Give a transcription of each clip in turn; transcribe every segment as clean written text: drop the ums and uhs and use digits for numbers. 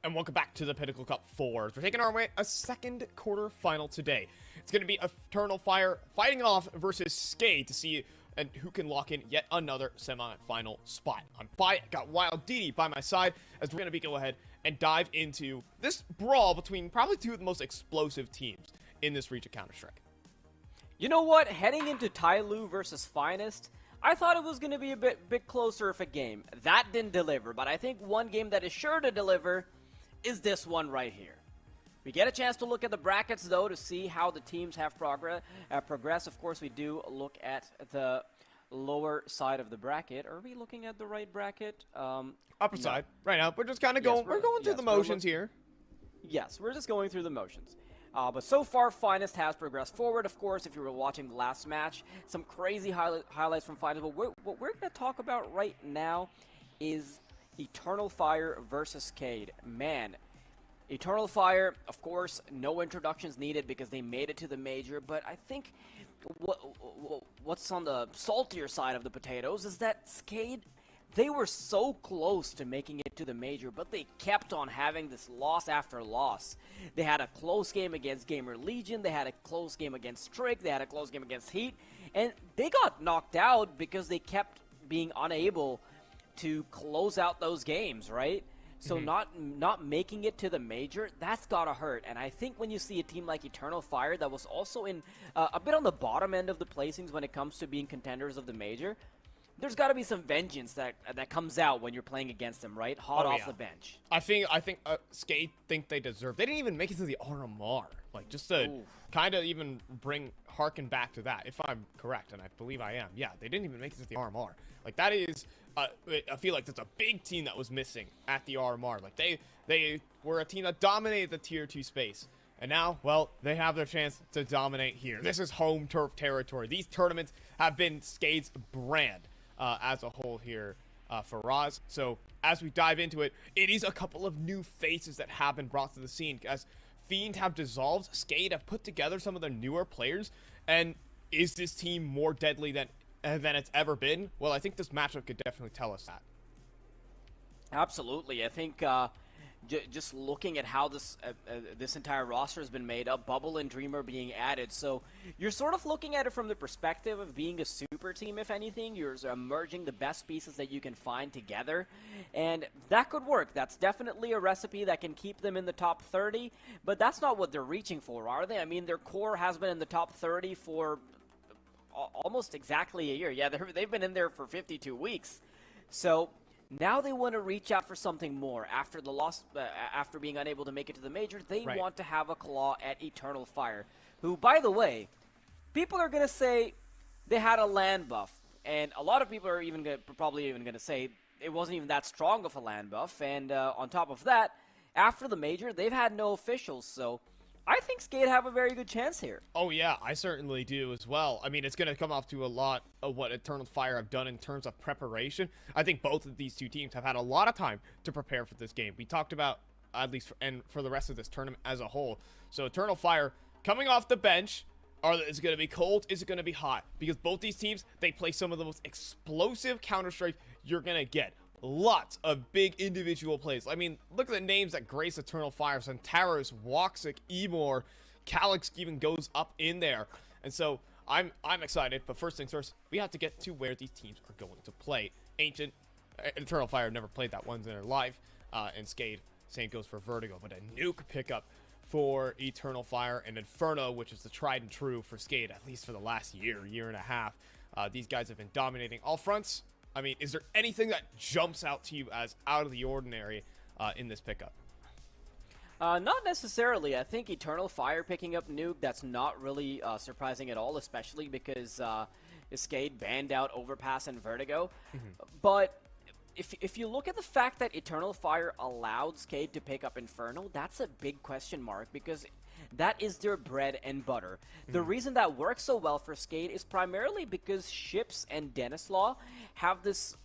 And welcome back to the Pinnacle Cup IV. We're taking our way a second quarterfinal today. It's going to be Eternal Fire fighting off versus SKADE to see who can lock in yet another semi-final spot. I'm got Wild DD by my side as we're going to go ahead and dive into this brawl between probably two of the most explosive teams in this region of Counter-Strike. You know what? Heading into TYLOO versus Finest, I thought it was going to be a bit closer of a game. That didn't deliver, but I think one game that is sure to deliver is this one right here. We get a chance to look at the brackets, though, to see how the teams have progressed. Of course, we do look at the lower side of the bracket. Are we looking at the right bracket? Upper side, right now. We're just kind of going, we're going through the motions here. Yes, we're just going through the motions. But so far, Finest has progressed forward. Of course, if you were watching the last match, some crazy highlights from Finest. But what we're going to talk about right now is Eternal Fire versus SKADE. Man, Eternal Fire, of course, no introductions needed because they made it to the major. But I think what's on the saltier side of the potatoes is that SKADE, they were so close to making it to the major, but they kept on having this loss after loss. They had a close game against GamerLegion, they had a close game against Trick, they had a close game against Heat, and they got knocked out because they kept being unable to close out those games, right? So not making it to the major, that's gotta hurt. And I think when you see a team like Eternal Fire that was also in a bit on the bottom end of the placings when it comes to being contenders of the major, there's got to be some vengeance that comes out when you're playing against them, right? Hot off the bench. I think SKADE think they deserve. They didn't even make it to the RMR. Like, just to kind of even harken back to that, if I'm correct, and I believe I am. Yeah, they didn't even make it to the RMR. Like, that is, I feel like that's a big team that was missing at the RMR. Like, they were a team that dominated the Tier 2 space. And now, well, they have their chance to dominate here. This is home turf territory. These tournaments have been SKADE's brand. As a whole here for Roz. So as we dive into it, it is a couple of new faces that have been brought to the scene. As Fiend have dissolved, SKADE have put together some of their newer players. And is this team more deadly than it's ever been? Well, I think this matchup could definitely tell us that. Absolutely. I think just looking at how this entire roster has been made up, Bubble and Dreamer being added, so you're sort of looking at it from the perspective of being a super team, if anything. You're merging the best pieces that you can find together, and that could work. That's definitely a recipe that can keep them in the top 30, but that's not what they're reaching for, are they? I mean, their core has been in the top 30 for almost exactly a year. Yeah, they've been in there for 52 weeks, so now they want to reach out for something more. After the loss, after being unable to make it to the major, they want to have a claw at Eternal Fire, who, by the way, people are going to say they had a land buff, and a lot of people are probably even going to say it wasn't even that strong of a land buff, and on top of that, after the major, they've had no officials, so I think SKADE have a very good chance here. Oh yeah, I certainly do as well. I mean, it's going to come off to a lot of what Eternal Fire have done in terms of preparation. I think both of these two teams have had a lot of time to prepare for this game. We talked about, at least, and for the rest of this tournament as a whole. So Eternal Fire coming off the bench. Is it going to be cold? Is it going to be hot? Because both these teams, they play some of the most explosive Counter-Strike you're going to get. Lots of big individual plays. I mean, look at the names that grace Eternal Fire. Centaurus, Woxic, Emor, Calyx even goes up in there. And so I'm excited, but first things first, we have to get to where these teams are going to play. Ancient, Eternal Fire never played that once in their life, and SKADE, same goes for Vertigo, but a Nuke pickup for Eternal Fire, and Inferno, which is the tried and true for SKADE, at least for the last year and a half. These guys have been dominating all fronts. I mean, is there anything that jumps out to you as out of the ordinary in this pickup? Not necessarily. I think Eternal Fire picking up Nuke, that's not really surprising at all, especially because SKADE banned out Overpass and Vertigo. But if you look at the fact that Eternal Fire allowed SKADE to pick up Inferno, that's a big question mark because that is their bread and butter. The reason that works so well for SKADE is primarily because Ships and Denislaw have this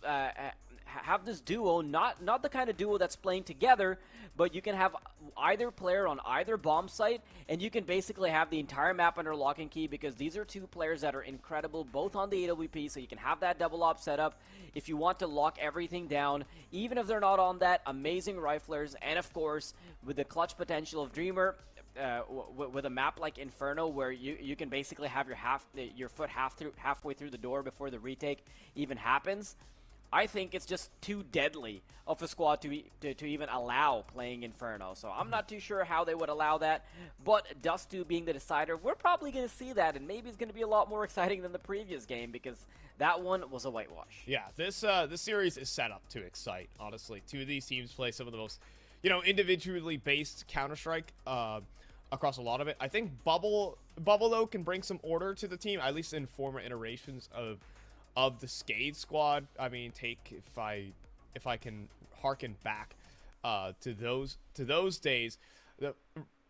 have this duo, not the kind of duo that's playing together, but you can have either player on either bomb site, and you can basically have the entire map under lock and key, because these are two players that are incredible, both on the AWP, so you can have that double op setup if you want to lock everything down, even if they're not on that. Amazing riflers, and of course, with the clutch potential of Dreamer, with a map like Inferno, where you can basically have your foot halfway through the door before the retake even happens. I think it's just too deadly of a squad to even allow playing Inferno. So I'm not too sure how they would allow that. But Dust2 being the decider, we're probably going to see that, and maybe it's going to be a lot more exciting than the previous game, because that one was a whitewash. Yeah, this series is set up to excite, honestly. Two of these teams play some of the most, individually based Counter-Strike across a lot of it. I think Bubble though can bring some order to the team, at least in former iterations of the SKADE squad. I mean, if I can harken back to those days, the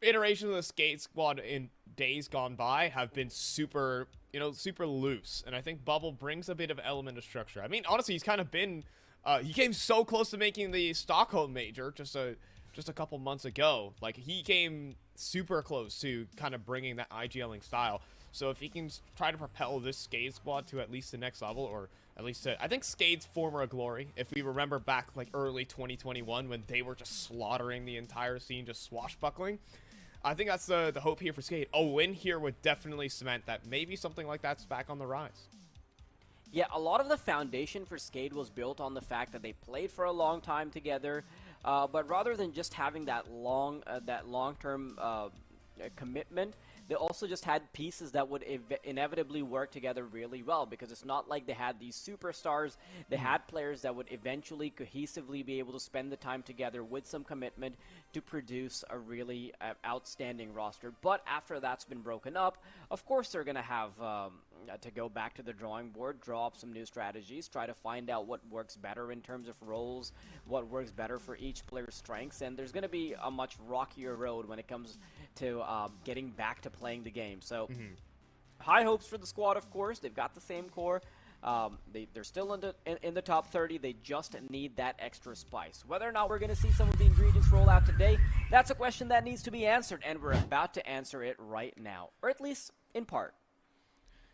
iterations of the SKADE squad in days gone by have been super loose, and I think Bubble brings a bit of element of structure. I mean, honestly, he's kind of been he came so close to making the Stockholm major just a couple months ago. Like, he came super close to kind of bringing that IGLing style. So if he can try to propel this SKADE squad to at least the next level, or at least to, I think SKADE's former glory, if we remember back like early 2021 when they were just slaughtering the entire scene, just swashbuckling, I think that's the hope here for SKADE. A win here would definitely cement that maybe something like that's back on the rise. Yeah, a lot of the foundation for SKADE was built on the fact that they played for a long time together, but rather than just having that long-term commitment, they also just had pieces that would inevitably work together really well, because it's not like they had these superstars. They had players that would eventually cohesively be able to spend the time together with some commitment to produce a really outstanding roster. But after that's been broken up, of course they're going to have to go back to the drawing board, draw up some new strategies, try to find out what works better in terms of roles, what works better for each player's strengths, and there's going to be a much rockier road when it comes to getting back to playing the game. So high hopes for the squad, of course. They've got the same core. They're still in the top 30. They just need that extra spice. Whether or not we're going to see some of the ingredients roll out today, that's a question that needs to be answered, and we're about to answer it right now, or at least in part.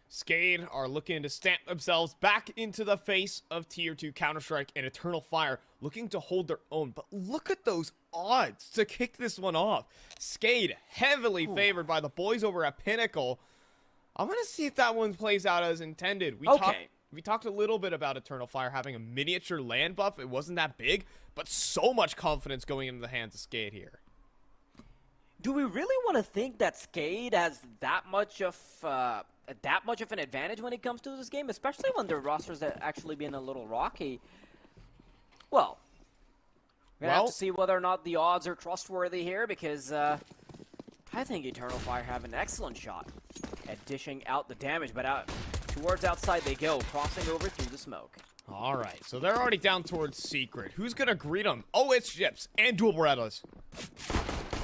SKADE are looking to stamp themselves back into the face of Tier 2 Counter-Strike and Eternal Fire, looking to hold their own. But look at those odds to kick this one off. SKADE heavily favored by the boys over at Pinnacle. I'm going to see if that one plays out as intended. We talked a little bit about Eternal Fire having a miniature land buff. It wasn't that big, but so much confidence going into the hands of SKADE here. Do we really want to think that SKADE has that much of an advantage when it comes to this game, especially when their rosters are actually being a little rocky? Well, we're going to have to see whether or not the odds are trustworthy here, because I think Eternal Fire have an excellent shot at dishing out the damage, but towards outside they go, crossing over through the smoke. All right, so they're already down towards Secret. Who's going to greet them? Oh, it's Ships and Dual Berettas.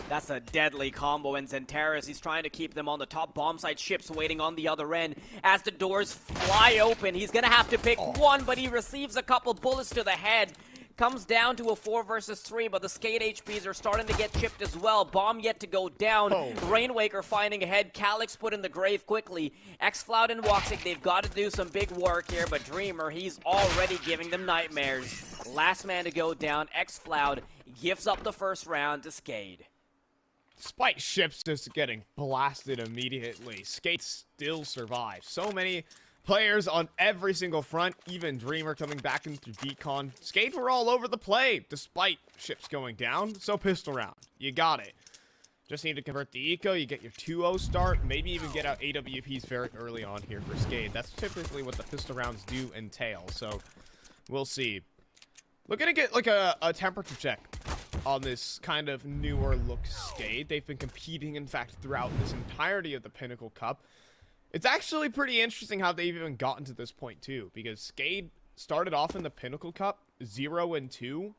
That's a deadly combo, and Zentaris, he's trying to keep them on the top bomb site. Ships waiting on the other end. As the doors fly open, he's going to have to pick one, but he receives a couple bullets to the head. Comes down to a 4 versus 3, but the SKADE HPs are starting to get chipped as well. Bomb yet to go down. Rainwaker finding ahead. Calyx put in the grave quickly. xFloud and Woxic, they've got to do some big work here, but Dreamer, he's already giving them nightmares. Last man to go down. xFloud gives up the first round to SKADE. Despite Ships just getting blasted immediately, SKADE still survives. So many players on every single front, even Dreamer coming back into Decon. SKADE were all over the play, despite Ships going down, so pistol round. You got it. Just need to convert the eco, you get your 2-0 start, maybe even get out AWPs very early on here for SKADE. That's typically what the pistol rounds do entail, so we'll see. We're gonna get like a temperature check on this kind of newer look SKADE. They've been competing, in fact, throughout this entirety of the Pinnacle Cup. It's actually pretty interesting how they've even gotten to this point, too, because SKADE started off in the Pinnacle Cup 0-2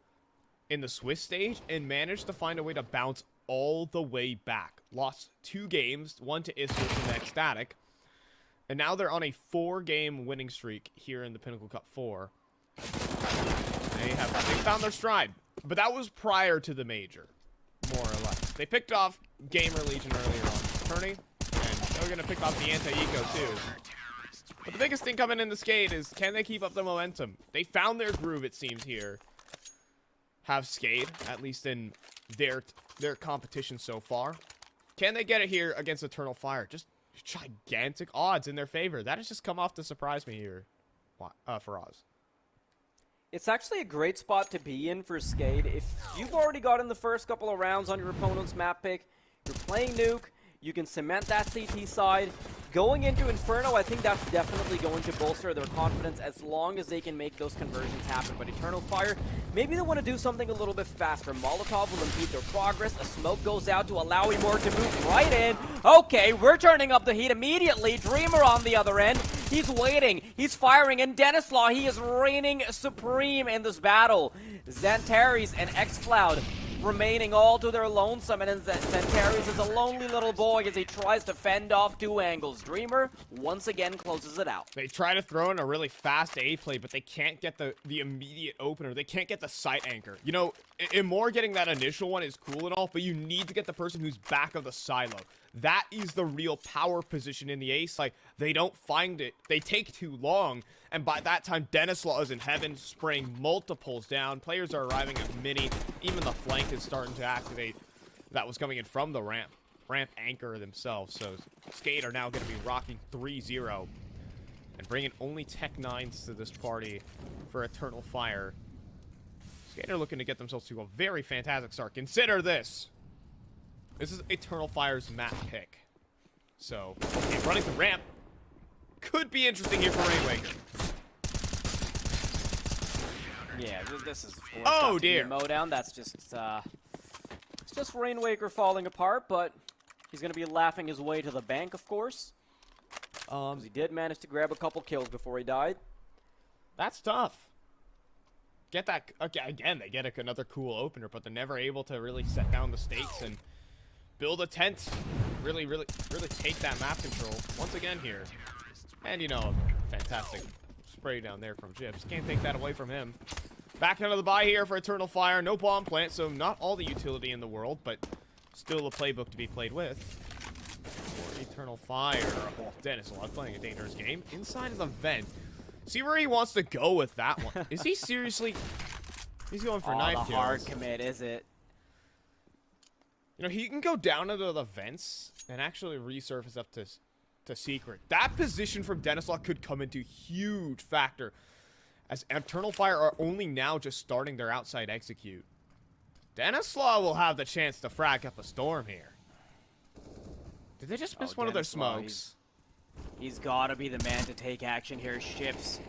in the Swiss stage and managed to find a way to bounce all the way back. Lost 2 games, one to Isurus and ECSTATIC, and now they're on a 4-game winning streak here in the Pinnacle Cup IV. found their stride. But that was prior to the major, more or less. They picked off GamerLegion earlier on this tourney, and they're going to pick off the anti-eco too. But the biggest thing coming in the SKADE is, can they keep up the momentum? They found their groove, it seems, here. Have SKADE, at least in their competition so far. Can they get it here against Eternal Fire? Just gigantic odds in their favor. That has just come off to surprise me here for Oz. It's actually a great spot to be in for SKADE. If you've already gotten the first couple of rounds on your opponent's map pick, you're playing Nuke, you can cement that CT side. Going into Inferno, I think that's definitely going to bolster their confidence as long as they can make those conversions happen. But Eternal Fire, maybe they want to do something a little bit faster. Molotov will impede their progress. A smoke goes out to allow Emor to move right in. Okay, we're turning up the heat immediately. Dreamer on the other end. He's waiting. He's firing. And Denislaw, he is reigning supreme in this battle. Xantares and xCloud remaining all to their lonesome, and Xantares is a lonely little boy as he tries to fend off two angles. Dreamer once again closes it out. They try to throw in a really fast A play, but they can't get the immediate opener. They can't get the site anchor. You know, Emor getting that initial one is cool and all, but you need to get the person who's back of the silo. That is the real power position in the A site. They don't find it. They take too long. And by that time, Denislaw is in heaven, spraying multiples down. Players are arriving at mini. Even the flank is starting to activate. That was coming in from the ramp. Ramp anchor themselves. So SKADE are now going to be rocking 3-0. And bringing only Tech 9s to this party for Eternal Fire. SKADE are looking to get themselves to a very fantastic start. Consider this. This is Eternal Fire's map pick. So, okay, running the ramp could be interesting here for Rainwaker. Yeah, this is, of course, oh dear, Modown. That's just it's just Rainwaker falling apart, but he's gonna be laughing his way to the bank, of course. He did manage to grab a couple kills before he died. That's tough. Get that again. They get another cool opener, but they're never able to really set down the stakes and build a tent. Really take that map control once again here. And, you know, fantastic spray down there from Chips. Can't take that away from him. Back out of the bye here for Eternal Fire. No bomb plant, so not all the utility in the world, but still a playbook to be played with. For Eternal Fire. Oh, Denislaw playing a dangerous game. Inside of the vent. See where he wants to go with that one. Is he seriously... He's going for knife kills. The hard commit, is it? You know, he can go down into the vents and actually resurface up to secret. That position from Denislaw could come into huge factor, as Eternal Fire are only now just starting their outside execute. Denislaw will have the chance to frag up a storm here. Did they just miss one of their smokes? He's got to be the man to take action here. Ships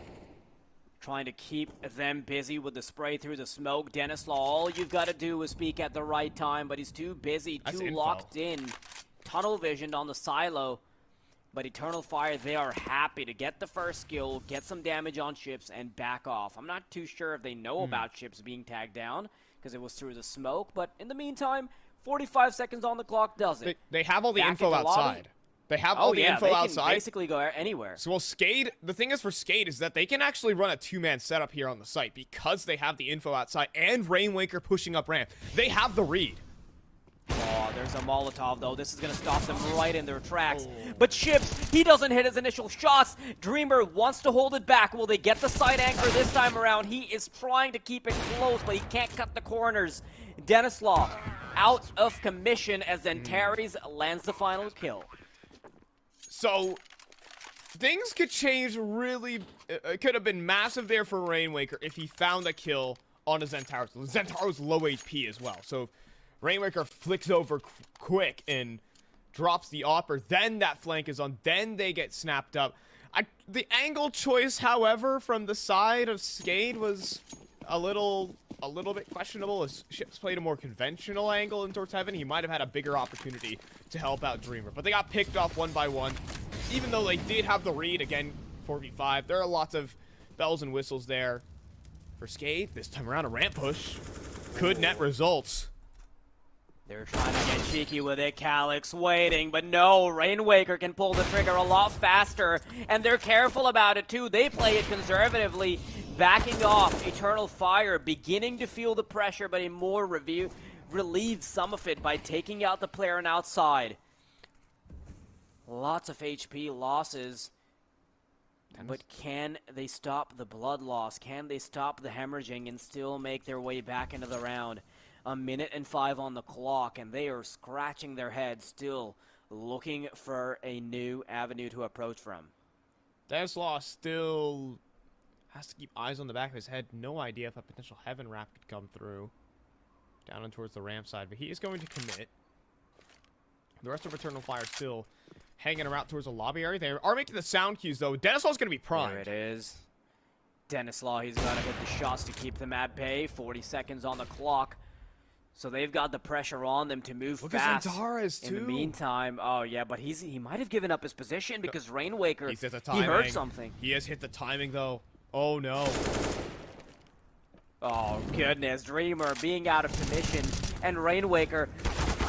trying to keep them busy with the spray through the smoke. Denislaw, all you've got to do is speak at the right time, but he's too busy, too locked in. Tunnel visioned on the silo. But Eternal Fire, they are happy to get the first kill, get some damage on Ships, and back off. I'm not too sure if they know about Ships being tagged down, because it was through the smoke. But in the meantime, 45 seconds on the clock does it. They have all the info outside. They have all the info outside. They can basically go anywhere. So, well, SKADE, the thing is for SKADE is that they can actually run a two-man setup here on the site because they have the info outside and Rainwaker pushing up ramp. They have the read. Oh, there's a Molotov, though. This is going to stop them right in their tracks. But Ships, he doesn't hit his initial shots. Dreamer wants to hold it back. Will they get the side anchor this time around? He is trying to keep it close, but he can't cut the corners. Denislaw out of commission as Xantares lands the final kill. So, things could change really... It could have been massive there for Rainwaker if he found a kill on a Xantares. Xantares low HP as well, so... Rainwaker flicks over quick and drops the opper. Then that flank is on. Then they get snapped up. The angle choice, however, from the side of SKADE was a little bit questionable. As Ships played a more conventional angle in towards heaven, he might have had a bigger opportunity to help out Dreamer. But they got picked off one by one. Even though they did have the read, again, 4v5, there are lots of bells and whistles there. For SKADE, this time around, a ramp push could net results. They're trying to get cheeky with it. Calyx waiting, but no, Rainwaker can pull the trigger a lot faster, and they're careful about it too. They play it conservatively. backing off. Eternal Fire beginning to feel the pressure, but in more relieves some of it by taking out the player on outside. Lots of HP losses. But can they stop the blood loss? Can they stop the hemorrhaging and still make their way back into the round? 1:05 on the clock, and they are scratching their heads, still looking for a new avenue to approach from. Stanislaw still has to keep eyes on the back of his head. No idea if a potential Heaven Wrap could come through. Down and towards the ramp side, but he is going to commit. The rest of Eternal Fire still hanging around towards the lobby area. They are making the sound cues, though. Denislaw's going to be primed. There it is. Denislaw, he's got to hit the shots to keep them at bay. 40 seconds on the clock. So they've got the pressure on them to move fast. Look at Zentaris, too. In the meantime, oh yeah, but he might have given up his position because Rainwaker, he's hit the timing. He heard something. He has hit the timing, though. Oh, no. Oh, goodness. Dreamer being out of commission, and Rainwaker,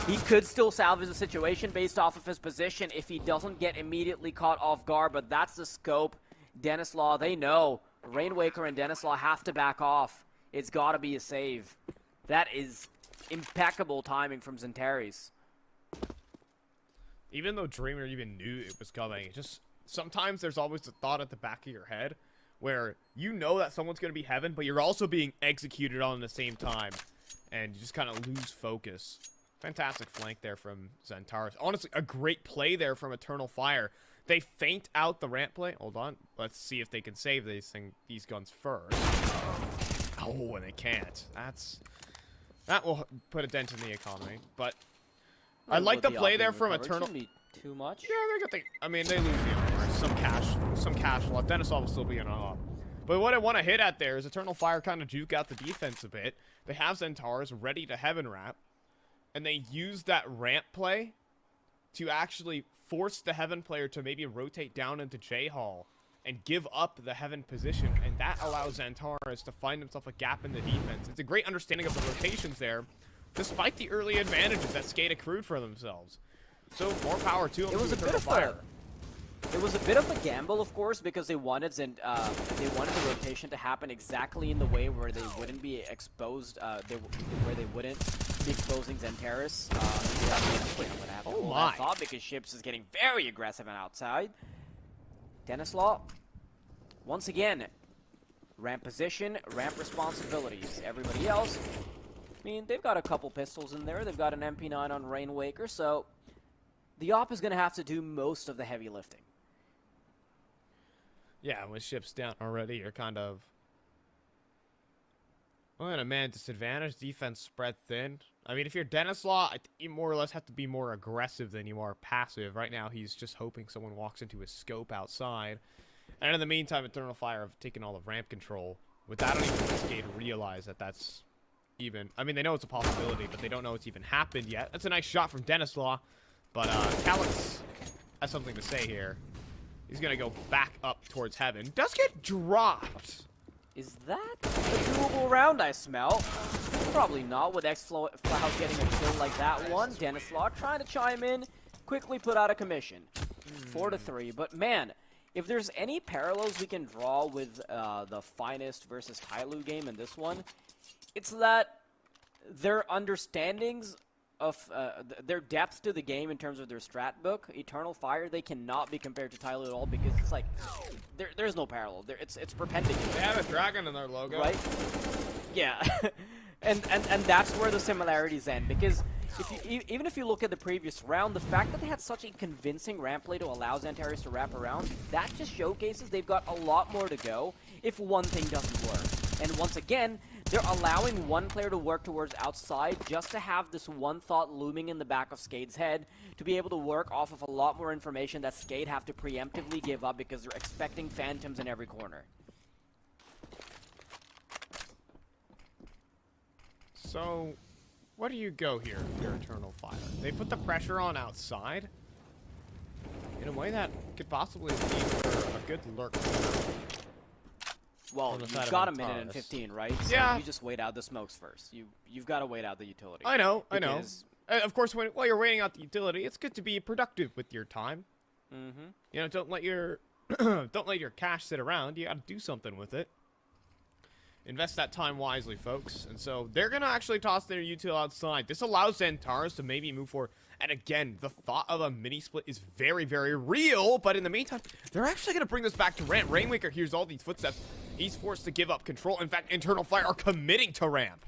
he could still salvage the situation based off of his position if he doesn't get immediately caught off guard, but that's the scope. Denislaw, they know. Rainwaker and Denislaw have to back off. It's got to be a save. That is impeccable timing from Zentaris. Even though Dreamer even knew it was coming, just sometimes there's always the thought at the back of your head where you know that someone's going to be Heaven, but you're also being executed on at the same time, and you just kind of lose focus. Fantastic flank there from Zentaris. Honestly, a great play there from Eternal Fire. They feint out the ramp play. Hold on. Let's see if they can save these guns first. Oh, and they can't. That will put a dent in the economy. But I like the play there from Eternal. Too much? Yeah, they got the. I mean, they lose the armor. Some cash left. Denislaw will still be in a. But what I want to hit at there is Eternal Fire kind of juke out the defense a bit. They have Zentaris ready to Heaven Wrap. And they use that ramp play to actually force the Heaven player to maybe rotate down into J-Hall and give up the Heaven position. And that allows Zentaris to find himself a gap in the defense. It's a great understanding of the rotations there, despite the early advantages that SKADE accrued for themselves. So more power to them. It was a bit of Fire. It was a bit of a gamble, of course, because they wanted the rotation to happen exactly in the way where they wouldn't be exposed, where they wouldn't be exposing Zentaris. Oh my! I thought because Ships is getting very aggressive on outside. Denislaw, once again, ramp position, ramp responsibilities. Everybody else, I mean, they've got a couple pistols in there. They've got an MP9 on Rainwaker, so the op is going to have to do most of the heavy lifting. Yeah, with Ships down already, you're kind of in a man disadvantage. Defense spread thin. I mean, if you're Denislaw, you more or less have to be more aggressive than you are passive. Right now, he's just hoping someone walks into his scope outside. And in the meantime, Eternal Fire have taken all of ramp control. Without even SKADE realize that that's even. I mean, they know it's a possibility, but they don't know it's even happened yet. That's a nice shot from Denislaw. But Calyx has something to say here. He's going to go back up towards Heaven. Does get dropped. Is that a doable round, I smell? Probably not with X-Flow getting a kill like that one. Denislaw trying to chime in, quickly put out a commission. 4-3. But man, if there's any parallels we can draw with the Finest versus TYLOO game in this one, it's that their understandings of their depth to the game in terms of their strat book, Eternal Fire, they cannot be compared to TYLOO at all because it's like there's no parallel. It's perpendicular. They have a dragon in their logo, right? Yeah, and that's where the similarities end, because even if you look at the previous round, the fact that they had such a convincing ramp play to allow Zentaris to wrap around, that just showcases they've got a lot more to go if one thing doesn't work. And once again, they're allowing one player to work towards outside just to have this one thought looming in the back of SKADE's head to be able to work off of a lot more information that SKADE have to preemptively give up because they're expecting phantoms in every corner. So, where do you go here with your Eternal Fire? They put the pressure on outside in a way that could possibly lead for a good lurk. Well, you've got a minute and 15, right? So yeah. You just wait out the smokes first. You've got to wait out the utility. I know. Of course, while you're waiting out the utility, it's good to be productive with your time. Mm-hmm. You know, don't let your don't let your cash sit around. You got to do something with it. Invest that time wisely, folks. And so they're going to actually toss their util outside. This allows Xantares to maybe move forward. And again, the thought of a mini split is very, very real. But in the meantime, they're actually going to bring this back to ramp. Rainmaker hears all these footsteps. He's forced to give up control. In fact, Internal Fire are committing to ramp.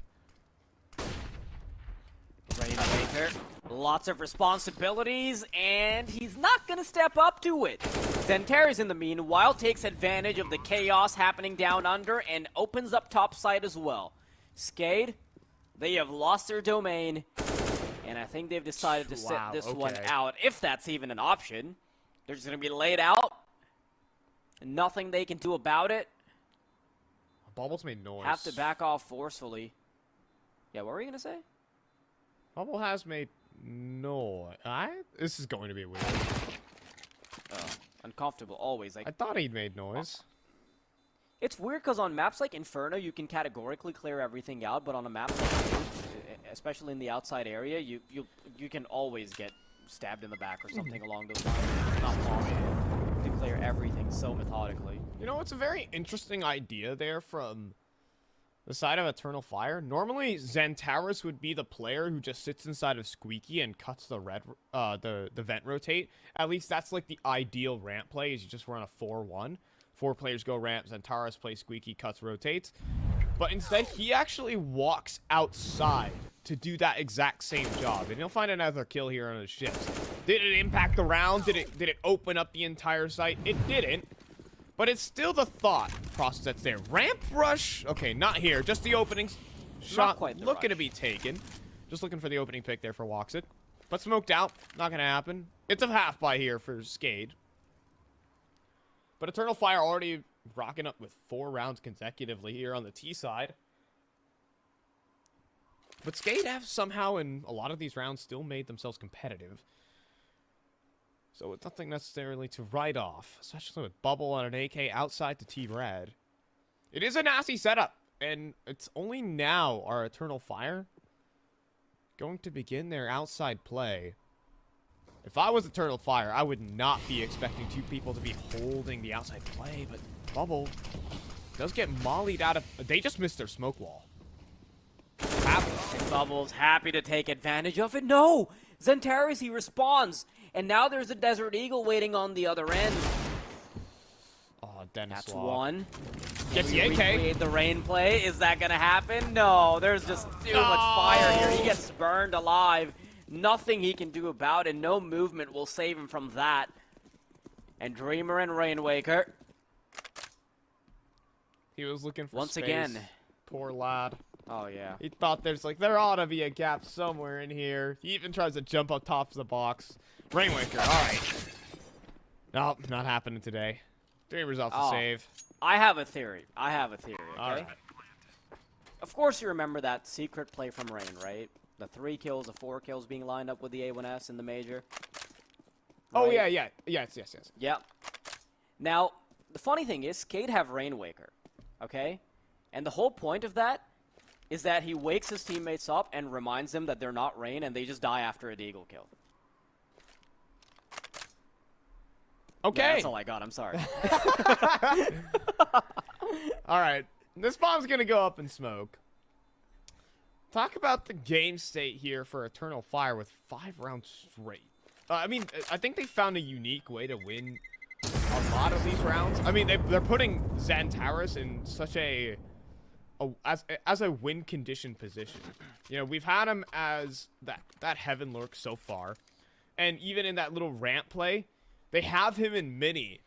Rainmaker, lots of responsibilities, and he's not going to step up to it. Xantares, in the meanwhile, takes advantage of the chaos happening down under and opens up top side as well. SKADE, they have lost their domain, and I think they've decided to sit this one out, if that's even an option. They're just going to be laid out. Nothing they can do about it. Bubble's made noise. Have to back off forcefully. Yeah, what were you going to say? Bubble has made noise. This is going to be weird. Uncomfortable, always. Like, I thought he'd made noise. It's weird because on maps like Inferno, you can categorically clear everything out, but on a map like this, especially in the outside area, you can always get stabbed in the back or something along those lines. It's not possible to clear everything so methodically. You know, it's a very interesting idea there from the side of Eternal Fire. Normally, Xantares would be the player who just sits inside of Squeaky and cuts the the vent rotate. At least that's like the ideal ramp play, is you just run a 4-1. 4 players go ramp, Xantares plays Squeaky, cuts, rotates. But instead, he actually walks outside to do that exact same job. And he'll find another kill here on his shifts. Did it impact the round? Did it open up the entire site? It didn't. But it's still the thought process that's there. Ramp rush? Okay, not here. Just the opening shot looking to be taken. Just looking for the opening pick there for Woxit. But smoked out. Not going to happen. It's a half by here for SKADE. But Eternal Fire already rocking up with 4 rounds consecutively here on the T side. But SKADE have somehow in a lot of these rounds still made themselves competitive. So it's nothing necessarily to write off, especially with Bubble on an AK outside to Team Red. It is a nasty setup, and it's only now our Eternal Fire going to begin their outside play. If I was Eternal Fire, I would not be expecting 2 people to be holding the outside play, but Bubble does get mollied out of... They just missed their smoke wall. Bubble's happy to take advantage of it. No! Xantares, he responds. And now there's a Desert Eagle waiting on the other end. Oh, Dennis. That's one. Gets the AK. Recreate the rain play. Is that going to happen? No, there's just too much fire here. He gets burned alive. Nothing he can do about it. No movement will save him from that. And Dreamer and Rainwaker. He was looking for once space. Again. Poor lad. Oh, yeah. He thought there ought to be a gap somewhere in here. He even tries to jump up top of the box. Rainwaker, alright. Nope, not happening today. Dreamer's off the save. I have a theory. Okay? Alright. Of course you remember that secret play from Rain, right? The 3 kills, the 4 kills being lined up with the A1S in the major. Right? Oh, yeah. Yes. Yep. Now, the funny thing is, SKADE have Rainwaker, okay? And the whole point of that is that he wakes his teammates up and reminds them that they're not Rain, and they just die after a deagle kill. Okay. Yeah, that's all I got. I'm sorry. All right. This bomb's going to go up in smoke. Talk about the game state here for Eternal Fire with 5 rounds straight. I mean, I think they found a unique way to win a lot of these rounds. I mean, they're putting Xantares in such as a win condition position. You know, we've had him as that Heaven Lurk so far. And even in that little ramp play, they have him in mini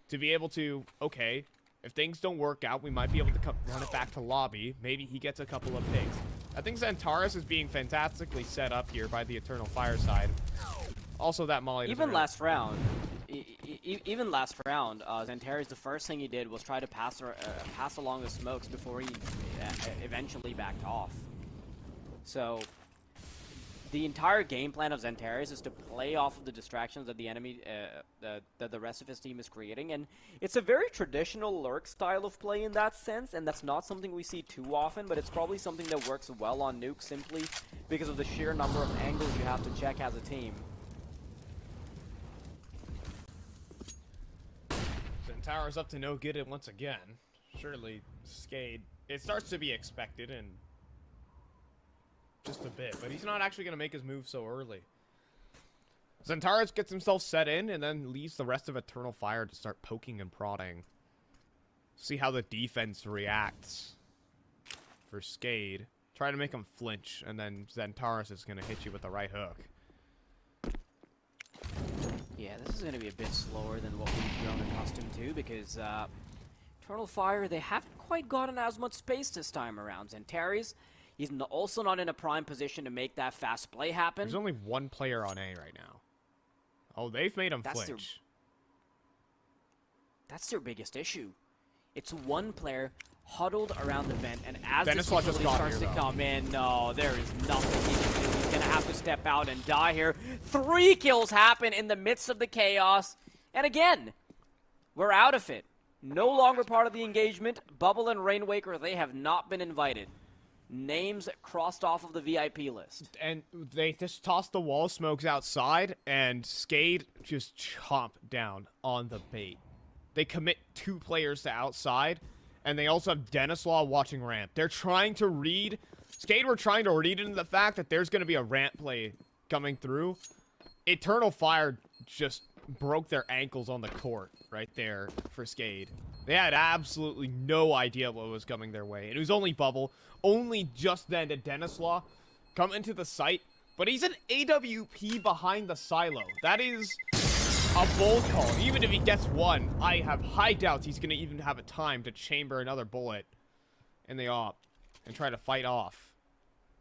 to be able to, okay, if things don't work out, we might be able to run it back to lobby. Maybe he gets a couple of picks. I think Xantares is being fantastically set up here by the Eternal Fire side. Also, that Molly. Even last round, Xantares, the first thing he did was try to pass along the smokes before he eventually backed off. So the entire game plan of Xantares is to play off of the distractions that the enemy, that the rest of his team is creating, and it's a very traditional lurk style of play in that sense, and that's not something we see too often, but it's probably something that works well on Nuke simply because of the sheer number of angles you have to check as a team. Xantares up to no good once again. Surely SKADE it starts to be expected and just a bit, but he's not actually going to make his move so early. Xantares gets himself set in and then leaves the rest of Eternal Fire to start poking and prodding. See how the defense reacts for SKADE. Try to make him flinch, and then Xantares is going to hit you with the right hook. Yeah, this is going to be a bit slower than what we've grown accustomed to because Eternal Fire, they haven't quite gotten as much space this time around. Xantares, he's also not in a prime position to make that fast play happen. There's only one player on A right now. Oh, they've made him flinch. That's their biggest issue. It's one player huddled around the vent, and as Dennis this utility starts to come in, no, there is nothing he can do. He's going to have to step out and die here. 3 kills happen in the midst of the chaos. And again, we're out of it. No longer part of the engagement. Bubble and Rainwaker, they have not been invited. Names crossed off of the VIP list. And they just toss the wall smokes outside, and SKADE just chomp down on the bait. They commit 2 players to outside, and they also have Denislaw watching ramp. They're trying to read... SKADE were trying to read into the fact that there's going to be a ramp play coming through. Eternal Fire just broke their ankles on the court right there for SKADE. They had absolutely no idea what was coming their way. And it was only Bubble. Only just then did Denislaw come into the site. But he's an AWP behind the silo. That is a bold call. Even if he gets one, I have high doubts he's going to even have a time to chamber another bullet in the op and try to fight off.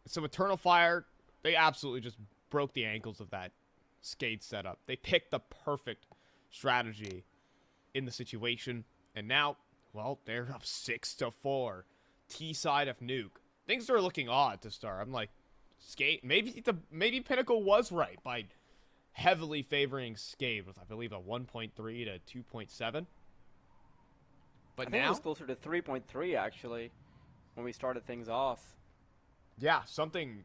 So Eternal Fire, they absolutely just broke the ankles of that SKADE setup. They picked the perfect strategy in the situation. And now, well, they're up 6-4. T side of Nuke. Things are looking odd to start. I'm like, SKADE, maybe Pinnacle was right by heavily favoring SKADE with, I believe, a 1.3 to 2.7. But I think it was closer to 3.3 actually when we started things off. Yeah, something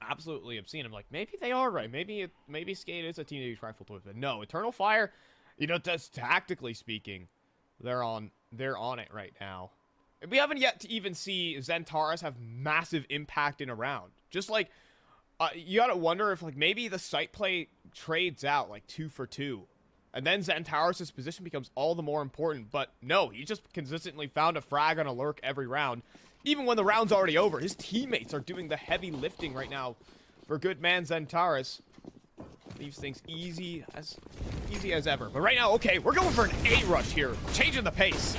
absolutely obscene. I'm like, maybe they are right. Maybe SKADE is a teenage rifle toy, but no, Eternal Fire, you know, just tactically speaking, they're on it right now. We haven't yet to even see Xantares have massive impact in a round. Just like, you gotta wonder if, like, maybe the site play trades out, like, 2 for 2. And then Xantares' position becomes all the more important. But no, he just consistently found a frag on a lurk every round. Even when the round's already over, his teammates are doing the heavy lifting right now for good man Xantares. Leaves things easy as ever. But right now, okay, we're going for an A rush here. Changing the pace.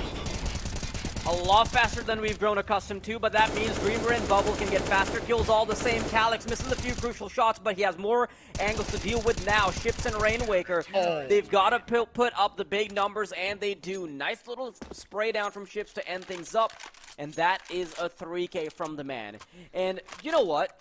A lot faster than we've grown accustomed to, but that means Dreamer and Bubble can get faster kills all the same. Calyx misses a few crucial shots, but he has more angles to deal with now. Ships and Rainwaker, they've got to put up the big numbers, and they do. Nice little spray down from Ships to end things up, and that is a 3K from the man. And you know what?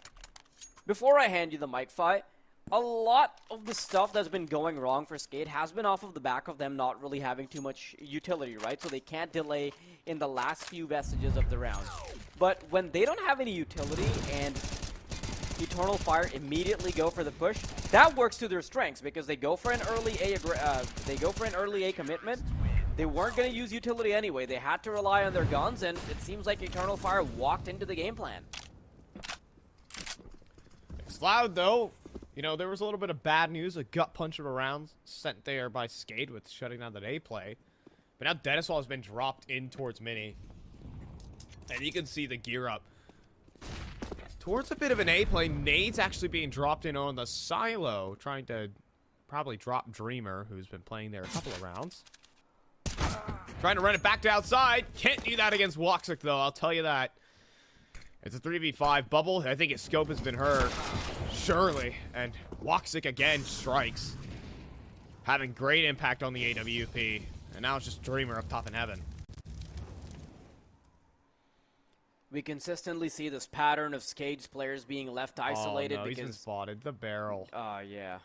Before I hand you the mic fight, a lot of the stuff that's been going wrong for SKADE has been off of the back of them not really having too much utility, right? So they can't delay in the last few vestiges of the round. But when they don't have any utility and Eternal Fire immediately go for the push, that works to their strengths because they go for an early A commitment. They weren't going to use utility anyway. They had to rely on their guns, and it seems like Eternal Fire walked into the game plan. It's loud though. You know, there was a little bit of bad news, a gut punch of a round sent there by SKADE with shutting down that A play. But now Denislaw has been dropped in towards Mini. And you can see the gear up. Towards a bit of an A play, Nade's actually being dropped in on the silo, trying to probably drop Dreamer, who's been playing there a couple of rounds. Trying to run it back to outside. Can't do that against Woxic, though, I'll tell you that. It's a 3v5. Bubble, I think his scope has been hurt. Surely. And Woxic again strikes. Having great impact on the AWP. And now it's just Dreamer up top in heaven. We consistently see this pattern of SKADE's players being left isolated because... because... he's been spotted. The barrel. Yeah.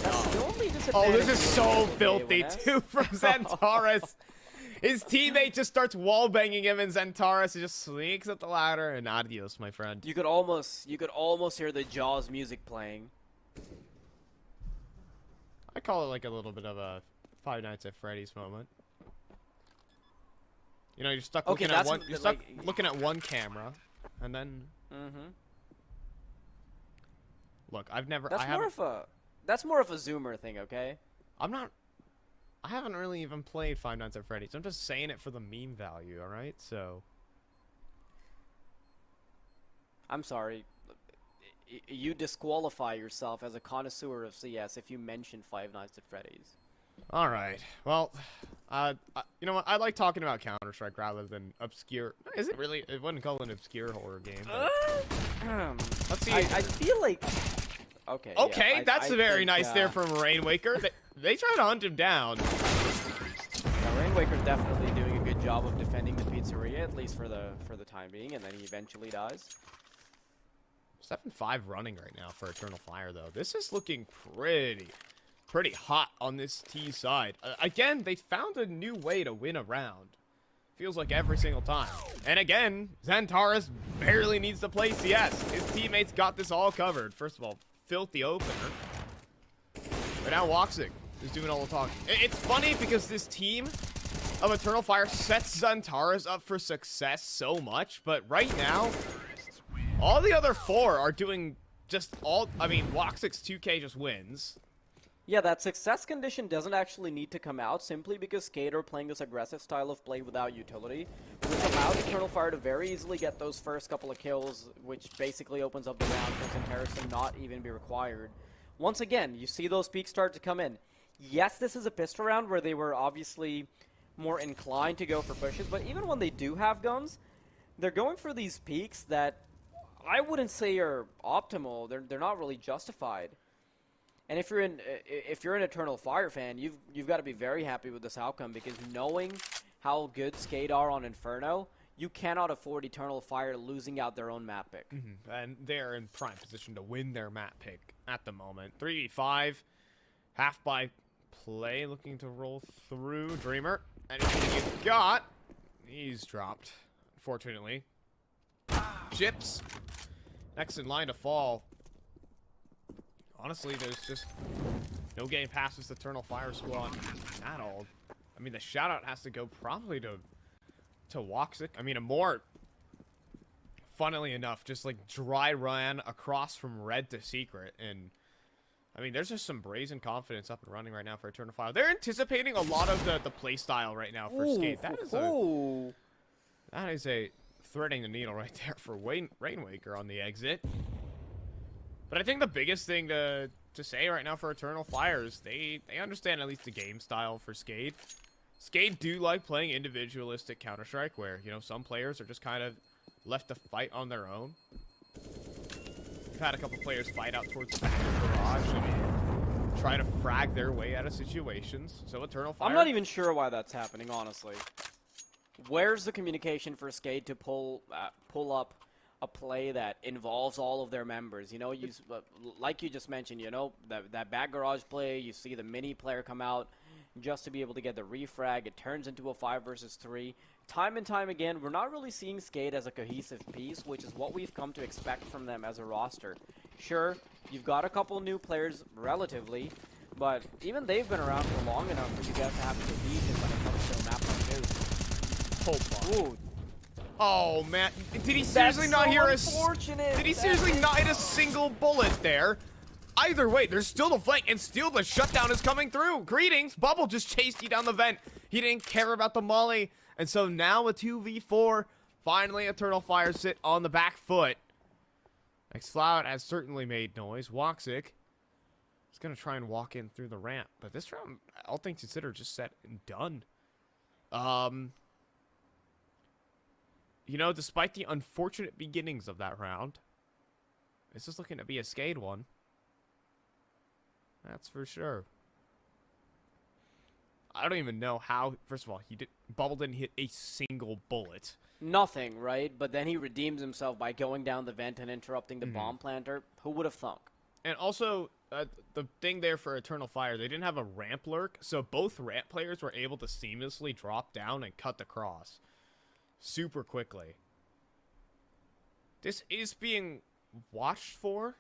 That's the only disadvantage. Oh, this is so filthy, too, from Xantares. His teammate just starts wallbanging him, and Xantares just sneaks up the ladder, and adios, my friend. You could almost hear the Jaws music playing. I call it like a little bit of a Five Nights at Freddy's moment. You know, you're stuck Okay, looking at that's one. You're stuck like- looking at one camera, and then look. I've never. That's more of a Zoomer thing, okay? I'm not. I haven't really even played Five Nights at Freddy's. I'm just saying it for the meme value. All right, so. I'm sorry. You disqualify yourself as a connoisseur of CS if you mention Five Nights at Freddy's. All right. Well, you know what? I like talking about Counter-Strike rather than obscure. Is it really? It wouldn't call it an obscure horror game. Let's see. I feel like. Okay. Okay, yeah, that's I very think, nice there from Rainwaker. They try to hunt him down. Rainwaker's definitely doing a good job of defending the pizzeria, at least for the time being, and then he eventually dies. 7-5 running right now for Eternal Fire, though. This is looking pretty hot on this T side. Again, they found a new way to win a round. Feels like every single time. And again, Xantares barely needs to play CS. His teammates got this all covered. First of all, filthy opener. But now Woxic is doing all the talking. It's funny because this team of Eternal Fire sets Xantares up for success so much, but right now, all the other four are doing just all. I mean, Woxic's 2K just wins. Yeah, that success condition doesn't actually need to come out simply because SKADE are playing this aggressive style of play without utility, which allows Eternal Fire to very easily get those first couple of kills, which basically opens up the round for Xantares to not even be required. Once again, you see those peaks start to come in. Yes, this is a pistol round where they were obviously more inclined to go for pushes, but even when they do have guns, they're going for these peaks that I wouldn't say are optimal. They're not really justified. And if you're an Eternal Fire fan, you've got to be very happy with this outcome because knowing how good SKADE are on Inferno, you cannot afford Eternal Fire losing out their own map pick. And they're in prime position to win their map pick at the moment. 3v5, half by play, looking to roll through Dreamer. Anything you've got, he's dropped, unfortunately. Chips, next in line to fall. Honestly, there's just no getting past this Eternal Fire squad at all. I mean, the shout-out has to go probably to Woxic. I mean, a more, funnily enough, just like dry run across from red to secret. And, I mean, there's just some brazen confidence up and running right now for Eternal Fire. They're anticipating a lot of the play style right now for SKADE. That is a threading the needle right there for Rainwaker on the exit. But I think the biggest thing to say right now for Eternal Fire is they understand at least the game style for SKADE. SKADE do like playing individualistic Counter-Strike where, you know, some players are just kind of left to fight on their own. We've had a couple players fight out towards the back of the garage and try to frag their way out of situations. So Eternal Fire... I'm not even sure why that's happening, honestly. Where's the communication for SKADE to pull up a play that involves all of their members? You know, like you just mentioned, you know, that back garage play, you see the mini player come out just to be able to get the refrag. It turns into a 5 versus 3. Time and time again, we're not really seeing SKADE as a cohesive piece, which is what we've come to expect from them as a roster. Sure, you've got a couple new players relatively, but even they've been around for long enough for you guys to have cohesion when it comes to a map like this. Ooh. Oh man, did he seriously not hear us? Did he seriously not hit a single bullet there? Either way, there's still the flank, and still the shutdown is coming through. Greetings, Bubble just chased you down the vent. He didn't care about the molly, and so now a 2v4. Finally, Eternal Fire sit on the back foot. xCloud has certainly made noise. Woxic is gonna try and walk in through the ramp, but this round, all things considered, just set and done. You know, despite the unfortunate beginnings of that round, this is looking to be a SKADE one. That's for sure. I don't even know how. First of all, Bubble didn't hit a single bullet. Nothing, right? But then he redeems himself by going down the vent and interrupting the bomb planter. Who would have thunk? And also, the thing there for Eternal Fire, they didn't have a ramp lurk, so both ramp players were able to seamlessly drop down and cut the cross super quickly. This is being watched for,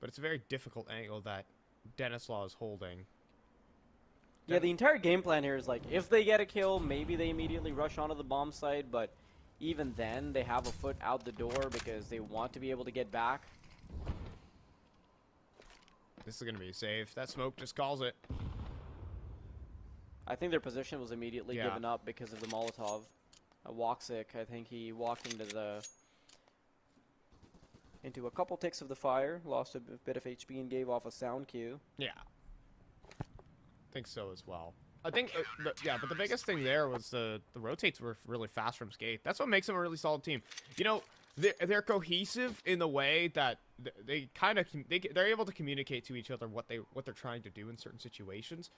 but it's a very difficult angle that Denislaw is holding. Yeah, the entire game plan here is like, if they get a kill, maybe they immediately rush onto the bomb site, but even then, they have a foot out the door because they want to be able to get back. This is going to be safe. That smoke just calls it. I think their position was immediately given up because of the Molotov. Woxic, I think he walked into a couple ticks of the fire, lost a bit of HP and gave off a sound cue. Yeah. I think so as well. I think, but the biggest thing there was the rotates were really fast from SKADE. That's what makes them a really solid team. You know, they're cohesive in the way that they're able to communicate to each other what they're trying to do in certain situations.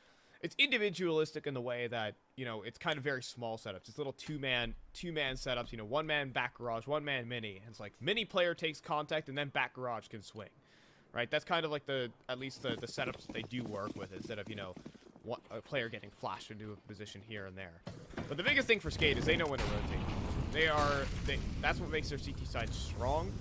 It's individualistic in the way that, you know, it's kind of very small setups. It's little two-man setups, you know, one-man back garage, one-man mini. It's like mini player takes contact and then back garage can swing. Right? That's kind of like at least the setups that they do work with, instead of, you know, a player getting flashed into a position here and there. But the biggest thing for SKADE is they know when to rotate. That's what makes their CT side strong.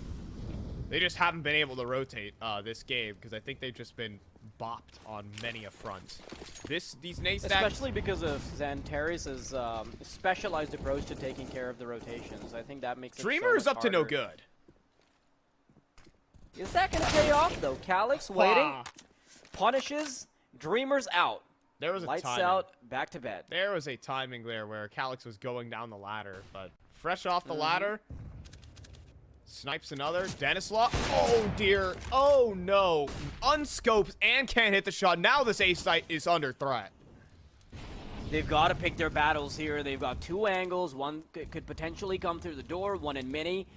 They just haven't been able to rotate this game because I think they've just been bopped on many a front. These nade stacks, especially because of Xantares' specialized approach to taking care of the rotations. I think that makes it Dreamer's so up much to no harder. good. Is that going to pay off though? Calyx waiting, punishes, Dreamer's out. There was a lights timing. out, back to bed. There was a timing there where Calyx was going down the ladder, but fresh off the ladder, snipes another. Denislaw. Oh dear. Oh no. Unscopes and can't hit the shot. Now this A site is under threat. They've got to pick their battles here. They've got two angles. One could potentially come through the door, one in mini,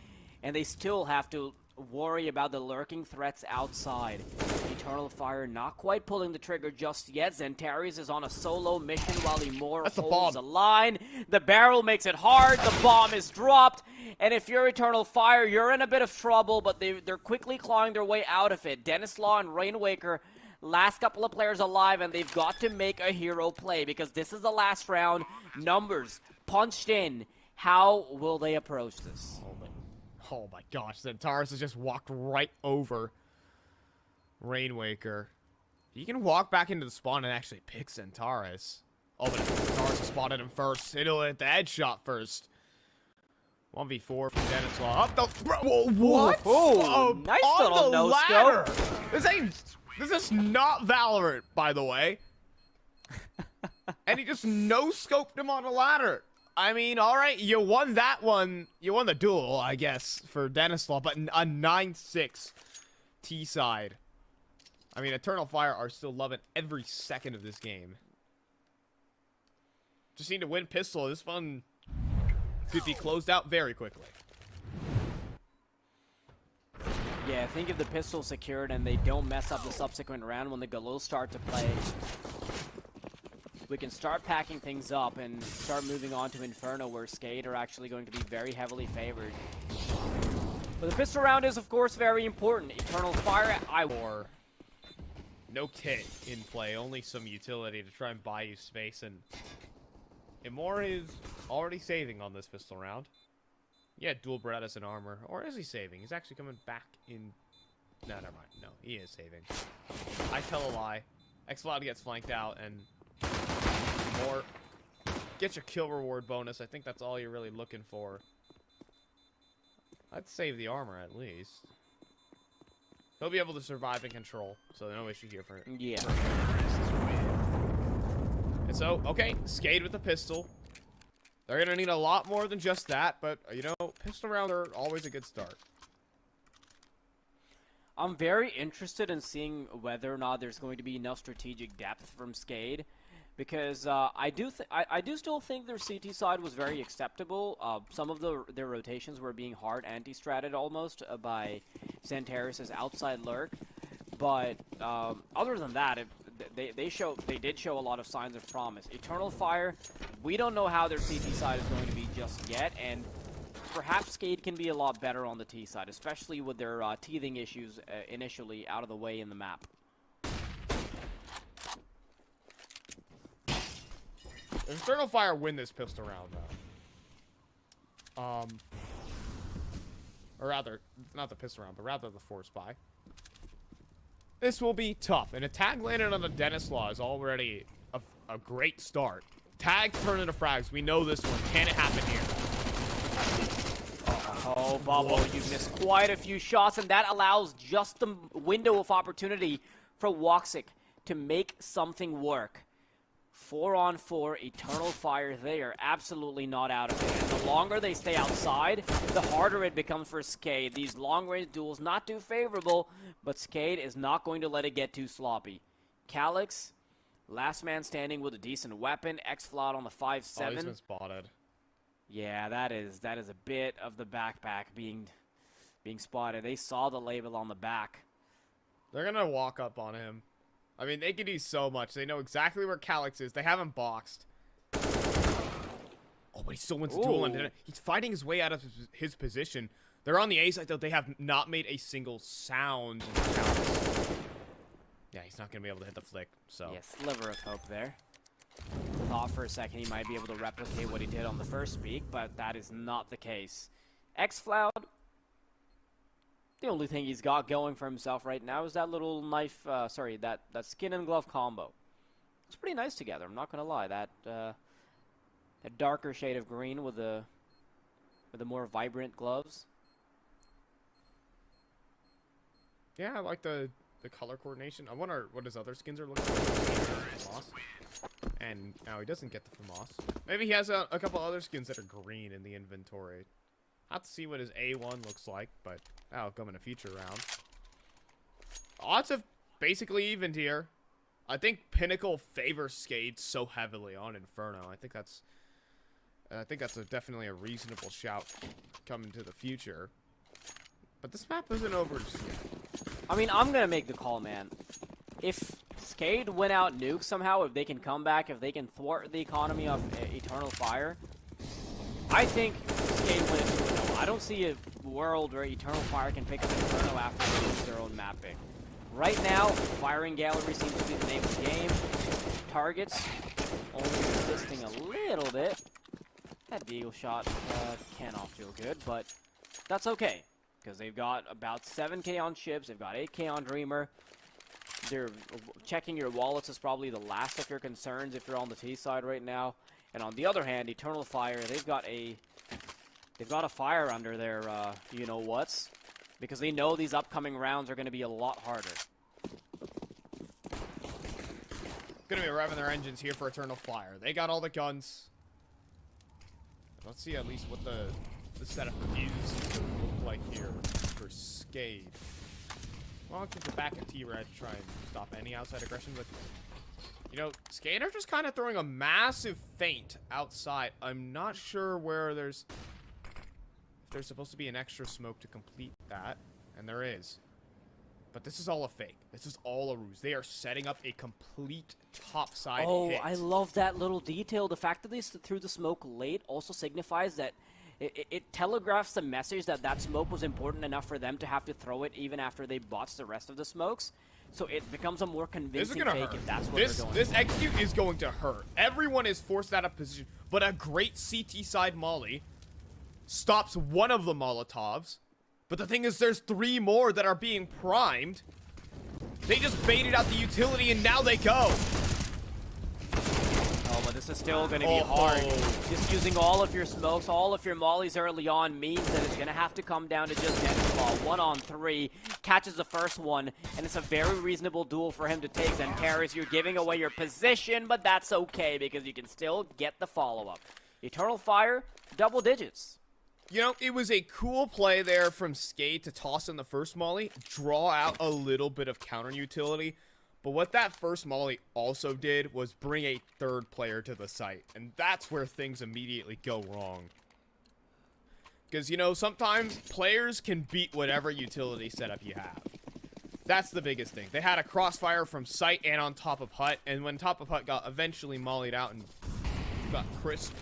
and they still have to worry about the lurking threats outside. Eternal Fire not quite pulling the trigger just yet. Xantares is on a solo mission while he more holds a line. The barrel makes it hard. The bomb is dropped. And if you're Eternal Fire, you're in a bit of trouble, but they're quickly clawing their way out of it. Denislaw and Rainwaker, last couple of players alive, and they've got to make a hero play because this is the last round. Numbers punched in. How will they approach this? Oh my gosh, Xantares has just walked right over Rainwaker. He can walk back into the spawn and actually pick Xantares. Oh, but Xantares spotted him first. It'll hit the headshot first. 1v4 for Denislaw. Up the... Whoa, what? Oh, nice little no-scope. This is not Valorant, by the way. And he just no-scoped him on the ladder. I mean, all right, you won that one. You won the duel, I guess, for Denislaw, but a 9-6 T-side. I mean, Eternal Fire are still loving every second of this game. Just need to win pistol. This one could be closed out very quickly. Yeah, I think if the pistol's secured and they don't mess up the subsequent round when the Galil start to play, we can start packing things up and start moving on to Inferno, where SKADE are actually going to be very heavily favored. But the pistol round is, of course, very important. Eternal Fire, Or no kit in play, only some utility to try and buy you space, and Imor is already saving on this pistol round. Yeah, dual Berettas and armor. Or is he saving? He's actually coming back in... No, never mind. No, he is saving. I tell a lie. Xloud gets flanked out, and more get your kill reward bonus. I think that's all you're really looking for. I'd save the armor at least. He'll be able to survive and control, so no issue here for yeah. And so, okay, SKADE with the pistol. They're gonna need a lot more than just that, but you know, pistol rounds are always a good start. I'm very interested in seeing whether or not there's going to be enough strategic depth from SKADE, because I do still think their CT side was very acceptable. Some of their rotations were being hard anti-stratted almost by Xantares' outside lurk, but other than that, they did show a lot of signs of promise. Eternal Fire, we don't know how their CT side is going to be just yet, and perhaps SKADE can be a lot better on the T side, especially with their teething issues initially out of the way in the map. Eternal Fire win this pistol round, though. Or rather, not the pistol round, but rather the force buy. This will be tough. An attack landed on the Denislaw is already a great start. Tag turn into frags. We know this one. Can it happen here? Oh, Bubble, you missed quite a few shots, and that allows just the window of opportunity for Woxic to make something work. 4-on-4, Eternal Fire, they are absolutely not out of it. And the longer they stay outside, the harder it becomes for SKADE. These long-range duels, not too favorable, but SKADE is not going to let it get too sloppy. Calyx, last man standing with a decent weapon. X-Flout on the 5-7. Oh, he's been spotted. Yeah, that is a bit of the backpack being spotted. They saw the label on the back. They're going to walk up on him. I mean, they can do so much. They know exactly where Calyx is. They have him boxed. Oh, but he still wins the duel. And he's fighting his way out of his position. They're on the A side, though. They have not made a single sound. Yeah, he's not going to be able to hit the flick. So. Yeah, sliver of hope there. Thought for a second he might be able to replicate what he did on the first peak, but that is not the case. X-Flout, the only thing he's got going for himself right now is that little knife, that skin and glove combo. It's pretty nice together, I'm not going to lie. That darker shade of green with the more vibrant gloves. Yeah, I like the color coordination. I wonder what his other skins are looking like. And now he doesn't get the FAMAS. Maybe he has a couple other skins that are green in the inventory. I'll have to see what his A1 looks like, but that'll come in a future round. Odds have basically evened here. I think Pinnacle favors SKADE so heavily on Inferno. I think that's definitely a reasonable shout coming to the future. But this map isn't over just yet. I mean, I'm going to make the call, man. If SKADE win out Nuke somehow, if they can come back, if they can thwart the economy of Eternal Fire, I think SKADE win it 2-0. I don't see a world where Eternal Fire can pick up Inferno after they lose their own map pick. Right now, Firing Gallery seems to be the name of the game. Targets only resisting a little bit. That Deagle shot cannot feel good, but that's okay. Because they've got about 7k on ships, they've got 8k on Dreamer. They're checking your wallets is probably the last of your concerns if you're on the T side right now. And on the other hand, Eternal Fire, they've got a fire under their you know what's, because they know these upcoming rounds are going to be a lot harder. Gonna be revving their engines here for Eternal Fire. They got all the guns. Let's see at least what the setup is to look like here for SKADE. Well, I'll keep it back at T-Red to try and stop any outside aggression, but you know, SKADE are just kind of throwing a massive feint outside. I'm not sure where if there's supposed to be an extra smoke to complete that, and there is. But this is all a fake. This is all a ruse. They are setting up a complete topside hit. Oh, I love that little detail. The fact that they threw the smoke late also signifies that it telegraphs the message that that smoke was important enough for them to have to throw it even after they botched the rest of the smokes. So it becomes a more convincing fake if that's what they're going This execute is going to hurt. Everyone is forced out of position, but a great CT side molly stops one of the Molotovs. But the thing is, there's 3 more that are being primed. They just baited out the utility, and now they go. Oh, but this is still going to be hard. Just using all of your smokes, all of your mollies early on means that it's going to have to come down to just Dennisfall. 1-on-3, catches the first one, and it's a very reasonable duel for him to take. Then Paris, you're giving away your position, but that's okay because you can still get the follow-up. Eternal Fire, double digits. You know, it was a cool play there from SKADE to toss in the first molly, draw out a little bit of counter utility. But what that first molly also did was bring a 3rd player to the site. And that's where things immediately go wrong. Because, you know, sometimes players can beat whatever utility setup you have. That's the biggest thing. They had a crossfire from site and on top of hut. And when top of hut got eventually mollied out and got crisped,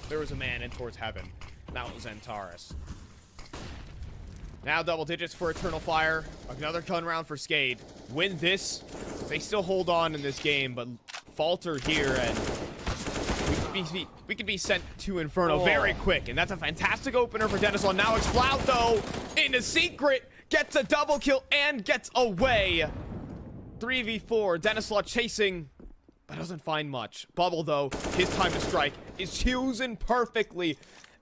there was a man in towards heaven. And that was Antares. Now double digits for Eternal Fire. Another gun round for SKADE. Win this. They still hold on in this game, but falter here, and we could be sent to Inferno very quick. And that's a fantastic opener for Dennis. Now Exploud, though, into secret, gets a double kill and gets away. 3v4. Denislaw chasing but doesn't find much. Bubble, though, his time to strike is chosen perfectly.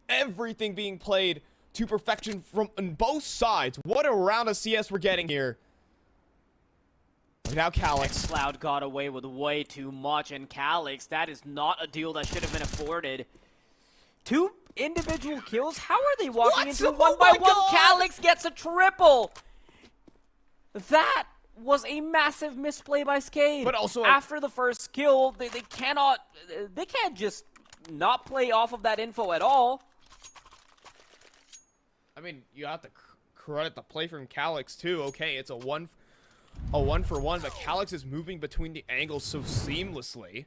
Everything being played to perfection from on both sides. What a round of CS we're getting here. Now Calyx. Cloud got away with way too much, and Calyx, that is not a deal that should have been afforded. 2 individual kills? How are they walking into one by one? Calyx gets a triple! That was a massive misplay by SKADE. But also after the first kill, they can't just not play off of that info at all. I mean, you have to credit the play from Calyx too. Okay, it's a one for one, but Calyx is moving between the angles so seamlessly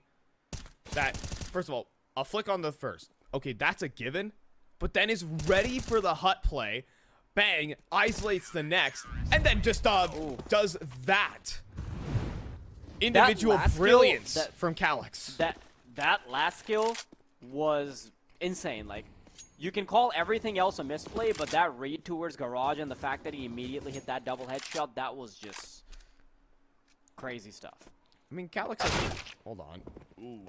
that, first of all, a flick on the first. Okay, that's a given, but then is ready for the hut play. Bang, isolates the next, and then just does that. Individual brilliance from Calyx. That last skill was insane. Like, you can call everything else a misplay, but that read towards Garage and the fact that he immediately hit that double headshot, that was just crazy stuff. I mean, Calyx, hold on. Ooh,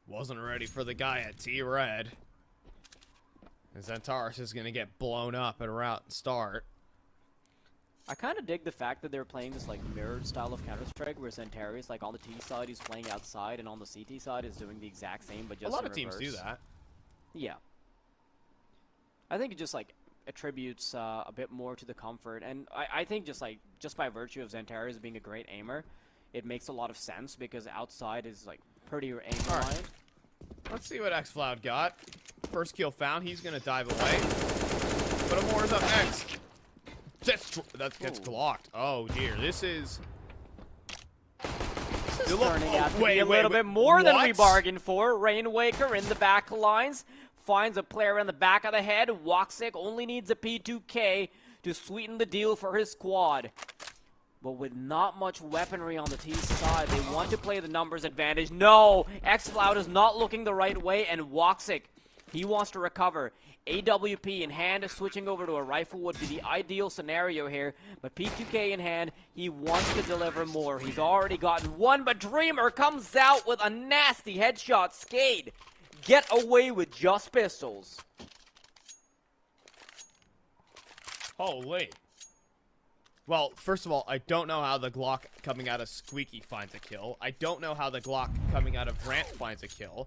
wasn't ready for the guy at T-Red. And Xantares is gonna get blown up at around start. I kind of dig the fact that they're playing this like mirrored style of Counter-Strike, where Xantares, like on the T side, he's playing outside, and on the CT side is doing the exact same, but just a lot in of teams reverse. do that. Yeah. I think it just like attributes a bit more to the comfort, and I think just by virtue of Xantares being a great aimer, it makes a lot of sense because outside is like pretty aim aligned. Let's see what xFloud got. First kill found. He's gonna dive away. But Amore's up next. That gets blocked. Oh dear, this is turning out to be a little bit more than we bargained for. Rainwaker in the back lines. Finds a player in the back of the head. Woxic only needs a P2K to sweeten the deal for his squad. But with not much weaponry on the T side, they want to play the numbers advantage. No! xFloud is not looking the right way, and Woxic, he wants to recover. AWP in hand, switching over to a rifle would be the ideal scenario here. But P2K in hand, he wants to deliver more. He's already gotten one, but Dreamer comes out with a nasty headshot. SKADE get away with just pistols. Holy. Well, first of all, I don't know how the Glock coming out of Squeaky finds a kill. I don't know how the Glock coming out of Grant finds a kill.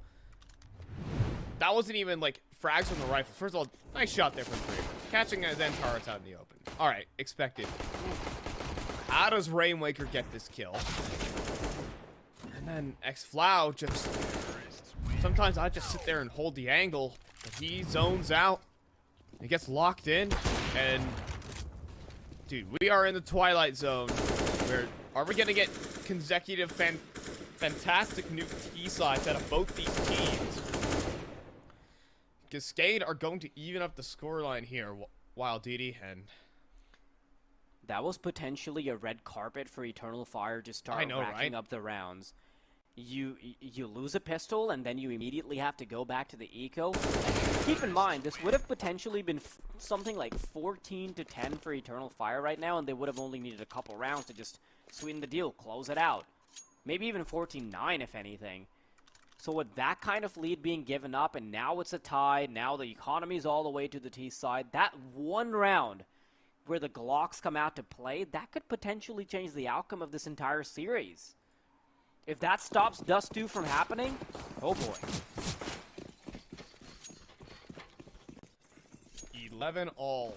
That wasn't even, like, frags from the rifle. First of all, nice shot there from Dreamer. Catching a Xantares out in the open. Alright, expected. How does Rainwaker get this kill? And then xFloud just... Sometimes I just sit there and hold the angle, but he zones out. He gets locked in, and... Dude, we are in the Twilight Zone. Are we gonna get consecutive fantastic Nuke T-sides out of both these teams? Because SKADE are going to even up the scoreline here, while DD and... That was potentially a red carpet for Eternal Fire to start racking up the rounds. You lose a pistol, and then you immediately have to go back to the eco. And keep in mind, this would have potentially been something like 14-10 for Eternal Fire right now, and they would have only needed a couple rounds to just sweeten the deal, close it out. Maybe even 14-9, if anything. So with that kind of lead being given up, and now it's a tie, now the economy's all the way to the T side, that one round where the Glocks come out to play, that could potentially change the outcome of this entire series. If that stops Dust 2 from happening, oh boy. 11 all.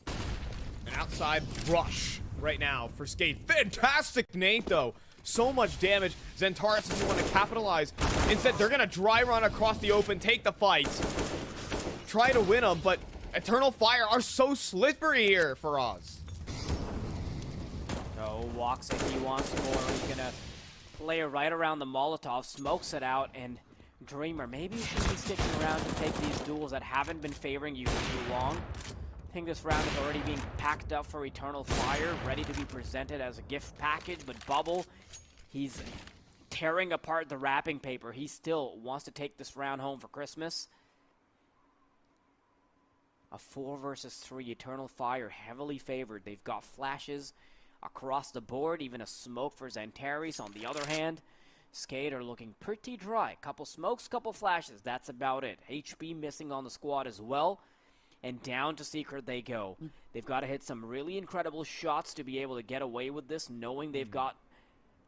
An outside rush right now for SKADE. Fantastic nade, though. So much damage. Xantares doesn't want to capitalize. Instead, they're going to dry run across the open, take the fight. Try to win them, but Eternal Fire are so slippery here for Oz. No, Woxic, he wants more. He's going to play right around the Molotov, smokes it out, and Dreamer, maybe you should be sticking around to take these duels that haven't been favoring you for too long. I think this round is already being packed up for Eternal Fire, ready to be presented as a gift package, but Bubble, he's tearing apart the wrapping paper. He still wants to take this round home for Christmas. A 4 versus 3, Eternal Fire heavily favored. They've got flashes across the board, even a smoke for Xantares. On the other hand, SKADE are looking pretty dry. Couple smokes, couple flashes. That's about it. HB missing on the squad as well. And down to Secret they go. They've got to hit some really incredible shots to be able to get away with this, knowing they've got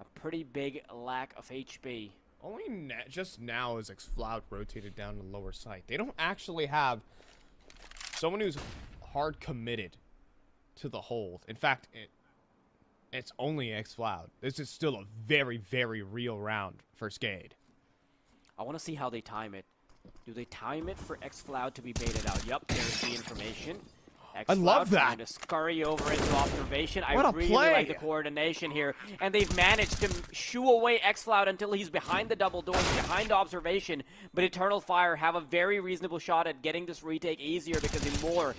a pretty big lack of HB. Only just now is xFloud rotated down to the lower side. They don't actually have someone who's hard committed to the hold. In fact, it's only xFloud. This is still a very, very real round for SKADE. I want to see how they time it. Do they time it for xFloud to be baited out? Yep, there's the information. I love that. Trying to scurry over into observation. What I a really play. like the coordination here. And they've managed to shoo away xFloud until he's behind the double doors, behind observation. But Eternal Fire have a very reasonable shot at getting this retake easier because Imor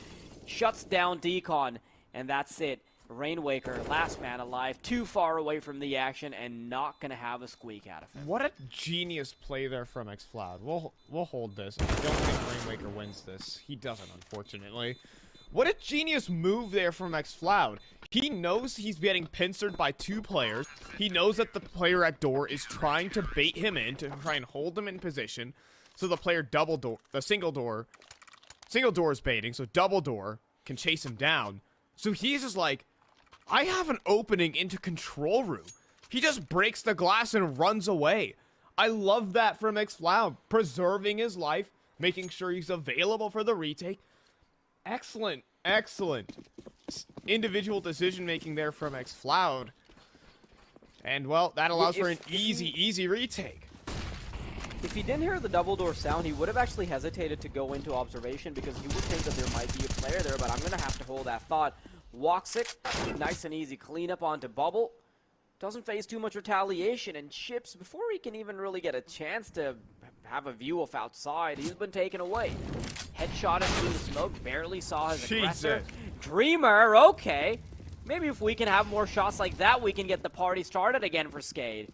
shuts down Decon. And that's it. Rainwaker, last man alive, too far away from the action and not going to have a squeak out of him. What a genius play there from xFloud. We'll hold this. I don't think Rainwaker wins this. He doesn't, unfortunately. What a genius move there from xFloud. He knows he's getting pincered by two players. He knows that the player at door is trying to bait him in to try and hold him in position. So the player single door is baiting, so double door can chase him down. So he's just like, I have an opening into control room. He just breaks the glass and runs away. I love that from xFloud, preserving his life, making sure he's available for the retake. Excellent, excellent individual decision-making there from xFloud. And, well, that allows for an easy retake. If he didn't hear the double door sound, he would have actually hesitated to go into observation because he would think that there might be a player there, but I'm going to have to hold that thought. Walks it, nice and easy cleanup onto Bubble. Doesn't face too much retaliation, and Chips, before he can even really get a chance to have a view of outside, he's been taken away. Headshot into the smoke, barely saw his aggressor. Dreamer, okay. Maybe if we can have more shots like that, we can get the party started again for SKADE.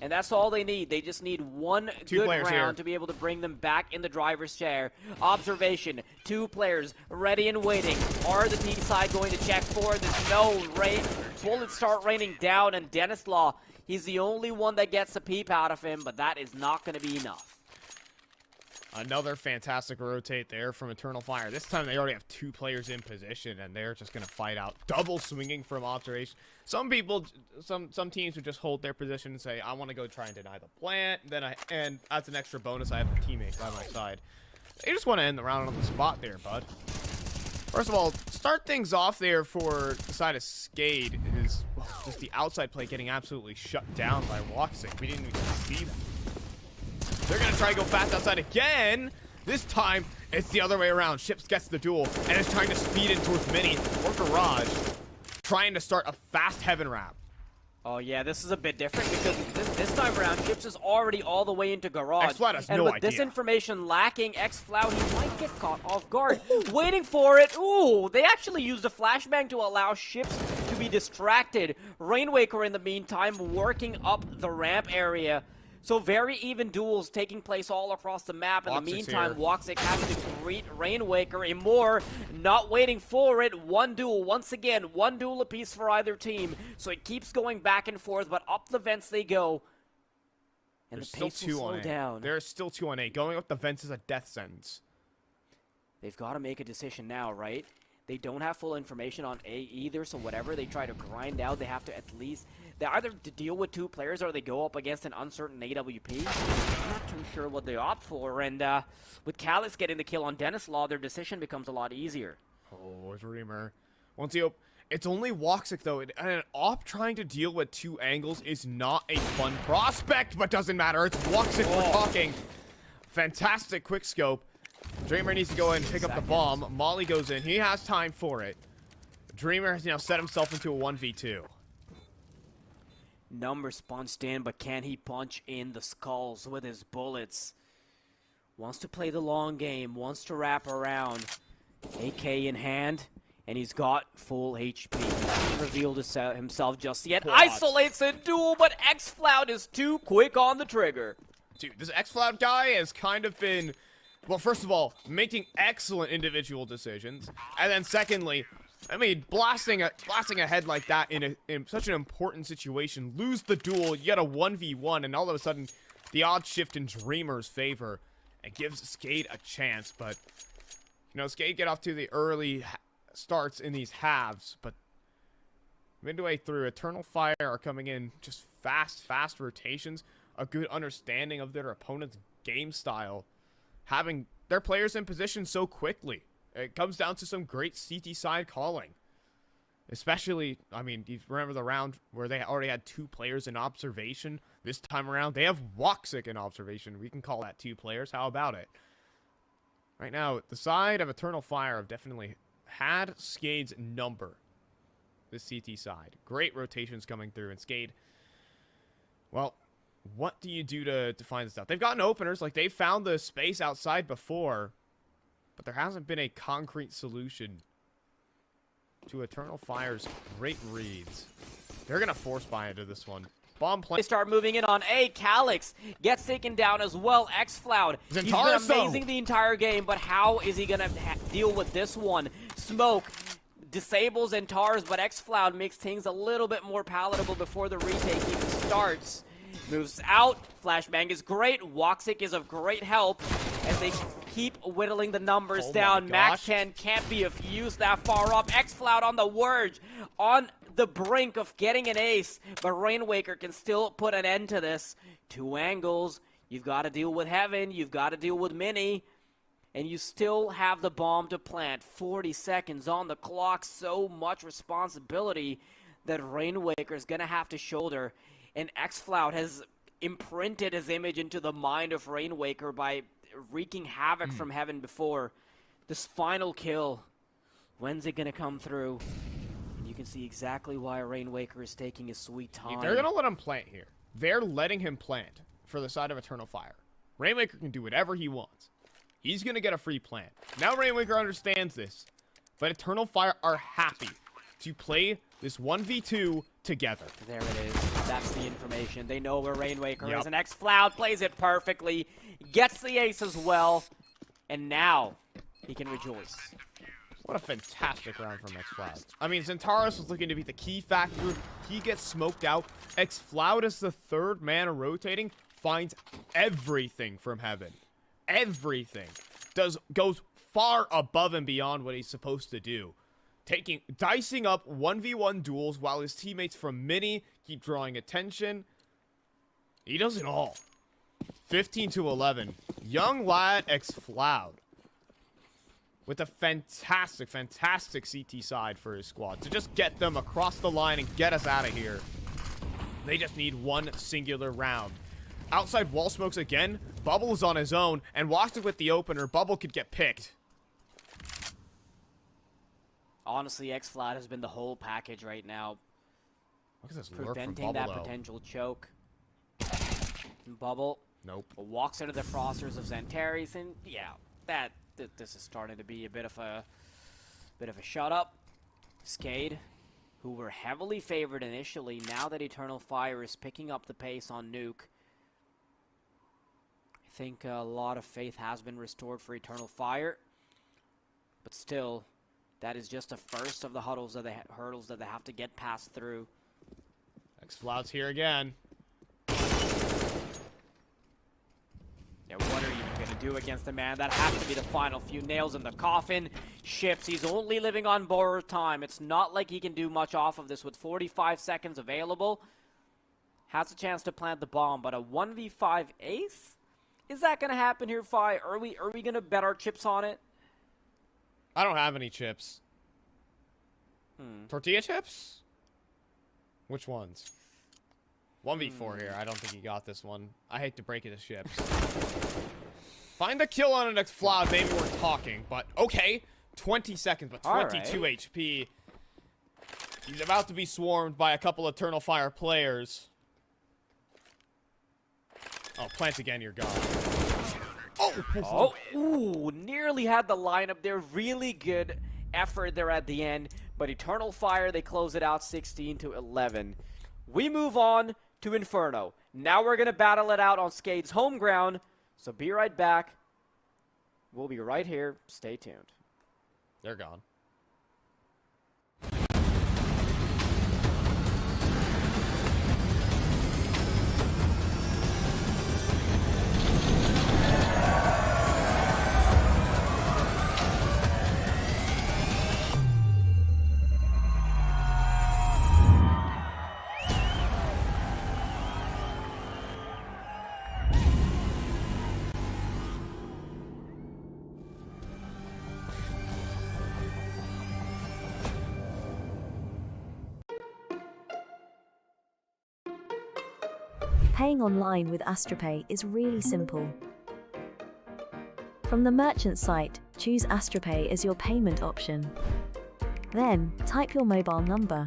And that's all they need. They just need one good round to be able to bring them back in the driver's chair. Observation, two players ready and waiting. Are the T side going to check for this? No, bullets start raining down, and Dennis Law, he's the only one that gets a peep out of him, but that is not going to be enough. Another fantastic rotate there from Eternal Fire. This time they already have two players in position, and they're just going to fight out. Double swinging from observation. Some people, some teams would just hold their position and say, I want to go try and deny the plant. And that's an extra bonus. I have a teammate by my side. They just want to end the round on the spot there, bud. First of all, start things off there for the side of SKADE is just the outside play getting absolutely shut down by Woxic. We didn't even see that. They're going to try to go fast outside again. This time, it's the other way around. Ships gets the duel and is trying to speed in towards Mini or Garage, trying to start a fast Heaven Wrap. Oh, yeah, this is a bit different because this time around, Chips is already all the way into Garage. xFloud has and no with idea. this information lacking, xFloud, he might get caught off guard. Waiting for it. Ooh, they actually used a flashbang to allow Ships to be distracted. Rainwaker, in the meantime, working up the ramp area. So very even duels taking place all across the map. In the meantime, Woxic has to greet Rainwaker. Imor not waiting for it. One duel, once again, one duel apiece for either team. So it keeps going back and forth, but up the vents they go. And There's the pace will slow down. There's still 2 on A. Going up the vents is a death sentence. They've got to make a decision now, right? They don't have full information on A either, so whatever they try to grind out, they have to at least... They either deal with two players or they go up against an uncertain AWP. I'm not too sure what they opt for, and with Calix getting the kill on Dennis Law, their decision becomes a lot easier. Oh, Dreamer. Once he it's only Woxic, though, and an op trying to deal with two angles is not a fun prospect, but doesn't matter. It's Woxic we're talking. Fantastic quick scope. Dreamer needs to go in and pick up the bomb. Molly goes in. He has time for it. Dreamer has now set himself into a 1v2. Numbers punched in, but can he punch in the skulls with his bullets? Wants to play the long game, wants to wrap around. AK in hand, and he's got full HP. He hasn't revealed himself just yet. Isolates a duel, but xFloud is too quick on the trigger. Dude, this xFloud guy has kind of been, well, first of all, making excellent individual decisions, and then secondly, I mean, blasting ahead like that in such an important situation, lose the duel, you get a 1v1, and all of a sudden, the odds shift in Dreamer's favor, and gives SKADE a chance. But, you know, SKADE get off to the early starts in these halves, but midway through, Eternal Fire are coming in just fast rotations, a good understanding of their opponent's game style, having their players in position so quickly. It comes down to some great CT side calling. Especially, I mean, do you remember the round where they already had 2 players in observation? This time around, they have Woxic in observation. We can call that 2 players. How about it? Right now, the side of Eternal Fire have definitely had SKADE's number. The CT side. Great rotations coming through. And SKADE, well, what do you do to find this out? They've gotten openers. Like, they found the space outside before. But there hasn't been a concrete solution to Eternal Fire's great reads. They're going to force buy into this one. Bomb play. They start moving in on A. Calyx gets taken down as well. Xfloud. He's been amazing the entire game, but how is he going to deal with this one? Smoke disables Zentars, but Xfloud makes things a little bit more palatable before the retake even starts. Moves out. Flashbang is great. Woxic is of great help as they keep whittling the numbers down. Max 10 can't be of use that far up. Xfloud on the verge, on the brink of getting an ace, but Rainwaker can still put an end to this. 2 angles. You've got to deal with Heaven. You've got to deal with Mini. And you still have the bomb to plant. 40 seconds on the clock. So much responsibility that Rainwaker is going to have to shoulder. And Xfloud has imprinted his image into the mind of Rainwaker by wreaking havoc from Heaven before. This final kill, when's it going to come through? And you can see exactly why Rainwaker is taking his sweet time. They're going to let him plant here. They're letting him plant for the side of Eternal Fire. Rainwaker can do whatever he wants. He's going to get a free plant. Now Rainwaker understands this, but Eternal Fire are happy to play this 1v2 together. There it is. That's the information. They know where Rainwaker is, and Xfloud plays it perfectly, gets the ace as well, and now he can rejoice. What a fantastic round from Xfloud. I mean, Zentaris was looking to be the key factor. He gets smoked out. Xfloud is the 3rd man rotating, finds everything from Heaven. Everything. Goes far above and beyond what he's supposed to do. Dicing up 1v1 duels while his teammates from Mini keep drawing attention. He does it all. 15-11. Young lad Xfloud with a fantastic CT side for his squad to just get them across the line and get us out of here. They just need one singular round. Outside wall smokes again. Bubble is on his own and walks it with the opener. Bubble could get picked. Honestly, Xfloud has been the whole package right now. Look at this lurk from preventing Bubble, that potential choke. Bubble. Nope. Walks into the frosters of Xantares, and yeah, this is starting to be a bit of a shut up. SKADE, who were heavily favored initially, now that Eternal Fire is picking up the pace on Nuke, I think a lot of faith has been restored for Eternal Fire, but still, that is just the first of the hurdles that they have to get past through. Xfloud's here again. Yeah, what are you going to do against a man? That has to be the final few nails in the coffin. Shifts. He's only living on borrowed time. It's not like he can do much off of this with 45 seconds available. Has a chance to plant the bomb, but a 1v5 ace? Is that going to happen here, Fi? Are we going to bet our chips on it? I don't have any chips. Tortilla chips? Which ones? 1v4 here. I don't think he got this one. I hate to break it to Ships. Find a kill on an Xfloud. Maybe we're talking, but okay. 20 seconds, but 22 HP. He's about to be swarmed by a couple Eternal Fire players. Oh, plant again, you're gone. Oh! Ooh, nearly had the lineup there. Really good effort there at the end. But Eternal Fire, they close it out 16-11. We move on to Inferno. Now we're going to battle it out on SKADE's home ground. So be right back. We'll be right here. Stay tuned. They're gone. Paying online with AstraPay is really simple. From the merchant site, choose AstraPay as your payment option. Then, type your mobile number,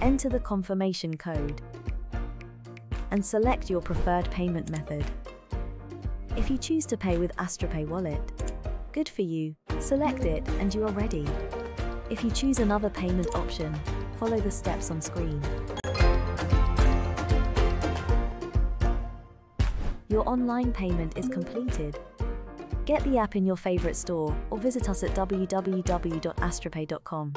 enter the confirmation code, and select your preferred payment method. If you choose to pay with AstraPay Wallet, good for you, select it and you are ready. If you choose another payment option, follow the steps on screen. Your online payment is completed. Get the app in your favorite store or visit us at www.astrapay.com.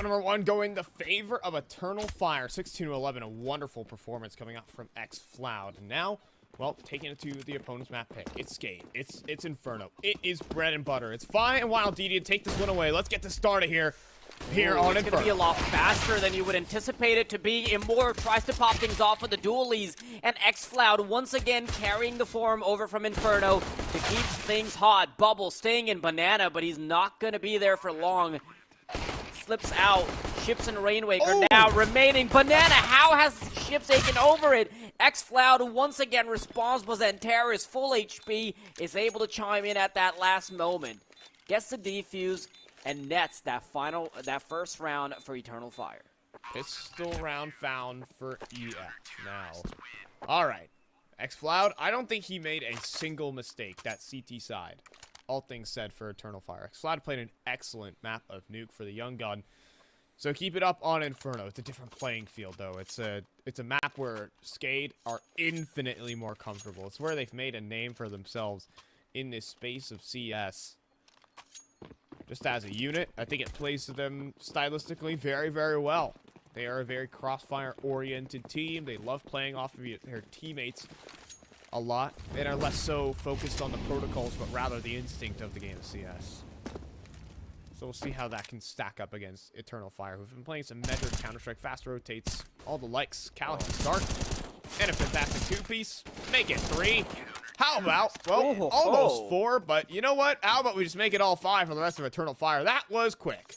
number 1 going the favor of Eternal Fire. 16-11, a wonderful performance coming out from xFloud. And now, well, taking it to the opponent's map pick. It's SKADE. It's Inferno. It is bread and butter. It's fine and wild, DD, to take this one away. Let's get this started here. On it's going to be a lot faster than you would anticipate it to be. Immor tries to pop things off with the dualies, and xFloud once again carrying the form over from Inferno to keep things hot. Bubble staying in Banana, but he's not going to be there for long. Slips out. Ships and Rainwaker now remaining. Banana, how has Ships taken over it? xFloud once again responds, but Antares, full HP, is able to chime in at that last moment. Gets the defuse and nets that first round for Eternal Fire. Pistol round found for EF now. All right. xFloud, I don't think he made a single mistake, that CT side. All things said for Eternal Fire. xFloud played an excellent map of Nuke for the young gun. So keep it up on Inferno. It's a different playing field, though. It's a map where SKADE are infinitely more comfortable. It's where they've made a name for themselves in this space of CS. Just as a unit, I think it plays to them stylistically very, very well. They are a very crossfire-oriented team. They love playing off of their teammates a lot. And are less so focused on the protocols, but rather the instinct of the game of CS. So we'll see how that can stack up against Eternal Fire, who've been playing some measured Counter-Strike, fast rotates, all the likes. Cal can start. And a fantastic 2-piece. Make it 3. How about, well, almost 4, but you know what? How about we just make it all 5 for the rest of Eternal Fire? That was quick.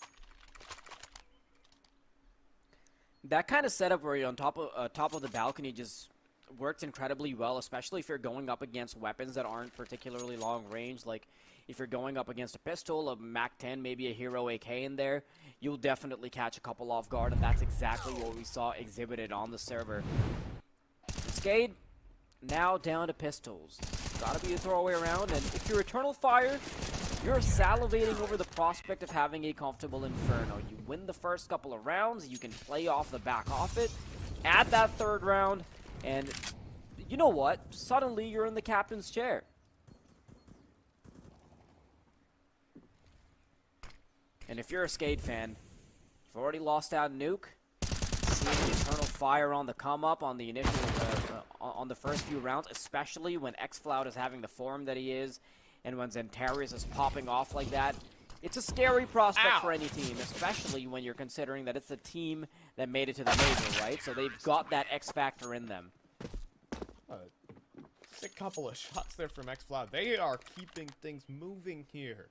That kind of setup where you're on top of the balcony just works incredibly well, especially if you're going up against weapons that aren't particularly long range. Like, if you're going up against a pistol, a MAC-10, maybe a Hero AK in there, you'll definitely catch a couple off guard, and that's exactly what we saw exhibited on the server. SKADE now down to pistols. Gotta be a throwaway round, and if you're Eternal Fire, you're salivating over the prospect of having a comfortable Inferno. You win the first couple of rounds, you can play off the back off it, add that third round, and you know what? Suddenly you're in the captain's chair. And if you're a SKADE fan, you've already lost out Nuke, seeing Eternal Fire on the come up on the initial on the first few rounds, especially when xFloud is having the form that he is, and when Zentarius is popping off like that. It's a scary prospect for any team, especially when you're considering that it's the team that made it to the major, right? So they've got that X factor in them. Just a couple of shots there from xFloud. They are keeping things moving here.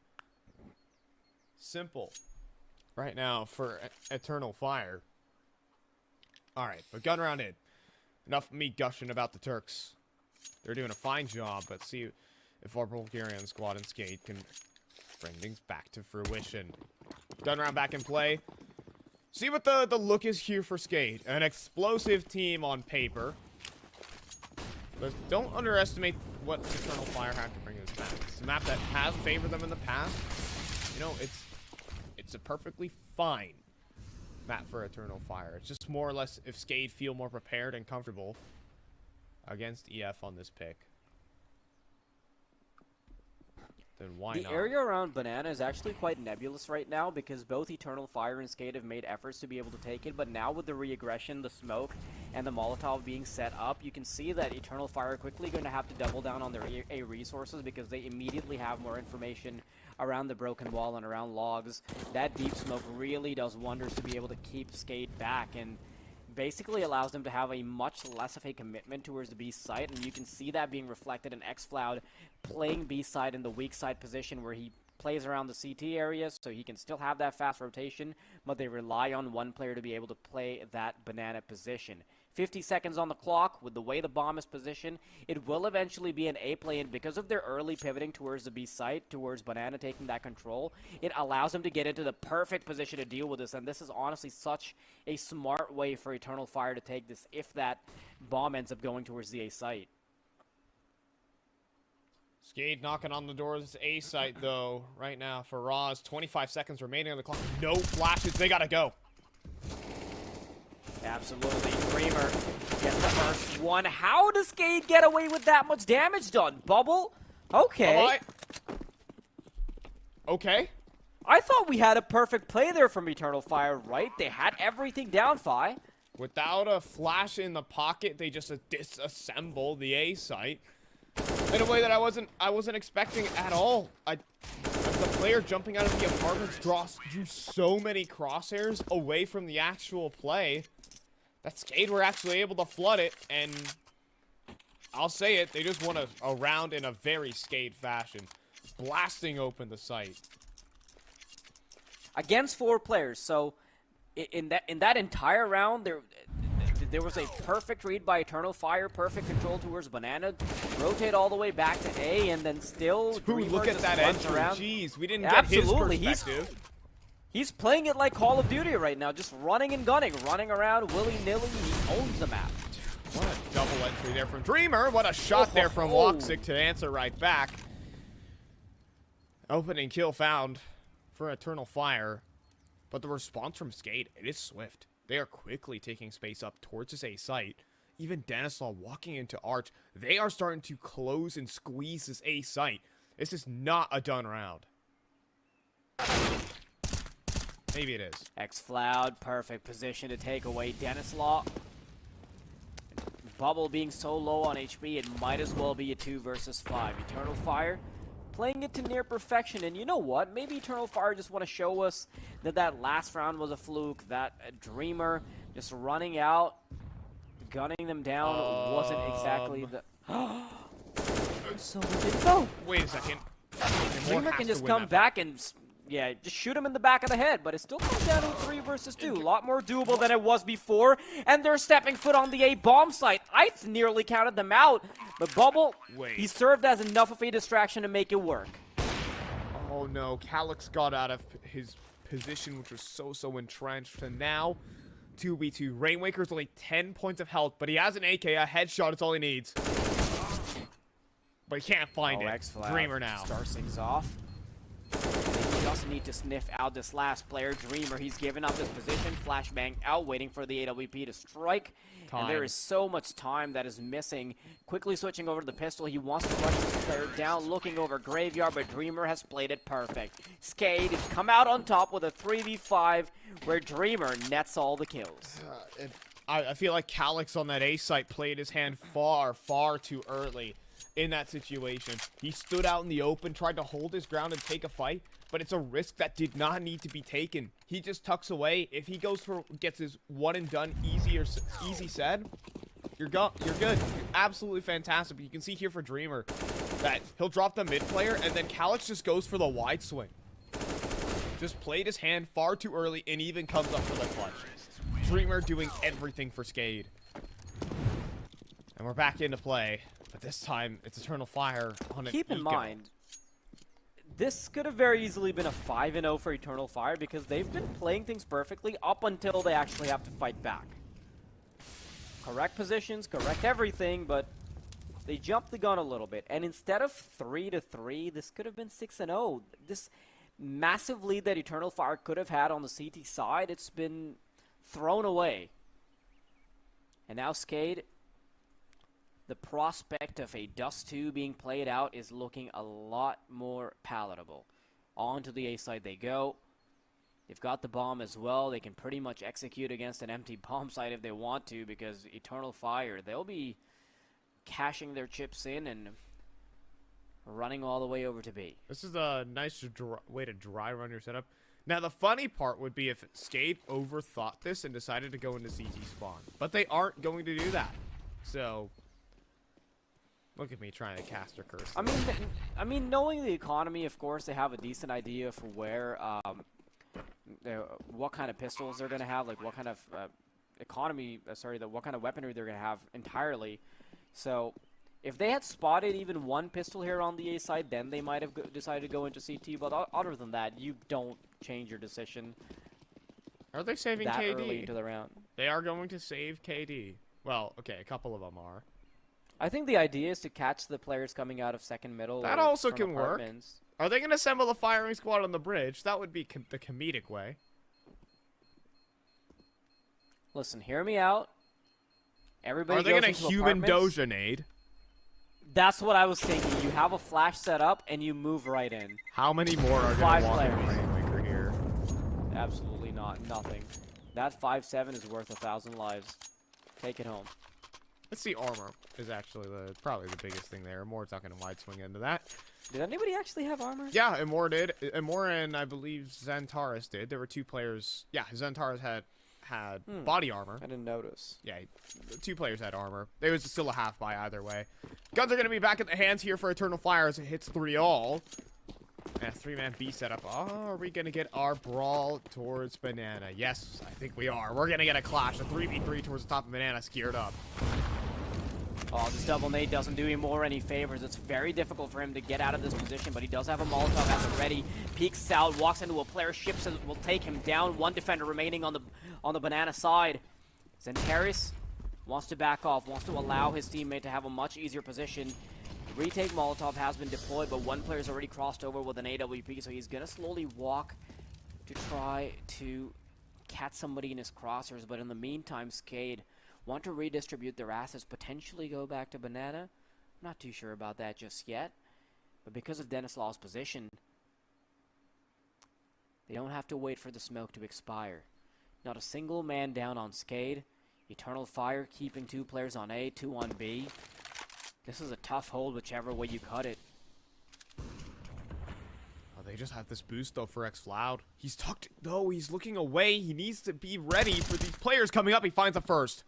Simple. Right now for Eternal Fire. Alright, but gun round in. Enough of me gushing about the Turks. They're doing a fine job, but see if our Bulgarian squad and SKADE can bring things back to fruition. Gun round back in play. See what the look is here for SKADE. An explosive team on paper. But don't underestimate what Eternal Fire have to bring to this map. It's a map that has favored them in the past. You know, it's a perfectly fine map for Eternal Fire. It's just more or less if SKADE feel more prepared and comfortable against EF on this pick, then why not? The area around Banana is actually quite nebulous right now because both Eternal Fire and SKADE have made efforts to be able to take it, but now with the re-aggression, the smoke, and the Molotov being set up, you can see that Eternal Fire are quickly going to have to double down on their A resources because they immediately have more information around the broken wall and around logs. That deep smoke really does wonders to be able to keep SKADE back and basically allows them to have a much less of a commitment towards the B site, and you can see that being reflected in xFloud playing B side in the weak side position where he plays around the CT area so he can still have that fast rotation, but they rely on one player to be able to play that Banana position. 50 seconds on the clock. With the way the bomb is positioned, it will eventually be an A play, and because of their early pivoting towards the B site, towards Banana taking that control, it allows them to get into the perfect position to deal with this, and this is honestly such a smart way for Eternal Fire to take this if that bomb ends up going towards the A site. SKADE knocking on the door of this A site, though, right now for Roz. 25 seconds remaining on the clock. No flashes. They gotta go. Absolutely. Dreamer gets the first one. How does SKADE get away with that much damage done? Bubble? Okay. Okay. I thought we had a perfect play there from Eternal Fire, right? They had everything down, Fi. Without a flash in the pocket, they just disassemble the A site in a way that I wasn't expecting at all. The player jumping out of the apartments drew so many crosshairs away from the actual play that SKADE were actually able to flood it, and I'll say it, they just won a round in a very SKADE fashion, blasting open the site. Against 4 players, so in that entire round, there was a perfect read by Eternal Fire, perfect control towards Banana, rotate all the way back to A, and then still Dude, look at that entry. Jeez, we didn't get Absolutely. his perspective. He's playing it like Call of Duty right now, just running and gunning, running around willy-nilly. He owns the map. What a double entry there from Dreamer. What a shot there from Woxic to answer right back. Opening kill found for Eternal Fire. But the response from SKADE, it is swift. They are quickly taking space up towards this A site. Even Denislaw walking into Arch. They are starting to close and squeeze this A site. This is not a done round. Maybe it is. X-Floud, perfect position to take away Denislaw. Bubble being so low on HP, it might as well be a 2 versus 5. Eternal Fire playing it to near perfection, and you know what? Maybe Eternal Fire just want to show us that last round was a fluke, that Dreamer just running out, gunning them down wasn't exactly the... So it didn't go. Wait a second. Dreamer can just come back and... Yeah, just shoot him in the back of the head, but it still comes down to a 3 versus 2. A lot more doable than it was before, and they're stepping foot on the A bomb site. I nearly counted them out, but Bubble, he served as enough of a distraction to make it work. Oh no, Calyx got out of his position, which was so entrenched, and now 2v2. Rainwaker's only 10 points of health, but he has an AK, a headshot is all he needs. But he can't find it. Dreamer now. Star things off. Just need to sniff out this last player, Dreamer. He's given up his position, flashbang out, waiting for the AWP to strike. And there is so much time that is missing. Quickly switching over to the pistol. He wants to rush this player down, looking over Graveyard, but Dreamer has played it perfect. SKADE has come out on top with a 3v5, where Dreamer nets all the kills. I feel like Calyx on that A site played his hand far too early in that situation. He stood out in the open, tried to hold his ground and take a fight, but it's a risk that did not need to be taken. He just tucks away. If he gets his one and done easy said, you're good. You're absolutely fantastic. But you can see here for Dreamer that he'll drop the mid player and then Calyx just goes for the wide swing. Just played his hand far too early and even comes up for the clutch. Dreamer doing everything for SKADE. And we're back into play. But this time, it's Eternal Fire on an Keep in mind, this could have very easily been a 5-0 for Eternal Fire because they've been playing things perfectly up until they actually have to fight back. Correct positions, correct everything, but they jumped the gun a little bit. And instead of 3-3, this could have been 6-0. This massive lead that Eternal Fire could have had on the CT side, it's been thrown away. And now SKADE, the prospect of a Dust 2 being played out is looking a lot more palatable. On to the A side they go. They've got the bomb as well. They can pretty much execute against an empty bomb site if they want to, because Eternal Fire, they'll be cashing their chips in and running all the way over to B. This is a nice way to dry run your setup. Now, the funny part would be if SKADE overthought this and decided to go into CT spawn. But they aren't going to do that. So... look at me trying to cast a curse. I mean, knowing the economy, of course, they have a decent idea for where, what kind of pistols they're gonna have, like what kind of what kind of weaponry they're gonna have entirely. So, if they had spotted even one pistol here on the A side, then they might have decided to go into CT. But other than that, you don't change your decision. Are they saving that KD? Early into the round? They are going to save KD. Well, okay, a couple of them are. I think the idea is to catch the players coming out of second middle. That also can work. Are they going to assemble a firing squad on the bridge? That would be the comedic way. Listen, hear me out. Everybody. Are they going to human Dojanade? That's what I was thinking. You have a flash set up and you move right in. How many more are going to walk in Rainmaker Absolutely not. Nothing. That 5-7 is worth 1,000 lives. Take it home. Let's see, armor is actually probably the biggest thing there. Immor's not going to wide swing into that. Did anybody actually have armor? Yeah, Immor did. Immor and I believe Xantares did. There were 2 players. Yeah, Xantares had body armor. I didn't notice. Yeah, 2 players had armor. There was still a half buy either way. Guns are going to be back at the hands here for Eternal Fire as it hits 3-all. And a 3-man B setup. Oh, are we going to get our brawl towards Banana? Yes, I think we are. We're going to get a clash. A 3v3 towards the top of Banana, geared up. Oh, this double nade doesn't do Immor any favors. It's very difficult for him to get out of this position, but he does have a Molotov at the ready. Peeks out, walks into a player, ships and will take him down. 1 defender remaining on the Banana side. Xantares wants to back off, wants to allow his teammate to have a much easier position. Retake Molotov has been deployed, but 1 player's already crossed over with an AWP, so he's gonna slowly walk to try to catch somebody in his crosshairs. But in the meantime, SKADE want to redistribute their assets, potentially go back to Banana. I'm not too sure about that just yet. But because of Denislaw's position, they don't have to wait for the smoke to expire. Not a single man down on SKADE. Eternal Fire keeping 2 players on A, 2 on B. This is a tough hold whichever way you cut it. Oh, they just have this boost though for xFloud. He's tucked though, he's looking away. He needs to be ready for these players coming up. He finds the first.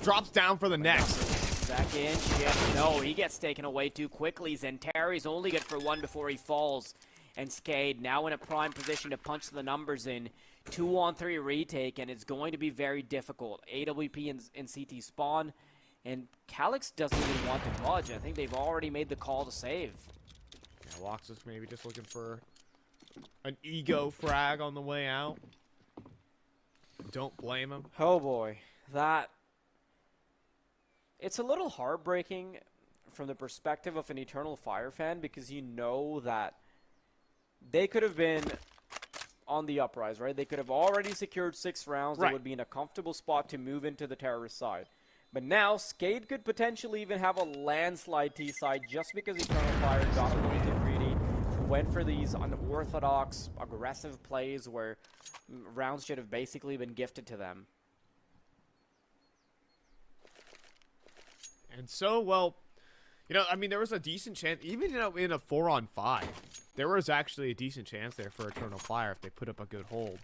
Drops down for the next. Back in, shit. No, he gets taken away too quickly. Xantares only good for 1 before he falls. And SKADE now in a prime position to punch the numbers in. 2-on-3 retake, and it's going to be very difficult. AWP and CT spawn, and Calyx doesn't even want to budge. I think they've already made the call to save. Yeah, Loxus maybe just looking for an ego frag on the way out. Don't blame him. Oh boy, it's a little heartbreaking from the perspective of an Eternal Fire fan, because you know that they could have been on the uprise, right? They could have already secured 6 rounds. Right. They would be in a comfortable spot to move into the terrorist side. But now, SKADE could potentially even have a landslide T-side just because Eternal Fire got a little too greedy, went for these unorthodox, aggressive plays where rounds should have basically been gifted to them. And so, well, you know, I mean, there was a decent chance, even in a 4-on-5, there was actually a decent chance there for Eternal Fire if they put up a good hold.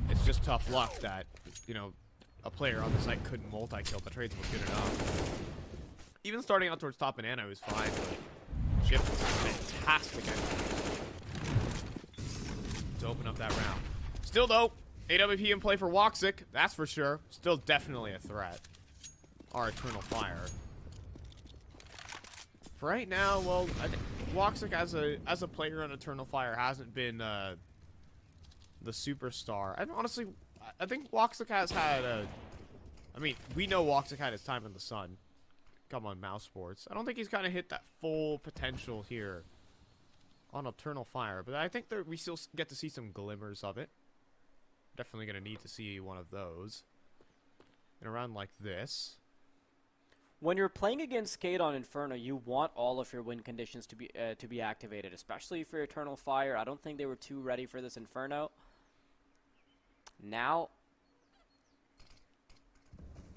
It's just tough luck that, you know, a player on the site couldn't multi-kill. The trades were good enough. Even starting out towards top Banana was fine, but Chip was fantastic to open up that round. Still, though, AWP in play for Woxic, that's for sure. Still definitely a threat. Our Eternal Fire. For right now, well, I think Woxic as a player on Eternal Fire hasn't been the superstar. And honestly, I think Woxic has had I mean, we know Woxic had his time in the sun. Come on, Mouse Sports. I don't think he's kind of hit that full potential here on Eternal Fire, but I think that we still get to see some glimmers of it. Definitely going to need to see one of those in a round like this. When you're playing against SKADE on Inferno, you want all of your win conditions to be activated, especially for Eternal Fire. I don't think they were too ready for this Inferno. Now,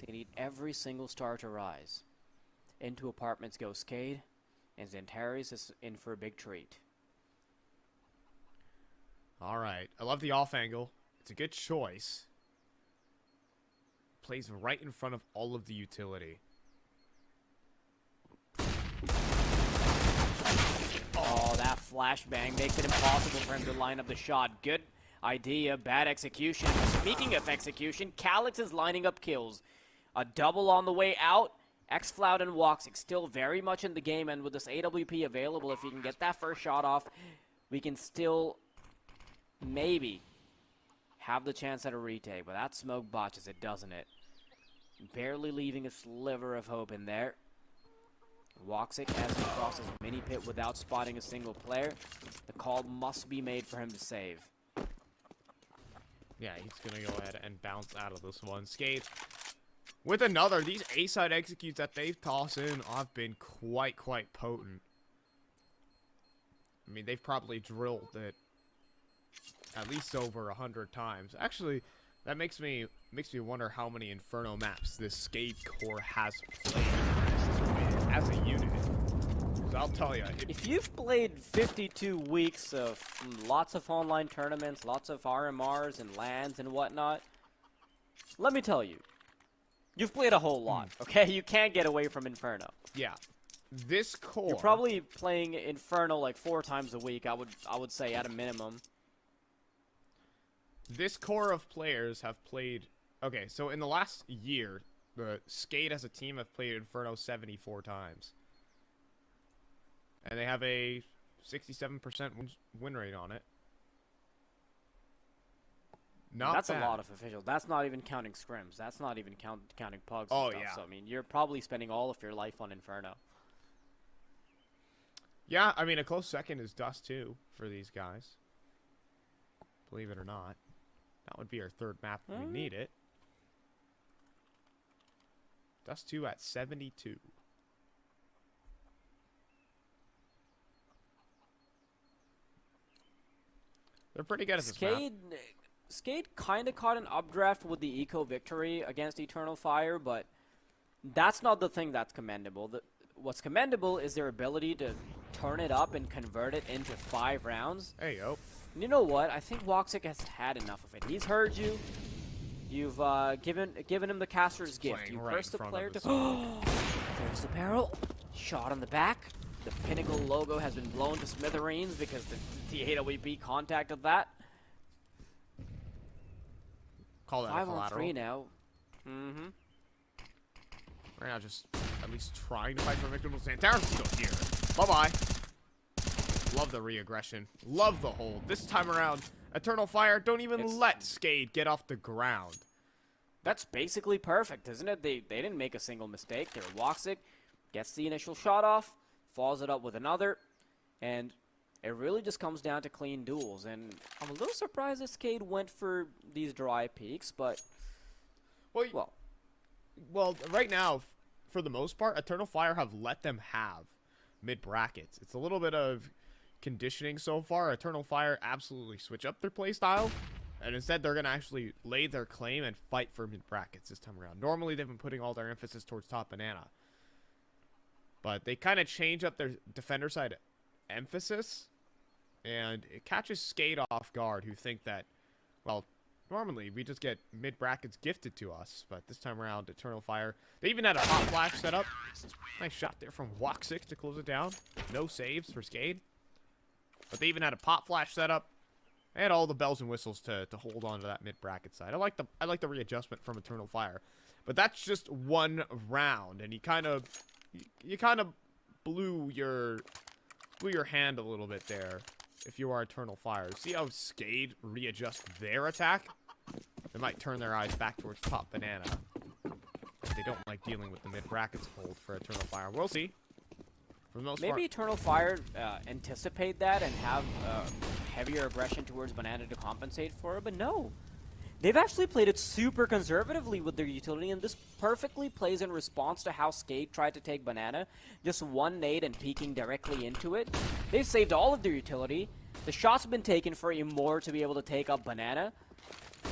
they need every single star to rise. Into apartments go SKADE, and Xantares is in for a big treat. All right. I love the off angle. It's a good choice. Plays right in front of all of the utility. Oh, that flashbang makes it impossible for him to line up the shot. Good idea, bad execution. Speaking of execution, Calyx is lining up kills. A double on the way out. xFloud and Woxic still very much in the game, and with this AWP available, if he can get that first shot off, we can still maybe have the chance at a retake. But that smoke botches it, doesn't it? Barely leaving a sliver of hope in there. Woxic as he crosses mini pit without spotting a single player. The call must be made for him to save. Yeah, he's going to go ahead and bounce out of this one. SKADE with another. These A-side executes that they've tossed in have been quite potent. I mean, they've probably drilled it at least over 100 times. Actually, that makes me wonder how many Inferno maps this SKADE core has played as a unit. Because I'll tell you, if you've played 52 weeks of lots of online tournaments, lots of RMRs and LANs and whatnot, let me tell you, you've played a whole lot, okay? You can't get away from Inferno. Yeah. This core... You're probably playing Inferno like 4 times a week, I would say, at a minimum. This core of players have played... Okay, so in the last year, the SKADE as a team have played Inferno 74 times. And they have a 67% win rate on it. That's bad. a lot of officials. That's not even counting scrims. That's not even counting pugs and Oh, stuff. yeah. So, I mean, you're probably spending all of your life on Inferno. Yeah, I mean, a close second is Dust 2 for these guys. Believe it or not. That would be our third map if we need it. Dust 2 at 72. They're pretty good at this map. SKADE kind of caught an updraft with the eco victory against Eternal Fire, but that's not the thing that's commendable. What's commendable is their ability to turn it up and convert it into 5 rounds. There you go. And you know what? I think Woxic has had enough of it. He's heard you. You've given him the caster's gift. You right cursed the in front player of to... us. There's the barrel. Shot on the back. The Pinnacle logo has been blown to smithereens because the AWP contacted that. Call that 5 a on collateral. 3 now. Mm-hmm. Right now, just at least trying to fight for victims. Santaro's still here. Bye-bye. Love the re-aggression. Love the hold. This time around, Eternal Fire don't even let SKADE get off the ground. That's basically perfect, isn't it? They didn't make a single mistake. They're Woxic, gets the initial shot off, follows it up with another, and it really just comes down to clean duels. And I'm a little surprised that SKADE went for these dry peaks, but Well, right now, for the most part, Eternal Fire have let them have mid-brackets. It's a little bit of conditioning so far. Eternal Fire absolutely switch up their playstyle, and instead they're going to actually lay their claim and fight for mid-brackets this time around. Normally, they've been putting all their emphasis towards top banana, but they kind of change up their defender side emphasis, and it catches SKADE off guard, who think that, well, normally we just get mid-brackets gifted to us, but this time around, Eternal Fire, they even had a hot flash set up. Nice shot there from Woxic to close it down. No saves for SKADE, but they even had a pop flash set up. They had all the bells and whistles to hold on to that mid-bracket side. I like the readjustment from Eternal Fire, but that's just one round, and you kind of blew your hand a little bit there. If you are Eternal Fire, see how SKADE readjust their attack? They might turn their eyes back towards top banana. They don't like dealing with the mid-brackets hold for Eternal Fire. We'll see. For the most part. maybe Eternal Fire anticipate that and have heavier aggression towards banana to compensate for it, but no. They've actually played it super conservatively with their utility, and this perfectly plays in response to how SKADE tried to take banana. Just one nade and peeking directly into it. They've saved all of their utility. The shots have been taken for Immor to be able to take up banana.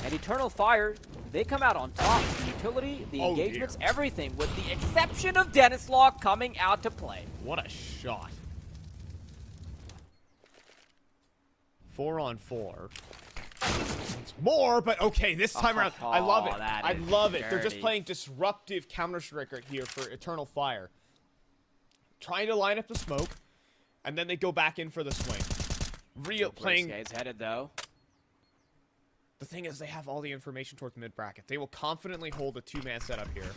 And Eternal Fire, they come out on top. The utility, the engagements, everything, with the exception of Dennis Law coming out to play. What a shot. 4 on 4. It's more, but okay, this time around, I love it. I love it. They're just playing disruptive Counter-Strike right here for Eternal Fire. Trying to line up the smoke, and then they go back in for the swing. Playing. SKADE's headed though. The thing is, they have all the information towards mid-bracket. They will confidently hold a 2-man setup here.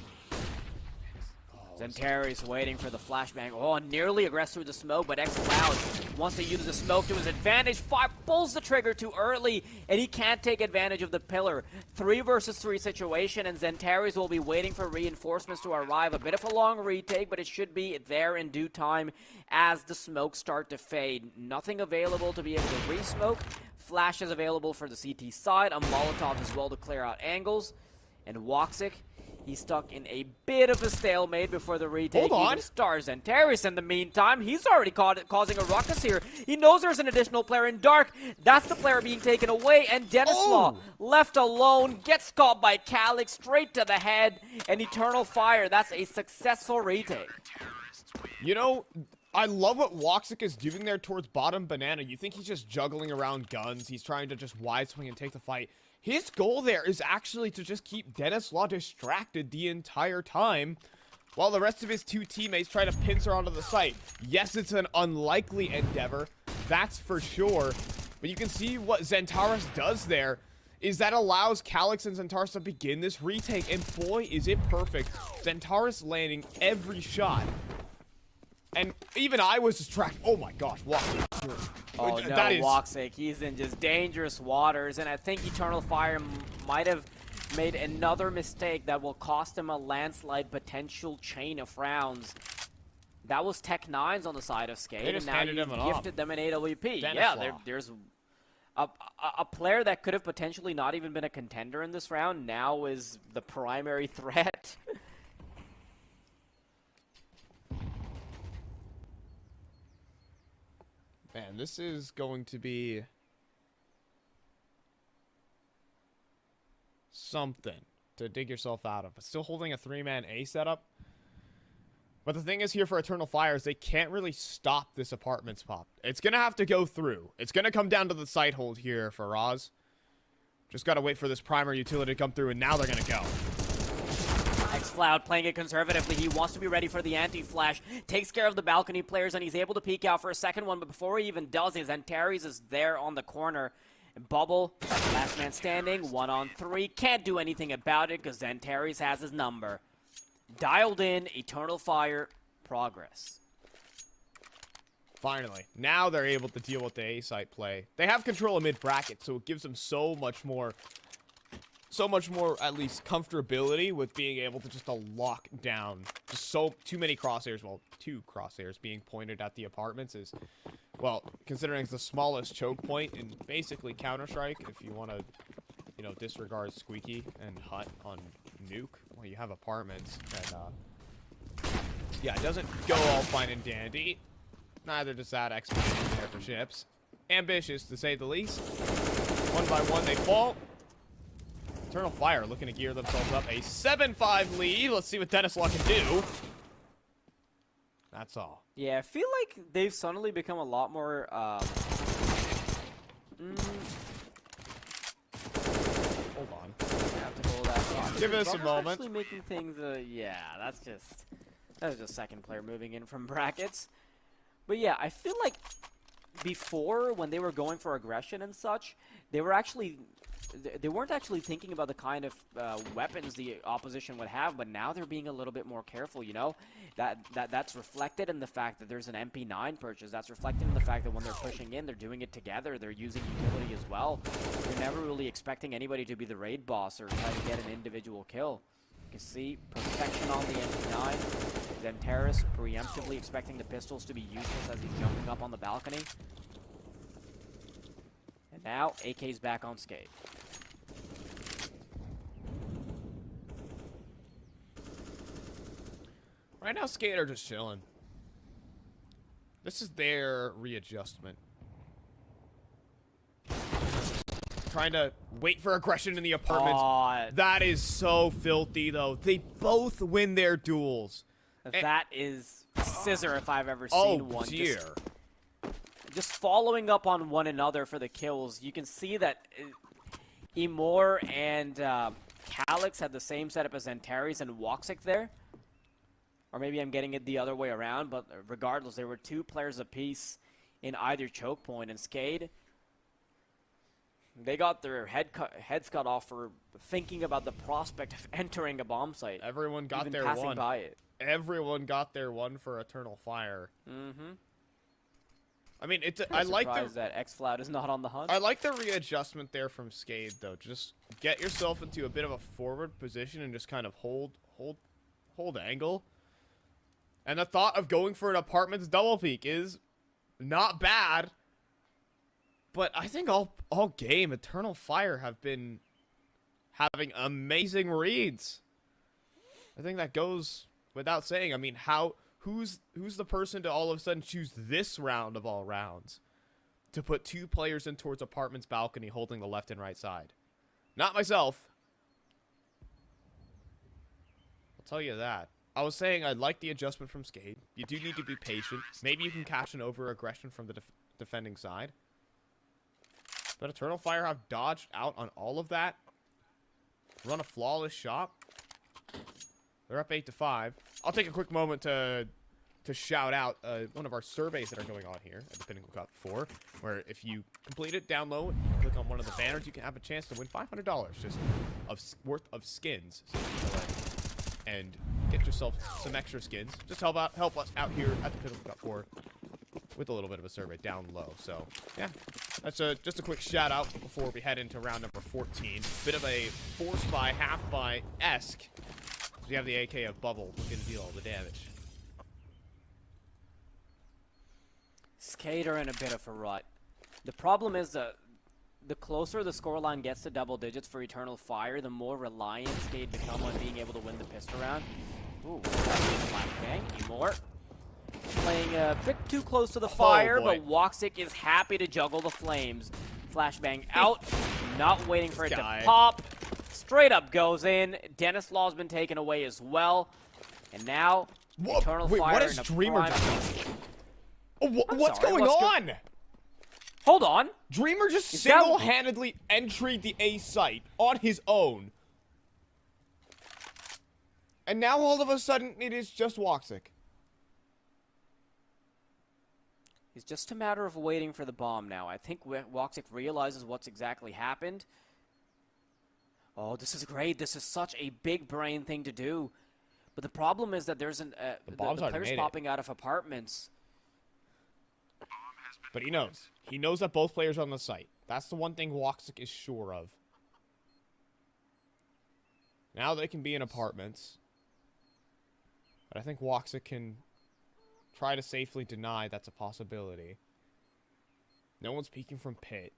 Zentari's waiting for the flashbang. Oh, nearly aggressed through the smoke, but xCloud wants to use the smoke to his advantage. Pulls the trigger too early, and he can't take advantage of the pillar. 3 versus 3 situation, and Zentari's will be waiting for reinforcements to arrive. A bit of a long retake, but it should be there in due time as the smokes start to fade. Nothing available to be able to re-smoke. Flash is available for the CT side. A Molotov as well to clear out angles. And Woxic, He's stuck in a bit of a stalemate before the retake. Hold on. Even stars and Terrace in the meantime. He's already causing a ruckus here. He knows there's an additional player in Dark. That's the player being taken away. And Denislaw left alone. Gets caught by Calyx straight to the head. And Eternal Fire. That's a successful retake. You know, I love what Woxic is doing there towards bottom banana. You think he's just juggling around guns. He's trying to just wide swing and take the fight. His goal there is actually to just keep Denislaw distracted the entire time while the rest of his two teammates try to pincer onto the site. Yes, it's an unlikely endeavor, that's for sure. But you can see what Zentaris does there is that allows Calyx and Zentaris to begin this retake. And boy, is it perfect. Zentaris landing every shot. And even I was distracted. Oh my gosh, Woxic. Oh no, Woxic, he's in just dangerous waters, and I think Eternal Fire might have made another mistake that will cost him a landslide potential chain of rounds. That was Tech 9s on the side of SKADE, and now you gifted them an AWP. Yeah, there's a player that could have potentially not even been a contender in this round, now is the primary threat. Man, this is going to be something to dig yourself out of. But still holding a 3-man A setup. But the thing is here for Eternal Fire is they can't really stop this apartments pop. It's going to have to go through. It's going to come down to the site hold here for Roz. Just got to wait for this primary utility to come through, and now they're going to go. xCloud playing it conservatively. He wants to be ready for the anti-flash. Takes care of the balcony players, and he's able to peek out for a second one. But before he even does his, Antares is there on the corner. And Bubble, last man standing, 1-on-3. Can't do anything about it because Antares has his number. Dialed in, Eternal Fire, progress. Finally, now they're able to deal with the A site play. They have control of mid-bracket, so it gives them so much more, at least, comfortability with being able to just lock down. Just too many crosshairs, well, 2 crosshairs being pointed at the apartments is, well, considering it's the smallest choke point in basically Counter-Strike, if you want to, you know, disregard Squeaky and Hut on Nuke, well, you have apartments, and, yeah, it doesn't go all fine and dandy. Neither does that expedition there for ships. Ambitious, to say the least. One by one, they fall. Eternal Fire looking to gear themselves up. A 7-5 lead. Let's see what Denislaw can do. That's all. Yeah, I feel like they've suddenly become a lot more, Hold on. have to hold that. Give us a moment. Actually making things, yeah, that was just second player moving in from brackets. But yeah, I feel like before, when they were going for aggression and such, they weren't actually thinking about the kind of weapons the opposition would have, but now they're being a little bit more careful, you know? That's reflected in the fact that there's an MP9 purchase. That's reflected in the fact that when they're pushing in, they're doing it together. They're using utility as well. They're never really expecting anybody to be the raid boss or try to get an individual kill. You can see protection on the MP9. Zentaris preemptively expecting the pistols to be useless as he's jumping up on the balcony. And now, AK's back on SKADE. Right now, SKADE are just chilling. This is their readjustment. Trying to wait for aggression in the apartments. That is so filthy, though. They both win their duels. That is scissor if I've ever seen one. Oh, dear. Just following up on one another for the kills. You can see that Emor and Calyx had the same setup as Antares and Woxic there. Or maybe I'm getting it the other way around, but regardless, there were 2 players apiece in either choke point. And SKADE, they got their heads cut off for thinking about the prospect of entering a bomb site. Everyone got their passing one. By it. Everyone got their one for Eternal Fire. Mm-hmm. I mean, I like that xCloud is not on the hunt. I like the readjustment there from SKADE, though. Just get yourself into a bit of a forward position and just kind of hold angle. And the thought of going for an apartments double peek is not bad. But I think all game, Eternal Fire have been having amazing reads. I think that goes without saying. I mean, who's the person to all of a sudden choose this round of all rounds to put 2 players in towards apartment's balcony holding the left and right side? Not myself. I'll tell you that. I was saying I like the adjustment from SKADE. You do need to be patient. Maybe you can catch an over-aggression from the defending side. But Eternal Fire have dodged out on all of that. Run a flawless shot. They're up 8-5. I'll take a quick moment to shout out one of our surveys that are going on here at the Pinnacle Cup IV, where if you complete it down low and you click on one of the banners, you can have a chance to win $500 just worth of skins. So you can go ahead and get yourself some extra skins. Just help us out here at the Pinnacle Cup IV with a little bit of a survey down low. So yeah, that's just a quick shout out before we head into round number 14. Bit of a force buy, half buy-esque. We have the AK of Bubble looking to deal all the damage. SKADE are in a bit of a rut. The problem is that the closer the scoreline gets to double digits for Eternal Fire, the more reliant SKADE become on being able to win the pistol round. Ooh, flashbang, more. Playing a bit too close to the fire, but Woxic is happy to juggle the flames. Flashbang out, not waiting for it to pop. Straight up goes in. Dennis Law's been taken away as well. And now, Eternal Fire what is in a Dreamer prime... what's going on? Hold on. Dreamer just single-handedly entered the A site on his own. And now all of a sudden, it is just Woxic. It's just a matter of waiting for the bomb now. I think Woxic realizes what's exactly happened. Oh, this is great. This is such a big brain thing to do. But the problem is that there's the players popping out of apartments. But he knows. He knows that both players are on the site. That's the one thing Woxic is sure of. Now they can be in apartments. But I think Woxic can try to safely deny that's a possibility. No one's peeking from pit.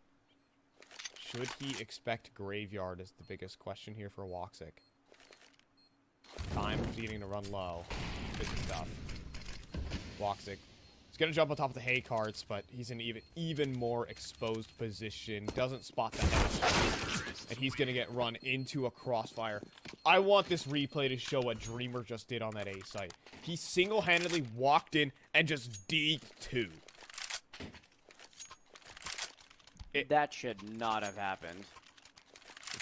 Should he expect Graveyard is the biggest question here for Woxic. Time proceeding to run low. Good stuff. Woxic. He's going to jump on top of the hay carts, but he's in an even more exposed position. Doesn't spot the head. And he's going to get run into a crossfire. I want this replay to show what Dreamer just did on that A site. He single-handedly walked in and just D2. That should not have happened.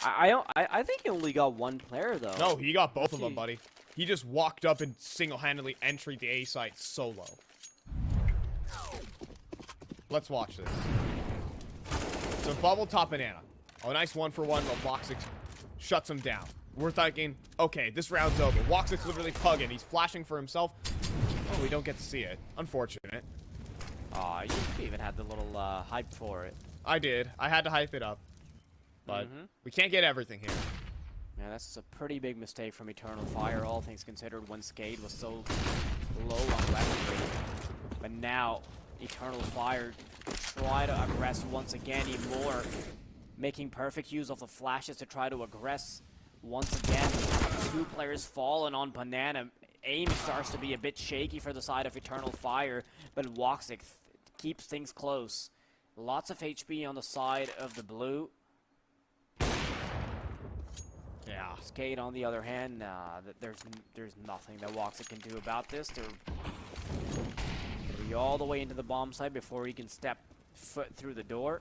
I think he only got one player, though. No, he got both of them, buddy. He just walked up and single-handedly entered the A site solo. Let's watch this. So Bubble top Banana. Oh, nice 1-for-1, but Woxic shuts him down. We're thinking, okay, this round's over. Woxic's literally pugging. He's flashing for himself. Oh, we don't get to see it. Unfortunate. Aw, you even had the little hype for it. I did. I had to hype it up. But we can't get everything here. Yeah, that's a pretty big mistake from Eternal Fire, all things considered, when SKADE was so low on weaponry. But now, Eternal Fire try to aggress once again, even more, making perfect use of the flashes to try to aggress once again. 2 players fallen on Banana. Aim starts to be a bit shaky for the side of Eternal Fire, but Woxic keeps things close. Lots of HP on the side of the blue. Yeah. SKADE, on the other hand, there's nothing that Woxic can do about this. They're be all the way into the bomb site before he can step foot through the door.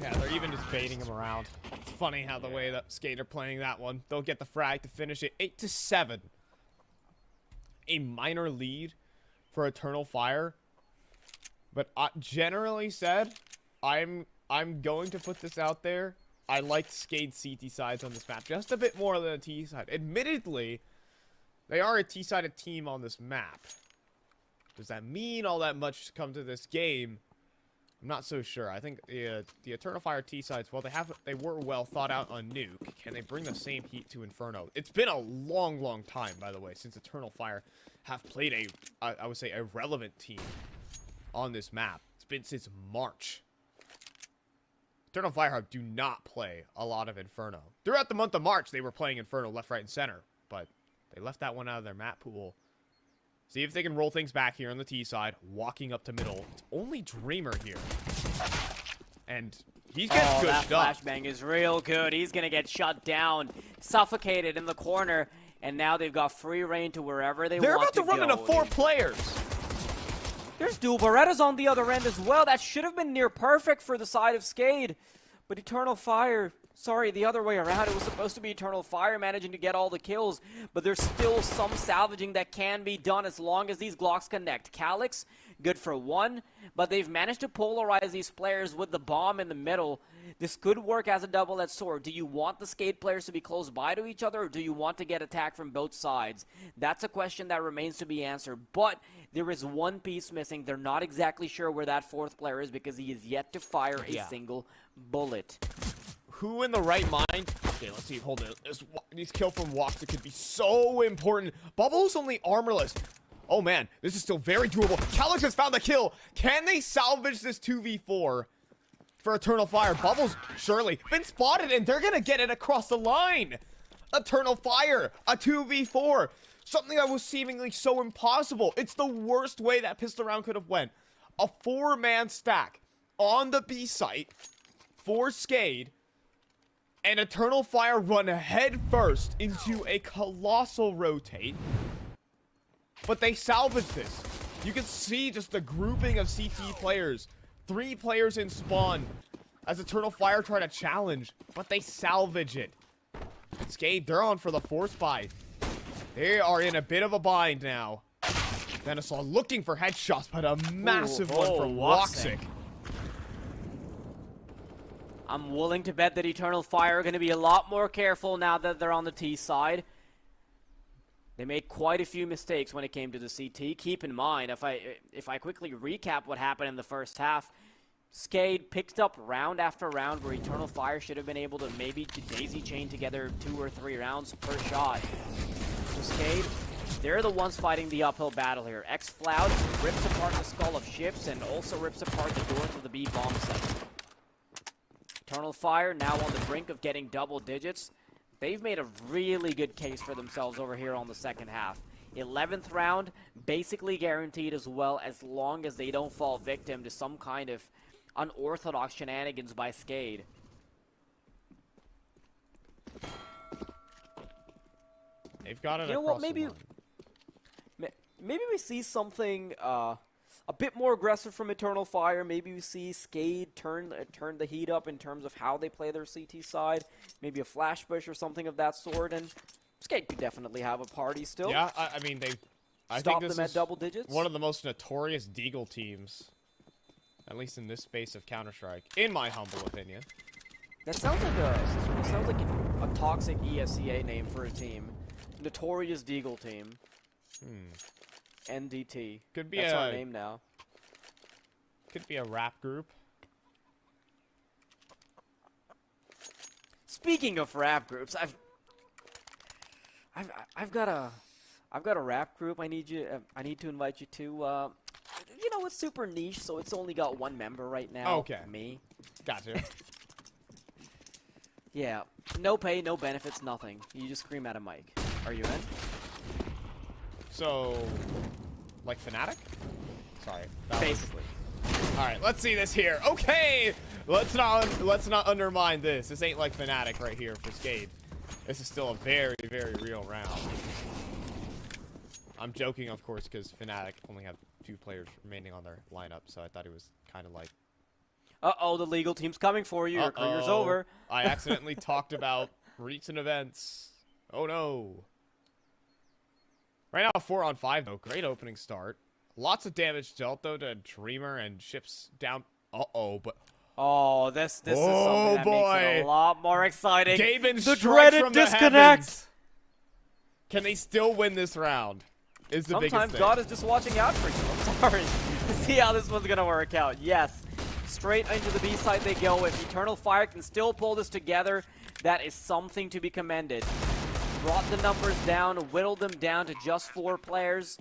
Yeah, they're even just baiting him around. It's funny how the way that SKADE are playing that one. They'll get the frag to finish it 8-7. A minor lead for Eternal Fire. But generally said, I'm going to put this out there. I liked SKADE CT sides on this map just a bit more than a T side. Admittedly, they are a T-sided team on this map. Does that mean all that much to come to this game? I'm not so sure. I think the Eternal Fire T-sides, well, they were well thought out on Nuke. Can they bring the same heat to Inferno? It's been a long, long time, by the way, since Eternal Fire have played I would say, a relevant team on this map. It's been since March. Eternal Fire do not play a lot of Inferno. Throughout the month of March, they were playing Inferno left, right, and center, but they left that one out of their map pool. See if they can roll things back here on the T side, walking up to middle. It's only Dreamer here. And he's getting good stuff. That flashbang is real good. He's going to get shut down, suffocated in the corner, and now they've got free reign to wherever they want to go. They're about to run into 4 players. There's dual Berettas on the other end as well. That should have been near perfect for the side of SKADE. But Eternal Fire, sorry, the other way around. It was supposed to be Eternal Fire managing to get all the kills. But there's still some salvaging that can be done as long as these Glocks connect. Calyx, good for 1. But they've managed to polarize these players with the bomb in the middle. This could work as a double-edged sword. Do you want the SKADE players to be close by to each other, or do you want to get attacked from both sides? That's a question that remains to be answered. But there is one piece missing. They're not exactly sure where that 4th player is because he is yet to fire a single bullet. Who in the right mind? Okay, let's see. Hold it. These kill from walks, it could be so important. Bubble's only armorless. Oh, man. This is still very doable. Calyx has found the kill. Can they salvage this 2v4 for Eternal Fire? Bubbles, surely, been spotted, and they're going to get it across the line. Eternal Fire, a 2v4. Something that was seemingly so impossible. It's the worst way that pistol round could have went. A 4-man stack on the B site for SKADE, and Eternal Fire run head first into a colossal rotate. But they salvage this. You can see just the grouping of CT players. 3 players in spawn as Eternal Fire try to challenge, but they salvage it. SKADE, they're on for the force buy. They are in a bit of a bind now. Venusaur looking for headshots, but a massive one from Woxic. I'm willing to bet that Eternal Fire are going to be a lot more careful now that they're on the T side. They made quite a few mistakes when it came to the CT. Keep in mind, if I quickly recap what happened in the first half, SKADE picked up round after round where Eternal Fire should have been able to maybe daisy chain together 2 or 3 rounds per shot. So SKADE, they're the ones fighting the uphill battle here. X-Cloud rips apart the skull of ships and also rips apart the door to the B bomb site. Eternal Fire now on the brink of getting double digits. They've made a really good case for themselves over here on the second half. 11th round, basically guaranteed as well, as long as they don't fall victim to some kind of unorthodox shenanigans by SKADE. They've got it. You know what? Maybe we see something a bit more aggressive from Eternal Fire. Maybe we see SKADE turn the heat up in terms of how they play their CT side. Maybe a flash push or something of that sort, and SKADE could definitely have a party still. Yeah, I mean, I Stop think this them at is double digits. one of the most notorious Deagle teams, at least in this space of Counter-Strike, in my humble opinion. That sounds like a toxic ESCA name for a team. Notorious Deagle team. NDT. Could be That's our name now. Could be a rap group. Speaking of rap groups, I've got a rap group. I need to invite you to. You know, it's super niche, so it's only got 1 member right now. Okay. Me. Gotcha. Yeah. No pay, no benefits, nothing. You just scream at a mic. Are you in? So, like Fnatic? Sorry. Basically. All right, let's see this here. Okay, let's not undermine this. This ain't like Fnatic right here for SKADE. This is still a very, very real round. I'm joking, of course, because Fnatic only have 2 players remaining on their lineup, so I thought it was kind of like. Uh-oh, the legal team's coming for you. Your career's over. I accidentally talked about recent events. Oh no. Right now, 4-on-5 though. Great opening start. Lots of damage dealt though to Dreamer and ships down. Uh-oh, but. Oh, this is something that makes it a lot more exciting. Gaben the dreaded disconnect. Heavens. Can they still win this round? Is the biggest Sometimes thing. God is just watching out for you. I'm sorry. See how this one's gonna work out. Yes. Straight into the B side they go. If Eternal Fire can still pull this together, that is something to be commended. Brought the numbers down, whittled them down to just 4 players.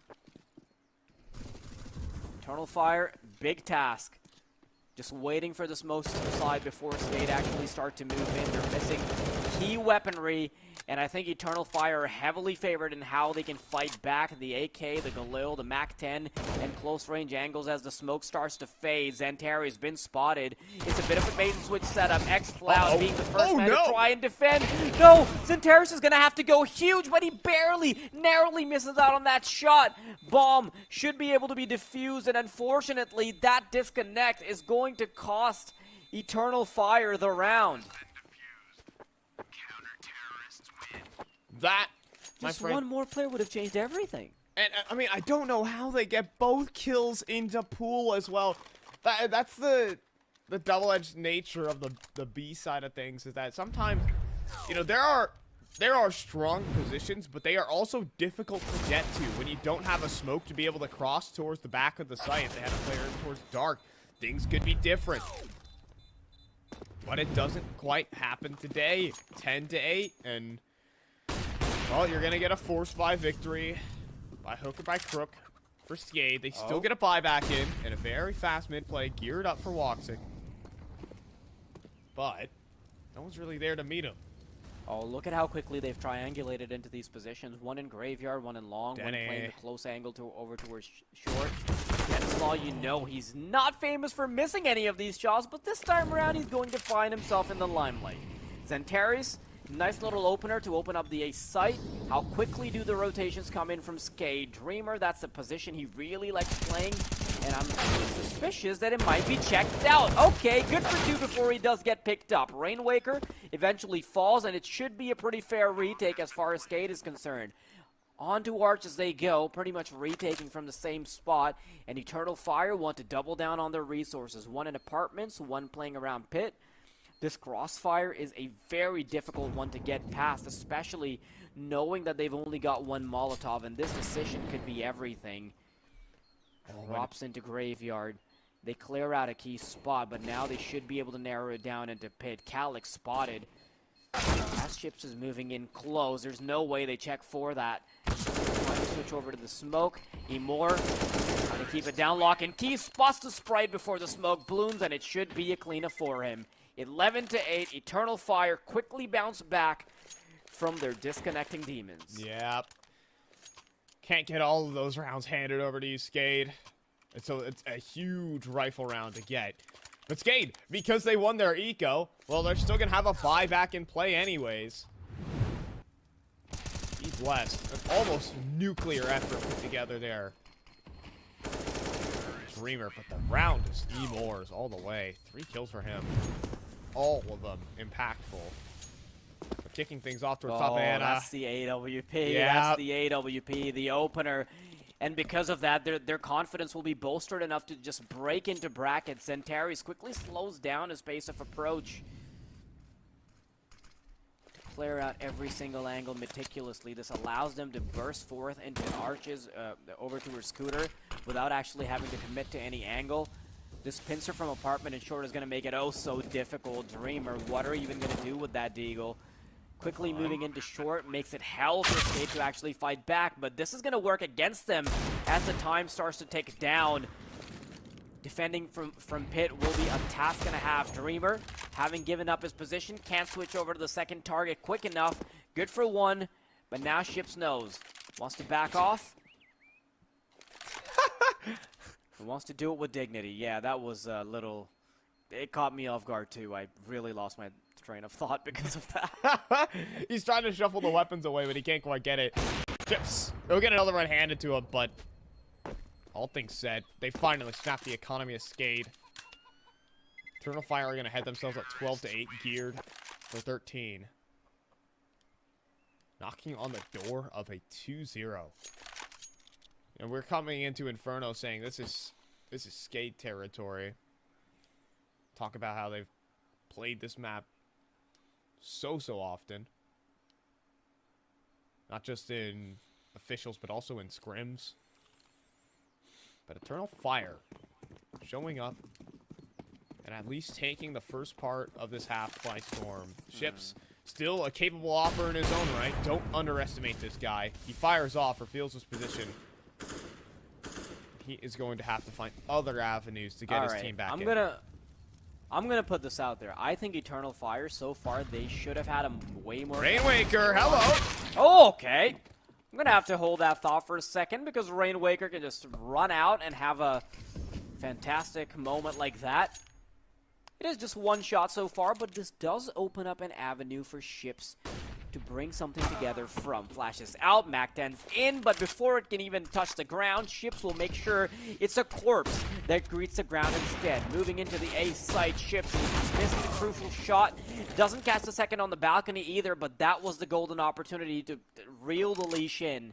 Eternal Fire, big task. Just waiting for the smoke to subside before SKADE actually start to move in. They're missing key weaponry, and I think Eternal Fire are heavily favored in how they can fight back the AK, the Galil, the MAC-10, and close-range angles as the smoke starts to fade. Zentari's been spotted. It's a bit of a bait-and-switch setup. XCloud being the first man to try and defend. No! Zentaris is going to have to go huge, but he narrowly misses out on that shot. Bomb should be able to be defused, and unfortunately, that disconnect is going to cost Eternal Fire the round. That, just one more player would have changed everything. And I mean, I don't know how they get both kills into pool as well. That's the double-edged nature of the B side of things, is that sometimes, you know, there are strong positions, but they are also difficult to get to when you don't have a smoke to be able to cross towards the back of the site. They have a player towards dark. Things could be different. But it doesn't quite happen today. 10-8, and well, you're gonna get a force 5 victory by hook or by crook for SKADE. They still get a buyback in and a very fast mid play geared up for Woxic. But no one's really there to meet him. Oh, look at how quickly they've triangulated into these positions. One in graveyard, one in long, one playing the close angle over towards short. Denslaw, you know he's not famous for missing any of these shots, but this time around he's going to find himself in the limelight. Zentaris, nice little opener to open up the ace site. How quickly do the rotations come in from SKADE? Dreamer, that's the position he really likes playing, and I'm suspicious that it might be checked out. Okay, good for 2 before he does get picked up. Rainwaker eventually falls, and it should be a pretty fair retake as far as SKADE is concerned. On to Arch as they go, pretty much retaking from the same spot, and Eternal Fire want to double down on their resources. One in apartments, one playing around pit. This crossfire is a very difficult one to get past, especially knowing that they've only got one Molotov, and this decision could be everything. Drops into graveyard. They clear out a key spot, but now they should be able to narrow it down into pit. Calyx spotted. As Chips is moving in close, there's no way they check for that. Trying to switch over to the smoke. Emor trying to keep it down. Lock and Key spots the Sprite before the smoke blooms, and it should be a cleanup for him. 11-8, Eternal Fire quickly bounce back from their disconnecting demons. Yep. Can't get all of those rounds handed over to you, SKADE. And so it's a huge rifle round to get. But SKADE, because they won their eco, well, they're still going to have a buyback in play anyways. Be blessed. An almost nuclear effort put together there. Dreamer, but the round is Emor's all the way. 3 kills for him. All of them impactful. But kicking things off towards top of Anna. That's the AWP. Yeah. That's the AWP, the opener. And because of that, their confidence will be bolstered enough to just break into brackets. Zentaris quickly slows down his pace of approach. To clear out every single angle meticulously. This allows them to burst forth into arches over to her scooter without actually having to commit to any angle. This pincer from apartment and short is going to make it oh so difficult. Dreamer, what are you even going to do with that deagle? Quickly moving into short makes it hell for SKADE to actually fight back, but this is going to work against them as the time starts to tick down. Defending from pit will be a task and a half. Dreamer, having given up his position, can't switch over to the second target quick enough. Good for 1, but now Ships knows. Wants to back off. Wants to do it with dignity. Yeah, that was a little... It caught me off guard, too. I really lost my train of thought because of that. He's trying to shuffle the weapons away, but he can't quite get it. Chips. He'll get another one handed to him, but... all things said, they finally snapped the economy of SKADE. Eternal Fire are going to head themselves up 12-8, geared for 13. Knocking on the door of a 2-0. And we're coming into Inferno saying this is SKADE territory. Talk about how they've played this map so often. Not just in officials, but also in scrims. But Eternal Fire showing up and at least taking the first part of this half by storm. Ships still a capable offer in his own right. Don't underestimate this guy. He fires off, reveals his position. He is going to have to find other avenues to get his team back in. I'm gonna put this out there. I think Eternal Fire, so far, they should have had him way more. Rainwaker, hello! Oh, okay. I'm gonna have to hold that thought for a second because Rainwaker can just run out and have a fantastic moment like that. It is just one shot so far, but this does open up an avenue for Ships to bring something together from Flashes out, Mac-10's in, but before it can even touch the ground, Ships will make sure it's a corpse that greets the ground instead. Moving into the A site, Ships missing the crucial shot. Doesn't catch the second on the balcony either, but that was the golden opportunity to reel the leash in.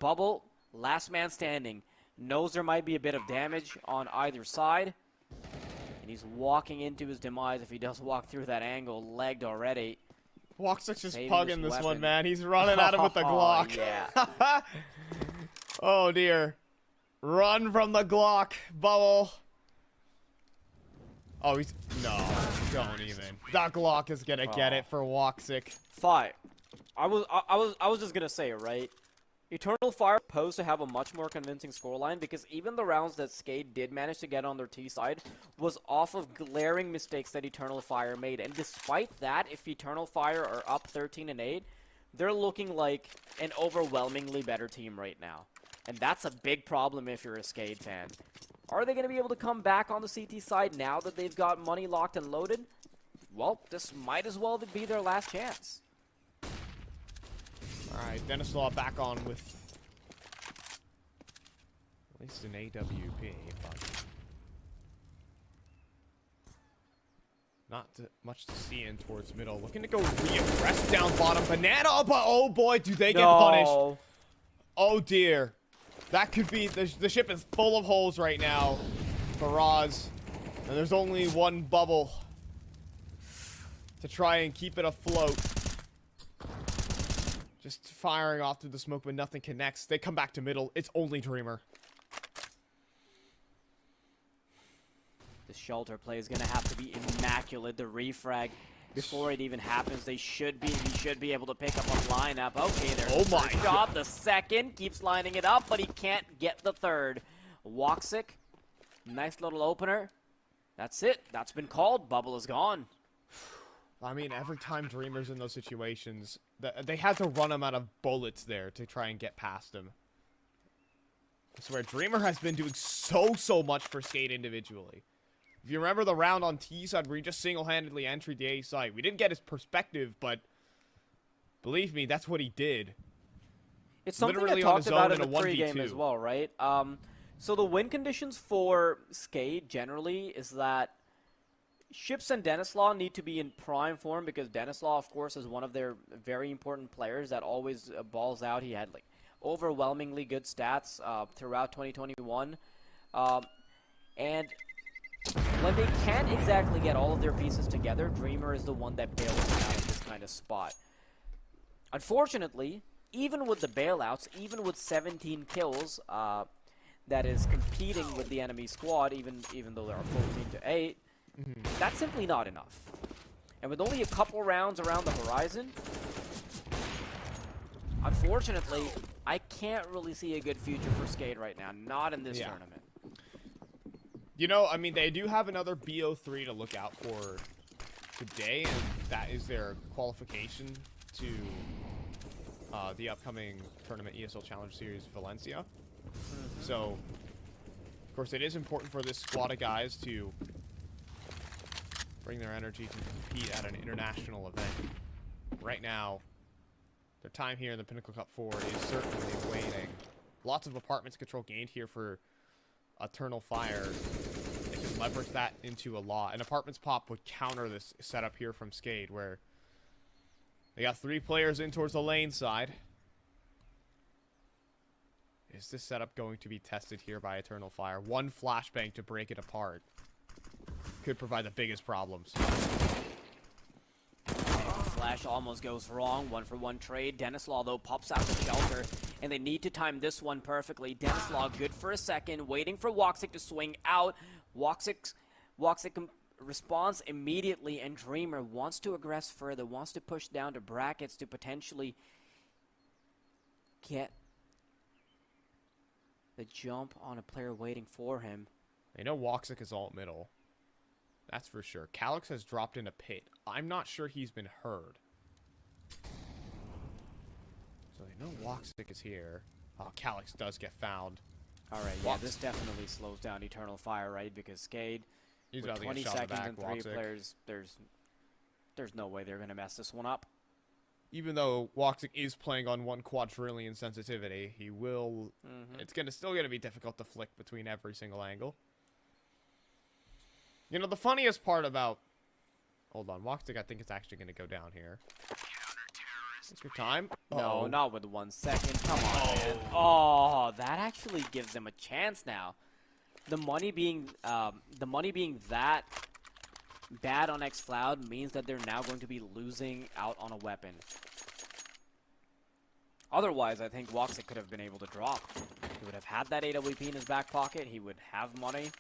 Bubble, last man standing, knows there might be a bit of damage on either side, and he's walking into his demise if he does walk through that angle, legged already. Woxic just Saving pugging his this one, weapon. man. He's running at him with the Glock. Yeah. Oh, dear. Run from the Glock, Bubble. Oh, he's... No, don't even. That Glock is gonna get it for Woxic. Fire. I was just gonna say, right? Eternal Fire posed to have a much more convincing scoreline because even the rounds that SKADE did manage to get on their T side was off of glaring mistakes that Eternal Fire made. And despite that, if Eternal Fire are up 13-8, they're looking like an overwhelmingly better team right now. And that's a big problem if you're a SKADE fan. Are they going to be able to come back on the CT side now that they've got money locked and loaded? Well, this might as well be their last chance. Alright, Denislaw back on with at least an AWP, but not much to see in towards middle. Looking to go re-aggress down bottom. Banana, but oh boy, do they get punished. Oh dear. That could be, the ship is full of holes right now for Roz. And there's only one bubble to try and keep it afloat. Just firing off through the smoke, but nothing connects. They come back to middle. It's only Dreamer. The shelter play is going to have to be immaculate. The refrag, before it even happens, he should be able to pick up a lineup. Okay, there's the first shot. The second keeps lining it up, but he can't get the third. Woxic, nice little opener. That's it. That's been called. Bubble is gone. I mean, every time Dreamer's in those situations, they had to run him out of bullets there to try and get past him. I swear, Dreamer has been doing so much for SKADE individually. If you remember the round on T side where he just single-handedly entered the A site, we didn't get his perspective, but believe me, that's what he did. It's something I talked about in the pregame as well, right? So the win conditions for SKADE generally is that Ships and Denislaw need to be in prime form because Denislaw, of course, is one of their very important players that always balls out. He had like overwhelmingly good stats throughout 2021. And when they can't exactly get all of their pieces together, Dreamer is the one that bails them out in this kind of spot. Unfortunately, even with the bailouts, even with 17 kills, that is competing with the enemy squad, even though there are 14-8, that's simply not enough. And with only a couple rounds around the horizon, unfortunately, I can't really see a good future for SKADE right now. Not in this tournament. You know, I mean, they do have another BO3 to look out for today, and that is their qualification to the upcoming tournament ESL Challenge Series Valencia. So, of course, it is important for this squad of guys to bring their energy to compete at an international event. Right now, their time here in the Pinnacle Cup IV is certainly waning. Lots of apartments control gained here for Eternal Fire. They can leverage that into a lot. An apartments pop would counter this setup here from SKADE, where they got 3 players in towards the lane side. Is this setup going to be tested here by Eternal Fire? One flashbang to break it apart could provide the biggest problems. Flash almost goes wrong. 1-for-1 trade. Denislaw, though, pops out the shelter, and they need to time this one perfectly. Denislaw good for a second, waiting for Woxic to swing out. Woxic responds immediately, and Dreamer wants to aggress further, wants to push down to brackets to potentially get the jump on a player waiting for him. They know Woxic is alt middle. That's for sure. Calyx has dropped in a pit. I'm not sure he's been heard. So they know Woxic is here. Oh, Calyx does get found. Alright, yeah, this definitely slows down Eternal Fire, right? Because SKADE, He's with about to 20 get shot in the seconds back, and 3 Woxic. players, there's no way they're going to mess this one up. Even though Woxic is playing on 1 quadrillion sensitivity, he will... It's still going to be difficult to flick between every single angle. You know, the funniest part about... Hold on, Woxic I think it's actually going to go down here. Take your time. No, not with 1 second. Come on, man. Oh, that actually gives them a chance now. The money being that bad on xCloud means that they're now going to be losing out on a weapon. Otherwise, I think Woxic could have been able to drop. He would have had that AWP in his back pocket. He would have money.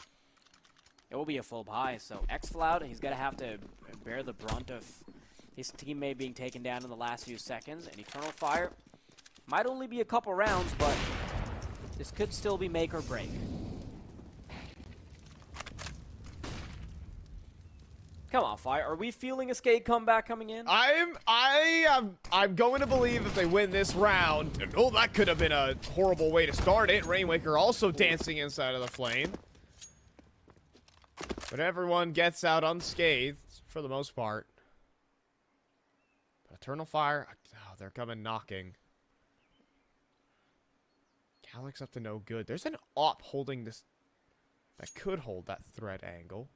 It will be a full buy. So xCloud, he's going to have to bear the brunt of his teammate being taken down in the last few seconds. And Eternal Fire might only be a couple rounds, but this could still be make or break. Come on, Fire. Are we feeling a SKADE comeback coming in? I'm going to believe if they win this round. Oh, that could have been a horrible way to start it. Rainwaker also dancing inside of the flame. But everyone gets out unscathed for the most part. Eternal Fire, oh, they're coming knocking. Calyx up to no good. There's an AWP holding this that could hold that threat angle.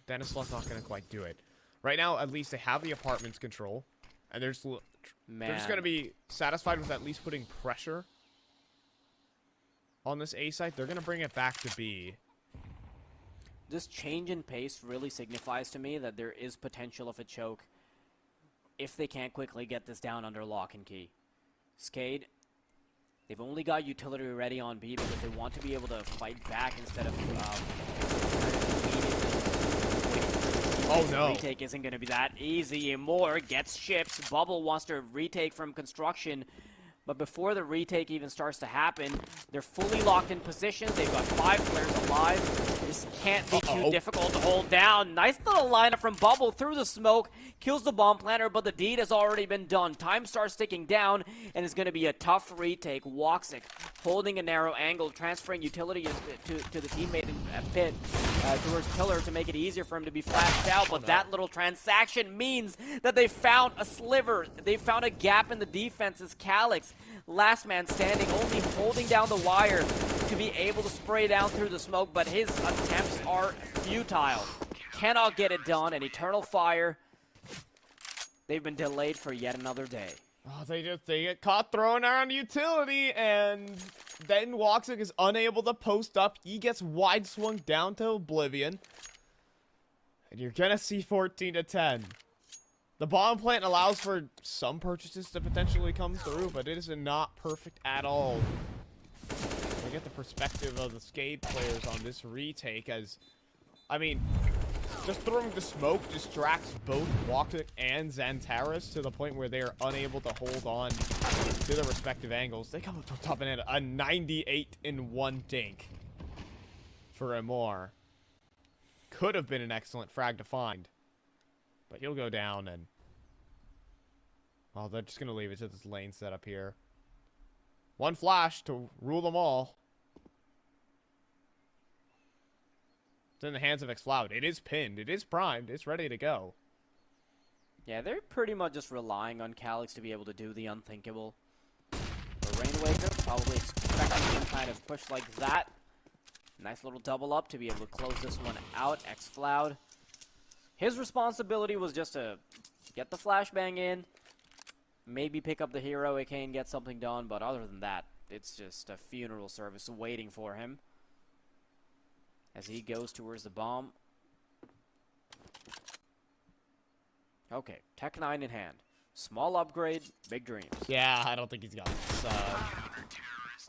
Denislav's not going to quite do it. Right now, at least they have the apartment's control. And they're just going to be satisfied with at least putting pressure on this A site. They're going to bring it back to B. This change in pace really signifies to me that there is potential of a choke if they can't quickly get this down under lock and key. SKADE, they've only got utility ready on B because they want to be able to fight back instead of oh no. Retake isn't going to be that easy. Moore gets ships. Bubble wants to retake from construction. But before the retake even starts to happen, they're fully locked in position. They've got 5 players alive. This can't be too difficult to hold down. Nice little lineup from Bubble through the smoke. Kills the bomb planter, but the deed has already been done. Time starts ticking down, and it's going to be a tough retake. Woxic holding a narrow angle, transferring utility to the teammate in pit towards Pillar to make it easier for him to be flashed out. But that little transaction means that they found a sliver. They found a gap in the defense's Calyx. Last man standing, only holding down the wire to be able to spray down through the smoke, but his attempts are futile. Cannot get it done, and Eternal Fire, they've been delayed for yet another day. Oh, they get caught throwing around utility, and then Woxic is unable to post up. He gets wide swung down to oblivion. And you're gonna see 14-10. The bomb plant allows for some purchases to potentially come through, but it is not perfect at all. We get the perspective of the SKADE players on this retake as, I mean, just throwing the smoke distracts both Woxic and Xantares to the point where they are unable to hold on to their respective angles. They come up to top and hit a 98-in-1 dink for Amor. Could have been an excellent frag to find. But he'll go down and... well, they're just going to leave it to this lane setup here. One flash to rule them all. It's in the hands of xCloud. It is pinned. It is primed. It's ready to go. Yeah, they're pretty much just relying on Calyx to be able to do the unthinkable. For Rainwaker, probably expecting some kind of push like that. Nice little double up to be able to close this one out. xCloud. His responsibility was just to get the flashbang in, maybe pick up the hero AK and get something done, but other than that, it's just a funeral service waiting for him as he goes towards the bomb. Okay, Tech 9 in hand. Small upgrade, big dreams. Yeah, I don't think he's got this.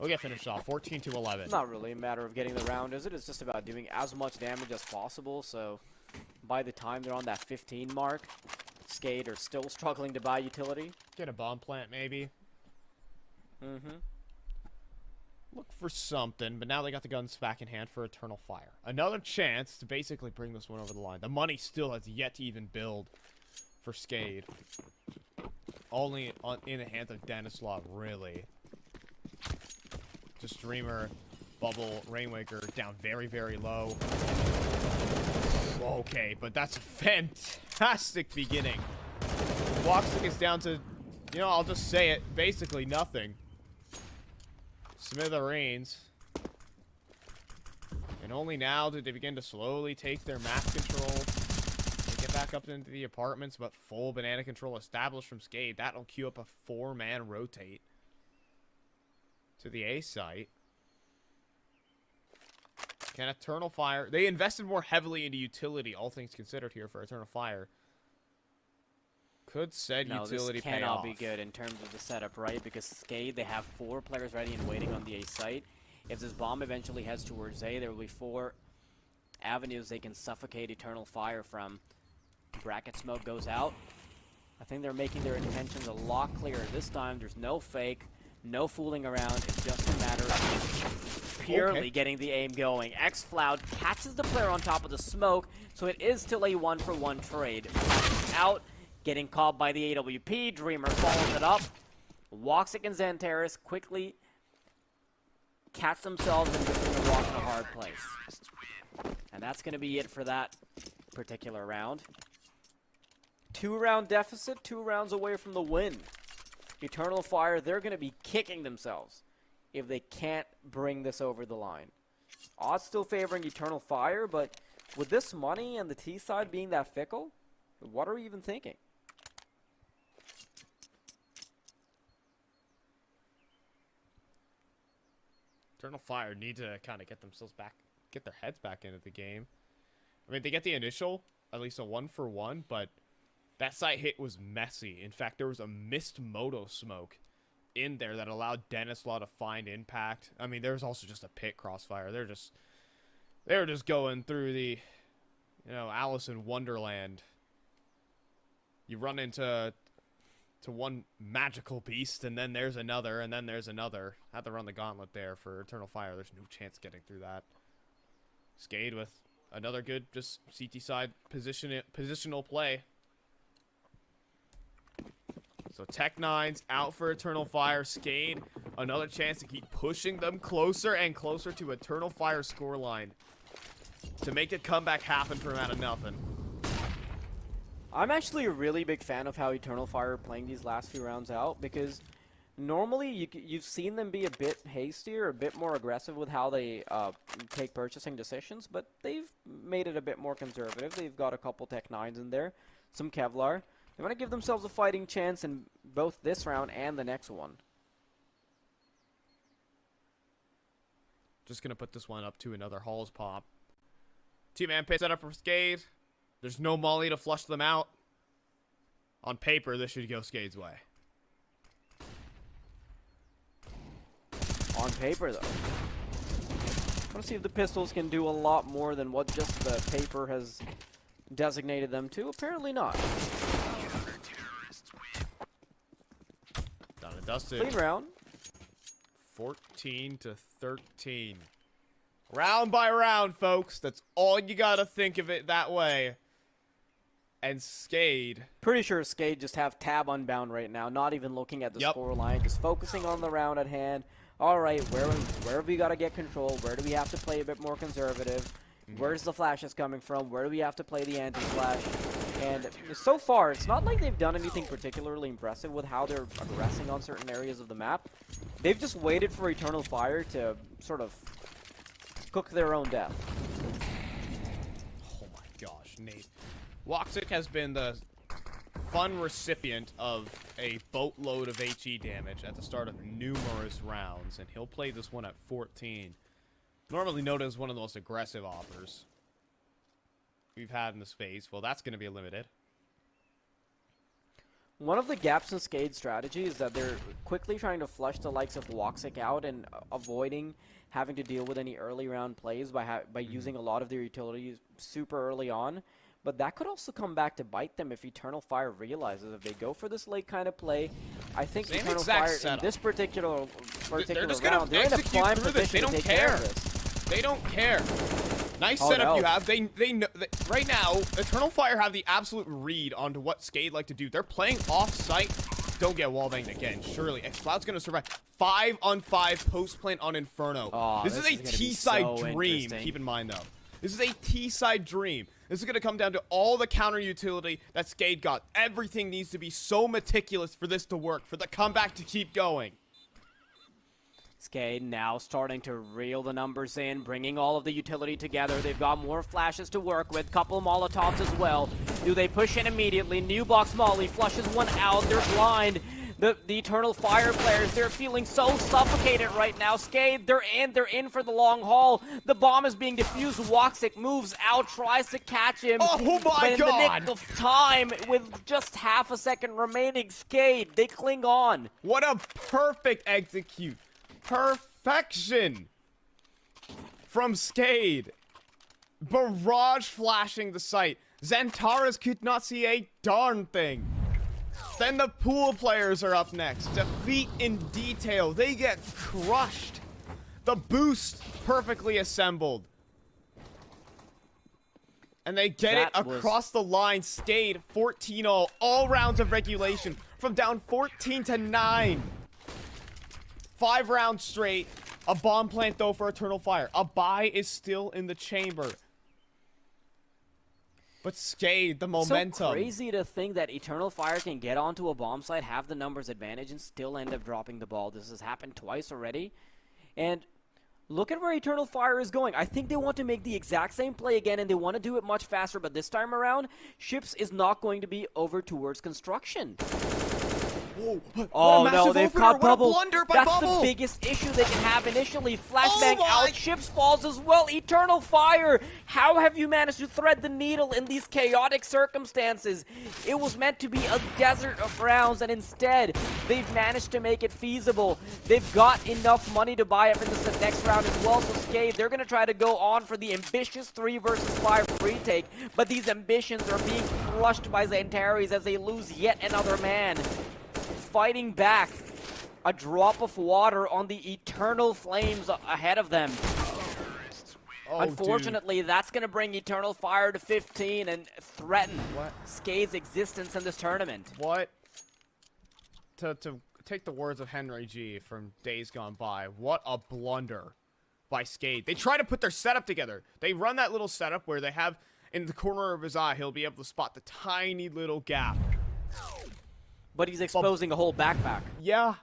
We'll get finished off. 14-11. Not really a matter of getting the round, is it? It's just about doing as much damage as possible, so... by the time they're on that 15 mark, SKADE are still struggling to buy utility. Get a bomb plant, maybe. look for something, but now they got the guns back in hand for Eternal Fire. Another chance to basically bring this one over the line. The money still has yet to even build for SKADE. Only in the hands of Denislav, really. Just Dreamer, Bubble, Rainwaker down very, very low. Okay, but that's a fantastic beginning. Walkstick is down to, you know, I'll just say it, basically nothing. Smithereens. And only now did they begin to slowly take their map control. They get back up into the apartments, but full banana control established from SKADE. That'll queue up a 4-man rotate to the A site. Can Eternal Fire... They invested more heavily into utility, all things considered here for Eternal Fire. Could said utility pay off? This cannot be good in terms of the setup, right? Because SKADE, they have 4 players ready and waiting on the A site. If this bomb eventually heads towards A, there will be 4 avenues they can suffocate Eternal Fire from. Bracket smoke goes out. I think they're making their intentions a lot clearer this time. There's no fake, no fooling around. It's just a matter of purely getting the aim going. Xfloud catches the player on top of the smoke, so it is still a 1-for-1 trade. Out. Getting caught by the AWP. Dreamer follows it up. Walksick and Xantares quickly catch themselves in between a rock and a hard place. And that's going to be it for that particular round. 2-round deficit, 2 rounds away from the win. Eternal Fire, they're going to be kicking themselves if they can't bring this over the line. Odds still favoring Eternal Fire, but with this money and the T side being that fickle, what are we even thinking? Eternal Fire need to kind of get themselves back, get their heads back into the game. I mean, they get the initial, at least a 1-for-1, but that site hit was messy. In fact, there was a missed moto smoke in there that allowed Denislaw to find impact. I mean, there's also just a pit crossfire. They're just going through the, you know, Alice in Wonderland. You run into one magical beast, and then there's another, and then there's another. Had to run the gauntlet there for Eternal Fire. There's no chance getting through that. SKADE with another good, just CT side positional play. So Tech9's out for Eternal Fire. SKADE, another chance to keep pushing them closer and closer to Eternal Fire scoreline to make a comeback happen from out of nothing. I'm actually a really big fan of how Eternal Fire are playing these last few rounds out, because normally you've seen them be a bit hastier, a bit more aggressive with how they take purchasing decisions, but they've made it a bit more conservative. They've got a couple Tech9s in there, some Kevlar. They want to give themselves a fighting chance in both this round and the next one. Just going to put this one up to another Halls pop. Two-man pit set up for SKADE. There's no molly to flush them out. On paper, this should go SKADE's way. On paper, though. I want to see if the pistols can do a lot more than what just the paper has designated them to. Apparently not. Done and dusted. Clean round. 14-13. Round by round, folks. That's all you gotta think of it that way. And SKADE. Pretty sure SKADE just have tab unbound right now, not even looking at the score line, just focusing on the round at hand. All right, where have we got to get control? Where do we have to play a bit more conservative? Where's the flashes coming from? Where do we have to play the anti-flash? And so far, it's not like they've done anything particularly impressive with how they're aggressing on certain areas of the map. They've just waited for Eternal Fire to sort of cook their own death. Oh my gosh, Nate. Walksick has been the fun recipient of a boatload of HE damage at the start of numerous rounds, and he'll play this one at 14. Normally noted as one of the most aggressive offers we've had in the space. Well, that's going to be limited. One of the gaps in SKADE's strategy is that they're quickly trying to flush the likes of Walksick out and avoiding having to deal with any early round plays by using a lot of their utilities super early on. But that could also come back to bite them if Eternal Fire realizes if they go for this late kind of play. I think Eternal Fire in this particular particular just gonna round. They're in a execute prime through this. They position to don't take care care. of this. They don't care. Nice Oh, setup no. you have. They know right now. Eternal Fire have the absolute read onto what SKADE like to do. They're playing off-site. Don't get wallbanged again. Surely xCloud's gonna survive. 5-on-5 post plant on Inferno. Oh, this is a gonna be T-side so dream. interesting. Keep in mind though. This is a T-side dream. This is going to come down to all the counter utility that SKADE got. Everything needs to be so meticulous for this to work, for the comeback to keep going. SKADE now starting to reel the numbers in, bringing all of the utility together. They've got more flashes to work with, couple Molotovs as well. Do they push in immediately? New box Molly flushes one out. They're blind. The Eternal Fire players, they're feeling so suffocated right now. SKADE, they're in for the long haul. The bomb is being defused. Woxic moves out, tries to catch him. Oh my but in God! the nick of time, with just half a second remaining, SKADE, they cling on. What a perfect execute. Perfection from SKADE. Barrage flashing the site. Xantaras could not see a darn thing. Then the pool players are up next. Defeat in detail. They get crushed. The boost perfectly assembled. And they get it across the line. SKADE 14-0. All rounds of regulation. From down 14 to 9. 5 rounds straight. A bomb plant though for Eternal Fire. A buy is still in the chamber. But SKADE, the momentum. So crazy to think that Eternal Fire can get onto a bomb site, have the numbers advantage, and still end up dropping the ball. This has happened twice already. And look at where Eternal Fire is going. I think they want to make the exact same play again, and they want to do it much faster. But this time around, Ships is not going to be over towards construction. Whoa, Oh no, they've caught Bubble. That's Bubble. the biggest issue they can have initially. Flashbang Oh my- out, Ships falls as well. Eternal Fire, how have you managed to thread the needle in these chaotic circumstances? It was meant to be a desert of rounds, and instead, they've managed to make it feasible. They've got enough money to buy up in the next round as well, so SKADE, they're going to try to go on for the ambitious 3 versus 5 retake, but these ambitions are being crushed by Xantares as they lose yet another man. Fighting back, a drop of water on the eternal flames ahead of them. Oh, Unfortunately, that's going to bring Eternal Fire to 15 and threaten What? SKADE's existence in this tournament. What? To take the words of Henry G from days gone by, what a blunder by SKADE. They try to put their setup together. They run that little setup where they have in the corner of his eye, he'll be able to spot the tiny little gap. But he's exposing a whole backpack. Yeah.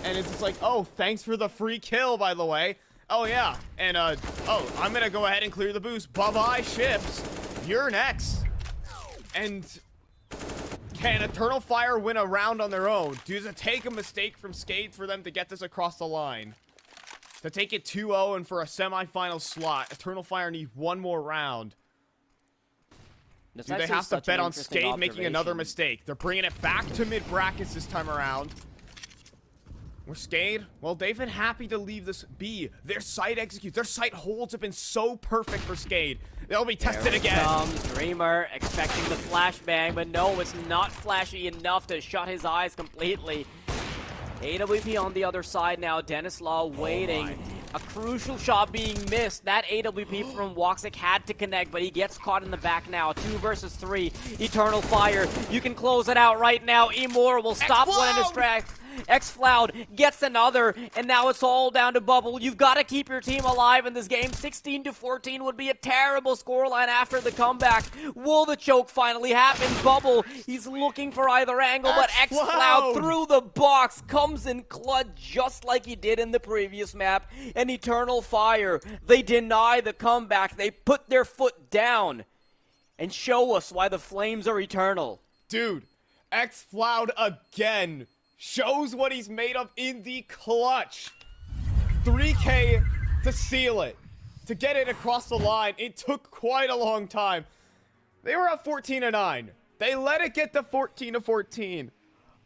And it's just like, oh, thanks for the free kill, by the way. Oh, yeah. And, oh, I'm gonna go ahead and clear the boost. Bye-bye, Ships. You're next. And can Eternal Fire win a round on their own? Does it take a mistake from SKADE for them to get this across the line? To take it 2-0 and for a semifinal slot, Eternal Fire need one more round. That's Do they actually have to such an bet on interesting SKADE making another observation. mistake? They're bringing it back to mid-brackets this time around. Where SKADE, well, they've been happy to leave this be. Their site executes. Their site holds have been so perfect for SKADE. They'll be tested again. Comes Dreamer, expecting the flashbang, but no, it's not flashy enough to shut his eyes completely. AWP on the other side now. Dennis Law waiting. A crucial shot being missed. That AWP from Woxic had to connect, but he gets caught in the back now. 2 versus 3. Eternal Fire. You can close it out right now. Immor will stop one and distract. xCloud gets another, and now it's all down to Bubble. You've got to keep your team alive in this game. 16-14 would be a terrible scoreline after the comeback. Will the choke finally happen? Bubble, he's looking for either angle, but xCloud through the box comes in clutch just like he did in the previous map. And Eternal Fire, they deny the comeback. They put their foot down and show us why the flames are eternal. Dude, xCloud again shows what he's made of in the clutch. 3K to seal it. To get it across the line, it took quite a long time. They were at 14-9. They let it get to 14-14.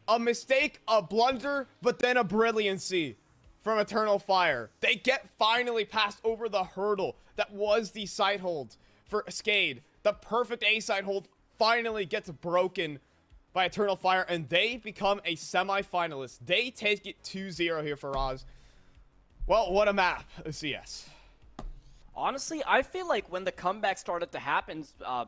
A mistake, a blunder, but then a brilliancy from Eternal Fire. They get finally passed over the hurdle that was the side hold for SKADE. The perfect A side hold finally gets broken by Eternal Fire, and they become a semi-finalist. They take it 2-0 here for Oz. Well, what a map, CS. Honestly, I feel like when the comeback started to happen,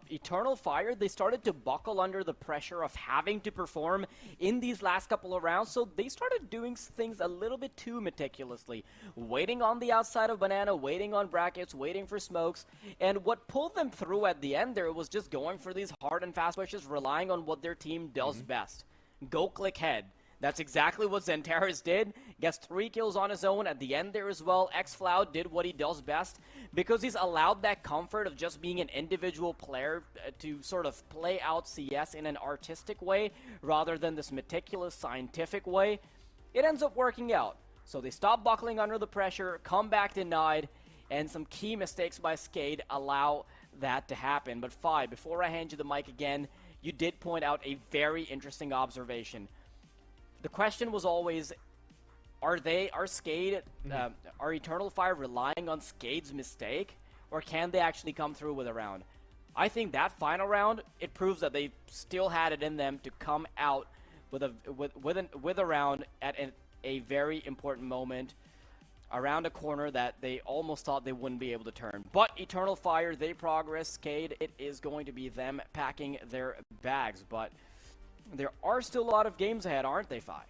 Eternal Fire, they started to buckle under the pressure of having to perform in these last couple of rounds, so they started doing things a little bit too meticulously. Waiting on the outside of Banana, waiting on brackets, waiting for smokes, and what pulled them through at the end there was just going for these hard and fast pushes, relying on what their team does best. Go click head. That's exactly what Xantares did. Gets 3 kills on his own at the end there as well. xFloud did what he does best because he's allowed that comfort of just being an individual player to sort of play out CS in an artistic way rather than this meticulous scientific way. It ends up working out. So they stop buckling under the pressure, comeback denied, and some key mistakes by SKADE allow that to happen. But Fi, before I hand you the mic again, you did point out a very interesting observation. The question was always, are SKADE, are Eternal Fire relying on SKADE's mistake, or can they actually come through with a round? I think that final round, it proves that they still had it in them to come out with a round at a very important moment, around a corner that they almost thought they wouldn't be able to turn. But Eternal Fire, they progress. SKADE, it is going to be them packing their bags, but there are still a lot of games ahead, aren't they, Fi?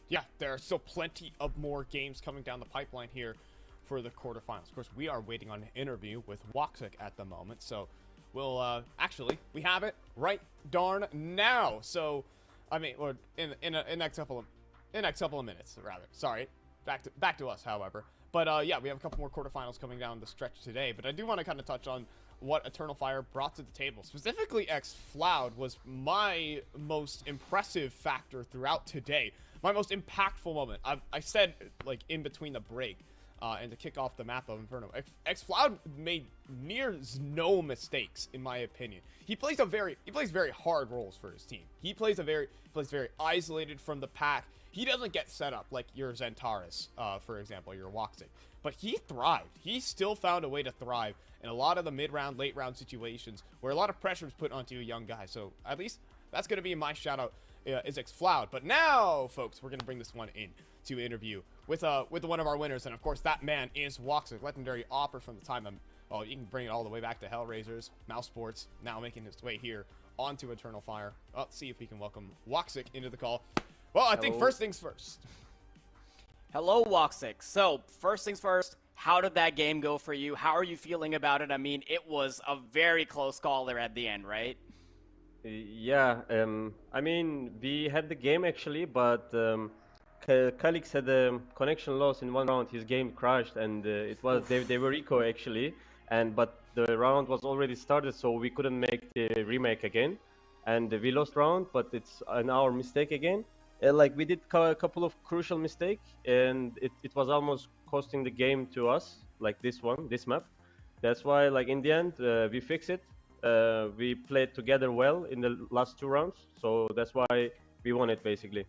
Yeah, there are still plenty of more games coming down the pipeline here for the quarterfinals. Of course, we are waiting on an interview with Woxic at the moment, so we'll actually we have it right darn now. So, I mean, or in next couple of minutes, rather. Sorry, back to us, however. But yeah, we have a couple more quarterfinals coming down the stretch today. But I do want to kind of touch on what Eternal Fire brought to the table. Specifically, xFloud was my most impressive factor throughout today. My most impactful moment. I said, like, in between the break and to kick off the map of Inferno, xFloud made near no mistakes, in my opinion. He plays very hard roles for his team. He plays very isolated from the pack. He doesn't get set up like your Xantares, for example, your Woxic. But he thrived. He still found a way to thrive in a lot of the mid-round, late-round situations where a lot of pressure is put onto a young guy. So at least that's going to be my shout-out, is xFloud. But now, folks, we're going to bring this one in to interview with one of our winners. And, of course, that man is Woxic, legendary opera from the time well, you can bring it all the way back to Hellraisers, Mouse Sports, now making his way here onto Eternal Fire. Let's see if we can welcome Woxic into the call. Well, I think first things first. Hello, Woxic. So, first things first, how did that game go for you? How are you feeling about it? I mean, it was a very close call there at the end, right? Yeah, I mean, we had the game actually, but Calix had a connection loss in one round. His game crashed, and it was they were eco actually, but the round was already started, so we couldn't make the remake again, and we lost round. But it's our mistake again. Like we did a couple of crucial mistakes, and it was almost costing the game to us, like this map. That's why, like in the end, we fixed it. We played together well in the last 2 rounds, so that's why we won it basically.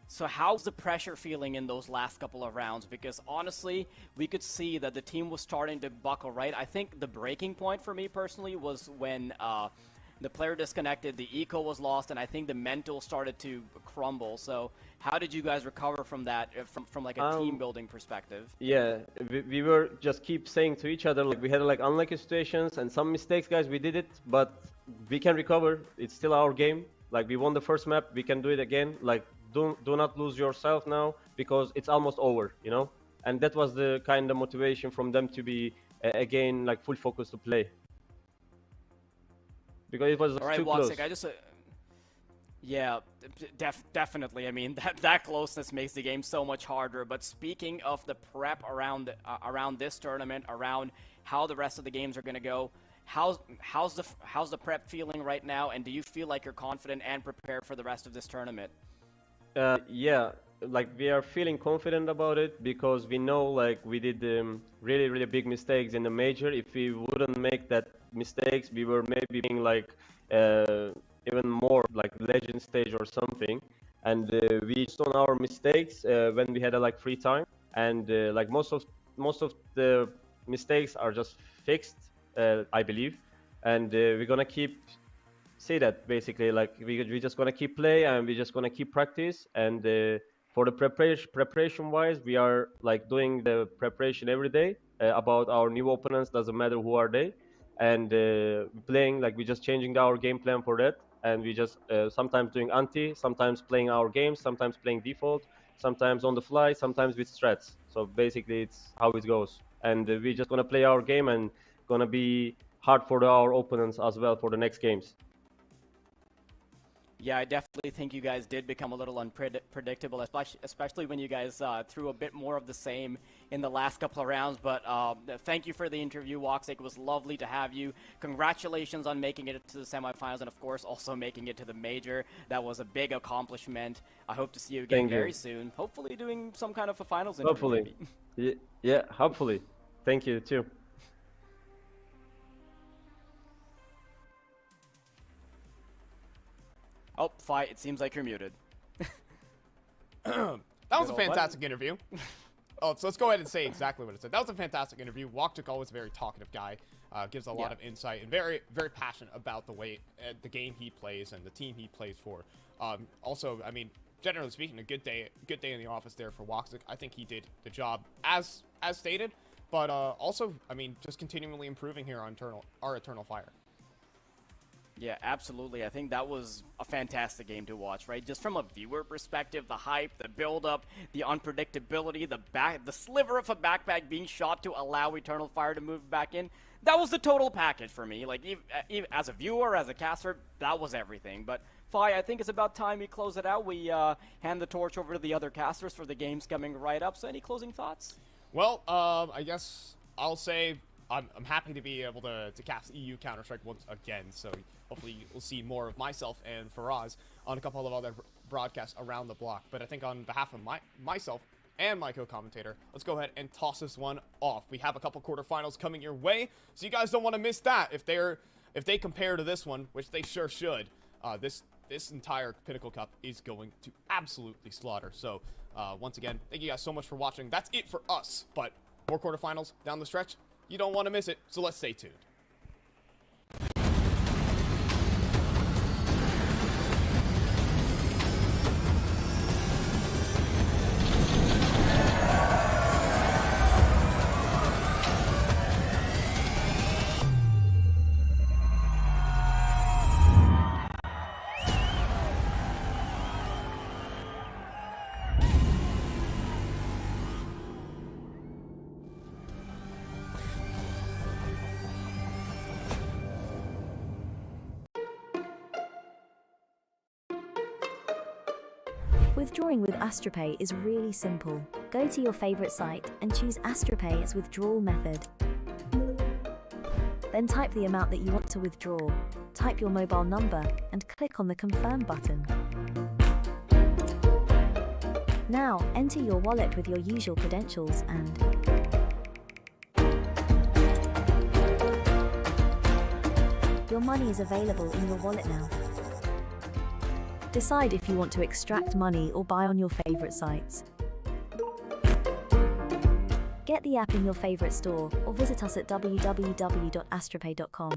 So how's the pressure feeling in those last couple of rounds? Because honestly, we could see that the team was starting to buckle, right? I think the breaking point for me personally was when the player disconnected, the eco was lost, and I think the mental started to crumble. So how did you guys recover from that, from like a team building perspective? Yeah, we were just keep saying to each other, like we had like unlucky situations and some mistakes, guys, we did it, but we can recover. It's still our game. Like we won the first map, we can do it again. Like do not lose yourself now, because it's almost over, you know? And that was the kind of motivation from them to be again like full focus to play. Because it was all right, too Woxic, close. I just yeah, definitely. I mean, that closeness makes the game so much harder. But speaking of the prep around this tournament, around how the rest of the games are going to go, how's the prep feeling right now? And do you feel like you're confident and prepared for the rest of this tournament? Yeah, like we are feeling confident about it, because we know like we did really big mistakes in the major. If we wouldn't make that mistakes, we were maybe being like even more like legend stage or something. And we saw our mistakes when we had like free time, and like most of the mistakes are just fixed, I believe. And we're gonna keep say that basically, like we just gonna keep play and we just gonna keep practice. And for the preparation wise, we are like doing the preparation every day about our new opponents. Doesn't matter who are they, and playing like we just changing our game plan for that. And we just sometimes doing anti, sometimes playing our games, sometimes playing default, sometimes on the fly, sometimes with strats. So basically, it's how it goes. And we just gonna play our game and gonna be hard for our opponents as well for the next games. Yeah, I definitely think you guys did become a little unpredictable, especially when you guys threw a bit more of the same in the last couple of rounds. But thank you for the interview, Woxic. It was lovely to have you. Congratulations on making it to the semifinals and, of course, also making it to the major. That was a big accomplishment. I hope to see you again very soon. Hopefully doing some kind of a finals interview. Hopefully. Yeah, hopefully. Thank you, too. Oh, Fight, it seems like you're muted. That was a fantastic interview. So let's go ahead and say exactly what it said. That was a fantastic interview. Woxic, always a very talkative guy, gives a lot of insight and very, very passionate about the way the game he plays and the team he plays for. Also, I mean, generally speaking, a good day in the office there for Woxic. I think he did the job as stated, but also, I mean, just continually improving here on our Eternal Fire. Yeah, absolutely. I think that was a fantastic game to watch, right? Just from a viewer perspective, the hype, the build-up, the unpredictability, the sliver of a backpack being shot to allow Eternal Fire to move back in. That was the total package for me. Like, even as a viewer, as a caster, that was everything. But, Fi, I think it's about time we close it out. We hand the torch over to the other casters for the games coming right up. So any closing thoughts? Well, I guess I'll say I'm happy to be able to cast EU Counter-Strike once again, so hopefully we'll see more of myself and Faraz on a couple of other broadcasts around the block. But I think on behalf of myself and my co-commentator, let's go ahead and toss this one off. We have a couple quarterfinals coming your way, so you guys don't want to miss that. If they compare to this one, which they sure should, this entire Pinnacle Cup is going to absolutely slaughter. So once again, thank you guys so much for watching. That's it for us, but more quarterfinals down the stretch. You don't want to miss it, so let's stay tuned. Withdrawing with AstroPay is really simple. Go to your favorite site and choose AstroPay as withdrawal method. Then type the amount that you want to withdraw, type your mobile number, and click on the Confirm button. Now, enter your wallet with your usual credentials and your money is available in your wallet now. Decide if you want to extract money or buy on your favorite sites. Get the app in your favorite store or visit us at www.astropay.com.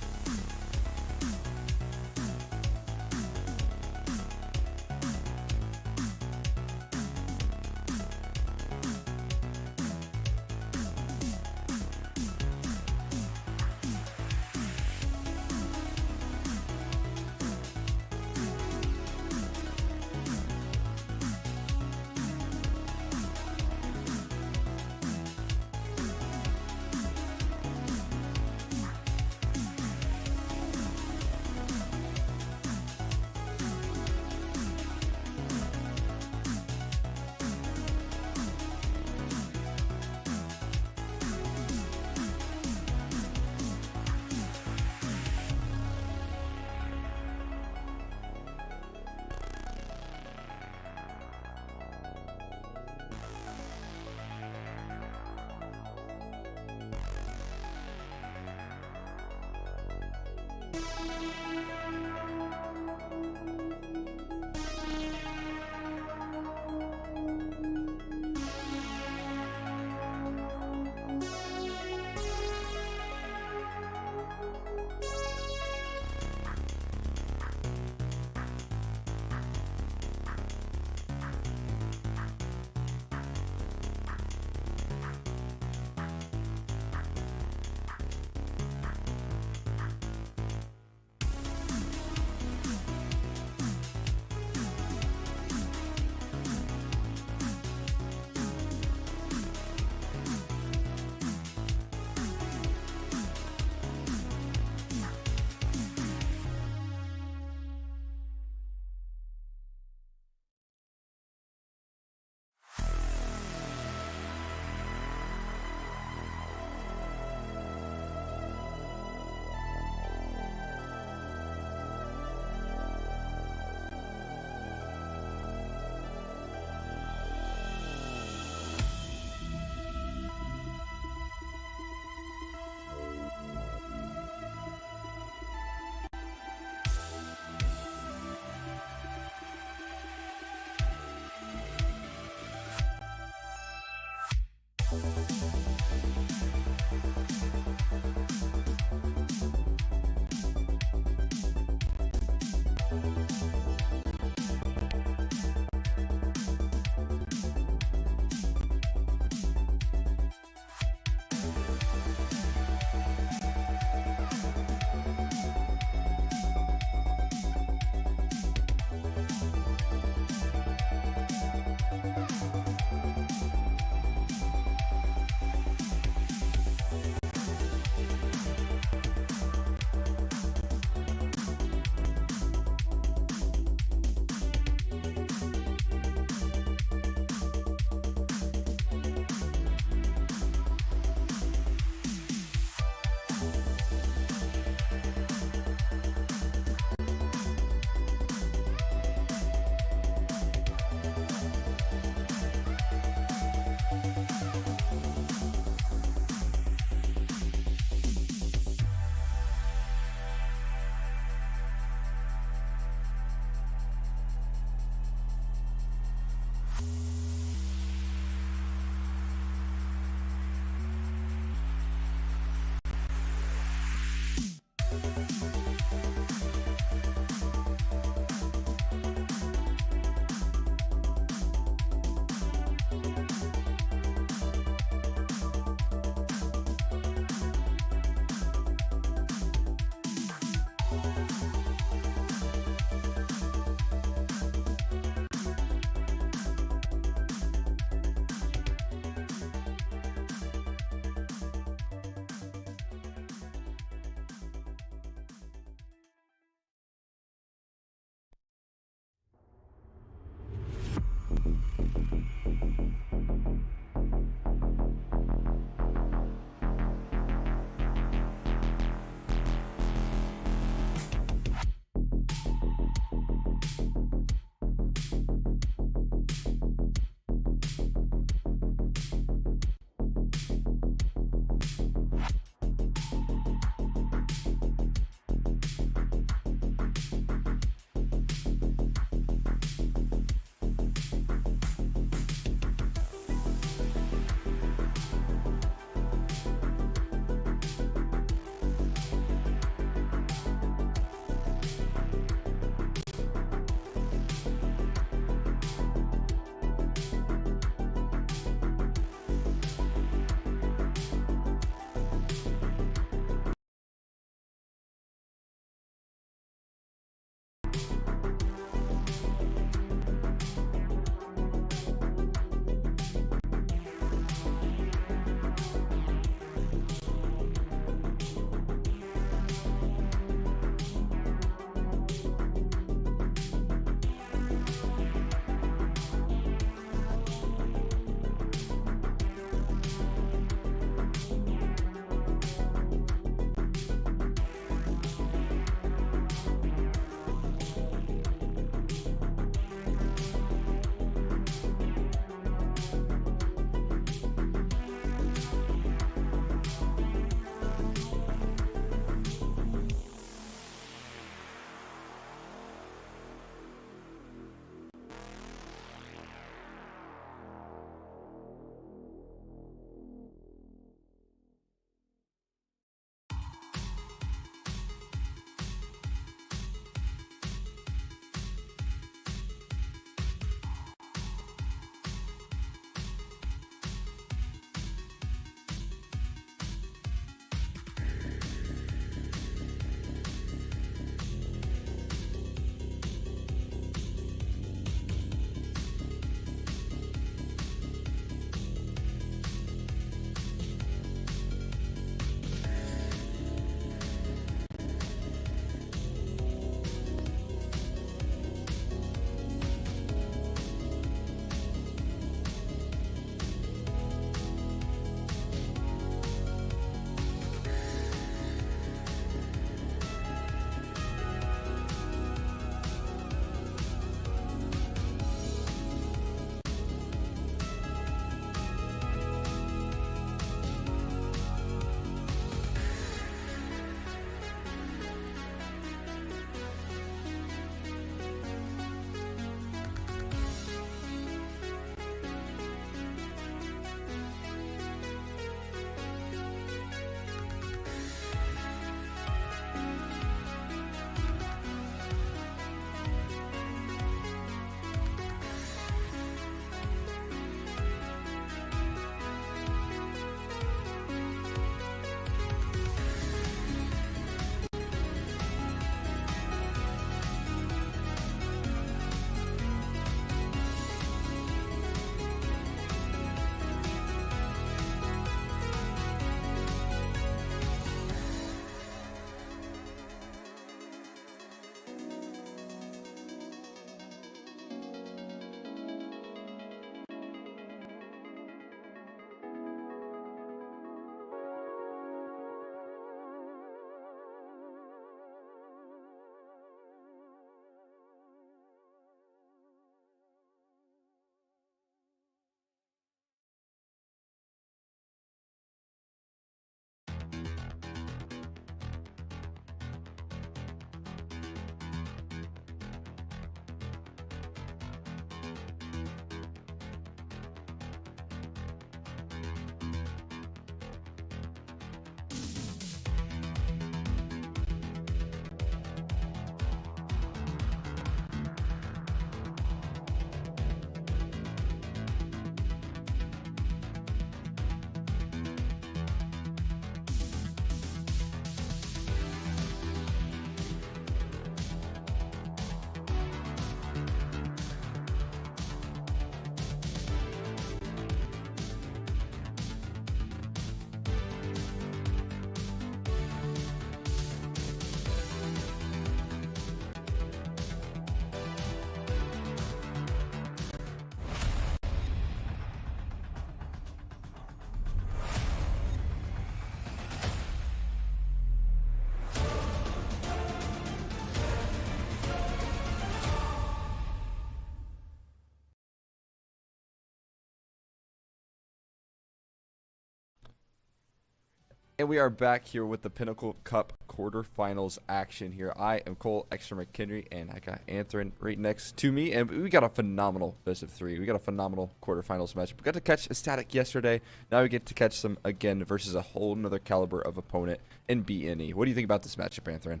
And we are back here with the Pinnacle Cup quarterfinals action here. I am Cole Extra McHenry, and I got Anthony right next to me. And we got a phenomenal best of three. We got a phenomenal quarterfinals match. We got to catch SKADE yesterday. Now we get to catch them again versus a whole nother caliber of opponent in BNE. What do you think about this matchup, Anthony?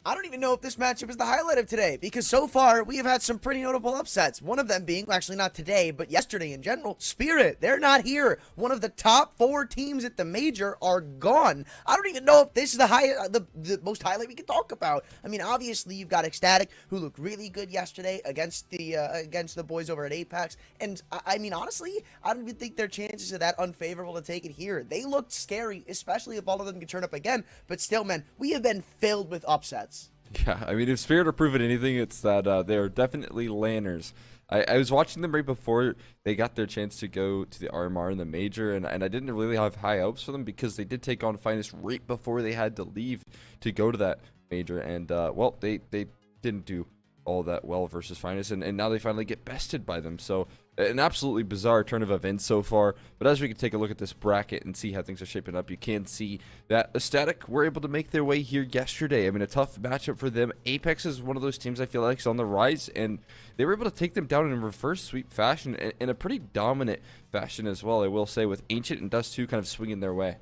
I don't even know if this matchup is the highlight of today, because so far we have had some pretty notable upsets. One of them being, well, actually not today, but yesterday in general, Spirit. They're not here. One of the top 4 teams at the major are gone. I don't even know if this is the most highlight we can talk about. I mean, obviously you've got SKADE, who looked really good yesterday against the boys over at Apeks, and I mean, honestly, I don't even think their chances are that unfavorable to take it here. They looked scary, especially if all of them can turn up again, but still, man, we have been filled with upsets. Yeah, I mean, if Spirit are proving anything, it's that they're definitely lanners. I was watching them right before they got their chance to go to the RMR in the major, and I didn't really have high hopes for them because they did take on Finest right before they had to leave to go to that major, and well, they didn't do all that well versus Finest, and now they finally get bested by them. So an absolutely bizarre turn of events so far. But as we can take a look at this bracket and see how things are shaping up, you can see that SKADE were able to make their way here yesterday. I mean, a tough matchup for them. Apeks is one of those teams I feel like is on the rise, and they were able to take them down in reverse sweep fashion, in a pretty dominant fashion as well, I will say, with Ancient and Dust 2 kind of swinging their way.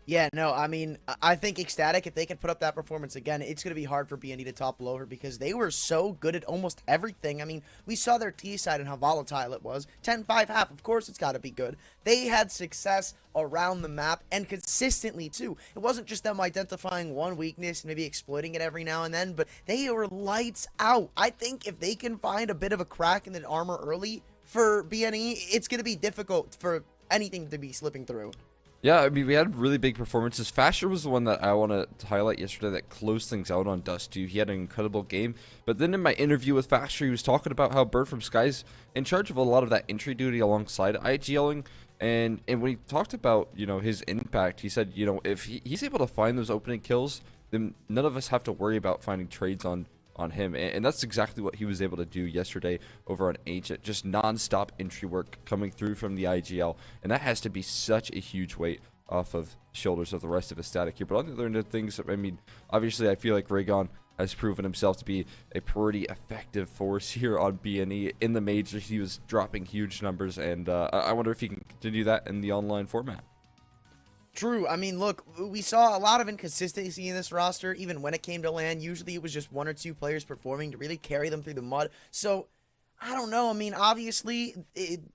Yeah, no, I mean, I think SKADE, if they can put up that performance again, it's going to be hard for BNE to topple over because they were so good at almost everything. I mean, we saw their T side and how volatile it was. 10-5 half, of course it's got to be good. They had success around the map and consistently too. It wasn't just them identifying one weakness and maybe exploiting it every now and then, but they were lights out. I think if they can find a bit of a crack in the armor early for BNE, it's going to be difficult for anything to be slipping through. Yeah, I mean, we had really big performances. Fasher was the one that I want to highlight yesterday that closed things out on Dust 2. He had an incredible game. But then in my interview with Fasher, he was talking about how Bird from Sky's in charge of a lot of that entry duty alongside IGLing. And when he talked about, you know, his impact, he said, you know, if he's able to find those opening kills, then none of us have to worry about finding trades on him, and that's exactly what he was able to do yesterday over on Ancient. Just non-stop entry work coming through from the IGL, and that has to be such a huge weight off of shoulders of the rest of SKADE here. But on the other end of things, I mean, obviously I feel like Raygon has proven himself to be a pretty effective force here on BNE. In the major, he was dropping huge numbers, and I wonder if he can continue that in the online format. True. I mean, look, we saw a lot of inconsistency in this roster, even when it came to LAN. Usually it was just 1 or 2 players performing to really carry them through the mud. So, I don't know. I mean, obviously,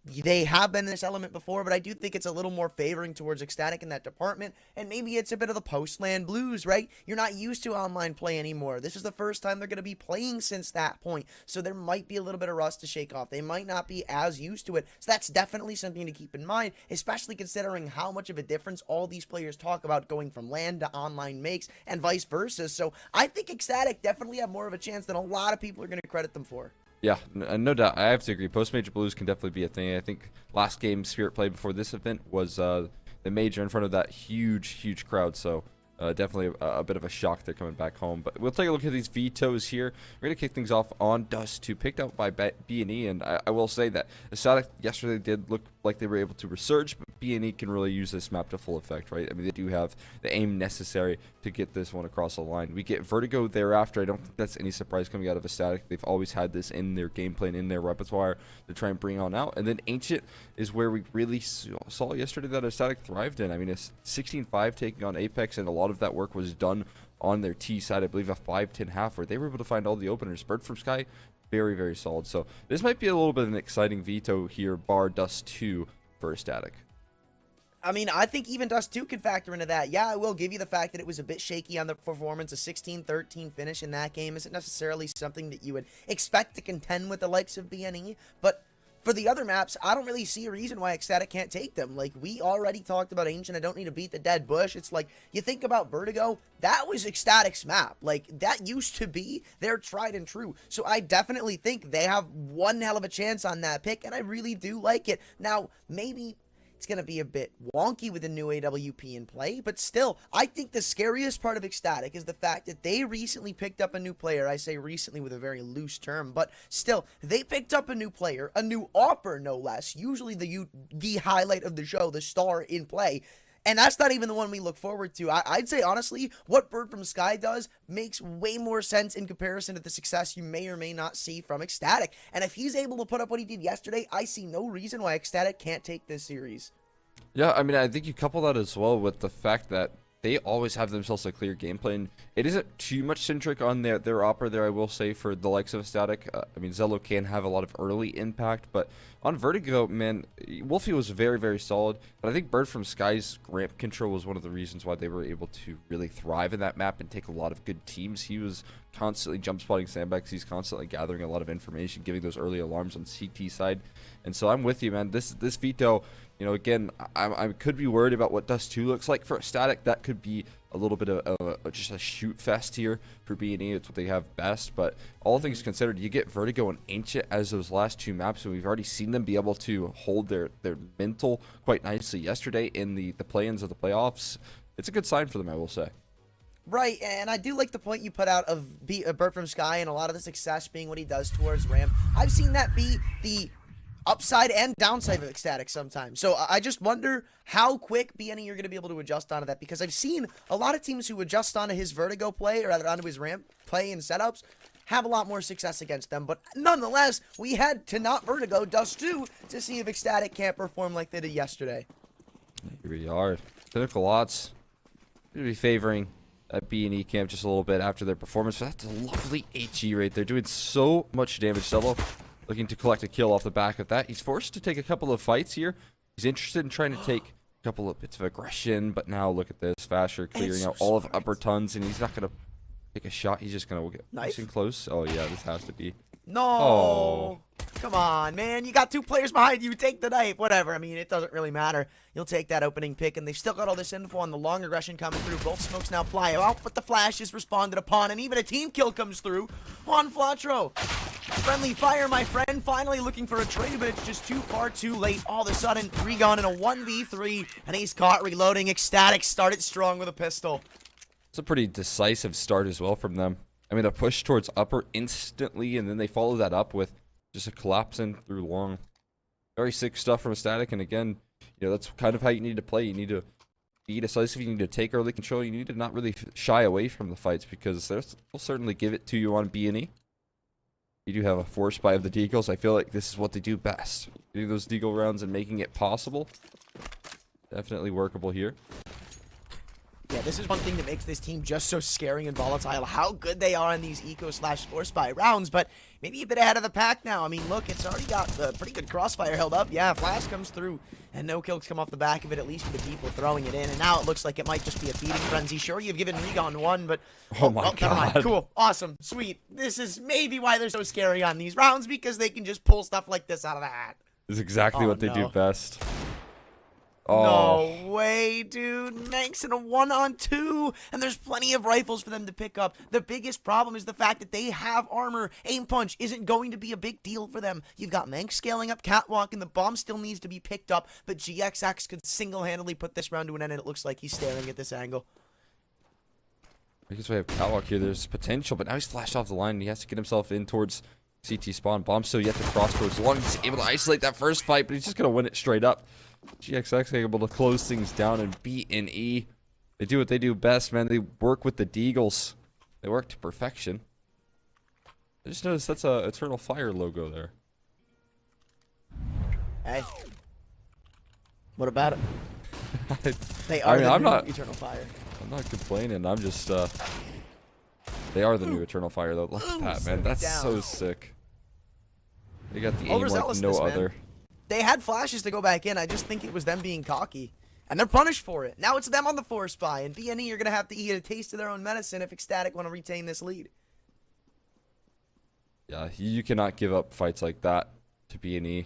they have been in this element before, but I do think it's a little more favoring towards SKADE in that department, and maybe it's a bit of the post-LAN blues, right? You're not used to online play anymore. This is the first time they're going to be playing since that point, so there might be a little bit of rust to shake off. They might not be as used to it, so that's definitely something to keep in mind, especially considering how much of a difference all these players talk about going from LAN to online makes, and vice versa. So I think SKADE definitely have more of a chance than a lot of people are going to credit them for. Yeah, no doubt. I have to agree. Post-major blues can definitely be a thing. I think last game Spirit played before this event was the major in front of that huge crowd. So definitely a bit of a shock they're coming back home. But we'll take a look at these vetoes here. We're going to kick things off on Dust 2, picked out by BNE. And I will say that SKADE yesterday did look like they were able to resurge, but BNE can really use this map to full effect, right? I mean, they do have the aim necessary to get this one across the line. We get Vertigo thereafter. I don't think that's any surprise coming out of SKADE. They've always had this in their gameplay and in their repertoire to try and bring on out. And then Ancient is where we really saw yesterday that SKADE thrived in. I mean, it's 16-5 taking on Apeks, and a lot of that work was done on their T side. I believe a 5-10 half where they were able to find all the openers. Bird from Sky, very solid. So this might be a little bit of an exciting veto here, bar Dust 2 for SKADE. I mean, I think even Dust 2 could factor into that. Yeah, I will give you the fact that it was a bit shaky on the performance. A 16-13 finish in that game isn't necessarily something that you would expect to contend with the likes of BNE, but for the other maps, I don't really see a reason why SKADE can't take them. Like, we already talked about Ancient. I don't need to beat the dead bush. It's like, you think about Vertigo, that was SKADE's map. Like, that used to be their tried and true. So I definitely think they have one hell of a chance on that pick, and I really do like it. Now, maybe it's going to be a bit wonky with the new AWP in play, but still, I think the scariest part of SKADE is the fact that they recently picked up a new player. I say recently with a very loose term, but still, they picked up a new player, a new offer no less, usually the highlight of the show, the star in play. And that's not even the one we look forward to. I'd say, honestly, what Bird from Sky does makes way more sense in comparison to the success you may or may not see from ECSTATIC. And if he's able to put up what he did yesterday, I see no reason why ECSTATIC can't take this series. Yeah, I mean, I think you couple that as well with the fact that they always have themselves a clear game plan. It isn't too much centric on their opera there, I will say, for the likes of ECSTATIC. I mean, Zello can have a lot of early impact, but on Vertigo, man, Wolfie was very, very solid. But I think Bird from Sky's ramp control was one of the reasons why they were able to really thrive in that map and take a lot of good teams. He was constantly jump spotting sandbags. He's constantly gathering a lot of information, giving those early alarms on CT side. And so I'm with you, man. This veto, you know, again, I could be worried about what Dust 2 looks like for ECSTATIC. That could be a little bit of just a shoot fest here for B&E. It's what they have best. But all things considered, you get Vertigo and Ancient as those last two maps, and we've already seen them be able to hold their mental quite nicely yesterday in the play-ins of the playoffs. It's a good sign for them, I will say. Right, and I do like the point you put out of Bird from Sky and a lot of the success being what he does towards ramp. I've seen that be the upside and downside of ECSTATIC sometimes. So I just wonder how quick BNE you're going to be able to adjust onto that, because I've seen a lot of teams who adjust onto his Vertigo play, or rather onto his ramp play and setups, have a lot more success against them. But nonetheless, we had to not Vertigo Dust 2 to see if ECSTATIC can't perform like they did yesterday. Here we are. Pinnacle Lots going to be favoring that B&E camp just a little bit after their performance. But that's a lovely HE right there, doing so much damage. Zello looking to collect a kill off the back of that. He's forced to take a couple of fights here. He's interested in trying to take a couple of bits of aggression, but now look at this. Fasher clearing out all of upper tons, and he's not going to take a shot. He's just going to get nice and close. Oh, yeah, this has to be. No. Oh. Come on, man. You got two players behind you. Take the knife. Whatever. I mean, it doesn't really matter. You'll take that opening pick, and they've still got all this info on the long aggression coming through. Both smokes now fly out, but the flash is responded upon, and even a team kill comes through on Flatro. Friendly fire, my friend. Finally looking for a trade, but it's just too far too late. All of a sudden, Regon in a 1v3, and he's caught reloading. ECSTATIC started strong with a pistol. It's a pretty decisive start as well from them. I mean, a push towards upper instantly, and then they follow that up with just a collapsing through long. Very sick stuff from ECSTATIC, and again, you know, that's kind of how you need to play. You need to be decisive. You need to take early control. You need to not really shy away from the fights, because they'll certainly give it to you on B&E. You do have a force buy of the Deagles. I feel like this is what they do best. Getting those Deagle rounds and making it possible. Definitely workable here. Yeah, this is one thing that makes this team just so scary and volatile, how good they are in these eco/force buy rounds, but maybe a bit ahead of the pack now. I mean, look, it's already got a pretty good crossfire held up. Yeah, flash comes through, and no kills come off the back of it, at least for the people throwing it in, and now it looks like it might just be a feeding frenzy. Sure, you've given Regon one, but... Oh my God. Never mind. Cool. Awesome. Sweet. This is maybe why they're so scary on these rounds, because they can just pull stuff like this out of the hat. This is exactly what they do best. Oh. No way, dude. Manx in a 1-on-2, and there's plenty of rifles for them to pick up. The biggest problem is the fact that they have armor. Aim punch isn't going to be a big deal for them. You've got Manx scaling up catwalk, and the bomb still needs to be picked up, but GXX could single-handedly put this round to an end, and it looks like he's staring at this angle. I guess we have catwalk here. There's potential, but now he's flashed off the line, and he has to get himself in towards CT spawn. Bomb still yet to crossroads. As long as he's able to isolate that first fight, but he's just going to win it straight up. GXX able to close things down, and B&E, they do what they do best, man. They work with the Deagles. They work to perfection. I just noticed that's a Eternal Fire logo there. Hey. What about it? They I are mean, the I'm new not, Eternal Fire. I'm not complaining. I'm just, they are the new Eternal Fire, though. Look at that, man. That's so sick. They got the aim like no other. They had flashes to go back in. I just think it was them being cocky. And they're punished for it. Now it's them on the force buy. And BNE are going to have to eat a taste of their own medicine if ECSTATIC want to retain this lead. Yeah, you cannot give up fights like that to B&E.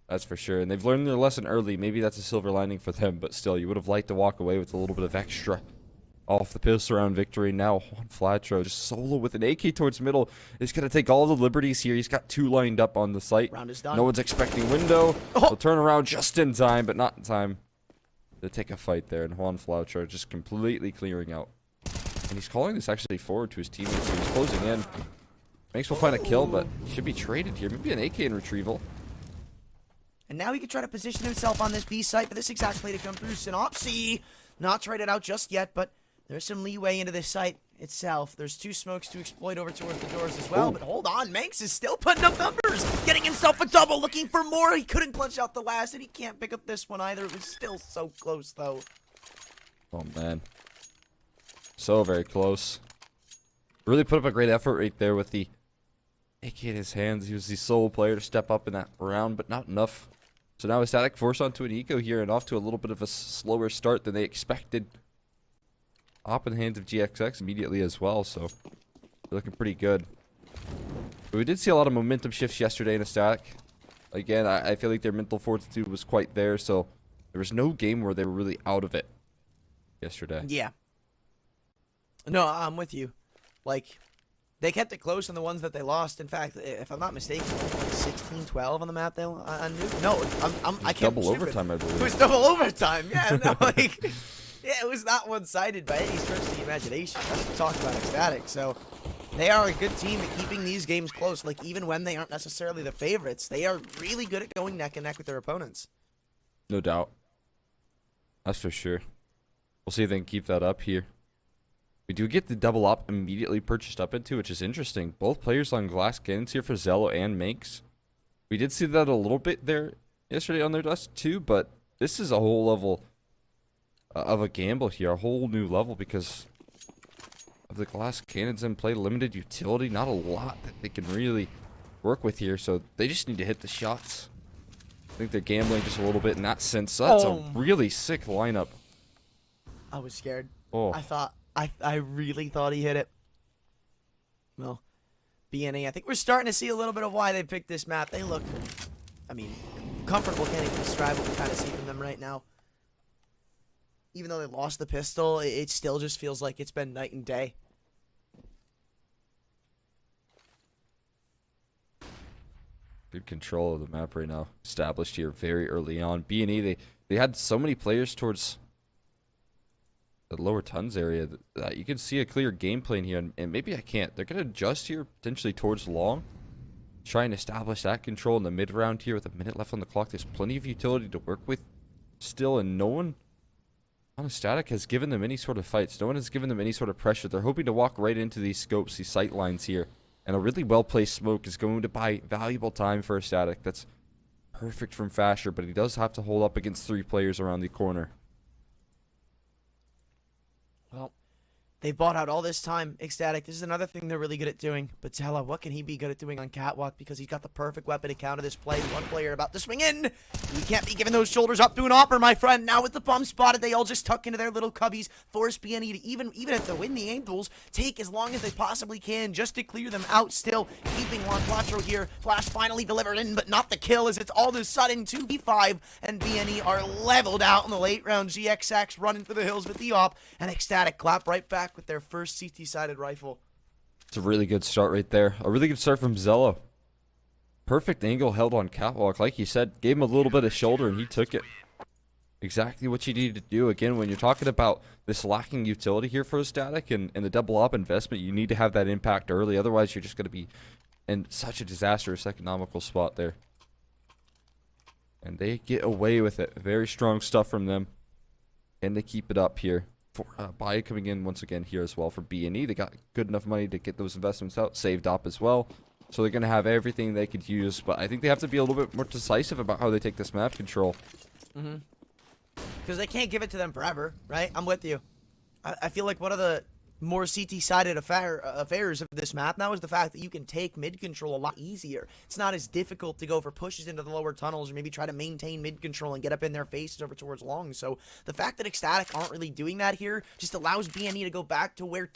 That's for sure. And they've learned their lesson early. Maybe that's a silver lining for them. But still, you would have liked to walk away with a little bit of extra off the pistol round victory. Now Juan Flatro just solo with an AK towards middle. He's going to take all the liberties here. He's got two lined up on the site. Round is done. No one's expecting window. He'll turn around just in time, but not in time to take a fight there. And Juan Flatro just completely clearing out. And he's calling this actually forward to his teammates. So he's closing in. Manx will find a kill, but should be traded here. Maybe an AK in retrieval. And now he can try to position himself on this B site for this exact play to come through. Synopsy not tried it out just yet, but there's some leeway into this site itself. There's 2 smokes to exploit over towards the doors as well. Ooh. But hold on, Manx is still putting up numbers. Getting himself a double, looking for more. He couldn't punch out the last, and he can't pick up this one either. It was still so close, though. Oh, man. So very close. Really put up a great effort right there with the AK in his hands. He was the sole player to step up in that round, but not enough. So now SKADE forced onto an eco here and off to a little bit of a slower start than they expected. Op in the hands of GXX immediately as well, so they're looking pretty good. But we did see a lot of momentum shifts yesterday in SKADE. Again, I feel like their mental fortitude was quite there, so there was no game where they were really out of it yesterday. Yeah. No, I'm with you. Like, they kept it close on the ones that they lost. In fact, if I'm not mistaken, like 16-12 on the map on Nuke. No, I can't. Double overtime, I believe. It was double overtime. Yeah, no, like, yeah, it was not one-sided by any stretch of the imagination. That's what we're talking about SKADE. So they are a good team at keeping these games close. Like, even when they aren't necessarily the favorites, they are really good at going neck and neck with their opponents. No doubt. That's for sure. We'll see if they can keep that up here. We do get the double up immediately purchased up into, which is interesting. Both players on glass cannons here for Zello and Manx. We did see that a little bit there yesterday on their dust too, but this is a whole level of a gamble here, a whole new level because of the glass cannons in play, limited utility, not a lot that they can really work with here, so they just need to hit the shots. I think they're gambling just a little bit in that sense. So that's a really sick lineup. I was scared. Oh. I really thought he hit it. Well, BNE, I think we're starting to see a little bit of why they picked this map. They look, I mean, comfortable. Can't even describe what we kind of see from them right now. Even though they lost the pistol, it still just feels like it's been night and day. Good control of the map right now. Established here very early on. BNE, they had so many players towards the lower tons area that you can see a clear game plan here, and maybe I can't. They're going to adjust here potentially towards long. Try and establish that control in the mid round here with a minute left on the clock. There's plenty of utility to work with still, and no one on SKADE has given them any sort of fights. No one has given them any sort of pressure. They're hoping to walk right into these scopes, these sight lines here, and a really well-placed smoke is going to buy valuable time for SKADE. That's perfect from Fasher, but he does have to hold up against 3 players around the corner. Well, they bought out all this time. SKADE, this is another thing they're really good at doing. But Tella, what can he be good at doing on Catwalk? Because he's got the perfect weapon to counter this play. One player about to swing in. You can't be giving those shoulders up to an Opper, my friend. Now with the bum spotted, they all just tuck into their little cubbies. Force BNE to even if they win the aim duels, take as long as they possibly can just to clear them out still. Keeping Juan Quattro here. Flash finally delivered in, but not the kill as it's all of a sudden 2v5. And BNE are leveled out in the late round. GXX running for the hills with the op. And SKADE clap right back with their first CT-sided rifle. It's a really good start right there. A really good start from Zello. Perfect angle held on Catwalk. Like you said, gave him a little bit of shoulder and he took it. Exactly what you needed to do. Again, when you're talking about this lacking utility here for SKADE and the double op investment, you need to have that impact early. Otherwise, you're just going to be in such a disastrous economical spot there. And they get away with it. Very strong stuff from them. And they keep it up here. Buy coming in once again here as well for BNE. They got good enough money to get those investments out. Saved up as well. So they're going to have everything they could use. But I think they have to be a little bit more decisive about how they take this map control. Because they can't give it to them forever, right? I'm with you. I feel like one of the more CT-sided affairs of this map now is the fact that you can take mid control a lot easier. It's not as difficult to go for pushes into the lower tunnels or maybe try to maintain mid control and get up in their faces over towards long. So the fact that SKADE aren't really doing that here just allows BNE to go back to where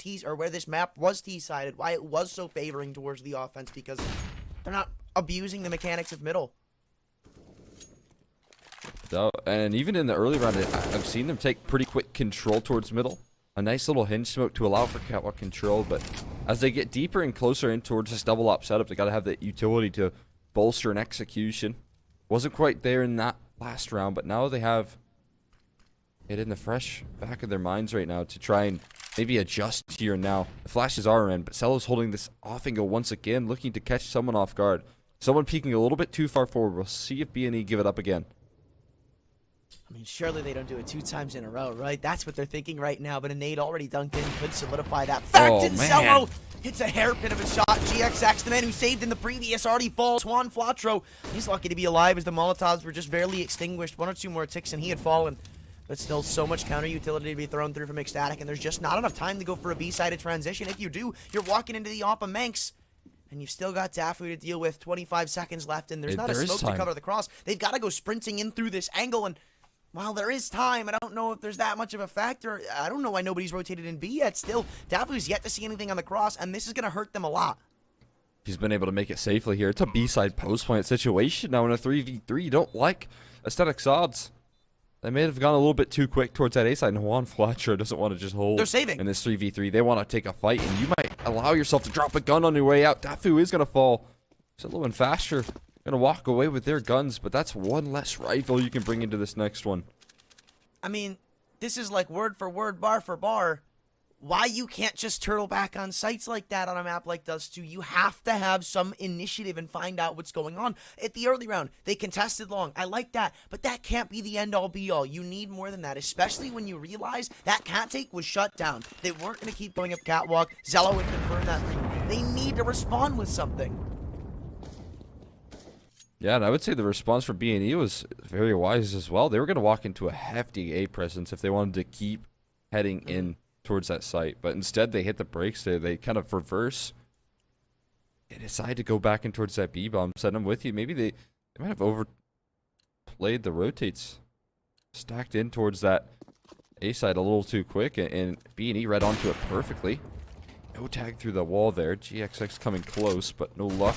this map was T-sided, why it was so favoring towards the offense, because they're not abusing the mechanics of middle. So, and even in the early round, I've seen them take pretty quick control towards middle. A nice little hinge smoke to allow for Catwalk control, but as they get deeper and closer in towards this double op setup, they got to have the utility to bolster an execution. Wasn't quite there in that last round, but now they have it in the fresh back of their minds right now to try and maybe adjust here and now. The flashes are in, but Cello's holding this off angle once again, looking to catch someone off guard. Someone peeking a little bit too far forward. We'll see if B&E give it up again. I mean, surely they don't do it 2 times in a row, right? That's what they're thinking right now, but a nade already dunked in could solidify that fact. Oh, And man. Zello hits a hairpin of a shot. GXX, the man who saved in the previous, already falls. Juan Flatro, he's lucky to be alive as the Molotovs were just barely extinguished. 1 or 2 more ticks and he had fallen. But still, so much counter utility to be thrown through from ECSTATIC, and there's just not enough time to go for a B-sided transition. If you do, you're walking into the Oppa Manx. And you've still got Dafu to deal with. 25 seconds left, and there's not a smoke to cover the cross. They've got to go sprinting in through this angle, and while there is time, I don't know if there's that much of a factor. I don't know why nobody's rotated in B yet. Still, Dafu's yet to see anything on the cross, and this is going to hurt them a lot. He's been able to make it safely here. It's a B-side post-plant situation now in a 3v3. You don't like ECSTATIC's odds. They may have gone a little bit too quick towards that A side, and Juan Fletcher doesn't want to just hold They're saving. in this 3v3. They want to take a fight, and you might allow yourself to drop a gun on your way out. Dafu is going to fall. Silo and Faster going to walk away with their guns, but that's 1 less rifle you can bring into this next one. I mean, this is like word for word, bar for bar. Why you can't just turtle back on sites like that on a map like Dust 2. You have to have some initiative and find out what's going on. At the early round, they contested long. I like that, but that can't be the end-all be-all. You need more than that, especially when you realize that cat take was shut down. They weren't going to keep going up catwalk. Zello would confirm that thing. They need to respond with something. Yeah, and I would say the response from B&E was very wise as well. They were going to walk into a hefty A presence if they wanted to keep heading in towards that site, but instead they hit the brakes there. They kind of reverse and decide to go back in towards that B bomb. Send them with you. Maybe they might have overplayed the rotates, stacked in towards that A side a little too quick, and B&E read onto it perfectly. No tag through the wall there. GXX coming close, but no luck.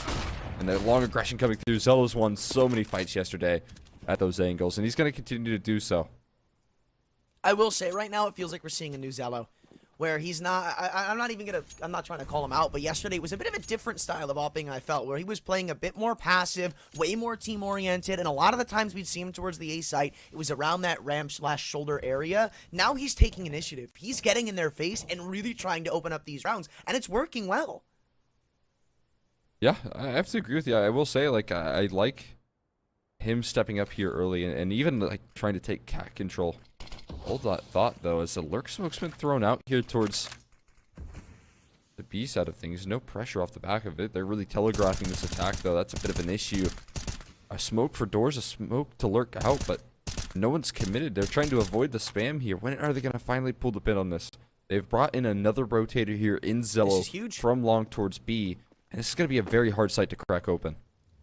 And that long aggression coming through. Zello's won so many fights yesterday at those angles, and he's going to continue to do so. I will say, right now it feels like we're seeing a new Zello, where he's not, I'm not trying to call him out, but yesterday was a bit of a different style of opping, I felt, where he was playing a bit more passive, way more team-oriented, and a lot of the times we'd see him towards the A site, it was around that ramp/shoulder area. Now he's taking initiative. He's getting in their face and really trying to open up these rounds, and it's working well. Yeah, I have to agree with you. I will say, like, I like him stepping up here early and even, like, trying to take cat control. Hold that thought, though, as the lurk smoke's been thrown out here towards the B side of things. No pressure off the back of it. They're really telegraphing this attack, though. That's a bit of an issue. A smoke for doors, a smoke to lurk out, but no one's committed. They're trying to avoid the spam here. When are they going to finally pull the pin on this? They've brought in another rotator here in Zello from long towards B, and this is going to be a very hard site to crack open.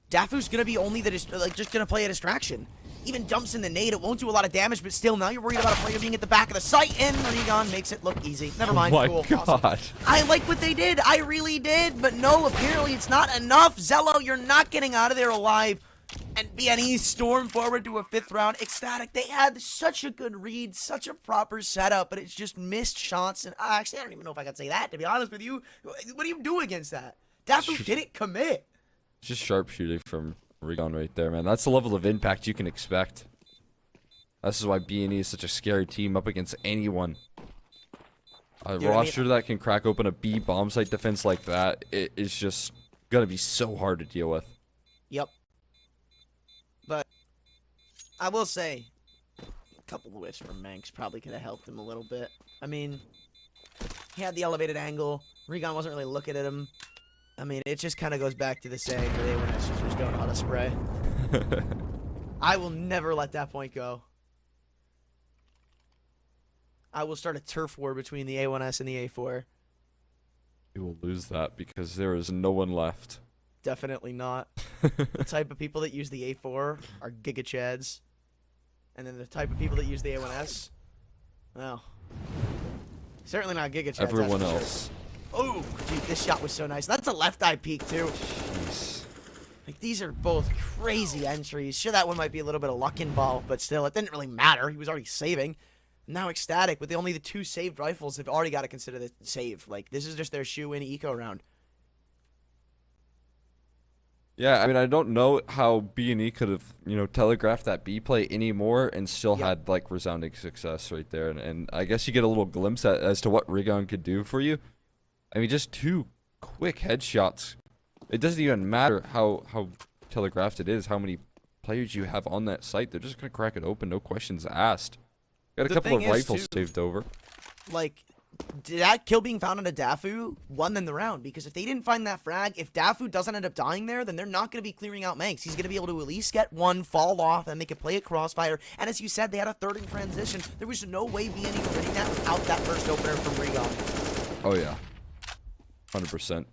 Dafu's going to be only just going to play a distraction. Even dumps in the nade. It won't do a lot of damage, but still, now you're worried about a player being at the back of the site, and Regon makes it look easy. Never mind. Oh my cool. God. Awesome. I like what they did. I really did. But no, apparently it's not enough. Zello, you're not getting out of there alive. And BNE storm forward to a 5th round. ECSTATIC, they had such a good read, such a proper setup, but it's just missed shots. And actually, I don't even know if I can say that, to be honest with you. What do you do against that? Dafu didn't commit. Just sharpshooting from Regon right there, man. That's the level of impact you can expect. This is why B&E is such a scary team up against anyone. A roster that can crack open a B bomb site defense like that, it is just going to be so hard to deal with. Yep. But I will say, a couple of whiffs from Manx probably could have helped him a little bit. I mean, he had the elevated angle. Regon wasn't really looking at him. I mean, it just kind of goes back to the saying that they just don't know how to spray. I will never let that point go. I will start a turf war between the A1S and the A4. You will lose that because there is no one left. Definitely not. The type of people that use the A4 are Giga Chads. And then the type of people that use the A1S, well, certainly not Giga Chads. Everyone else. Oh, dude, this shot was so nice. That's a left eye peek, too. Jeez. Like, these are both crazy entries. Sure, that one might be a little bit of luck involved, but still, it didn't really matter. He was already saving. Now ECSTATIC, with only the 2 saved rifles, they've already got to consider the save. Like, this is just their shoe-in eco round. Yeah, I mean, I don't know how B&E could have, telegraphed that B play anymore and still had, like, resounding success right there. And I guess you get a little glimpse as to what Regon could do for you. I mean, just 2 quick headshots. It doesn't even matter how telegraphed it is, how many players you have on that site. They're just going to crack it open, no questions asked. Got a couple of rifles saved over. Like, that kill being found on a Dafu won them the round, because if they didn't find that frag, if Dafu doesn't end up dying there, then they're not going to be clearing out Manx. He's going to be able to at least get one, fall off, and they could play a crossfire. And as you said, they had a third in transition. There was no way BNE were winning that without that first opener from Rigon. Oh yeah, 100%.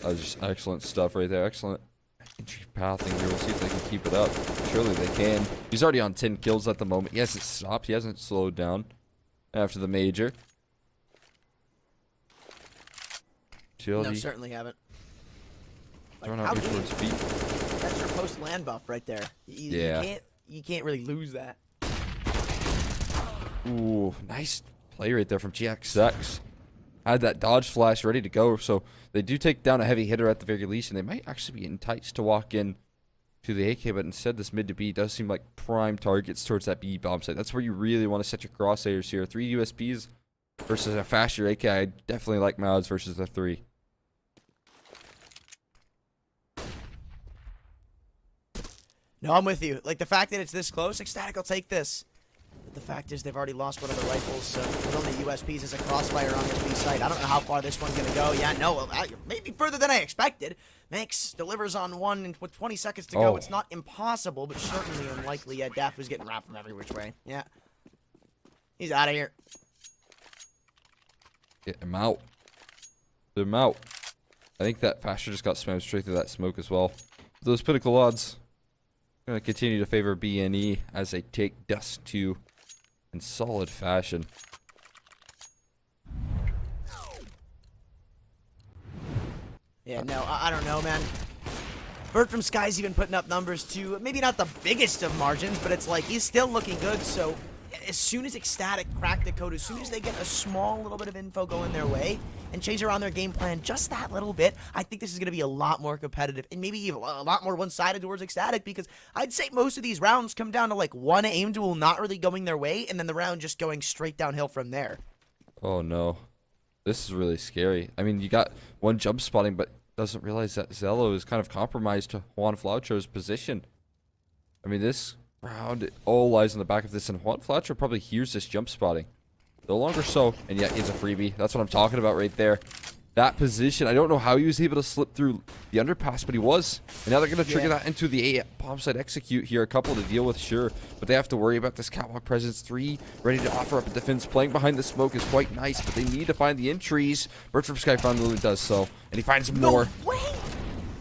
That was just excellent stuff right there. Excellent entry pathing here. We'll see if they can keep it up. Surely they can. He's already on 10 kills at the moment. He hasn't stopped. He hasn't slowed down after the major. No, certainly haven't. Throwing out towards feet. That's your post land buff right there. You can't really lose that. Ooh, nice play right there from GXX. Had that dodge flash ready to go, so they do take down a heavy hitter at the very least, and they might actually be enticed to walk in to the AK, but instead this mid to B does seem like prime targets towards that B bomb site. That's where you really want to set your crosshairs here. 3 USPs versus a faster AK. I definitely like my odds versus the 3. No, I'm with you. Like, the fact that it's this close, ecstatic, I'll take this. But the fact is they've already lost one of the rifles, so with only USPs as a crossfire on this B site. I don't know how far this one's going to go. Yeah, no, maybe further than I expected. Manx delivers on one, and with 20 seconds to go, it's not impossible, but certainly unlikely. Yeah, Daff was getting wrapped from every which way. Yeah. He's out of here. Get him out. Get him out. I think that faster just got spammed straight through that smoke as well. Those Pinnacle odds going to continue to favor BNE as they take Dust 2 in solid fashion. Yeah, no, I don't know, man. Bird from Sky's even putting up numbers too. Maybe not the biggest of margins, but it's like he's still looking good. So as soon as ecstatic crack the code, as soon as they get a small little bit of info going their way and change around their game plan just that little bit, I think this is going to be a lot more competitive and maybe even a lot more one-sided towards ecstatic, because I'd say most of these rounds come down to like one aim duel not really going their way and then the round just going straight downhill from there. Oh no. This is really scary. I mean, you got one jump spotting, but doesn't realize that Zello is kind of compromised to Juan Flaucho's position. I mean, this round, it all lies in the back of this, and Juan Flaucho probably hears this jump spotting. No longer so, and yet he's a freebie. That's what I'm talking about right there. That position, I don't know how he was able to slip through the underpass, but he was. And now they're going to trigger that into the A bomb site execute here. A couple to deal with, sure, but they have to worry about this catwalk presence. 3 ready to offer up a defense. Playing behind the smoke is quite nice, but they need to find the entries. Bertram Sky finally does so, and he finds more. No way!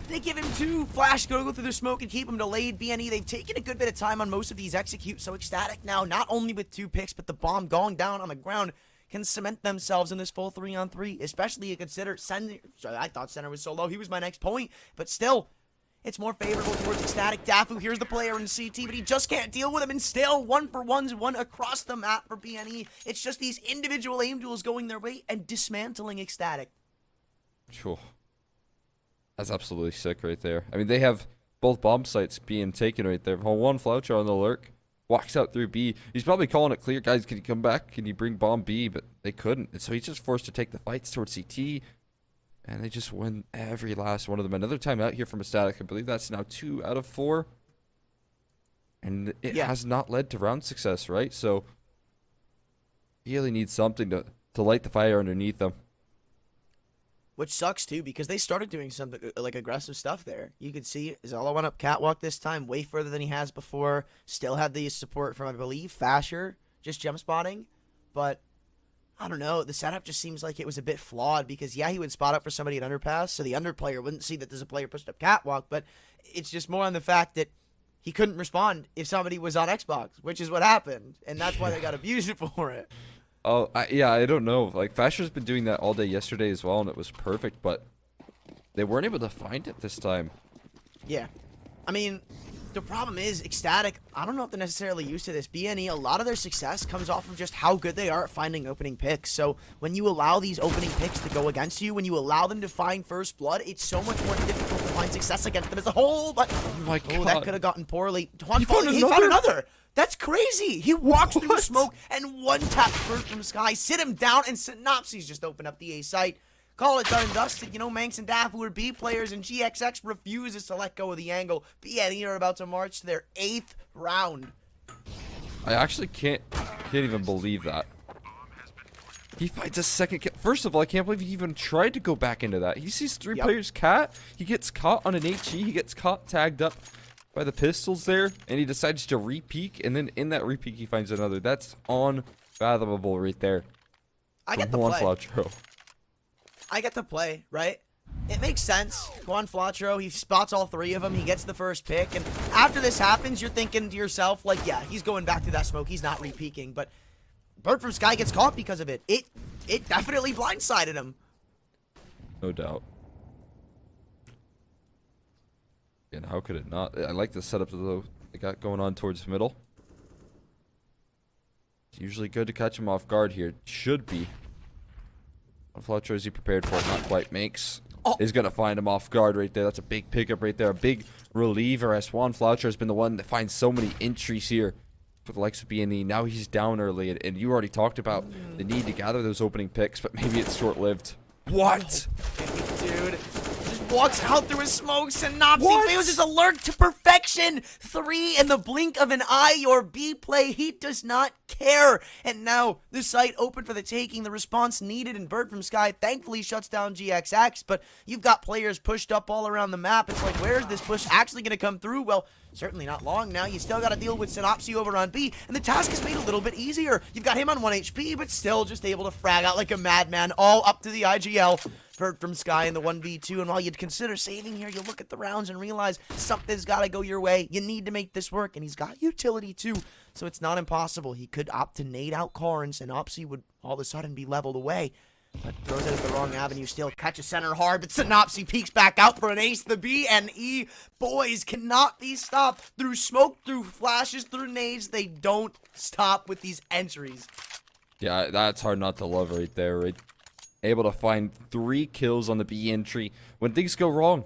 They give him 2. Flash go through the smoke and keep him delayed. BNE, they've taken a good bit of time on most of these executes, so ecstatic now, not only with 2 picks, but the bomb going down on the ground, can cement themselves in this full 3-on-3, especially you consider Center. I thought Center was so low. He was my next point, but still, it's more favorable towards ecstatic. Dafu, here's the player in CT, but he just can't deal with him, and still 1-for-1s, one across the map for BNE. It's just these individual aim duels going their way and dismantling ecstatic. Sure. That's absolutely sick right there. I mean, they have both bomb sites being taken right there. Juan Flaucho on the lurk. Walks out through B. He's probably calling it clear. Guys, can you come back? Can you bring bomb B? But they couldn't. And so he's just forced to take the fights towards CT. And they just win every last one of them. Another time out here from ecstatic. I believe that's now 2 out of 4. And it has not led to round success, right? So he really needs something to light the fire underneath them. Which sucks, too, because they started doing some, like, aggressive stuff there. You could see Zello went up catwalk this time, way further than he has before. Still had the support from, I believe, Fasher, just jump spotting. But, I don't know, the setup just seems like it was a bit flawed, because, yeah, he would spot up for somebody at underpass, so the under player wouldn't see that there's a player pushed up catwalk, but it's just more on the fact that he couldn't respond if somebody was on Xbox, which is what happened, and that's why they got abused for it. Oh, yeah, I don't know. Like, Fasher's been doing that all day yesterday as well, and it was perfect, but they weren't able to find it this time. Yeah. I mean, the problem is, ecstatic, I don't know if they're necessarily used to this. BNE, a lot of their success comes off of just how good they are at finding opening picks. So when you allow these opening picks to go against you, when you allow them to find first blood, it's so much more difficult to find success against them as a whole. But, oh my God. That could have gotten poorly. He found another. That's crazy. He walks through the smoke and one tap first from Sky, sit him down, and Synopsis just open up the A site. call it done and dusted. You know, Manx and Dafu are B players, and GXX refuses to let go of the angle. BNE are about to march to their 8th round. I actually can't even believe that. He finds a second kill. First of all, I can't believe he even tried to go back into that. He sees 3 players cat. He gets caught on an HE. He gets caught tagged up by the pistols there, and he decides to re-peek, and then in that re-peek he finds another. That's unfathomable right there. I get the play. Flatro. I get the play, right? It makes sense. Juan Flatro, he spots all 3 of them. He gets the first pick, and after this happens, you're thinking to yourself, like, yeah, he's going back to that smoke. He's not re-peeking, but Bird from Sky gets caught because of it. It definitely blindsided him. No doubt. And how could it not? I like the setup though they got going on towards middle. It's usually good to catch him off guard here. Should be. Fletcher, is he prepared for it? Not quite. Makes. Is going to find him off guard right there. That's a big pickup right there. A big reliever, as Juan Fletcher has been the one that finds so many entries here for the likes of BNE. Now he's down early, and you already talked about the need to gather those opening picks, but maybe it's short-lived. What? Dude. Walks out through his smokes, and Nopsy fails his alert to perfection. 3 in the blink of an eye. Your B play, he does not care. And now the site open for the taking. The response needed, and Bird from Sky thankfully shuts down GXX. But you've got players pushed up all around the map. It's like, where is this push actually going to come through? Well, certainly not long now. You still got to deal with Synopsy over on B, and the task is made a little bit easier. You've got him on 1 HP, but still just able to frag out like a madman all up to the IGL. Bird from Sky in the 1v2, and while you'd consider saving here, you look at the rounds and realize something's got to go your way. You need to make this work, and he's got utility too, so it's not impossible. He could opt to nade out Corns, and Synopsy would all of a sudden be leveled away. But throws it at the wrong avenue still. Catches center hard, but Synopsy peeks back out for an ace. The BNE boys cannot be stopped. Through smoke, through flashes, through nades, they don't stop with these entries. Yeah, that's hard not to love right there, right? Able to find 3 kills on the B entry when things go wrong.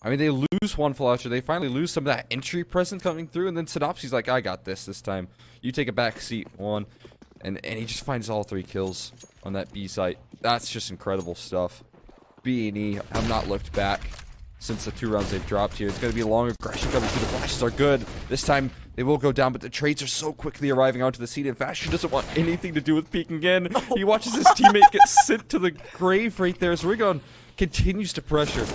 I mean, they lose one flasher. They finally lose some of that entry presence coming through, and then Synopsy's like, I got this time. You take a back seat, Juan. And he just finds all 3 kills on that B site. That's just incredible stuff. B&E have not looked back since the 2 rounds they've dropped here. It's going to be a long aggression coming through. The flashes are good. This time they will go down, but the trades are so quickly arriving onto the scene, and Fashion doesn't want anything to do with peeking in. He watches his teammate get sent to the grave right there. So Rigon continues to pressure.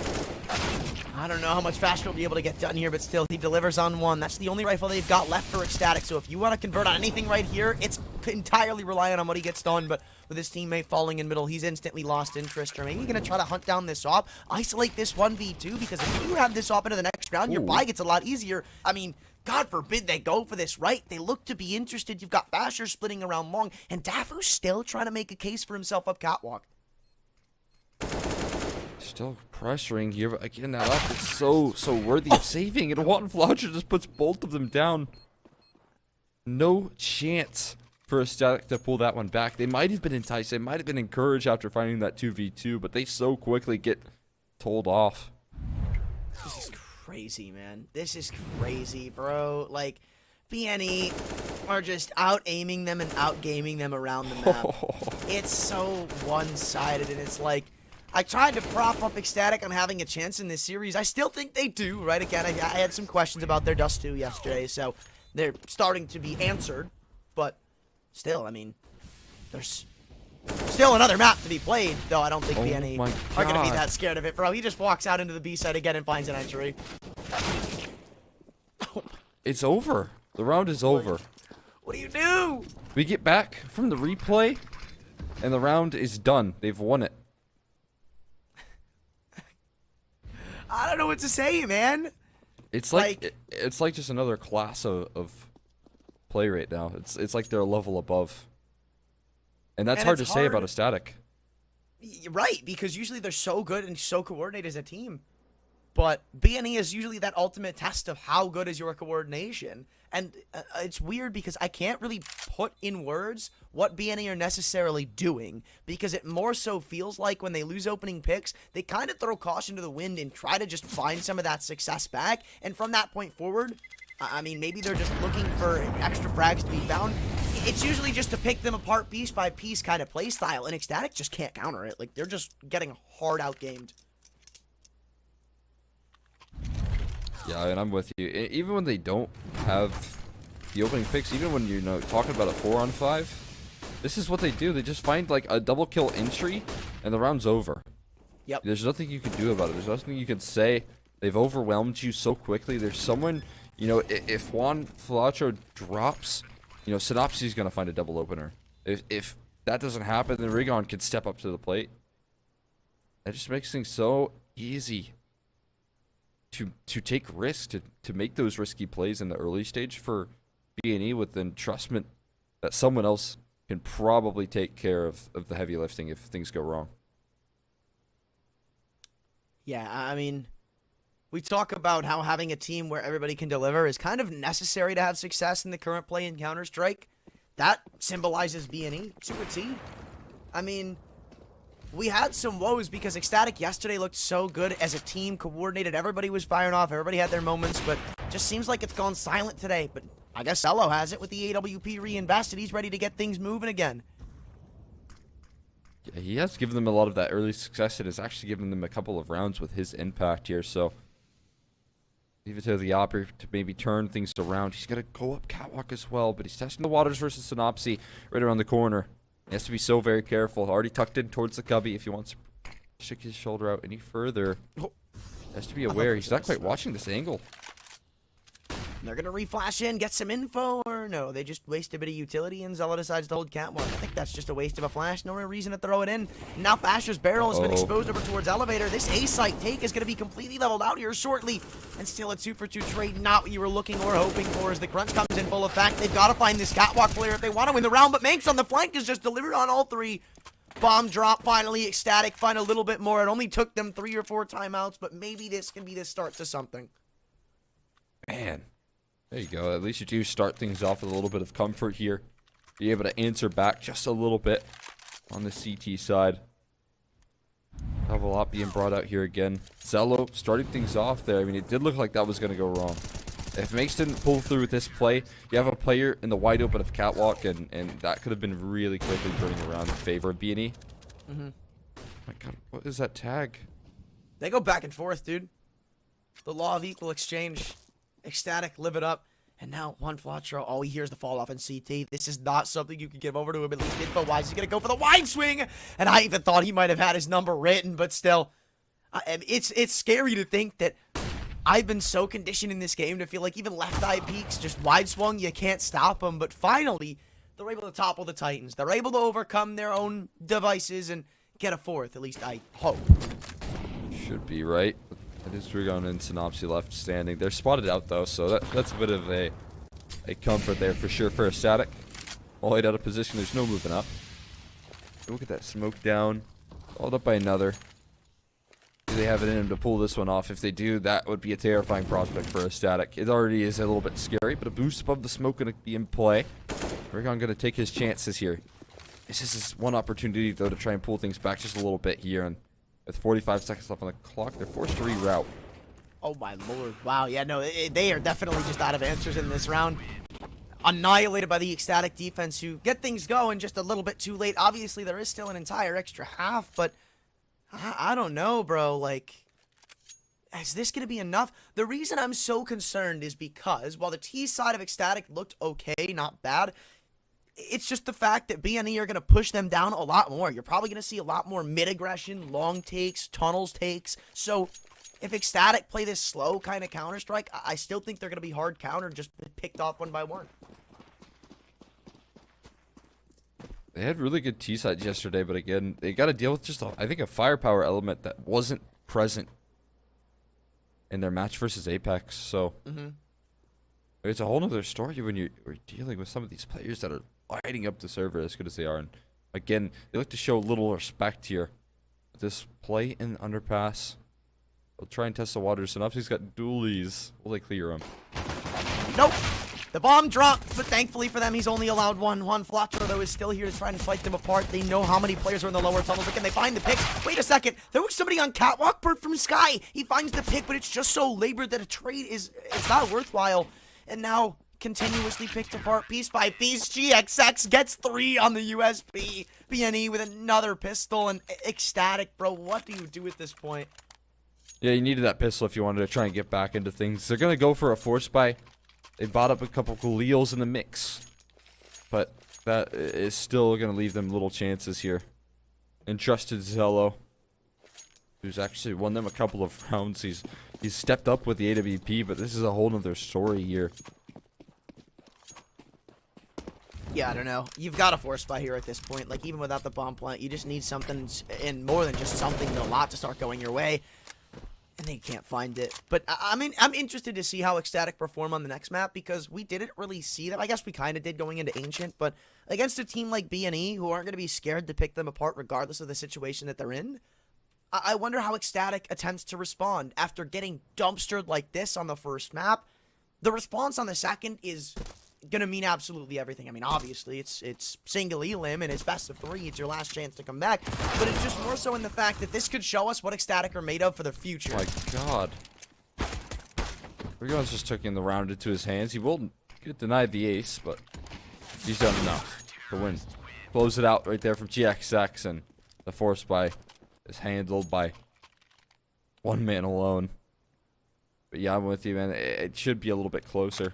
I don't know how much Fashion will be able to get done here, but still, he delivers on 1. That's the only rifle they've got left for ECSTATIC, so if you want to convert on anything right here, it's entirely reliant on what he gets done, but with his teammate falling in middle, he's instantly lost interest, or maybe going to try to hunt down this op, isolate this 1v2, because if you have this op into the next round, your buy gets a lot easier. I mean, God forbid they go for this, right? They look to be interested. You've got Basher splitting around long, and Dafu's still trying to make a case for himself up catwalk. Still pressuring here, but again, that up is so worthy of saving, and Juan Floucher just puts both of them down. No chance for ECSTATIC to pull that one back. They might have been enticed, they might have been encouraged after finding that 2v2, but they so quickly get told off. This is crazy, man. This is crazy, bro. Like, BNE are just out-aiming them and out-gaming them around the map. It's so one-sided, and it's like, I tried to prop up ECSTATIC on having a chance in this series. I still think they do, right? Again, I had some questions about their Dust 2 yesterday, so they're starting to be answered. But still, I mean, there's still another map to be played, though I don't think BNE are going to be that scared of it, bro. He just walks out into the B side again and finds an entry. It's over. The round is over. What do you do? We get back from the replay, and the round is done. They've won it. I don't know what to say, man. It's like it's like just another class of play right now. It's like they're a level above, and that's hard to say about ECSTATIC. Right, because usually they're so good and so coordinated as a team, but BNE is usually that ultimate test of how good is your coordination. And it's weird because I can't really put in words what BNE are necessarily doing, because it more so feels like when they lose opening picks, they kind of throw caution to the wind and try to just find some of that success back. And from that point forward, I mean, maybe they're just looking for extra frags to be found. it's usually just to pick them apart piece by piece kind of play style, and SKADE just can't counter it. Like, they're just getting hard outgamed. Yeah, and I'm with you. Even when they don't have the opening picks, even when you're talking about a 4-on-5, this is what they do. They just find like a double kill entry, and the round's over. Yep. There's nothing you can do about it. There's nothing you can say. They've overwhelmed you so quickly. There's someone, if Juan Flacho drops, Synopsy's gonna find a double opener. If that doesn't happen, then Rigon can step up to the plate. That just makes things so easy to take risks, to make those risky plays in the early stage for B&E with the entrustment that someone else can probably take care of the heavy lifting if things go wrong. Yeah, I mean, we talk about how having a team where everybody can deliver is kind of necessary to have success in the current play in Counter-Strike. That symbolizes B&E to a T. I mean, we had some woes because SKADE yesterday looked so good as a team, coordinated, everybody was firing off, everybody had their moments, but just seems like it's gone silent today. But I guess TYLOO has it with the AWP reinvested. He's ready to get things moving again. Yeah, he has given them a lot of that early success and has actually given them a couple of rounds with his impact here, so leave it to the Opper to maybe turn things around. He's going to go up catwalk as well, but he's testing the waters versus Synopsy right around the corner. He has to be so very careful. Already tucked in towards the cubby. If he wants to stick his shoulder out any further, he has to be aware. He's not quite watching this angle. They're going to reflash in, get some info, or no, they just waste a bit of utility and Zella decides to hold catwalk. I think that's just a waste of a flash. No real reason to throw it in. Now Basher's barrel has been exposed over towards elevator. This A-site take is going to be completely leveled out here shortly. And still a 2-for-2 trade, not what you were looking or hoping for as the crunch comes in full effect. They've got to find this catwalk player if they want to win the round, but Manx on the flank is just delivered on all three. Bomb drop, finally, SKADE find a little bit more. It only took them 3 or 4 timeouts, but maybe this can be the start to something. Man. There you go. At least you do start things off with a little bit of comfort here. Be able to answer back just a little bit on the CT side. Have a lot being brought out here again. Zello starting things off there. I mean, it did look like that was going to go wrong. If Makes didn't pull through with this play, you have a player in the wide open of catwalk, and that could have been really quickly turning around in favor of B&E. Mm-hmm. My God, what is that tag? They go back and forth, dude. The law of equal exchange. SKADE, live it up. And now, Juan Flatro, all he hears the fall off in CT. This is not something you can give over to him, at least info-wise. He's going to go for the wide swing. And I even thought he might have had his number written, but still. It's scary to think that I've been so conditioned in this game to feel like even left eye peaks, just wide swung, you can't stop them. But finally, they're able to topple the Titans. They're able to overcome their own devices and get a fourth, at least I hope. Should be, right? It is Rigon and Synopsy left standing. They're spotted out, though, so that's a bit of a comfort there for sure for SKADE. All right out of position. There's no moving up. Look at that smoke down. Followed up by another. Do they have it in them to pull this one off? If they do, that would be a terrifying prospect for SKADE. It already is a little bit scary, but a boost above the smoke going to be in play. Rigon going to take his chances here. This is his one opportunity, though, to try and pull things back just a little bit here. And with 45 seconds left on the clock, they're forced to reroute. Oh my lord. Wow, yeah, no, they are definitely just out of answers in this round. Annihilated by the SKADE defense, who get things going just a little bit too late. Obviously, there is still an entire extra half, but I don't know, bro. Like, is this going to be enough? The reason I'm so concerned is because while the T side of SKADE looked okay, not bad, it's just the fact that B&E are going to push them down a lot more. You're probably going to see a lot more mid-aggression, long takes, tunnels takes. So if SKADE play this slow kind of Counter-Strike, I still think they're going to be hard countered, just picked off one by one. They had really good T-sides yesterday, but again, they got to deal with just, I think, a firepower element that wasn't present in their match versus Apeks. So it's a whole other story when you're dealing with some of these players that are lighting up the server as good as they are. And again, they like to show little respect here. This play in the underpass. They'll try and test the waters. Synopsy's got dualies. Will they clear him? Nope. The bomb dropped, but thankfully for them, he's only allowed one. Juan Flatro, though, is still here to try and fight them apart. They know how many players are in the lower tunnels, but can they find the pick? Wait a second. There was somebody on catwalk from Sky. He finds the pick, but it's just so labored that a trade it's not worthwhile. And now continuously picked apart piece by piece. GXX gets 3 on the USB. BNE with another pistol, and ecstatic, bro. What do you do at this point? Yeah, you needed that pistol if you wanted to try and get back into things. They're going to go for a force buy. They bought up a couple Galeals in the mix. But that is still going to leave them little chances here. And trusted TYLOO, who's actually won them a couple of rounds. He's stepped up with the AWP, but this is a whole nother story here. Yeah, I don't know. You've got a force buy here at this point. Like, even without the bomb plant, you just need something, and more than just something, a lot to start going your way. And they can't find it. But, I mean, I'm interested to see how ecstatic perform on the next map, because we didn't really see them. I guess we kind of did going into Ancient, but against a team like BNE, who aren't going to be scared to pick them apart regardless of the situation that they're in, I wonder how ecstatic attempts to respond after getting dumpstered like this on the first map. The response on the second is gonna mean absolutely everything. I mean, obviously, it's single elim and it's best of 3. It's your last chance to come back. But it's just more so in the fact that this could show us what ecstatic are made of for the future. My God. Rigon's just taking the round into his hands. He will get denied the ace, but he's done enough to win. Close it out right there from GXX, and the force buy is handled by one man alone. But yeah, I'm with you, man. It should be a little bit closer,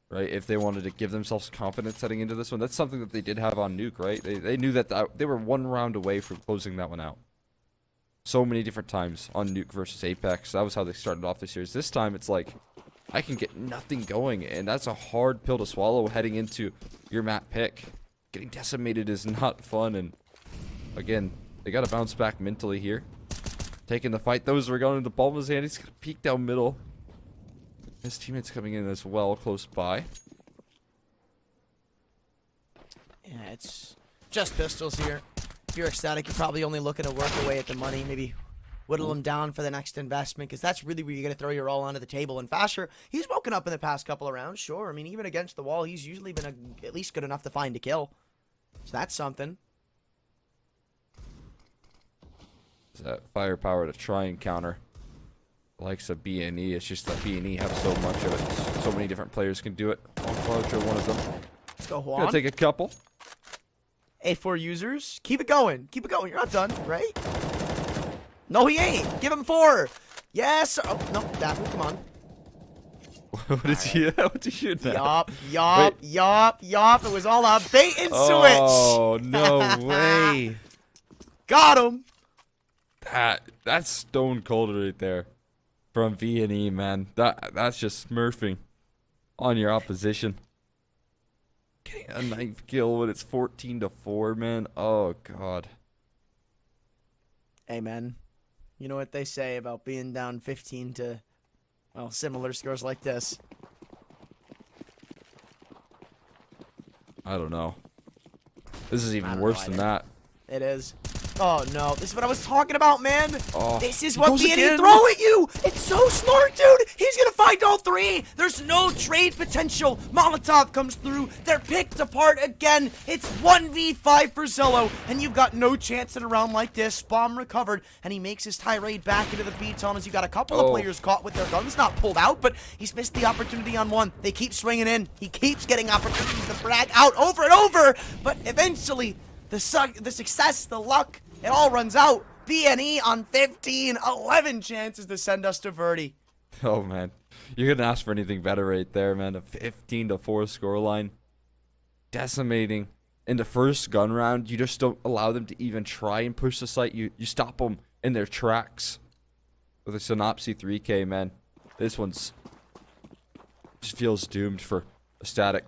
right? If they wanted to give themselves confidence heading into this one. That's something that they did have on Nuke, right? They knew that they were 1 round away from closing that one out. So many different times on Nuke versus Apeks. That was how they started off the series. This time, it's like, I can get nothing going, and that's a hard pill to swallow heading into your map pick. Getting decimated is not fun, and again, they got to bounce back mentally here. Taking the fight. Those are going into Palma's hand. He's going to peek down middle. His teammates coming in as well, close by. Yeah, it's just pistols here. If you're ecstatic, you're probably only looking to work away at the money. Maybe whittle them down for the next investment, because that's really where you're going to throw your all onto the table. And Fasher, he's woken up in the past couple of rounds, sure. I mean, even against the wall, he's usually been at least good enough to find a kill. So that's something. That firepower to try and counter the likes of BNE. It's just that BNE have so much of it. So many different players can do it. One of them. Let's go, Juan. Gonna take a couple. A4 users. Keep it going. Keep it going. You're not done, right? No, he ain't. Give him 4. Yes. Oh, no. Daphne, come on. What did you shoot now? Yup. It was all a bait and switch. Oh, no way. Got him. That's stone cold right there from V&E, man. That's just smurfing on your opposition. Getting a 9th kill when it's 14-4, man. Oh God. Hey, man. You know what they say about being down 15 to, well, similar scores like this. I don't know. This is even worse than that. It is. Oh, no. This is what I was talking about, man. Oh, this is what BNE throw at you. It's so smart, dude. He's going to find all 3. There's no trade potential. Molotov comes through. They're picked apart again. It's 1v5 for TYLOO, and you've got no chance in a round like this. Bomb recovered, and he makes his tirade back into the B-tunnel as you got a couple of players caught with their guns not pulled out, but he's missed the opportunity on one. They keep swinging in. He keeps getting opportunities to frag out over and over, but eventually the success, the luck, it all runs out. BNE on 15, 11 chances to send us to Verti. Oh, man. You couldn't ask for anything better right there, man. A 15-4 scoreline. Decimating. In the first gun round, you just don't allow them to even try and push the site. You stop them in their tracks. With a Synopsy 3K, man. This one's just feels doomed for ecstatic.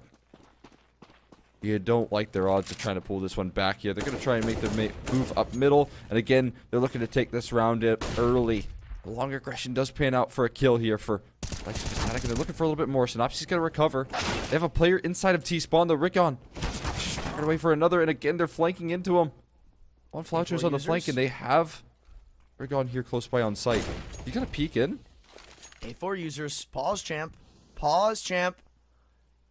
You don't like their odds of trying to pull this one back here. They're going to try and make their move up middle. And again, they're looking to take this round up early. The long aggression does pan out for a kill here for ecstatic. And they're looking for a little bit more. Synopsy's going to recover. They have a player inside of T-spawn. The Rickon. Fired away for another. And again, they're flanking into him. One Floucher's on the flank. And they have Rickon here close by on site. You got to peek in. A4 users. Pause, champ. Pause, champ.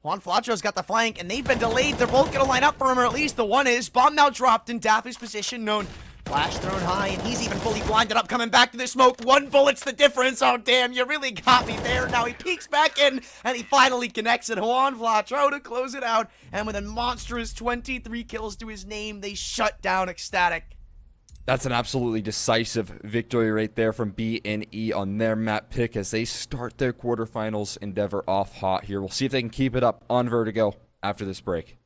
Juan Flacho's got the flank, and they've been delayed. They're both going to line up for him, or at least the one is. Bomb now dropped in Daffy's position, known Flash thrown high, and he's even fully blinded up, coming back to the smoke. 1 bullet's the difference. Oh, damn, you really got me there. Now he peeks back in, and he finally connects it. Juan Flatro to close it out, and with a monstrous 23 kills to his name, they shut down ECSTATIC. That's an absolutely decisive victory right there from BNE on their map pick as they start their quarterfinals endeavor off hot here. We'll see if they can keep it up on Vertigo after this break.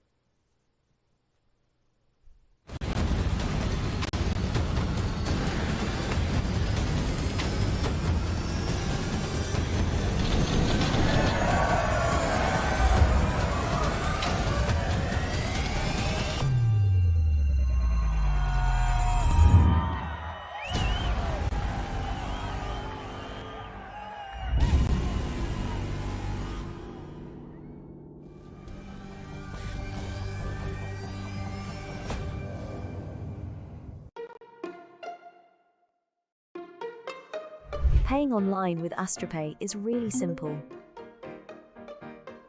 Paying online with AstroPay is really simple.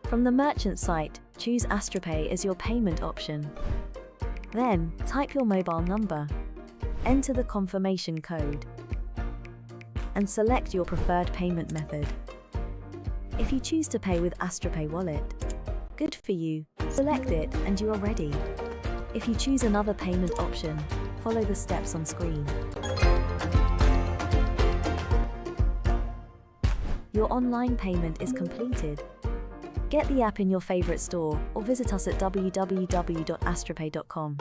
From the merchant site, choose AstroPay as your payment option. Then, type your mobile number, enter the confirmation code, and select your preferred payment method. If you choose to pay with AstroPay Wallet, good for you, select it and you are ready. If you choose another payment option, follow the steps on screen. Your online payment is completed. Get the app in your favorite store or visit us at www.astropay.com.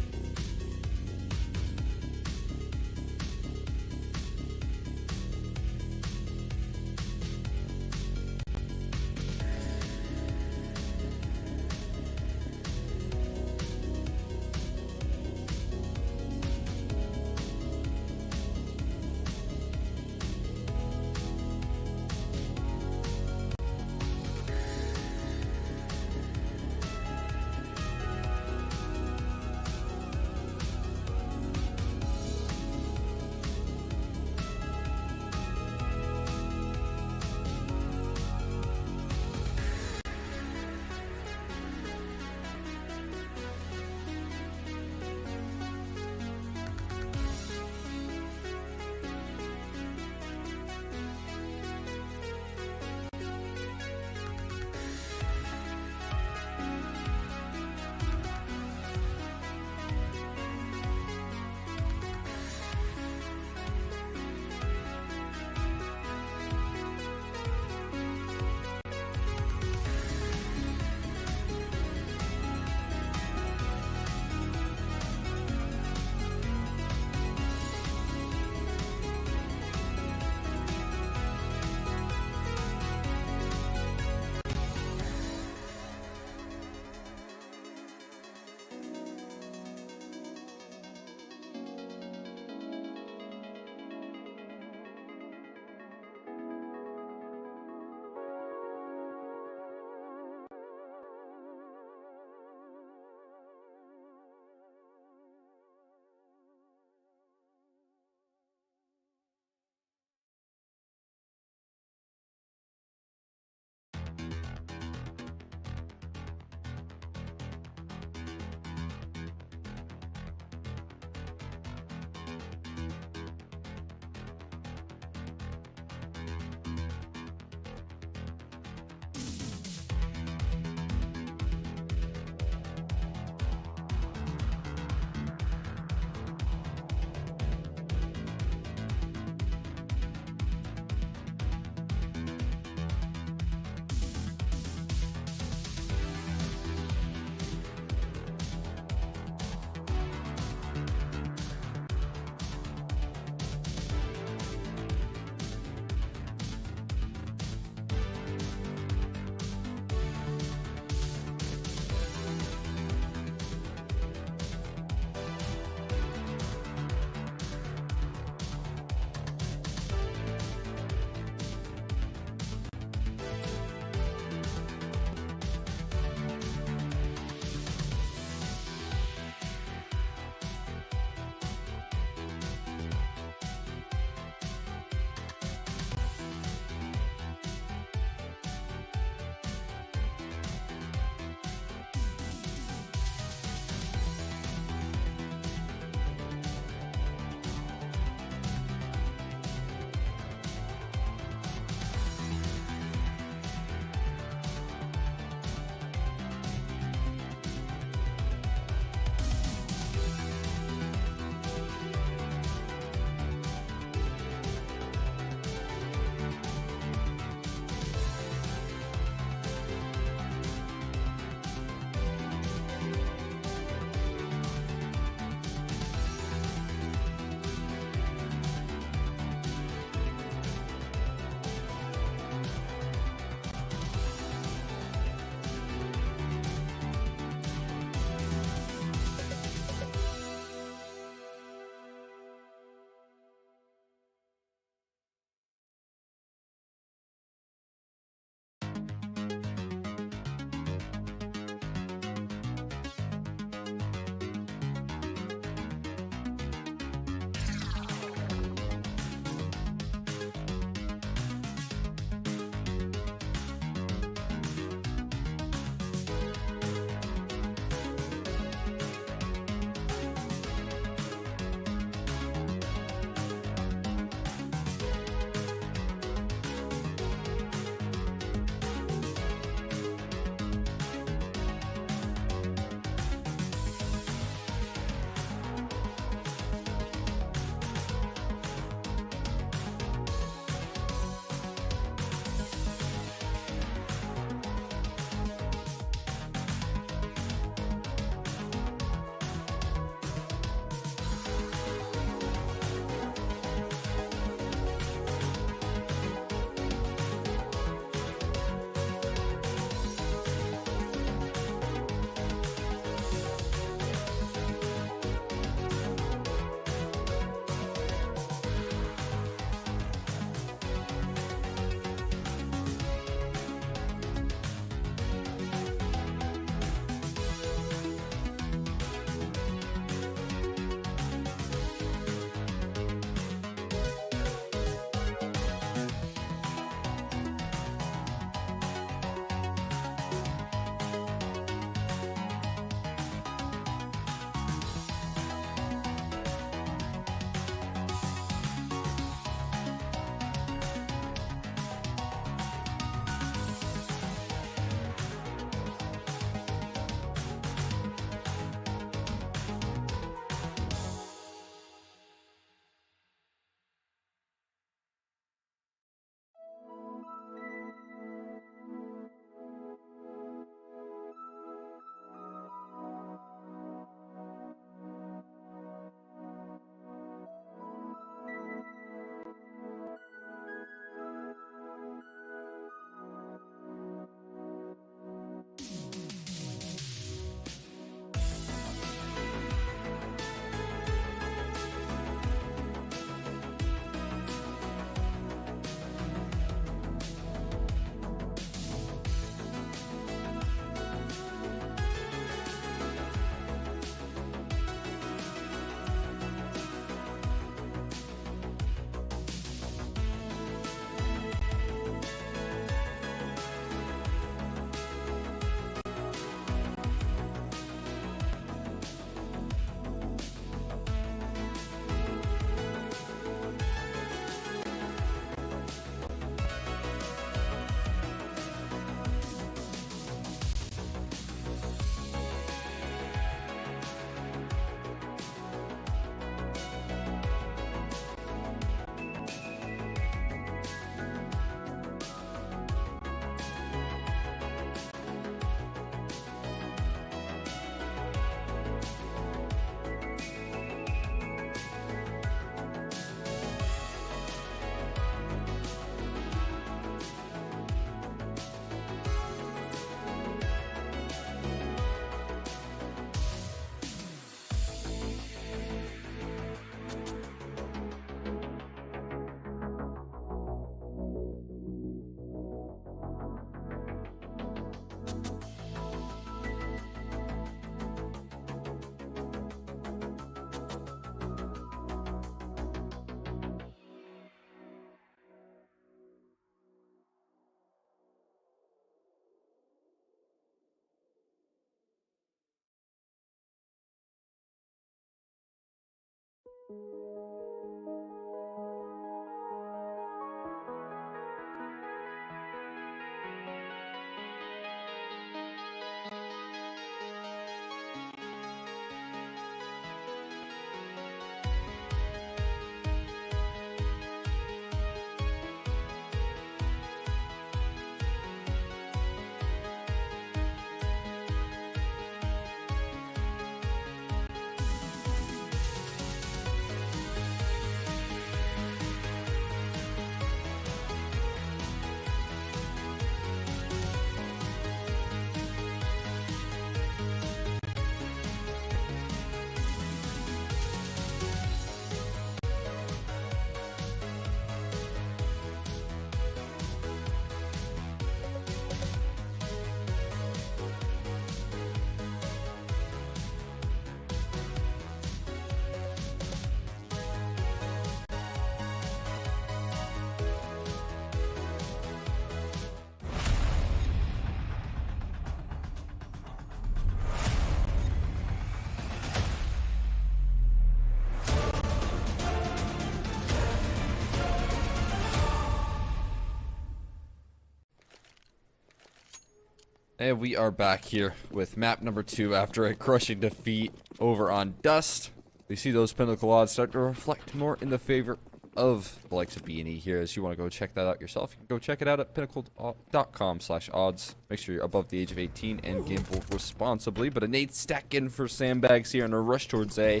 And we are back here with map number 2 after a crushing defeat over on Dust. We see those Pinnacle odds start to reflect more in the favor of the likes of B&E here. As you want to go check that out yourself, you can go check it out at pinnacle.com/odds. Make sure you're above the age of 18 and gamble responsibly. But a nade stack in for sandbags here and a rush towards A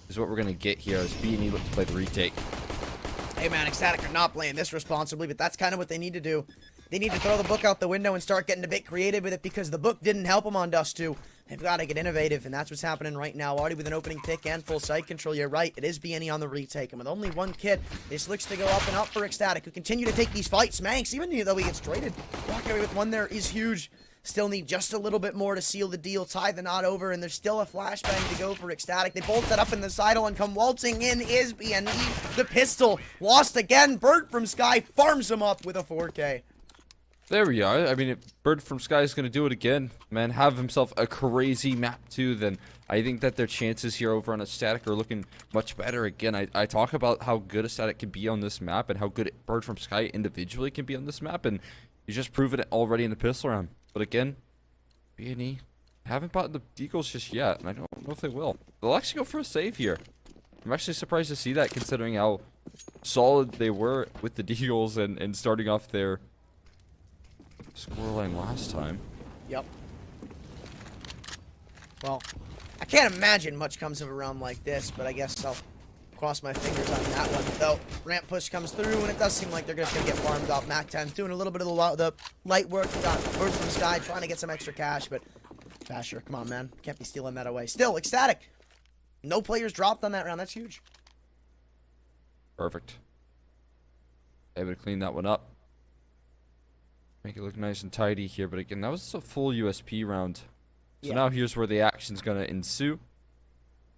is what we're going to get here as B&E look to play the retake. Hey man, ecstatic are not playing this responsibly, but that's kind of what they need to do. They need to throw the book out the window and start getting a bit creative with it because the book didn't help them on Dust 2. They've got to get innovative, and that's what's happening right now. Already with an opening pick and full site control. You're right, it is B&E on the retake, and with only one kid, this looks to go up and up for ecstatic, who continue to take these fights. Manx, even though he gets traded, walking away with one there is huge. Still need just a little bit more to seal the deal, tie the knot over, and there's still a flashbang to go for ecstatic. They bolt that up in the sidle and come waltzing in is B&E. The pistol lost again. Bird from Sky farms him up with a 4K. There we are. I mean, if Bird from Sky is going to do it again, man, have himself a crazy map too, then I think that their chances here over on ecstatic are looking much better. Again, I talk about how good ecstatic can be on this map and how good Bird from Sky individually can be on this map, and you just proven it already in the pistol round. But again, B&E haven't bought the deagles just yet, and I don't know if they will. They'll actually go for a save here. I'm actually surprised to see that, considering how solid they were with the deagles and starting off their scoreline last time. Yep. Well, I can't imagine much comes of a round like this, but I guess I'll cross my fingers on that one. Though, ramp push comes through, and it does seem like they're just going to get farmed off. Mac 10's doing a little bit of the light work. We got Bird from Sky trying to get some extra cash, but Basher, come on, man. Can't be stealing that away. Still, ecstatic. No players dropped on that round. That's huge. Perfect. Able to clean that one up. Make it look nice and tidy here, but again, that was a full USP round. So now here's where the action's going to ensue.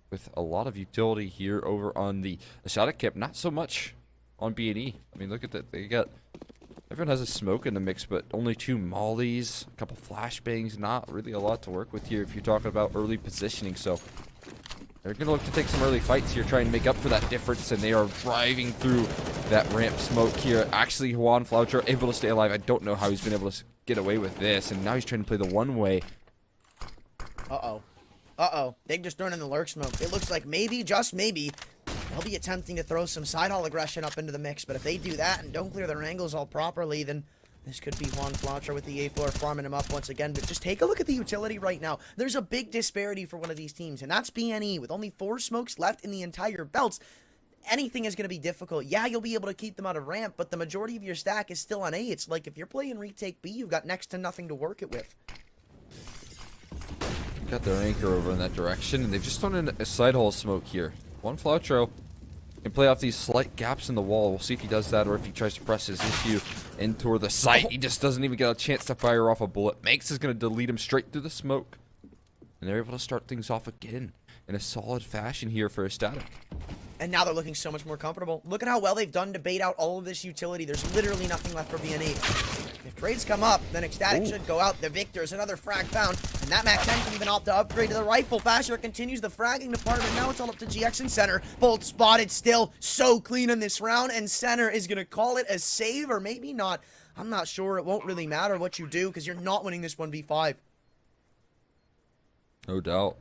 With a lot of utility here over on the ecstatic camp. Not so much on B&E. I mean, look at that. They got... Everyone has a smoke in the mix, but only 2 mollies, a couple flashbangs. Not really a lot to work with here if you're talking about early positioning. So they're going to look to take some early fights here, trying to make up for that difference, and they are driving through that ramp smoke here. Actually, Juan Floucher able to stay alive. I don't know how he's been able to get away with this, and now he's trying to play the one-way. Uh-oh. They've just thrown in the lurk smoke. It looks like maybe, just maybe, they'll be attempting to throw some side hall aggression up into the mix, but if they do that and don't clear their angles all properly, then this could be Juan Floucher with the A4 farming him up once again. But just take a look at the utility right now. There's a big disparity for one of these teams, and that's B&E. With only 4 smokes left in the entire belts, anything is going to be difficult. Yeah, you'll be able to keep them out of ramp, but the majority of your stack is still on A. It's like if you're playing retake B, you've got next to nothing to work it with. Got their anchor over in that direction, and they've just thrown in a side hole smoke here. Juan Floucher can play off these slight gaps in the wall. We'll see if he does that or if he tries to press his issue in toward the site. He just doesn't even get a chance to fire off a bullet. Manx is going to delete him straight through the smoke. And they're able to start things off again in a solid fashion here for ecstatic. And now they're looking so much more comfortable. Look at how well they've done to bait out all of this utility. There's literally nothing left for B&E. They've Grades come up, then ecstatic should go out. The victors, another frag found, and that Mac 10 can even opt to upgrade to the rifle. Fasher continues the fragging department. Now it's all up to GX and Center. Both spotted still so clean in this round, and Center is going to call it a save, or maybe not. I'm not sure. It won't really matter what you do, because you're not winning this 1v5. No doubt.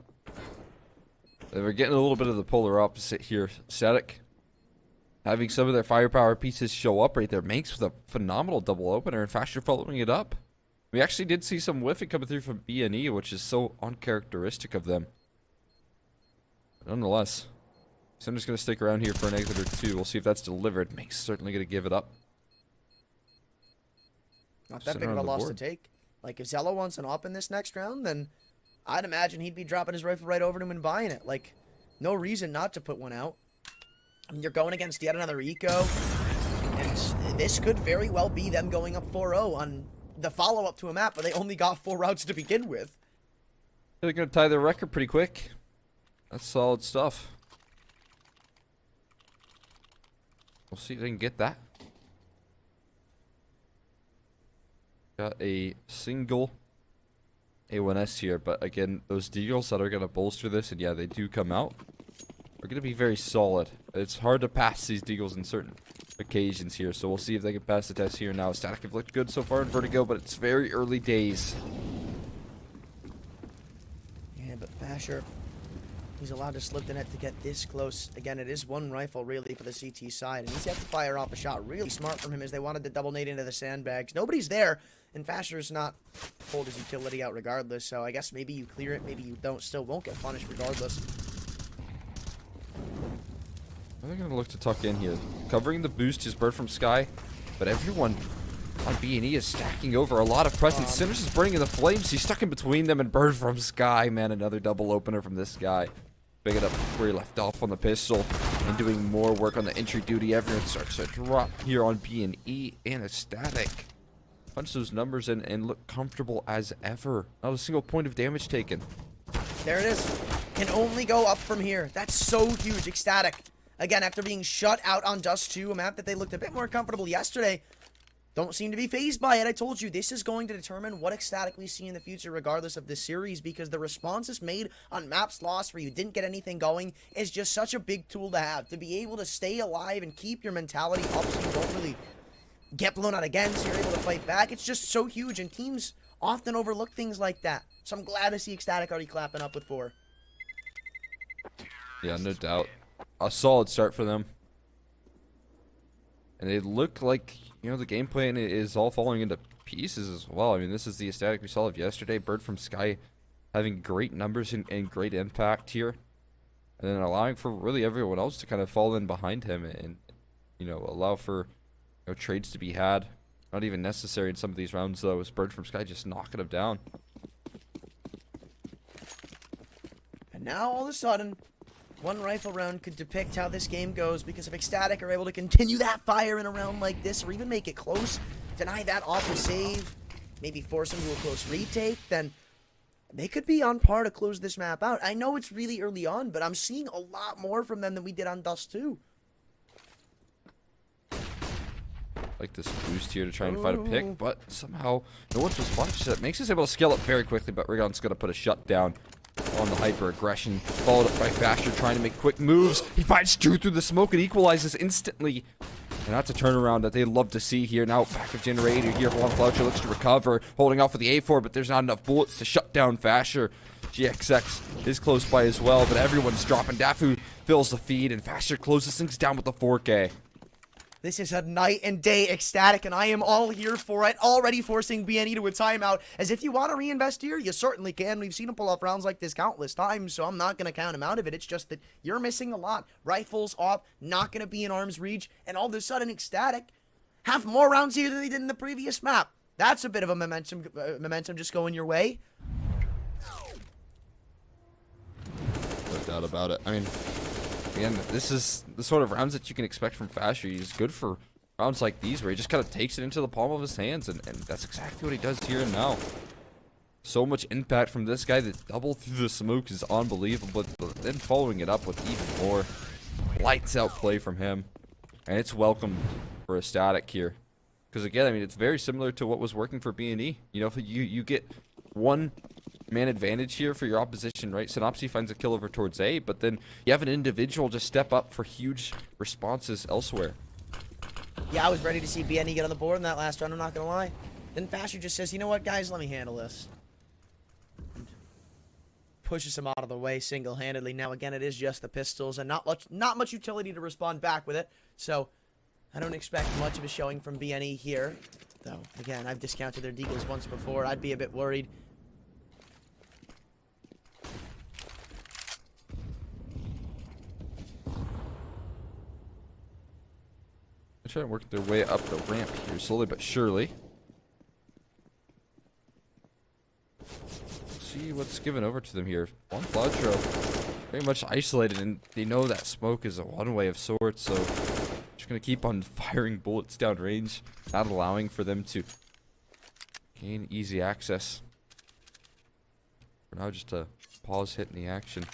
We're getting a little bit of the polar opposite here. SKADE having some of their firepower pieces show up right there. Manx with a phenomenal double opener, and Fasher following it up. We actually did see some whiffing coming through from B&E, which is so uncharacteristic of them. But nonetheless, Cinder's going to stick around here for an exit or two. We'll see if that's delivered. Manx certainly going to give it up. Not that big of a loss to take. Like, if Zello wants an op in this next round, then I'd imagine he'd be dropping his rifle right over to him and buying it. Like, no reason not to put one out. I mean, you're going against yet another eco, and this could very well be them going up 4-0 on the follow-up to a map, but they only got 4 rounds to begin with. They're going to tie their record pretty quick. That's solid stuff. We'll see if they can get that. Got a single A1S here, but again, those deagles that are going to bolster this, and yeah, they do come out, are going to be very solid. It's hard to pass these deagles in certain occasions here, so we'll see if they can pass the test here now. SKADE have looked good so far in Vertigo, but it's very early days. Yeah, but Fasher, he's allowed to slip the net to get this close. Again, it is one rifle really for the CT side, and he's had to fire off a shot. Really smart from him as they wanted to double nade into the sandbags. Nobody's there, and Fasher's not pulled his utility out regardless, so I guess maybe you clear it, maybe you don't. Still won't get punished regardless. They're going to look to tuck in here. Covering the boost is Bird from Sky, but everyone on B&E is stacking over a lot of presence. Sinners is burning in the flames. He's stuck in between them and Bird from Sky. Man, another double opener from this guy. Picking up where he left off on the pistol and doing more work on the entry duty. Everyone starts to drop here on B&E and SKADE. Punch those numbers in and look comfortable as ever. Not a single point of damage taken. There it is. Can only go up from here. That's so huge. SKADE. Again, after being shut out on Dust 2, a map that they looked a bit more comfortable yesterday, don't seem to be fazed by it. I told you, this is going to determine what SKADE we see in the future regardless of this series, because the responses made on maps lost where you didn't get anything going is just such a big tool to have. To be able to stay alive and keep your mentality up so you don't really get blown out again, so you're able to fight back. It's just so huge, and teams often overlook things like that. So I'm glad to see SKADE already clapping up with 4. Yeah, no doubt. A solid start for them. And they look like, you know, the game plan is all falling into pieces as well. I mean, this is the SKADE we saw of yesterday. Bird from Sky having great numbers and great impact here. And then allowing for really everyone else to kind of fall in behind him and, you know, allow for, you know, trades to be had. Not even necessary in some of these rounds, though, as Bird from Sky just knocking him down. And now, all of a sudden, one rifle round could depict how this game goes, because if SKADE are able to continue that fire in a round like this, or even make it close, deny that off the save, maybe force them to a close retake, then they could be on par to close this map out. I know it's really early on, but I'm seeing a lot more from them than we did on Dust 2. Like this boost here to try and find a pick, but somehow no one's responding. That makes us able to scale up very quickly, but Rigon's going to put a shutdown on the hyper aggression, followed up by Fasher trying to make quick moves. He finds Drew through the smoke and equalizes instantly. And that's a turnaround that they love to see here. Now backup generator here. Juan Floucher looks to recover, holding off with the A4, but there's not enough bullets to shut down Fasher. GXX is close by as well, but everyone's dropping. Dafu fills the feed, and Fasher closes things down with the 4K. This is a night and day SKADE, and I am all here for it. Already forcing BNE to a timeout. As if you want to reinvest here, you certainly can. We've seen him pull off rounds like this countless times, so I'm not going to count him out of it. It's just that you're missing a lot. Rifles off, not going to be in arm's reach, and all of a sudden SKADE have more rounds here than they did in the previous map. That's a bit of a momentum just going your way. No doubt about it. I mean, again, this is the sort of rounds that you can expect from Fasher. He's good for rounds like these where he just kind of takes it into the palm of his hands, and that's exactly what he does here and now. So much impact from this guy. The double through the smoke is unbelievable, but then following it up with even more lights out play from him. And it's welcome for SKADE here. Because again, I mean, it's very similar to what was working for B&E. You know, if you get one man advantage here for your opposition, right? Synopsy finds a kill over towards A, but then you have an individual just step up for huge responses elsewhere. Yeah, I was ready to see BNE get on the board in that last round, I'm not going to lie. Then Fasher just says, you know what, guys, let me handle this. Pushes him out of the way single-handedly. Now, again, it is just the pistols and not much utility to respond back with it. So, I don't expect much of a showing from BNE here. Though, again, I've discounted their deagles once before. I'd be a bit worried. They're trying to work their way up the ramp here, slowly but surely. See what's given over to them here. One Fladro, very much isolated, and they know that smoke is a one-way of sorts, so just gonna keep on firing bullets downrange, not allowing for them to gain easy access. For now, just a pause hitting the action.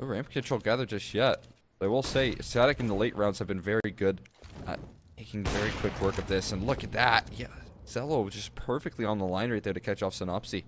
No ramp control gathered just yet. I will say, SKADE in the late rounds have been very good at making very quick work of this, and look at that. Yeah, zello just perfectly on the line right there to catch off Synopsy.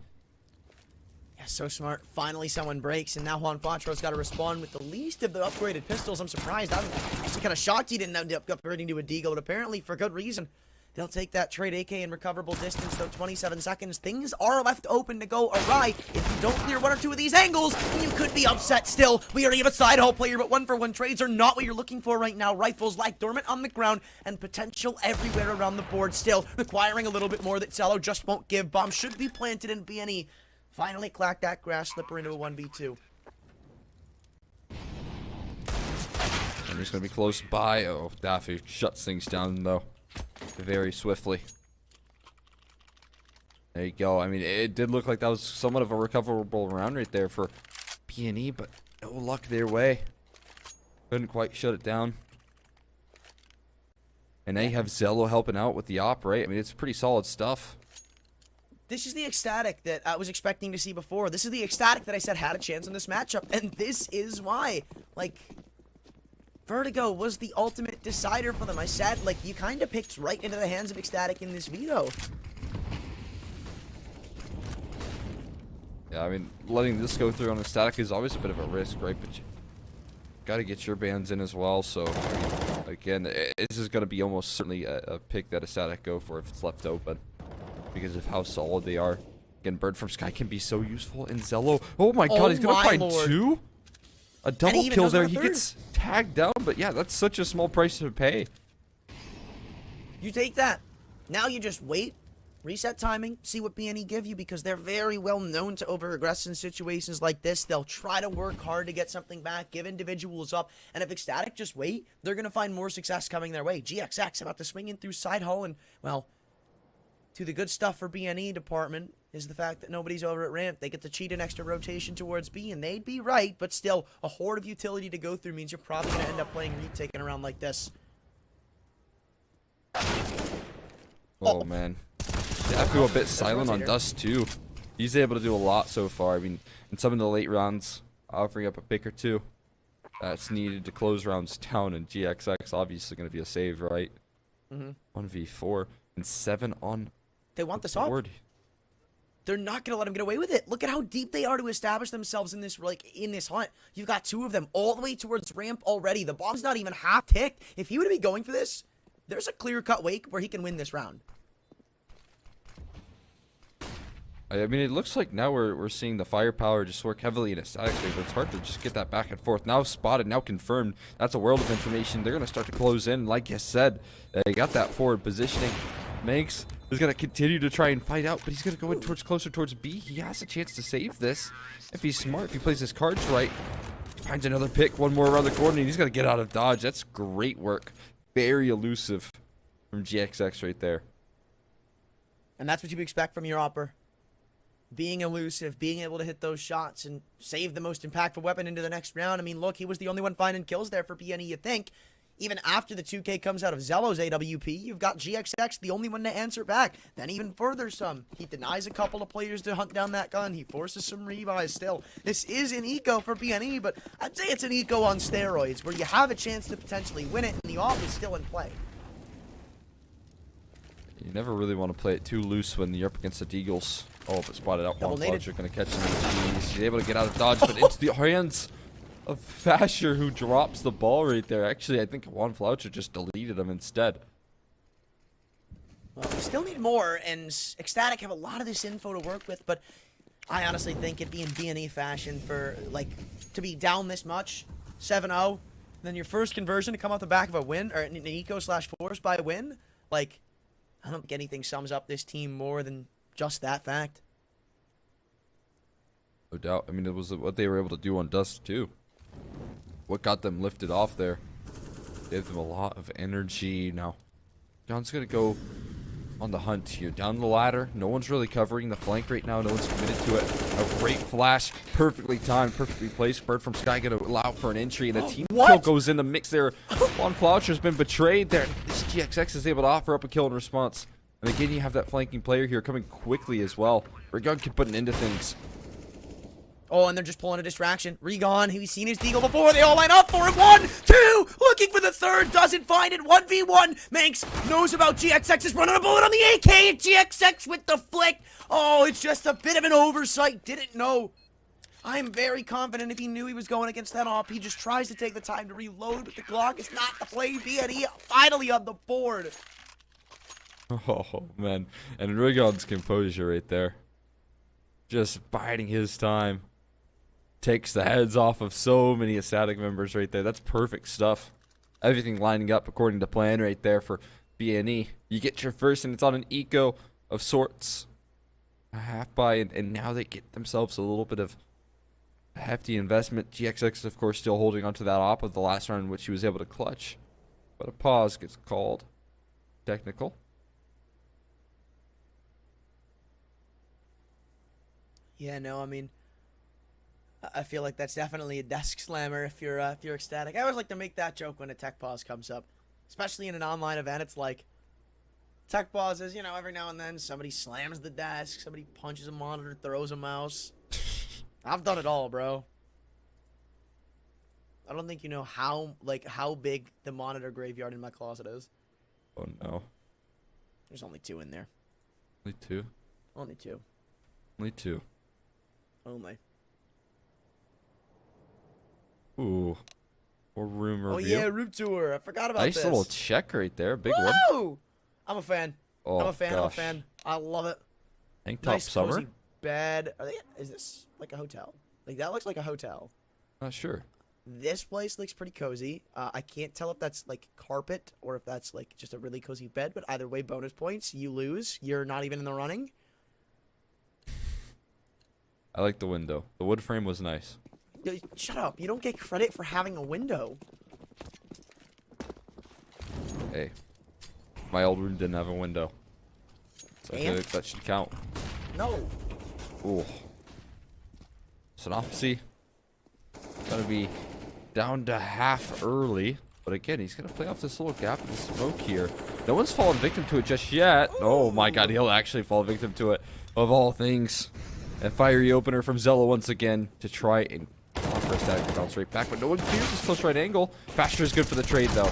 Yeah, so smart. Finally, someone breaks, and now Juan Quatro's got to respond with the least of the upgraded pistols. I'm surprised. I'm actually kind of shocked he didn't end up upgrading to a deagle, but apparently for good reason. They'll take that trade AK in recoverable distance, though 27 seconds. Things are left open to go awry. If you don't clear one or two of these angles, you could be upset still. We already have a side hole player, but 1-for-1 trades are not what you're looking for right now. Rifles lie dormant on the ground, and potential everywhere around the board still, requiring a little bit more that zello just won't give. Bomb should be planted in BNE. Finally clack that grass slipper into a 1v2. And he's going to be close by. Oh, Daffy shuts things down, though, very swiftly. There you go. I mean, it did look like that was somewhat of a recoverable round right there for P&E, but no luck their way. Couldn't quite shut it down. And now you have zello helping out with the op, right? I mean, it's pretty solid stuff. This is the ecstatic that I was expecting to see before. This is the ecstatic that I said had a chance in this matchup, and this is why. Like, Vertigo was the ultimate decider for them. I said, like, you kind of picked right into the hands of ecstatic in this veto. Yeah, I mean, letting this go through on ecstatic is always a bit of a risk, right? But you got to get your bans in as well. So, again, this is going to be almost certainly a pick that ecstatic go for if it's left open, because of how solid they are. Again, Bird from Sky can be so useful in zello. Oh my god, he's going to find two? A double kill there. He gets tagged down, but yeah, that's such a small price to pay. You take that. Now you just wait, reset timing, see what BNE give you, because they're very well known to over-aggress in situations like this. They'll try to work hard to get something back, give individuals up, and if ecstatic just wait, they're going to find more success coming their way. GXX about to swing in through side hall, and, well, to the good stuff for BNE department is the fact that nobody's over at ramp. They get to cheat an extra rotation towards B, and they'd be right, but still, a horde of utility to go through means you're probably going to end up playing retake in a round like this. Oh, man. Yeah, I feel a bit silent on Dust, too. He's able to do a lot so far. I mean, in some of the late rounds, offering up a pick or two that's needed to close rounds down, and GXX obviously going to be a save, right? 1v4 and 7 on They want this up. They're not going to let him get away with it. Look at how deep they are to establish themselves in this hunt. You've got two of them all the way towards ramp already. The bomb's not even half ticked. If he were to be going for this, there's a clear-cut wake where he can win this round. I mean, it looks like now we're seeing the firepower just work heavily in ecstatic, but it's hard to just get that back and forth. Now spotted, now confirmed. That's a world of information. They're going to start to close in. Like you said, they got that forward positioning. Manx is going to continue to try and fight out, but he's going to go in closer towards B. He has a chance to save this if he's smart, if he plays his cards right. He finds another pick, one more around the corner, and he's going to get out of dodge. That's great work. Very elusive from GXX right there. And that's what you expect from your opper. Being elusive, being able to hit those shots and save the most impactful weapon into the next round. I mean, look, he was the only one finding kills there for BNE, you think. Even after the 2K comes out of zello's AWP, you've got GXX, the only one to answer back. Then even further some. He denies a couple of players to hunt down that gun. He forces some rebuys still. This is an eco for BNE, but I'd say it's an eco on steroids, where you have a chance to potentially win it, and the off is still in play. You never really want to play it too loose when you're up against the Deagles. Oh, but spotted out. Double One naded. Fletcher going to catch him. He's able to get out of dodge, but into the hands of Fasher, who drops the ball right there. Actually, I think Juan Floucher just deleted him instead. Well, we still need more, and Ecstatic have a lot of this info to work with, but I honestly think it'd be in B&E fashion for, like, to be down this much, 7-0, then your first conversion to come off the back of a win, or an eco/force by a win. Like, I don't think anything sums up this team more than just that fact. No doubt. I mean, it was what they were able to do on Dust, too. What got them lifted off there. Gave them a lot of energy. Now, John's going to go on the hunt here. Down the ladder. No one's really covering the flank right now. No one's committed to it. A great flash. Perfectly timed. Perfectly placed. Bird from Sky going to allow for an entry. And a team kill goes in the mix there. Juan Floucher's been betrayed there. This GXX is able to offer up a kill in response. And again, you have that flanking player here coming quickly as well. Regun can put an end to things. Oh, and they're just pulling a distraction. Regon, he's seen his Deagle before. They all line up for it. 1, 2, looking for the third. Doesn't find it. 1v1. Manx knows about GXX. Is running a bullet on the AK. And GXX with the flick. Oh, it's just a bit of an oversight. Didn't know. I'm very confident if he knew he was going against that op, he just tries to take the time to reload, but the Glock is not the play. B&E finally on the board. Oh, man. And Rigon's composure right there. Just biding his time. Takes the heads off of so many SKADE members right there. That's perfect stuff. Everything lining up according to plan right there for B&E. You get your first, and it's on an eco of sorts. A half buy, and now they get themselves a little bit of a hefty investment. GXX, of course, still holding onto that op of the last round in which he was able to clutch. But a pause gets called. Technical. Yeah, no, I mean, I feel like that's definitely a desk slammer if you're ecstatic. I always like to make that joke when a tech pause comes up, especially in an online event. It's like tech pauses, you know, every now and then somebody slams the desk, somebody punches a monitor, throws a mouse. I've done it all, bro. I don't think you know how big the monitor graveyard in my closet is. Oh no. There's only 2 in there. Only 2? Only 2. Only 2. Only. Ooh. Or room review. Oh yeah, room tour. I forgot about nice this. little check right there. Big Woo! one. I'm a fan. Oh, I'm a fan. gosh. I'm a fan. I love it. Tank top Nice summer? cozy bed. Is this like a hotel? Like that looks like a hotel. Not sure. This place looks pretty cozy. I can't tell if that's like carpet or if that's like just a really cozy bed, but either way, bonus points. You lose. You're not even in the running. I like the window. The wood frame was nice. Shut up. You don't get credit for having a window. Hey. My old room didn't have a window. So I feel And? like that should count. No. Ooh. Synopsy. Gonna be down to half early. But again, he's gonna play off this little gap in the smoke here. No one's fallen victim to it just yet. Oh my god, he'll actually fall victim to it. Of all things. A fiery opener from Zella once again to try and offer a static bounce right back. But no one clears this close right angle. Faster is good for the trade though.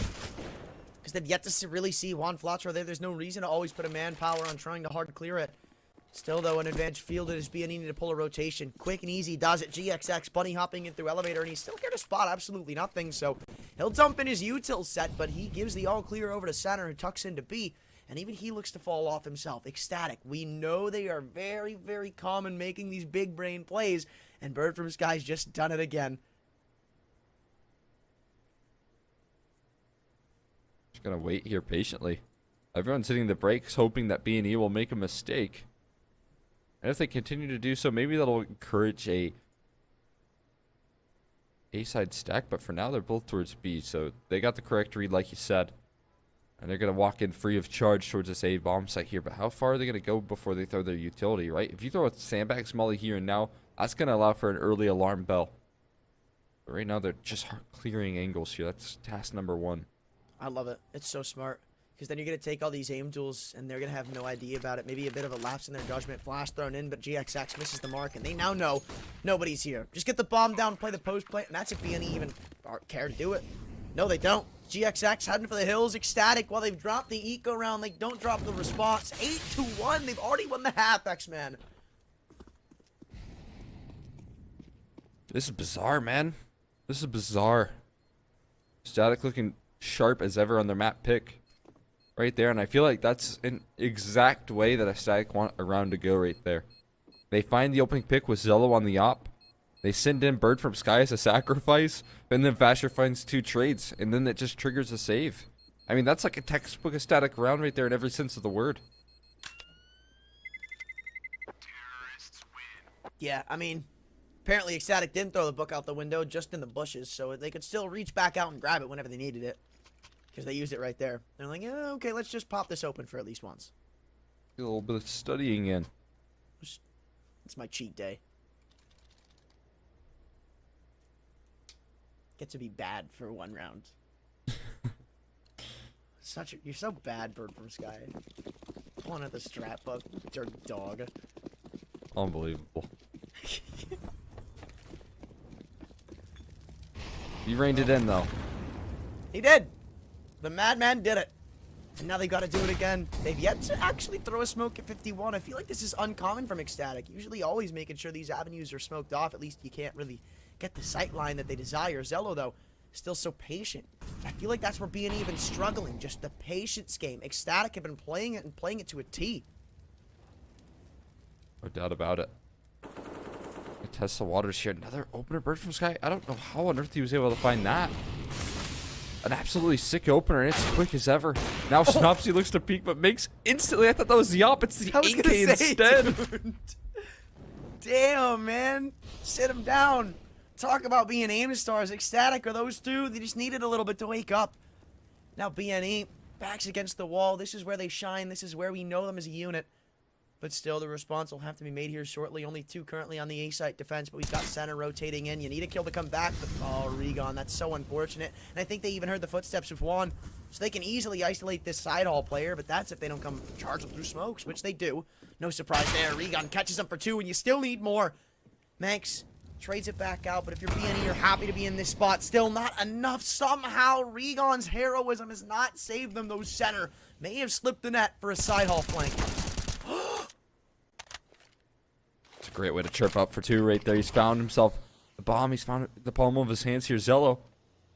Because they've yet to really see Juan Floucher there. There's no reason to always put a manpower on trying to hard clear it. Still, though, an advantage fielded is being needed to pull a rotation. Quick and easy does it. GXX bunny hopping in through elevator, and he's still here to spot absolutely nothing. So he'll dump in his util set, but he gives the all clear over to center and tucks into B. And even he looks to fall off himself. Ecstatic. We know they are very, very common making these big brain plays, and Bird from Sky's just done it again. Just gonna wait here patiently. Everyone's hitting the brakes, hoping that B&E will make a mistake. And if they continue to do so, maybe that'll encourage a A-side stack. But for now, they're both towards B, so they got the correct read, like you said. And they're going to walk in free of charge towards this A bomb site here. But how far are they going to go before they throw their utility, right? If you throw a sandbag molly here and now, that's going to allow for an early alarm bell. But right now, they're just clearing angles here. That's task number 1. I love it. It's so smart. Because then you're going to take all these aim tools, and they're going to have no idea about it. Maybe a bit of a lapse in their judgment. Flash thrown in, but GXX misses the mark, and they now know nobody's here. Just get the bomb down, play the post play, and that's if B&E even care to do it. No, they don't. GXX heading for the hills. Ecstatic, while they've dropped the eco round, they don't drop the response. 8-1, they've already won the half, X-Man. This is bizarre, man. This is bizarre. SKADE looking sharp as ever on their map pick. Right there, and I feel like that's an exact way that a SKADE want a round to go right there. They find the opening pick with Zello on the op. They send in Bird from Sky as a sacrifice, and then Vasher finds 2 trades, and then it just triggers a save. I mean, that's like a textbook SKADE round right there in every sense of the word. Yeah, I mean, apparently SKADE didn't throw the book out the window, just in the bushes, so they could still reach back out and grab it whenever they needed it. Because they used it right there. They're like, yeah, okay, let's just pop this open for at least once. A little bit of studying in. It's my cheat day. Get to be bad for 1 round. You're so bad, Bird from Sky. Pulling out the strat book, dirt dog. Unbelievable. You reined it in, though. He did! The madman did it. And now they got to do it again. They've yet to actually throw a smoke at 51. I feel like this is uncommon from ecstatic. Usually always making sure these avenues are smoked off. At least you can't really get the sight line that they desire. Zello, though, still so patient. I feel like that's where B&E been struggling. Just the patience game. Ecstatic have been playing it and playing it to a T. No doubt about it. I test the waters here. Another opener Bird from Sky. I don't know how on earth he was able to find that. An absolutely sick opener, and it's quick as ever. Now Snopsy looks to peek, but makes instantly. I thought that was the op. It's the 8K instead. Dude. Damn, man. Sit him down. Talk about being aim stars. Ecstatic are those two. They just needed a little bit to wake up. Now BNE, backs against the wall. This is where they shine. This is where we know them as a unit. But still, the response will have to be made here shortly. Only 2 currently on the A-site defense, but we've got center rotating in. You need a kill to come back, but oh, Regon, that's so unfortunate. And I think they even heard the footsteps of Juan, so they can easily isolate this side hall player, but that's if they don't come charge them through smokes, which they do. No surprise there. Regon catches them for 2, and you still need more. Manx trades it back out, but if you're BNE, you're happy to be in this spot. Still not enough. Somehow, Regon's heroism has not saved them. Those center may have slipped the net for a side hall flank. It's a great way to chirp up for 2 right there. He's found himself the bomb. He's found the palm of his hands here. Zello.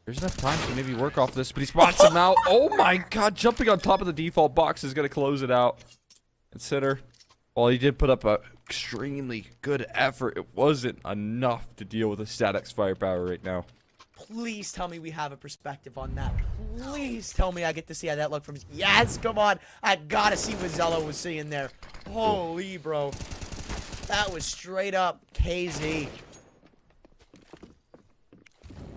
There's enough time to maybe work off this, but he spots him now. Oh my god, jumping on top of the default box is going to close it out. And center, while he did put up a extremely good effort, it wasn't enough to deal with the SKADE's firepower right now. Please tell me we have a perspective on that. Please tell me I get to see how that looked from his... Yes, come on. I gotta see what Zello was seeing there. Holy, bro. That was straight up KZ.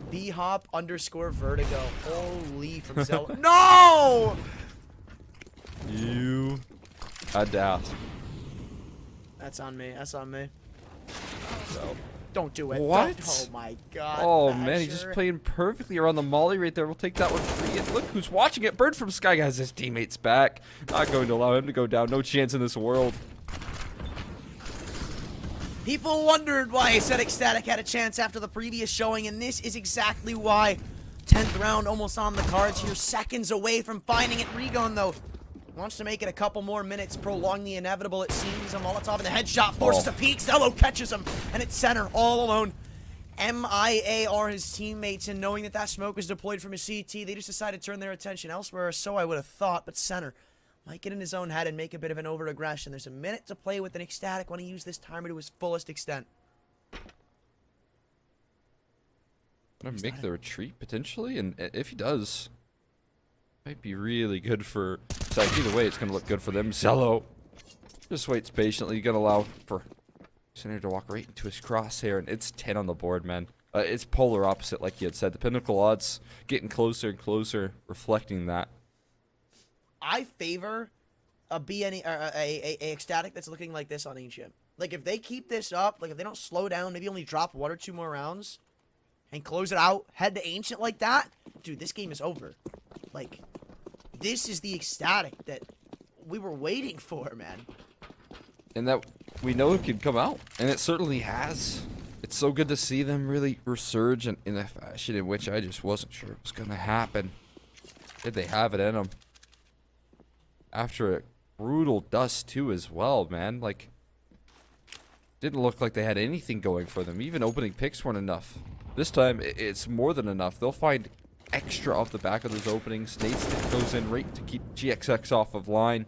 B-hop _ Vertigo. Holy, from Zello. No! You had to ask. That's on me. That's on me. So, don't do it. What? Don't. Oh my god. Oh man, he's Thatcher. just playing perfectly around the molly right there. We'll take that one free. And look who's watching it. Bird from Sky has his teammates back. Not going to allow him to go down. No chance in this world. People wondered why I said ecstatic had a chance after the previous showing, and this is exactly why. 10th round almost on the cards here, seconds away from finding it. Regon, though, wants to make it a couple more minutes, prolong the inevitable, it seems. A Molotov in the headshot forces a peek. Zello catches him, and it's center all alone. MIA are his teammates, and knowing that that smoke was deployed from his CT, they just decided to turn their attention elsewhere, or so I would have thought, but center might get in his own head and make a bit of an over-aggression. There's a minute to play with an ecstatic when he used this timer to his fullest extent. Gonna make the retreat potentially, and if he does, might be really good for. So either way, it's gonna look good for them. Zello just waits patiently. Gonna allow for center to walk right into his crosshair, and it's 10 on the board, man. It's polar opposite, like you had said. The Pinnacle odds getting closer and closer, reflecting that. I favor a BNE or a ecstatic that's looking like this on Ancient. Like if they keep this up, like if they don't slow down, maybe only drop 1 or 2 more rounds and close it out, head to Ancient like that, dude, this game is over. Like this is the ecstatic that we were waiting for, man. And that we know it could come out, and it certainly has. It's so good to see them really resurge in a fashion in which I just wasn't sure it was gonna happen. Did they have it in them? After a brutal dust too as well, man. Like, didn't look like they had anything going for them. Even opening picks weren't enough. This time, it's more than enough. They'll find extra off the back of those openings. Nate Stick goes in right to keep GXX off of line.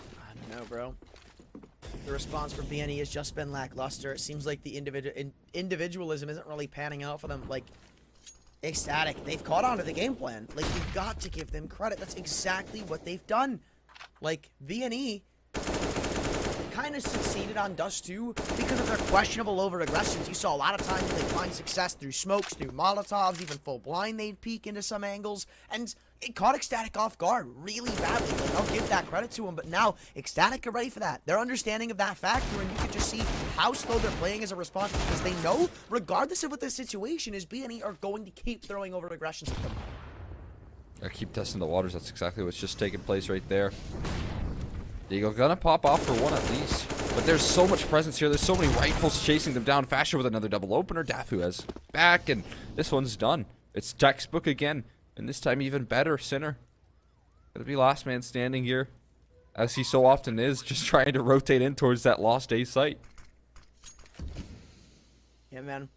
I don't know, bro. The response from BNE has just been lackluster. It seems like the individualism isn't really panning out for them. Like, Ecstatic, they've caught on to the game plan. Like, you've got to give them credit. That's exactly what they've done. Like, BNE kind of succeeded on Dust 2 because of their questionable over-aggressions. You saw a lot of times they find success through smokes, through Molotovs, even full blind they'd peek into some angles, and it caught Ecstatic off guard really badly. Like, I'll give that credit to them, but now Ecstatic are ready for that. Their understanding of that factor, and you can just see how slow they're playing as a response because they know, regardless of what the situation is, BNE are going to keep throwing over-aggressions at them. I keep testing the waters. That's exactly what's just taking place right there. Eagle gonna pop off for one at least. But there's so much presence here. There's so many rifles chasing them down. Fasher with another double opener. Dafu has back, and this one's done. It's textbook again, and this time even better. Sinner gonna be last man standing here, as he so often is, just trying to rotate in towards that lost A site. Yeah, man.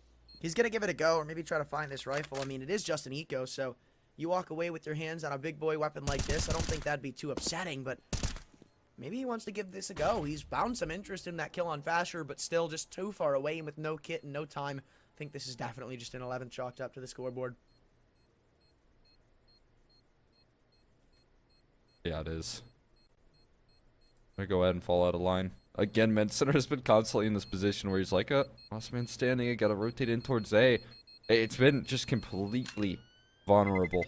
He's gonna give it a go, or maybe try to find this rifle. I mean, it is just an eco, so you walk away with your hands on a big boy weapon like this. I don't think that'd be too upsetting, but maybe he wants to give this a go. He's found some interest in that kill on Fasher, but still just too far away and with no kit and no time. I think this is definitely just an 11 chalked up to the scoreboard. Yeah, it is. I'm gonna go ahead and fall out of line. Again, man, Center has been constantly in this position where he's like, last man standing, I gotta rotate in towards A. It's been just completely vulnerable.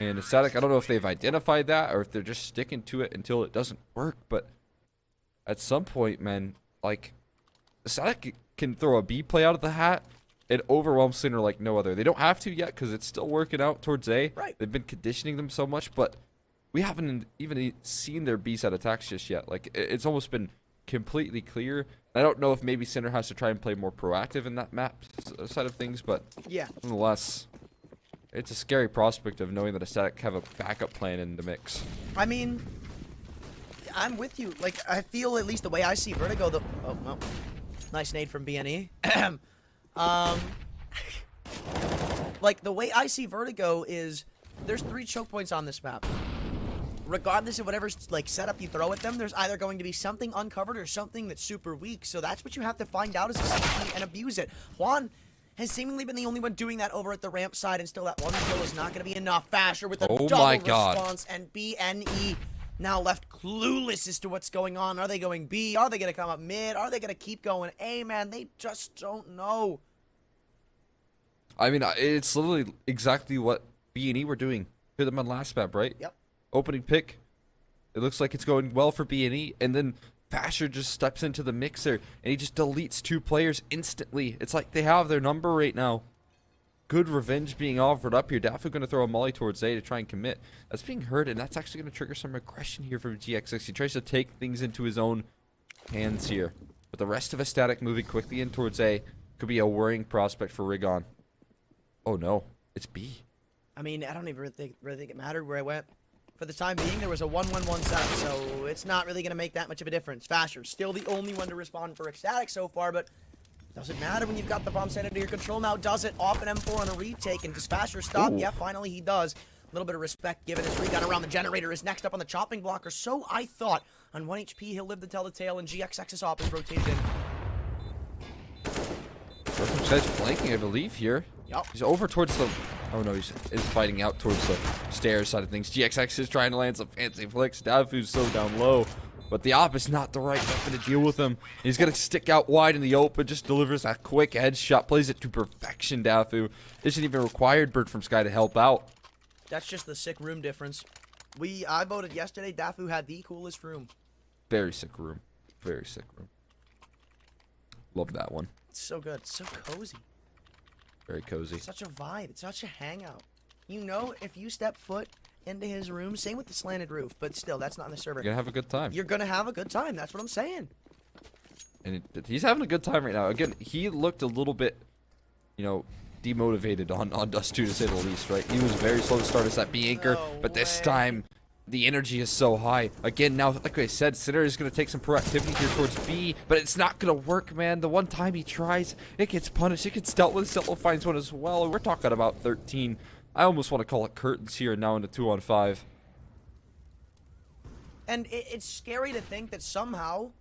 And Ecstatic, I don't know if they've identified that or if they're just sticking to it until it doesn't work, but at some point, man, like, Ecstatic can throw a B play out of the hat and overwhelm Sinner like no other. They don't have to yet because it's still working out towards A. Right. They've been conditioning them so much, but we haven't even seen their B side attacks just yet. Like, it's almost been completely clear. I don't know if maybe Sinner has to try and play more proactive in that map side of things, but yeah, nonetheless, it's a scary prospect of knowing that Ecstatic have a backup plan in the mix. I mean, I'm with you. Like, I feel at least the way I see Vertigo, oh, well, nice nade from BNE. Like, the way I see Vertigo is there's 3 choke points on this map. Regardless of whatever, like, setup you throw at them, there's either going to be something uncovered or something that's super weak. So that's what you have to find out as a CP and abuse it. Juan has seemingly been the only one doing that over at the ramp side, and still that one kill is not going to be enough. Fasher with a double response, and BNE now left clueless as to what's going on. Are they going B? Are they going to come up mid? Are they going to keep going A, man? They just don't know. I mean, it's literally exactly what B&E were doing to them on last map, right? Yep. Opening pick. It looks like it's going well for B&E, and then Fasher just steps into the mixer, and he just deletes 2 players instantly. It's like they have their number right now. Good revenge being offered up here. Dafu going to throw a molly towards A to try and commit. That's being heard, and that's actually going to trigger some aggression here from GXX. He tries to take things into his own hands here. But the rest of Ecstatic moving quickly in towards A could be a worrying prospect for Rigon. Oh no, it's B. I mean, I don't even really think it mattered where I went. For the time being, there was a 1-1-1 setup, so it's not really going to make that much of a difference. Fasher's still the only one to respond for Ecstatic so far, but doesn't matter when you've got the bomb set under your control now, does it? Off an M4 on a retake, and does Fasher stop? Ooh. Yeah, finally he does. A little bit of respect given as Regun around the generator is next up on the chopping blocker, so I thought. On 1 HP, he'll live to tell the tale, and GXX's op is rotated in. Edge flanking, I believe, here. Yep. He's over towards the... Oh no, he's fighting out towards the stairs side of things. GXX is trying to land some fancy flicks. Dafu's so down low. But the op is not the right weapon to deal with him. He's going to stick out wide in the open, just delivers that quick headshot, plays it to perfection, Dafu. Isn't even required Bird from Sky to help out. That's just the sick room difference. I voted yesterday, Dafu had the coolest room. Very sick room. Very sick room. Love that one. It's so good. It's so cozy. Very cozy. It's such a vibe. It's such a hangout. You know, if you step foot into his room, same with the slanted roof, but still, that's not in the server. You're going to have a good time. You're going to have a good time. That's what I'm saying. And he's having a good time right now. Again, he looked a little bit, you know, demotivated on Dust 2 to say the least, right? He was very slow to start us at B anchor, but this time the energy is so high. Again, now, like I said, Sinner is going to take some proactivity here towards B, but it's not going to work, man. The one time he tries, it gets punished. It gets dealt with. TYLOO finds one as well. We're talking about 13. I almost want to call it curtains here now into 2-on-5. And it's scary to think that somehow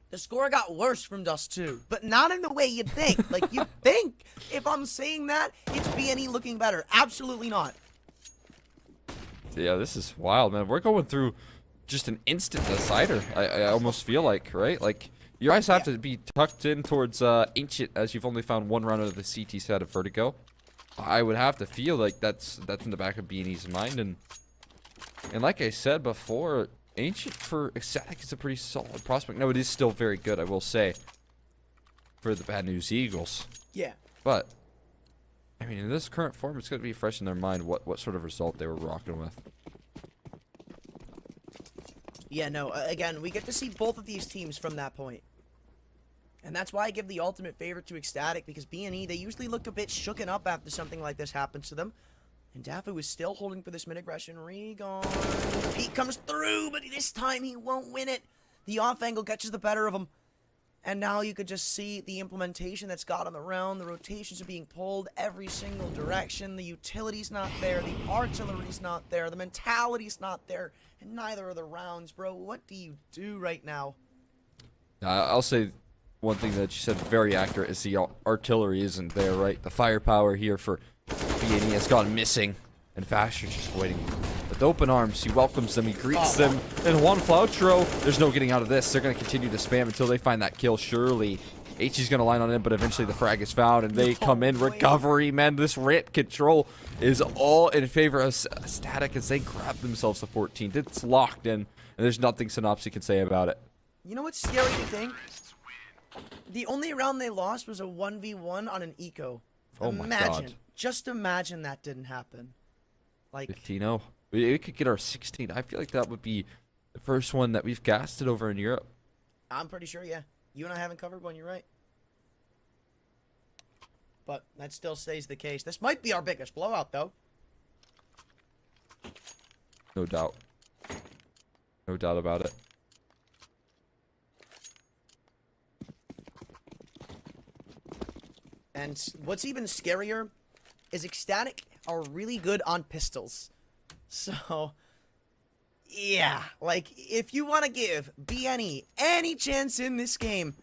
the score got worse from Dust 2, but not in the way you'd think. Like, you'd think, if I'm saying that, it's BNE looking better. Absolutely not. Yeah, this is wild, man. We're going through just an instant decider, I almost feel like, right? Like, your eyes have to be tucked in towards Ancient, as you've only found one round of the CT set of Vertigo. I would have to feel like that's in the back of BNE's mind, and like I said before, Ancient for SKADE is a pretty solid prospect. No, it is still very good, I will say, for the Bad News Eagles. Yeah. But, I mean, in this current form, it's going to be fresh in their mind what sort of result they were rocking with. Yeah, no, again, we get to see both of these teams from that point. And that's why I give the ultimate favor to SKADE, because BNE, they usually look a bit shooken up after something like this happens to them. And Dafu is still holding for this mid-aggression. Regon. Pete comes through, but this time he won't win it. The off angle catches the better of him. And now you could just see the implementation that's got on the round. The rotations are being pulled every single direction. The utility's not there. The artillery's not there. The mentality's not there. And neither are the rounds, bro. What do you do right now? I'll say one thing that you said very accurate is the artillery isn't there, right? The firepower here for BNE has gone missing, and Fasher's just waiting. With open arms, he welcomes them, he greets them, and Juan Flautro, there's no getting out of this. They're going to continue to spam until they find that kill, surely. HG's going to line on in, but eventually the frag is found, and they come in. Recovery, man, this ramp control is all in favor of SKADE as they grab themselves to 14. It's locked in, and there's nothing Synopsy can say about it. You know what's scary to think? The only round they lost was a 1v1 on an eco. Oh my God. Just imagine that didn't happen. Like 15-0. We could get our 16. I feel like that would be the first one that we've casted over in Europe. I'm pretty sure, yeah. You and I haven't covered one, you're right. But that still stays the case. This might be our biggest blowout, though. No doubt. No doubt about it. And what's even scarier is SKADE are really good on pistols. So, yeah, like, if you want to give BNE any chance in this game,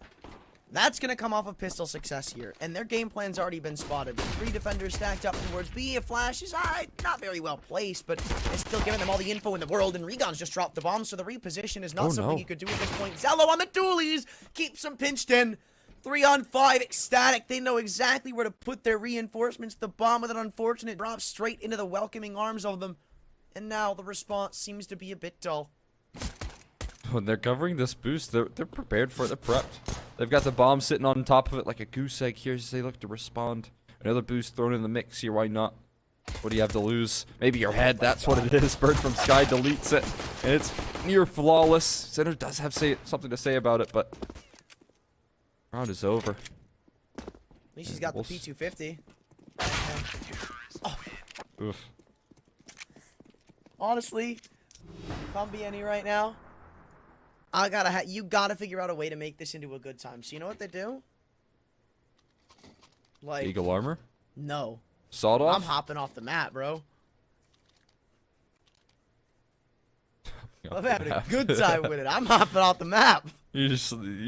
that's going to come off of pistol success here. And their game plan's already been spotted. 3 defenders stacked up towards B. A flash is not very well placed, but it's still giving them all the info in the world. And Regon's just dropped the bomb, so the reposition is not something you could do at this point. Zello on the dualies keeps them pinched in. 3-on-5, SKADE. They know exactly where to put their reinforcements. The bomb with an unfortunate drop straight into the welcoming arms of them. And now the response seems to be a bit dull. When they're covering this boost, they're prepared for it. They're prepped. They've got the bomb sitting on top of it like a goose egg here as they look to respond. Another boost thrown in the mix here. Why not? What do you have to lose? Maybe your head. That's what it is. Bird from Sky deletes it. And it's near flawless. Center does have something to say about it, but round is over. At least he's got the P250. Oh. Oof. Honestly, if I'm BNE right now, you gotta figure out a way to make this into a good time. So you know what they do? Like Eagle armor? No. Sawed off? I'm hopping off the map, bro. I'm having a good time with it. I'm hopping off the map. You're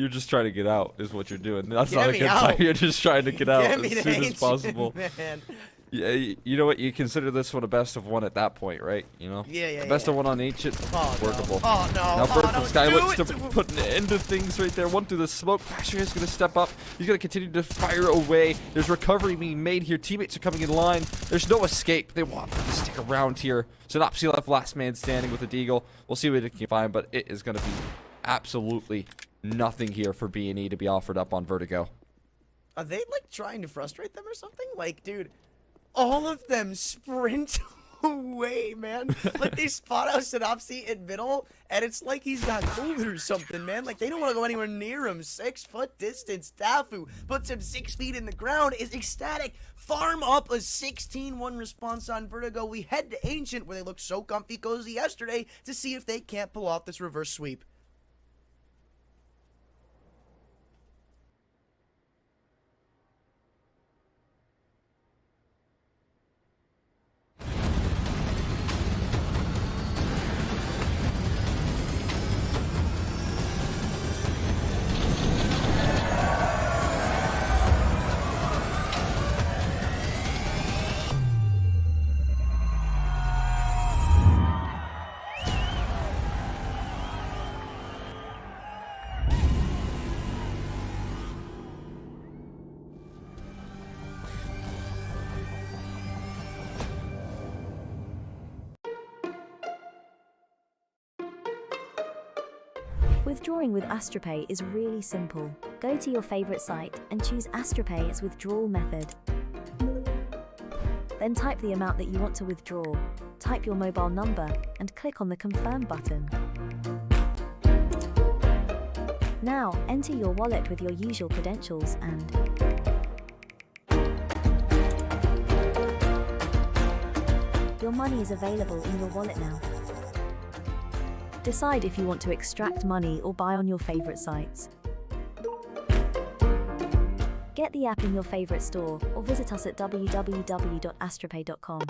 just trying to get out, is what you're doing. That's Get not a me good out. time. You're just trying to get out Get me as to soon as ancient, possible. man. Yeah, you know what? You consider this one a best of one at that point, right? You know. Yeah. The best of one on Ancient, workable. No. Oh no. Now Bird from Sky looks to it. put an end to things right there. One through the smoke. Fasher is going to step up. He's going to continue to fire away. There's recovery being made here. Teammates are coming in line. There's no escape. They want to stick around here. Synopsy left last man standing with the Deagle. We'll see what it can find, but it is going to be absolutely nothing here for BNE to be offered up on Vertigo. Are they like trying to frustrate them or something? Like, dude, all of them sprint way, man. Like, they spot out Synopsy in middle, and it's like he's got COVID or something, man. Like, they don't want to go anywhere near him. 6-foot distance. Dafu puts him 6 feet in the ground. Is ecstatic. Farm up a 16-1 response on Vertigo. We head to Ancient, where they looked so comfy cozy yesterday, to see if they can't pull off this reverse sweep. Withdrawing with AstroPay is really simple. Go to your favorite site and choose AstroPay as withdrawal method. Then type the amount that you want to withdraw, type your mobile number, and click on the Confirm button. Now, enter your wallet with your usual credentials and your money is available in your wallet now. Decide if you want to extract money or buy on your favorite sites. Get the app in your favorite store or visit us at www.astropay.com.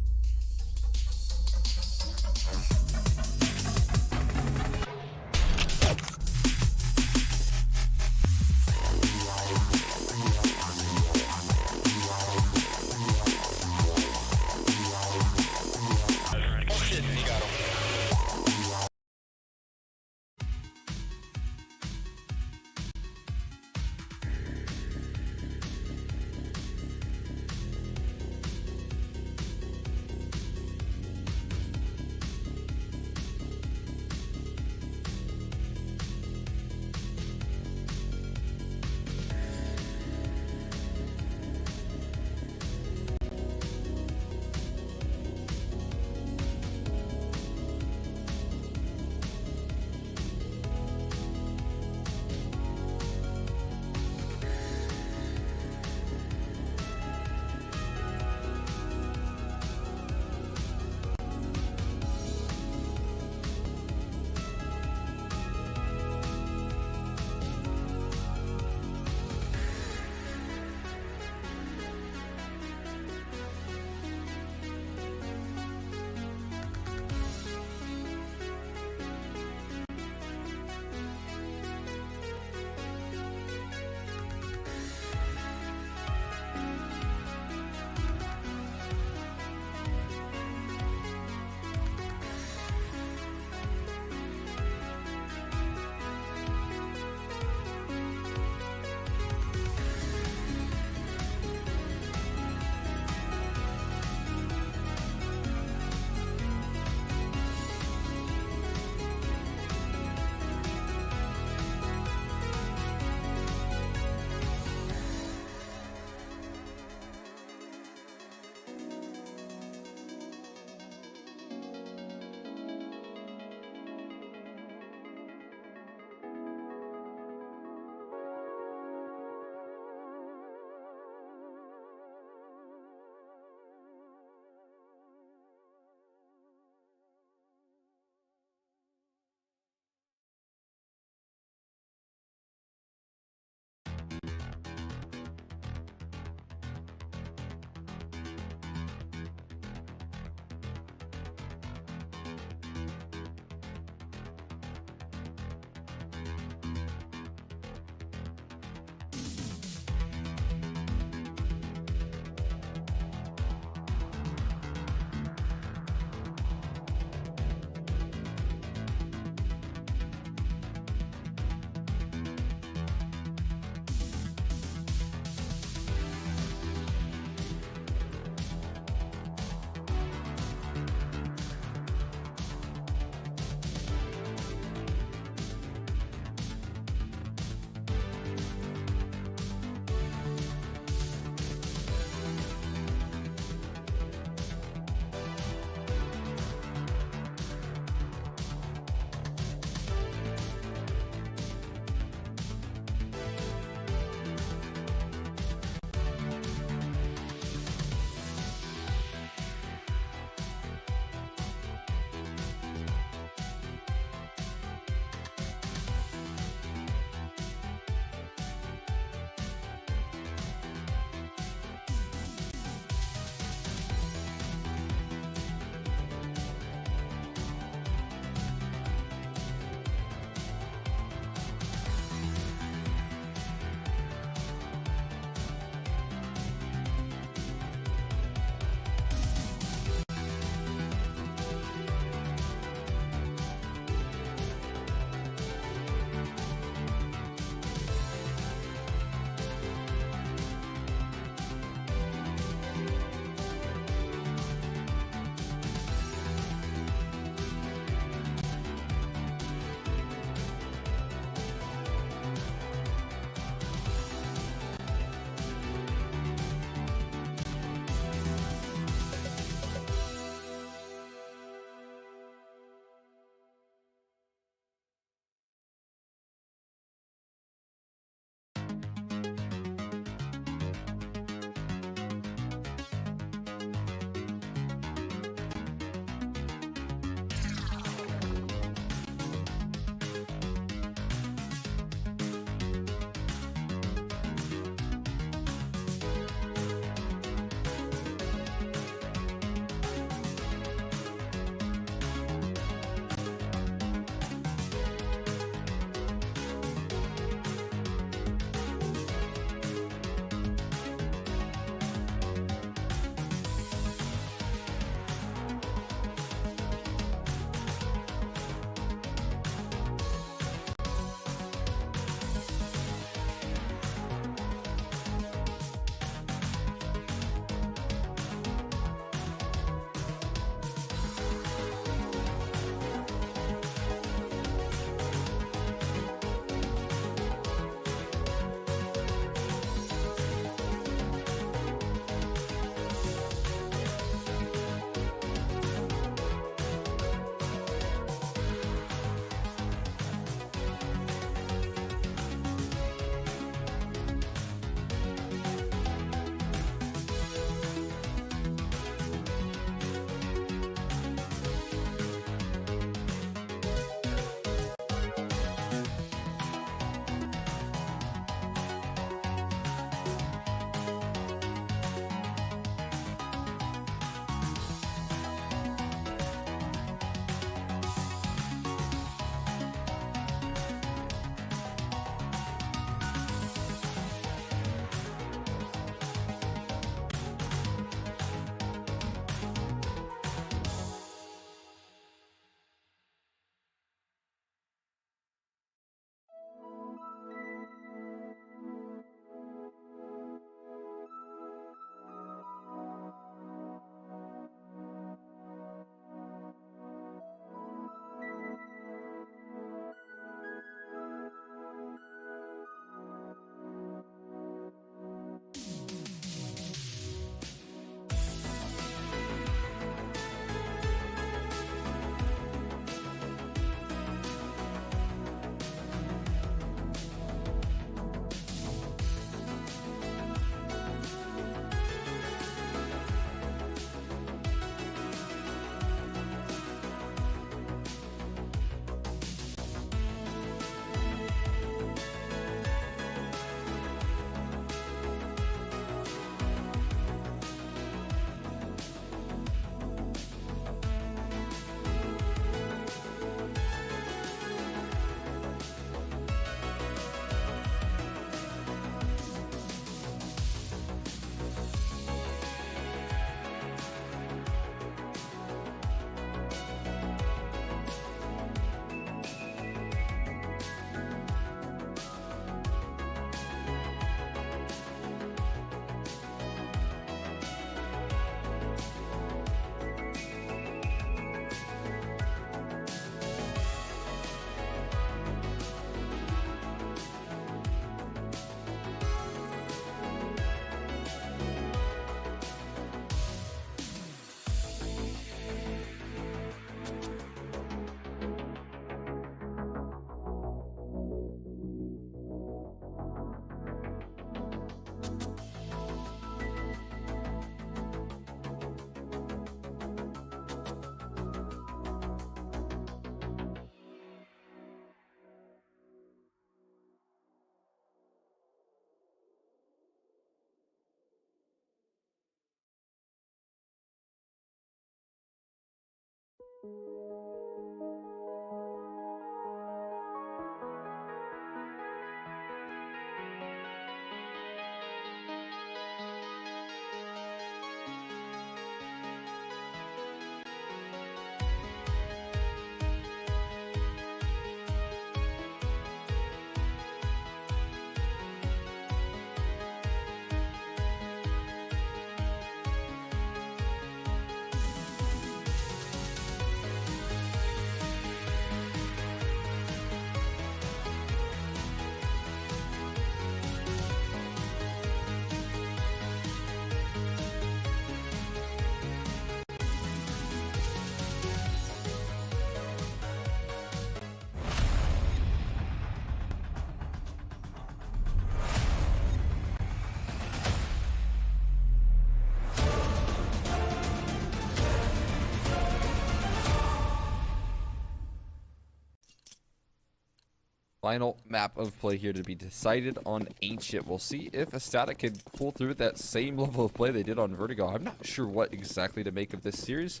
Final map of play here to be decided on Ancient. We'll see if SKADE can pull through with that same level of play they did on Vertigo. I'm not sure what exactly to make of this series.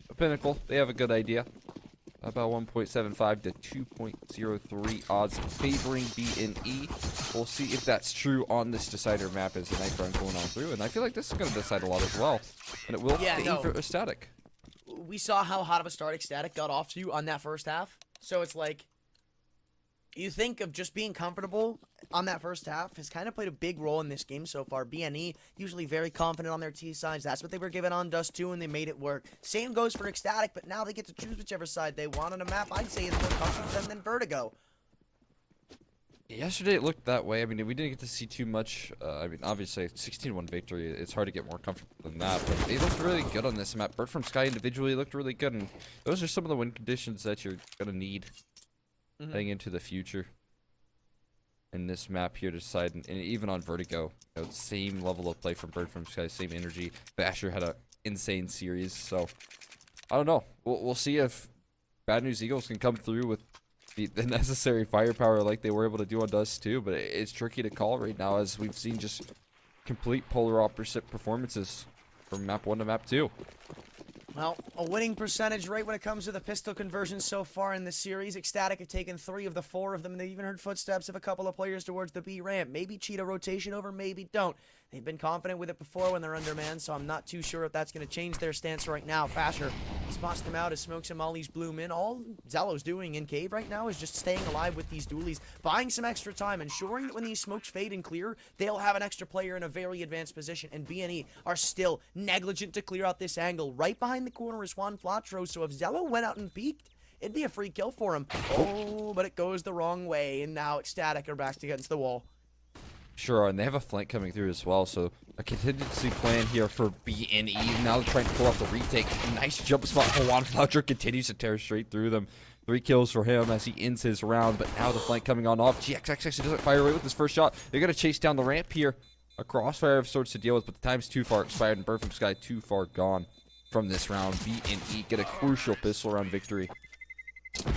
But Pinnacle, they have a good idea. About 1.75 to 2.03 odds favoring BNE. We'll see if that's true on this decider map as the night run going on through. And I feel like this is going to decide a lot as well. And it will favor SKADE. We saw how hot of a start SKADE got off to on that first half. So it's like, you think of just being comfortable on that first half has kind of played a big role in this game so far. BNE, usually very confident on their T sides. That's what they were given on Dust 2, and they made it work. Same goes for SKADE, but now they get to choose whichever side they want on a map. I'd say it's more comfortable for them than Vertigo. Yesterday it looked that way. I mean, we didn't get to see too much. I mean, obviously, 16-1 victory, it's hard to get more comfortable than that. But they looked really good on this map. Bird from Sky individually looked really good, and those are some of the win conditions that you're going to need heading into the future. In this map here to decide, and even on Vertigo, you know, same level of play from Bird from Sky, same energy. Basher had an insane series, so I don't know. We'll see if Bad News Eagles can come through with the necessary firepower like they were able to do on Dust 2, but it's tricky to call right now as we've seen just complete polar opposite performances from map 1 to map 2. Well, a winning percentage rate when it comes to the pistol conversions so far in the series. SKADE have taken 3 of the 4 of them, and they even heard footsteps of a couple of players towards the B ramp. Maybe cheat a rotation over, maybe don't. They've been confident with it before when they're undermanned, so I'm not too sure if that's going to change their stance right now. Fasher spots them out as Smokes and Mollies bloom in. All Zello's doing in Cave right now is just staying alive with these dualies, buying some extra time, ensuring that when these smokes fade and clear, they'll have an extra player in a very advanced position, and BNE are still negligent to clear out this angle. Right behind the corner is Juan Flatro, so if Zello went out and peeked, it'd be a free kill for him. Oh, but it goes the wrong way, and now SKADE are backed against the wall. Sure, and they have a flank coming through as well, so a contingency plan here for BNE. Now they're trying to pull off the retake. Nice jump spot. Juan Floucher continues to tear straight through them. 3 kills for him as he ends his round, but now the flank coming on off. GXX actually doesn't fire away with his first shot. They're going to chase down the ramp here. A crossfire of sorts to deal with, but the time's too far expired, and Bird from Sky too far gone from this round. BNE get a crucial pistol round victory. Well,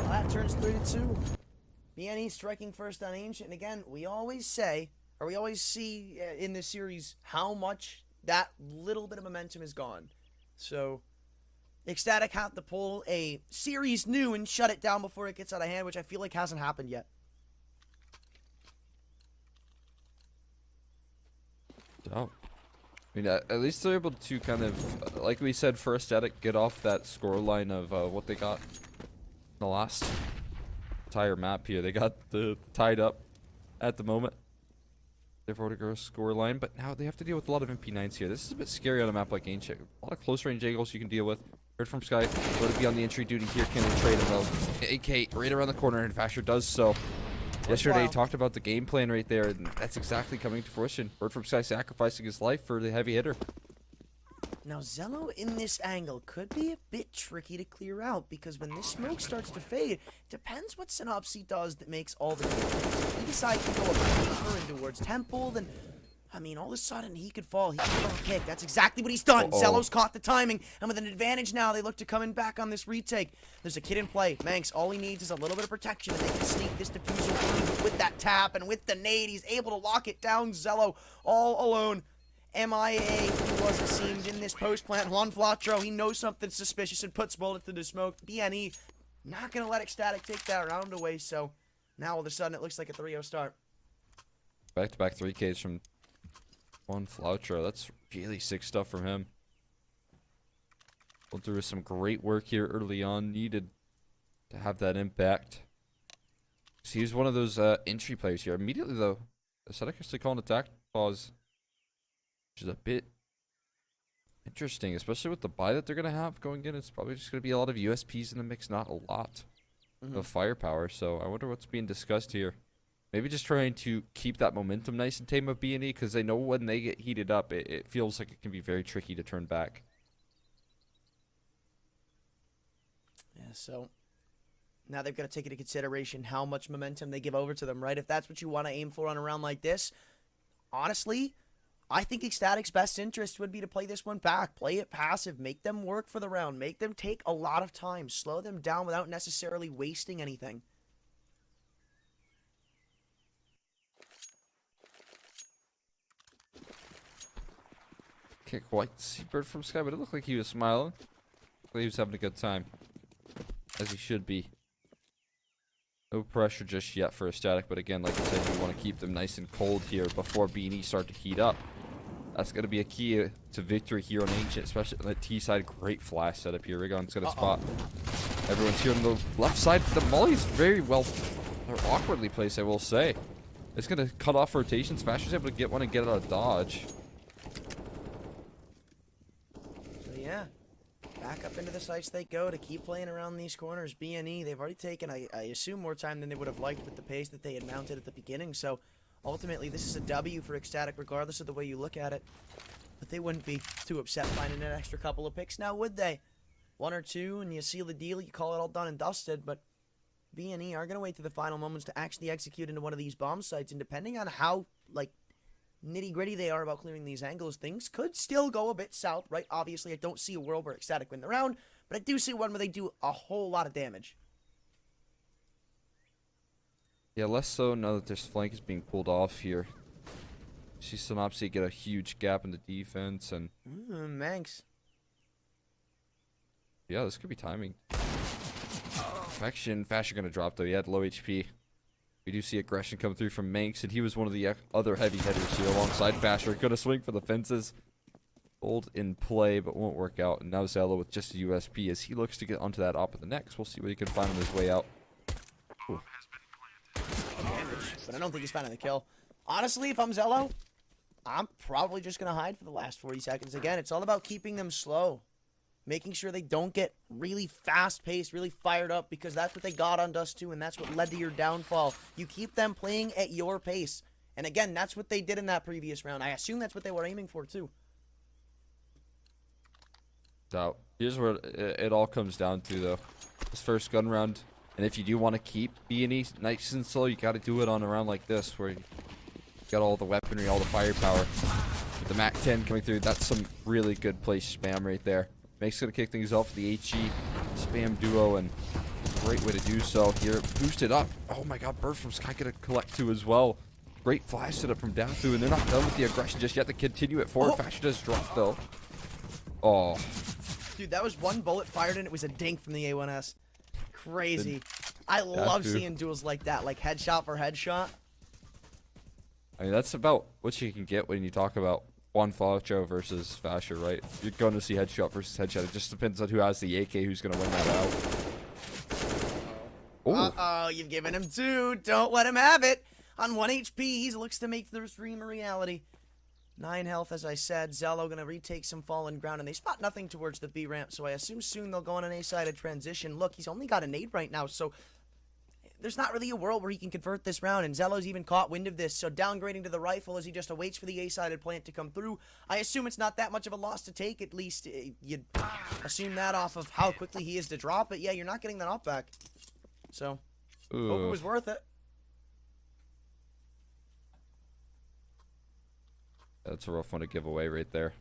that turns 3-2. BNE striking first on Ancient, and again, we always say, or we always see in this series how much that little bit of momentum is gone. So, SKADE have to pull a series new and shut it down before it gets out of hand, which I feel like hasn't happened yet. Oh. I mean, at least they're able to kind of, like we said, for SKADE, get off that score line of what they got in the last entire map here. They got the tied up at the moment. Their Vertigo score line, but now they have to deal with a lot of MP9s here. This is a bit scary on a map like Ancient. A lot of close range angles you can deal with. Bird from Sky going to be on the entry duty here. Can they trade him though? AK right around the corner, and Fasher does so. Yesterday, talked about the game plan right there, and that's exactly coming to fruition. Bird from Sky sacrificing his life for the heavy hitter. Now, Zello in this angle could be a bit tricky to clear out, because when this smoke starts to fade, depends what Synopsy does that makes all the difference. If he decides to go a bit deeper and towards Temple, then, I mean, all of a sudden he could fall. He could get a pick. That's exactly what he's done. Zello's caught the timing, and with an advantage now, they look to come in back on this retake. There's a kid in play. Manx, all he needs is a little bit of protection, and they can sneak this diffuser with that tap, and with the nade, he's able to lock it down. Zello all alone. MIA was, it seemed, in this post plant. Juan Flatro, he knows something suspicious and puts bullets into the smoke. BNE not going to let ecstatic take that round away, so now all of a sudden it looks like a 3-0 start. Back-to-back 3Ks from Juan Flatro. That's really sick stuff from him. Well, there was some great work here early on. Needed to have that impact. So he was one of those entry players here. Immediately, though, SKADE has to call an attack pause, which is a bit interesting, especially with the buy that they're going to have going in. It's probably just going to be a lot of USPs in the mix, not a lot of firepower. So I wonder what's being discussed here. Maybe just trying to keep that momentum nice and tame of B&E, because they know when they get heated up, it feels like it can be very tricky to turn back. Yeah, so now they've got to take into consideration how much momentum they give over to them, right? If that's what you want to aim for on a round like this, honestly, I think ecstatic's best interest would be to play this one back. Play it passive. Make them work for the round. Make them take a lot of time. Slow them down without necessarily wasting anything. Can't quite see Bird from Sky, but it looked like he was smiling. He was having a good time, as he should be. No pressure just yet for SKADE, but again, like I said, you want to keep them nice and cold here before B&E start to heat up. That's going to be a key to victory here on Ancient, especially on the T side. Great flash setup here. Rigon's going to spot. Everyone's here on the left side. The Molly's very well, or awkwardly placed, I will say. It's going to cut off rotations. Fasher's able to get one and get out of dodge. So yeah, back up into the sites they go to keep playing around these corners. BNE, they've already taken, I assume, more time than they would have liked with the pace that they had mounted at the beginning. So ultimately, this is a W for ecstatic, regardless of the way you look at it. But they wouldn't be too upset finding an extra couple of picks now, would they? One or two, and you seal the deal, you call it all done and dusted. But BNE are going to wait to the final moments to actually execute into one of these bomb sites. And depending on how, like, nitty-gritty they are about clearing these angles, things could still go a bit south, right? Obviously, I don't see a world where ecstatic win the round, but I do see one where they do a whole lot of damage. Yeah, less so now that this flank is being pulled off here. See Synopsy get a huge gap in the defense, and Manx. yeah, this could be timing. Affection, Fasher gonna drop though. He had low HP. We do see aggression come through from Manx, and he was one of the other heavy hitters here alongside Fasher. Gonna swing for the fences. Bold in play, but won't work out. And now Zello with just a USP as he looks to get onto that op of the next. We'll see what he can find on his way out. Ooh. Damage, but I don't think he's finding the kill. Honestly, if I'm Zello, I'm probably just going to hide for the last 40 seconds. Again, it's all about keeping them slow. Making sure they don't get really fast-paced, really fired up, because that's what they got on Dust 2, and that's what led to your downfall. You keep them playing at your pace. And again, that's what they did in that previous round. I assume that's what they were aiming for, too. So, here's where it all comes down to, though. This first gun round, and if you do want to keep B&E nice and slow, you got to do it on a round like this, where you got all the weaponry, all the firepower. With the MAC-10 coming through, that's some really good place spam right there. Make's going to kick things off for the HE spam duo, and great way to do so here. Boosted up. Oh my god, Bird from Sky going to collect two as well. Great flash setup from Dathu, and they're not done with the aggression just yet. They continue it forward. Fasher does drop, though. Oh. Dude, that was one bullet fired, and it was a dink from the A1S. Crazy. I love seeing duels like that, like headshot for headshot. I mean, that's about what you can get when you talk about Juan Flatro versus Fasher, right? You're going to see headshot versus headshot. It just depends on who has the AK, who's going to win that out. Uh-oh, you've given him two. Don't let him have it. On 1 HP, he looks to make the stream a reality. 9 health, as I said. Zello going to retake some fallen ground, and they spot nothing towards the B ramp, so I assume soon they'll go on an A-sided transition. Look, he's only got a nade right now, so there's not really a world where he can convert this round, and Zello's even caught wind of this, so downgrading to the rifle as he just awaits for the A-sided plant to come through. I assume it's not that much of a loss to take, at least you'd assume that off of how quickly he is to drop it. Yeah, you're not getting that op back. So, hope it was worth it. That's a rough one to give away right there.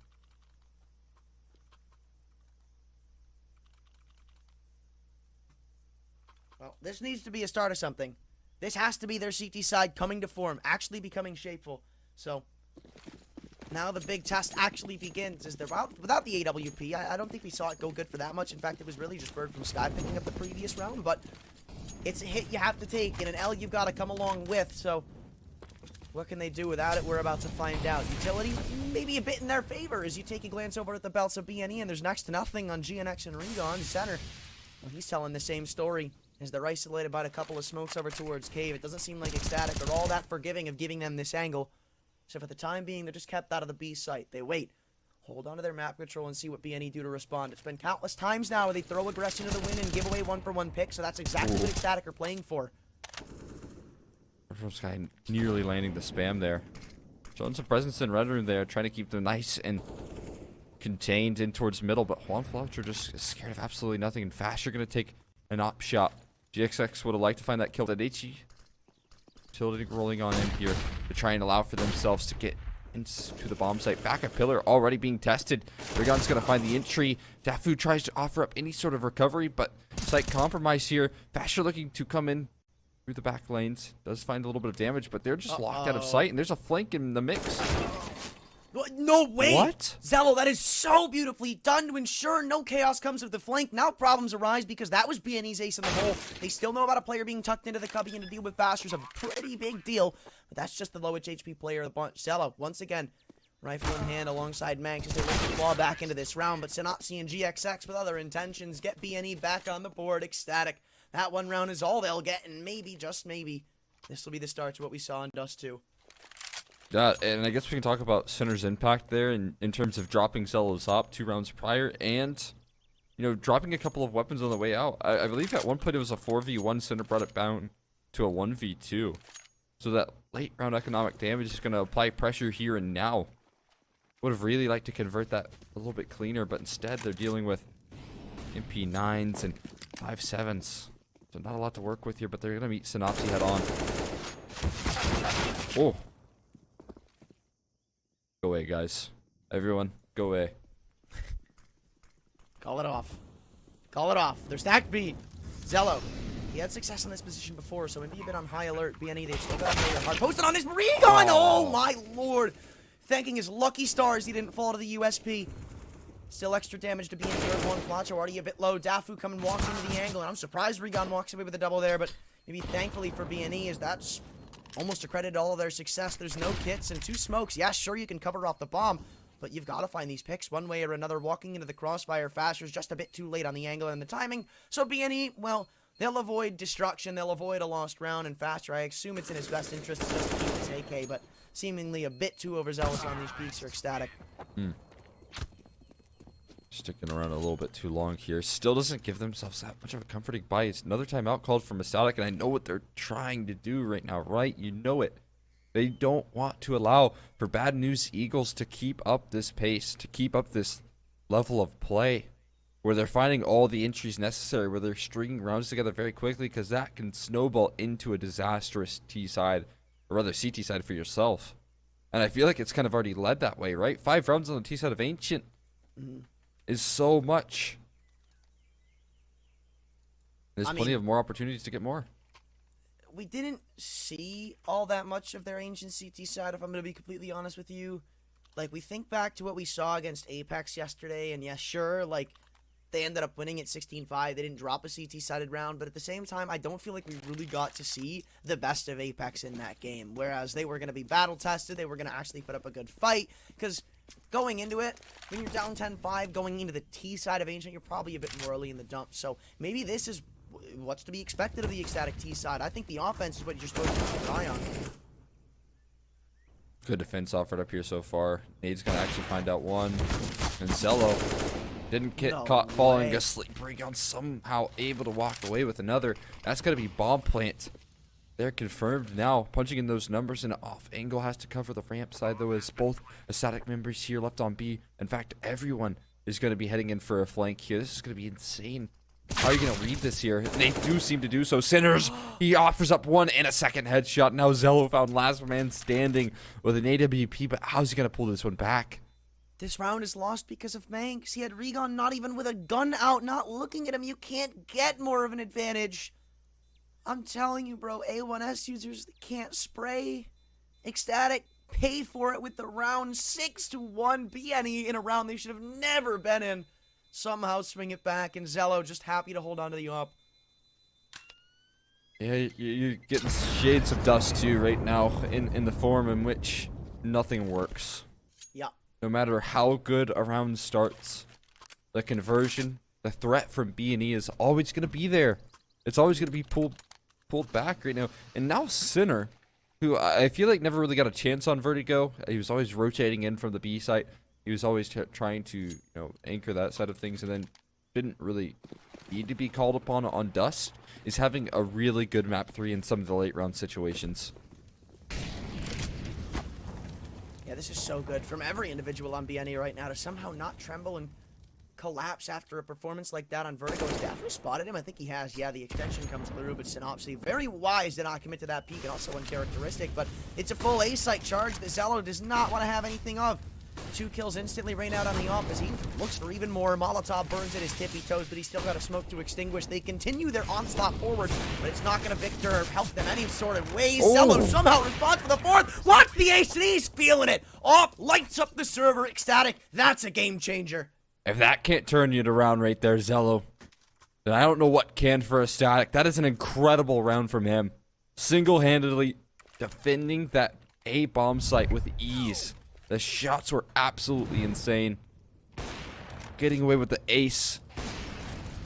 Well, this needs to be a start of something. This has to be their CT side coming to form, actually becoming shapeful. So, Now the big test actually begins. Is there without the AWP? I don't think we saw it go good for that much. In fact, it was really just Bird from Sky picking up the previous round. But it's a hit you have to take, and an L you've got to come along with. So what can they do without it? We're about to find out. Utility, maybe a bit in their favor as you take a glance over at the belts of BNE, and there's next to nothing on GNX and Regon. Center, well, he's telling the same story as they're isolated by a couple of smokes over towards Cave. It doesn't seem like ecstatic are all that forgiving of giving them this angle. So for the time being, they're just kept out of the B site. They wait, hold on to their map control, and see what BNE do to respond. It's been countless times now where they throw aggression to the win and give away 1-for-1 pick, so that's exactly what ecstatic are playing for. From Sky nearly landing the spam there. Showing some presence in red room there, trying to keep them nice and contained in towards middle, but Juan Fletcher just scared of absolutely nothing, and Fast are going to take an op shot. GXX would have liked to find that kill. That HE Utility rolling on in here to try and allow for themselves to get into the bomb site. Back at pillar already being tested. Rigon's going to find the entry. Dafu tries to offer up any sort of recovery, but site compromise here. Fasher looking to come in through the back lanes. Does find a little bit of damage, but they're just locked out of sight, and there's a flank in the mix. No way! What? Zello, that is so beautifully done to ensure no chaos comes with the flank. Now problems arise because that was BNE's ace in the hole. They still know about a player being tucked into the cubby, and to deal with Faster's a pretty big deal. But that's just the lowest HP player of the bunch. Zello, once again, rifle in hand alongside Manx as they look to claw back into this round. But Synopsy and GXX with other intentions get BNE back on the board. Ecstatic. That one round is all they'll get, and maybe, just maybe, this will be the start to what we saw in Dust 2. Yeah, and I guess we can talk about Sinner's impact there in terms of dropping Zello's op 2 rounds prior and, you know, dropping a couple of weapons on the way out. I believe at one point it was a 4v1. Sinner brought it down to a 1v2. So that late round economic damage is going to apply pressure here and now. Would have really liked to convert that a little bit cleaner, but instead they're dealing with MP9s and 5.7s. So not a lot to work with here, but they're going to meet Synopsy head on. Oh. Go away, guys. Everyone, go away. Call it off. Call it off. They're stacked B. Zello. He had success in this position before, so maybe a bit on high alert. BNE, they've still got a hard posted on this Regon. Oh my lord. Thanking his lucky stars he didn't fall to the USP. Still extra damage to be in third one. Flacho already a bit low. Dafu coming walks into the angle, and I'm surprised Regon walks away with a double there, but maybe thankfully for BNE as that's almost a credit to all of their success. There's no kits and 2 smokes. Yeah, sure, you can cover off the bomb, but you've got to find these picks one way or another. Walking into the crossfire faster is just a bit too late on the angle and the timing. So BNE, well, they'll avoid destruction. They'll avoid a lost round. And Faster, I assume it's in his best interest to just keep his AK, but seemingly a bit too overzealous on these peaks are ecstatic. Sticking around a little bit too long here. Still doesn't give themselves that much of a comforting bite. It's another timeout called from ecstatic, and I know what they're trying to do right now, right? You know it. They don't want to allow for Bad News Eagles to keep up this pace, to keep up this level of play, where they're finding all the entries necessary, where they're stringing rounds together very quickly, because that can snowball into a disastrous T side, or rather CT side for yourself. And I feel like it's kind of already led that way, right? 5 rounds on the T side of Ancient is so much. There's plenty of more opportunities to get more. We didn't see all that much of their Ancient CT side, if I'm going to be completely honest with you. Like, we think back to what we saw against Apeks yesterday, and yeah, sure, like, they ended up winning at 16-5. They didn't drop a CT-sided round, but at the same time, I don't feel like we really got to see the best of Apeks in that game. Whereas they were going to be battle-tested, they were going to actually put up a good fight, because going into it, when you're down 10-5, going into the T side of Ancient, you're probably a bit more early in the dump. So maybe this is what's to be expected of the ecstatic T side. I think the offense is what you're supposed to keep an eye on. Good defense offered up here so far. Nade's going to actually find out one. And Zello didn't get caught falling asleep. Regon somehow able to walk away with another. That's going to be bomb plant. They're confirmed now. Punching in those numbers and off angle has to cover the ramp side, though, as both ecstatic members here left on B. In fact, everyone is going to be heading in for a flank here. This is going to be insane. How are you going to read this here? They do seem to do so. Sinners, he offers up one and a second headshot. Now Zello found last man standing with an AWP, but how's he going to pull this one back? This round is lost because of Manx. He had Regon not even with a gun out, not looking at him. You can't get more of an advantage. I'm telling you, bro, A1S users can't spray. Ecstatic pay for it with the round 6-1 BNE in a round they should have never been in. Somehow swing it back, and zello just happy to hold on to the up. Yeah, you're getting shades of dust too right now in the form in which nothing works. Yeah. No matter how good a round starts, the conversion, the threat from B&E is always going to be there. It's always going to be pulled back right now. And now Sinner, who I feel like never really got a chance on Vertigo. He was always rotating in from the B site. He was always trying to, anchor that side of things, and then didn't really need to be called upon on Dust. Is having a really good map 3 in some of the late round situations. Yeah, this is so good from every individual on BNE right now to somehow not tremble and collapse after a performance like that on Vertigo. Has definitely spotted him. I think he has. Yeah, the extension comes through, but Synopsy very wise to not commit to that peak, and also uncharacteristic. But it's a full A site charge that zello does not want to have anything of. 2 kills instantly rain out on the off as he looks for even more. Molotov burns at his tippy toes, but he's still got a smoke to extinguish. They continue their onslaught forward, but it's not going to victor or help them any sort of way. zello somehow responds for the 4th. Watch the ace, and he's feeling it. Off, lights up the server. Ecstatic. That's a game changer. If that can't turn you around right there, zello, then I don't know what can for ecstatic. That is an incredible round from him. Single-handedly defending that A bomb site with ease. The shots were absolutely insane. Getting away with the ace.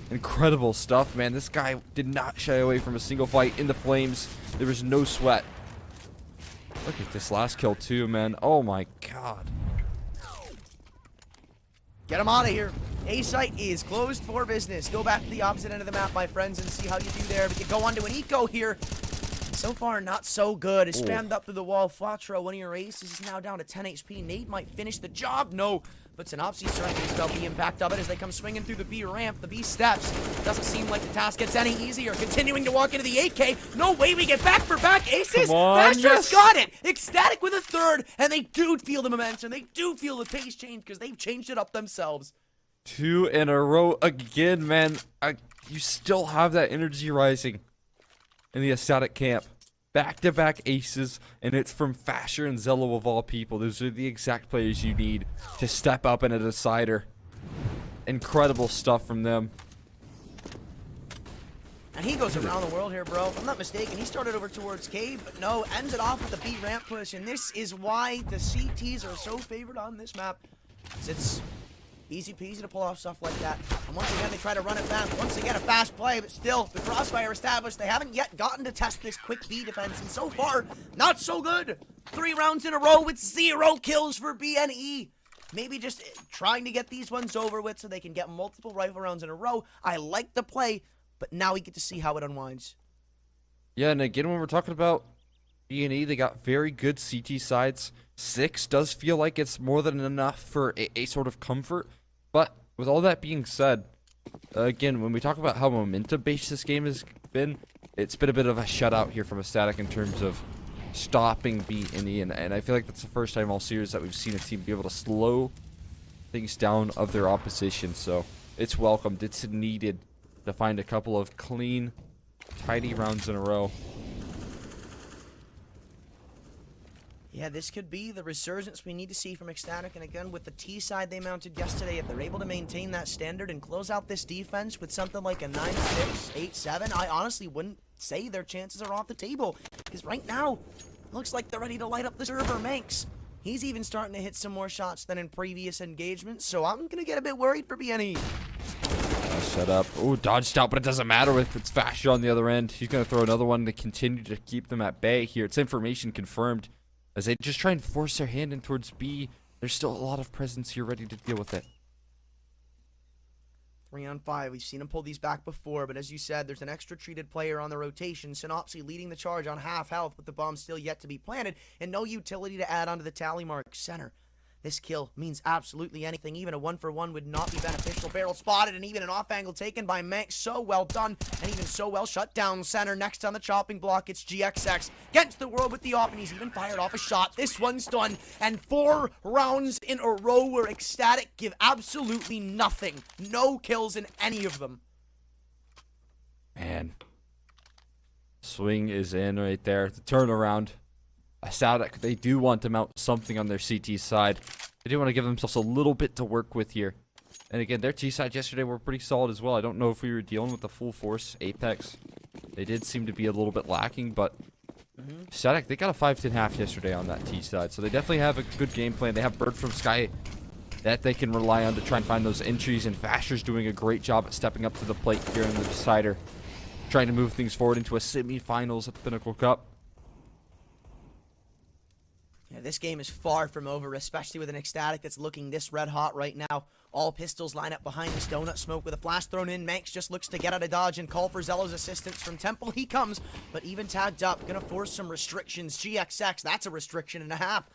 Incredible stuff, man. This guy did not shy away from a single fight in the flames. There was no sweat. Look at this last kill too, man. Oh my god. Get him out of here. A site is closed for business. Go back to the opposite end of the map, my friends, and see how you do there. We can go on to an eco here. So far, not so good. It's spammed up through the wall. Flatro, one of your aces, is now down to 10 HP. Nate might finish the job. No. But Synopsy's trying to felt the impact of it as they come swinging through the B ramp. The B steps. Doesn't seem like the task gets any easier. Continuing to walk into the 8K. No way we get back for back aces. Master's got it. Ecstatic with a 3rd. And they do feel the momentum. They do feel the pace change because they've changed it up themselves. 2 in a row again, man. You still have that energy rising in the ecstatic camp. Back-to-back aces, and it's from Fasher and zello of all people. Those are the exact players you need to step up in a decider. Incredible stuff from them. And he goes around the world here, bro. If I'm not mistaken, he started over towards Kyiv, but no, ends it off with the B ramp push, and this is why the CTs are so favored on this map. It's easy peasy to pull off stuff like that. And once again, they try to run it back. Once again, a fast play, but still, the crossfire established. They haven't yet gotten to test this quick B defense, and so far, not so good. 3 rounds in a row with 0 kills for BNE. Maybe just trying to get these ones over with so they can get multiple rifle rounds in a row. I like the play, but now we get to see how it unwinds. Yeah, and again, when we're talking about BNE, they got very good CT sides. 6 does feel like it's more than enough for a sort of comfort. But with all that being said, again, when we talk about how momentum-based this game has been, it's been a bit of a shutout here from ecstatic in terms of stopping BNE. And I feel like that's the first time all series that we've seen a team be able to slow things down of their opposition. So it's welcomed. It's needed to find a couple of clean, tidy rounds in a row. Yeah, this could be the resurgence we need to see from ecstatic. And again, with the T side they mounted yesterday, if they're able to maintain that standard and close out this defense with something like a 9-6, 8-7, I honestly wouldn't say their chances are off the table. Because right now, it looks like they're ready to light up the server. Manx, he's even starting to hit some more shots than in previous engagements. So I'm going to get a bit worried for BNE. Shut up. Oh, dodged out, but it doesn't matter if it's Fasher on the other end. He's going to throw another one to continue to keep them at bay here. It's information confirmed. As they just try and force their hand in towards B, there's still a lot of presence here ready to deal with it. 3 on 5. We've seen him pull these back before, but as you said, there's an extra treated player on the rotation. Synopsy leading the charge on half health, with the bomb still yet to be planted, and no utility to add onto the tally mark. Center. This kill means absolutely anything. Even a 1-for-1 would not be beneficial. Barrel spotted, and even an off angle taken by Manx. So well done, and even so well shut down. Center next on the chopping block. It's GXX. Gets the world with the off, and he's even fired off a shot. This one's done, and 4 rounds in a row where ecstatic give absolutely nothing. No kills in any of them. Man. Swing is in right there. The turnaround. SKADE, they do want to mount something on their CT side. They do want to give themselves a little bit to work with here. And again, their T side yesterday were pretty solid as well. I don't know if we were dealing with the full force Apeks. They did seem to be a little bit lacking, but SKADE, they got a 5-10 yesterday on that T side. So they definitely have a good game plan. They have Bird from Sky that they can rely on to try and find those entries, and Fasher's doing a great job at stepping up to the plate here in the decider, trying to move things forward into a semi-finals at the Pinnacle Cup. Yeah, this game is far from over, especially with an SKADE that's looking this red hot right now. All pistols line up behind this donut smoke with a flash thrown in. Manx just looks to get out of dodge and call for Zello's assistance from Temple. He comes, but even tagged up, gonna force some restrictions. GXX, that's a restriction and a half.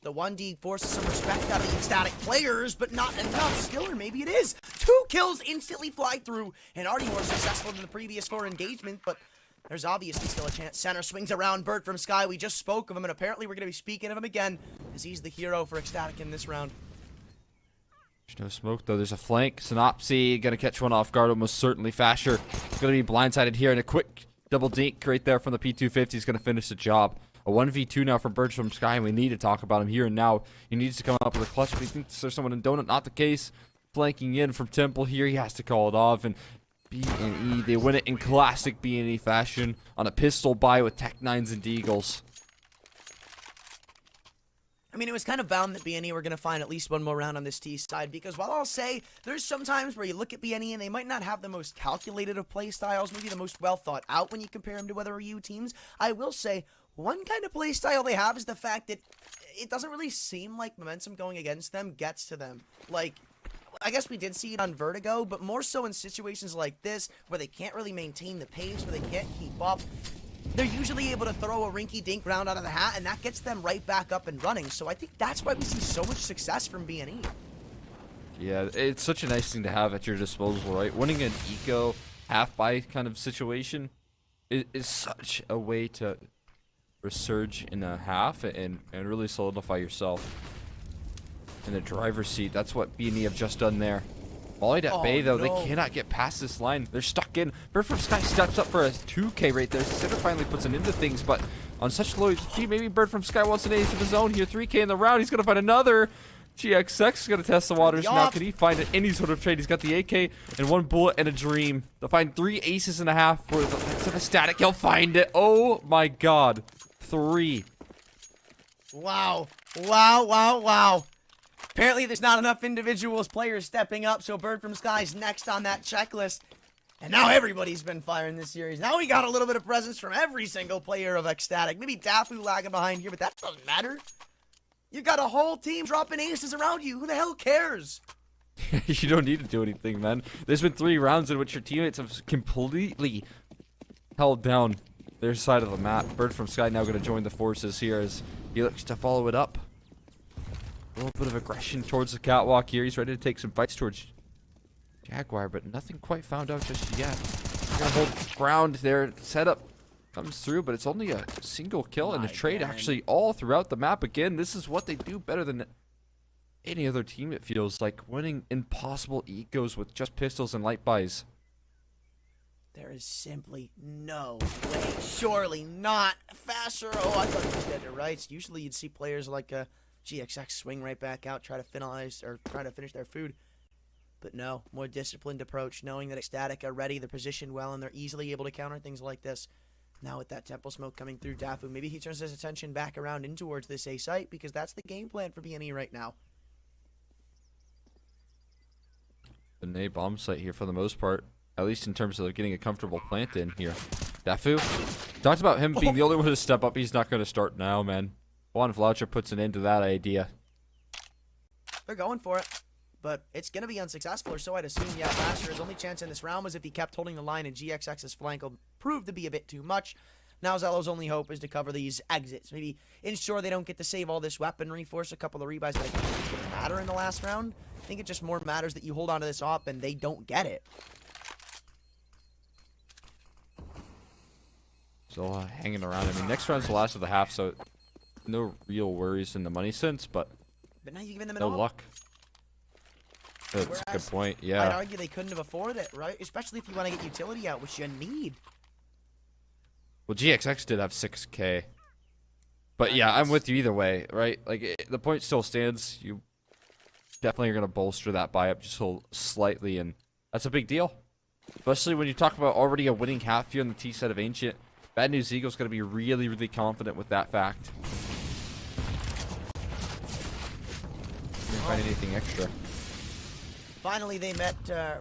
The 1D forces some respect out of the SKADE players, but not enough still, or maybe it is. 2 kills instantly fly through, and already more successful than the previous 4 engagement, but there's obviously still a chance. Center swings around, Bird from Sky. We just spoke of him, and apparently we're going to be speaking of him again, as he's the hero for SKADE in this round. There's no smoke, though. There's a flank. Synopsy going to catch one off guard, almost certainly. Fasher is going to be blindsided here, and a quick double dink right there from the P250 is going to finish the job. A 1v2 now from Bird from Sky, and we need to talk about him here and now. He needs to come up with a clutch, but he thinks there's someone in Donut. Not the case. Flanking in from Temple here. He has to call it off, and B&E, they win it in classic B&E fashion on a pistol buy with Tech 9s and Deagles. I mean, it was kind of bound that BNE were going to find at least one more round on this T side, because while I'll say there's some times where you look at BNE and they might not have the most calculated of play styles, maybe the most well thought out when you compare them to other EU teams, I will say one kind of play style they have is the fact that it doesn't really seem like momentum going against them gets to them. Like, I guess we did see it on Vertigo, but more so in situations like this where they can't really maintain the pace, where they can't keep up. They're usually able to throw a rinky-dink round out of the hat, and that gets them right back up and running. So I think that's why we see so much success from BNE. Yeah, it's such a nice thing to have at your disposal, right? Winning an eco half-buy kind of situation is such a way to resurge in a half and really solidify yourself in the driver's seat. That's what BNE have just done there. Volleyed at Bay, though, no. they cannot get past this line. They're stuck in. Bird from Sky steps up for a 2K right there. Sitter finally puts it into things, but on such low HP, maybe Bird from Sky wants an ace of his own here. 3K in the round. He's going to find another. GXX is going to test the waters now. Can he find any sort of trade? He's got the AK and 1 bullet and a dream. They'll find 3 aces and a half for the next of a SKADE. He'll find it. Oh my god. 3. Wow. Wow, wow, wow. Apparently there's not enough individuals players stepping up, so Bird from Sky's next on that checklist. And now everybody's been firing this series. Now we got a little bit of presence from every single player of SKADE. Maybe Dafu lagging behind here, but that doesn't matter. You got a whole team dropping aces around you. Who the hell cares? You don't need to do anything, man. There's been 3 rounds in which your teammates have completely held down their side of the map. Bird from Sky now going to join the forces here as he looks to follow it up. A little bit of aggression towards the catwalk here. He's ready to take some fights towards Jaguar, but nothing quite found out just yet. He's gonna hold ground there. Setup comes through, but it's only a single kill and a trade actually all throughout the map. Again, this is what they do better than any other team, it feels like. Winning impossible ecos with just pistols and light buys. There is simply no way. Surely not. Faster. Oh, I thought he was dead to rights. Usually you'd see players like GXX swing right back out, try to finish their food. But no, more disciplined approach, knowing that SKADE are ready, they're positioned well, and they're easily able to counter things like this. Now with that temple smoke coming through, Dafu, maybe he turns his attention back around in towards this A site, because that's the game plan for BNE right now. The A bomb site here for the most part, at least in terms of getting a comfortable plant in here. Dafu talked about him being the only one to step up. He's not going to start now, man. Juan Vlaucher puts an end to that idea. They're going for it, but it's going to be unsuccessful, or so I'd assume. Yeah, Faster, his only chance in this round was if he kept holding the line, and GXX's flank will prove to be a bit too much. Now Zello's only hope is to cover these exits. Maybe ensure they don't get to save all this weaponry, force a couple of rebuys that I think is going to matter in the last round. I think it just more matters that you hold on to this op and they don't get it. Still hanging around. I mean, next round's the last of the half, so no real worries in the money sense, but now you're giving them an no op. luck. That's a good point, I'd yeah. argue they couldn't have afforded it, right? Especially if you want to get utility out, which you need. Well, GXX did have 6K. But yeah, I'm with you either way, right? Like, the point still stands. You definitely are going to bolster that buy up just slightly, and that's a big deal. Especially when you talk about already a winning half here on the T side of Ancient. Bad News Eagle's going to be really, really confident with that fact. Didn't find anything extra. Finally, they met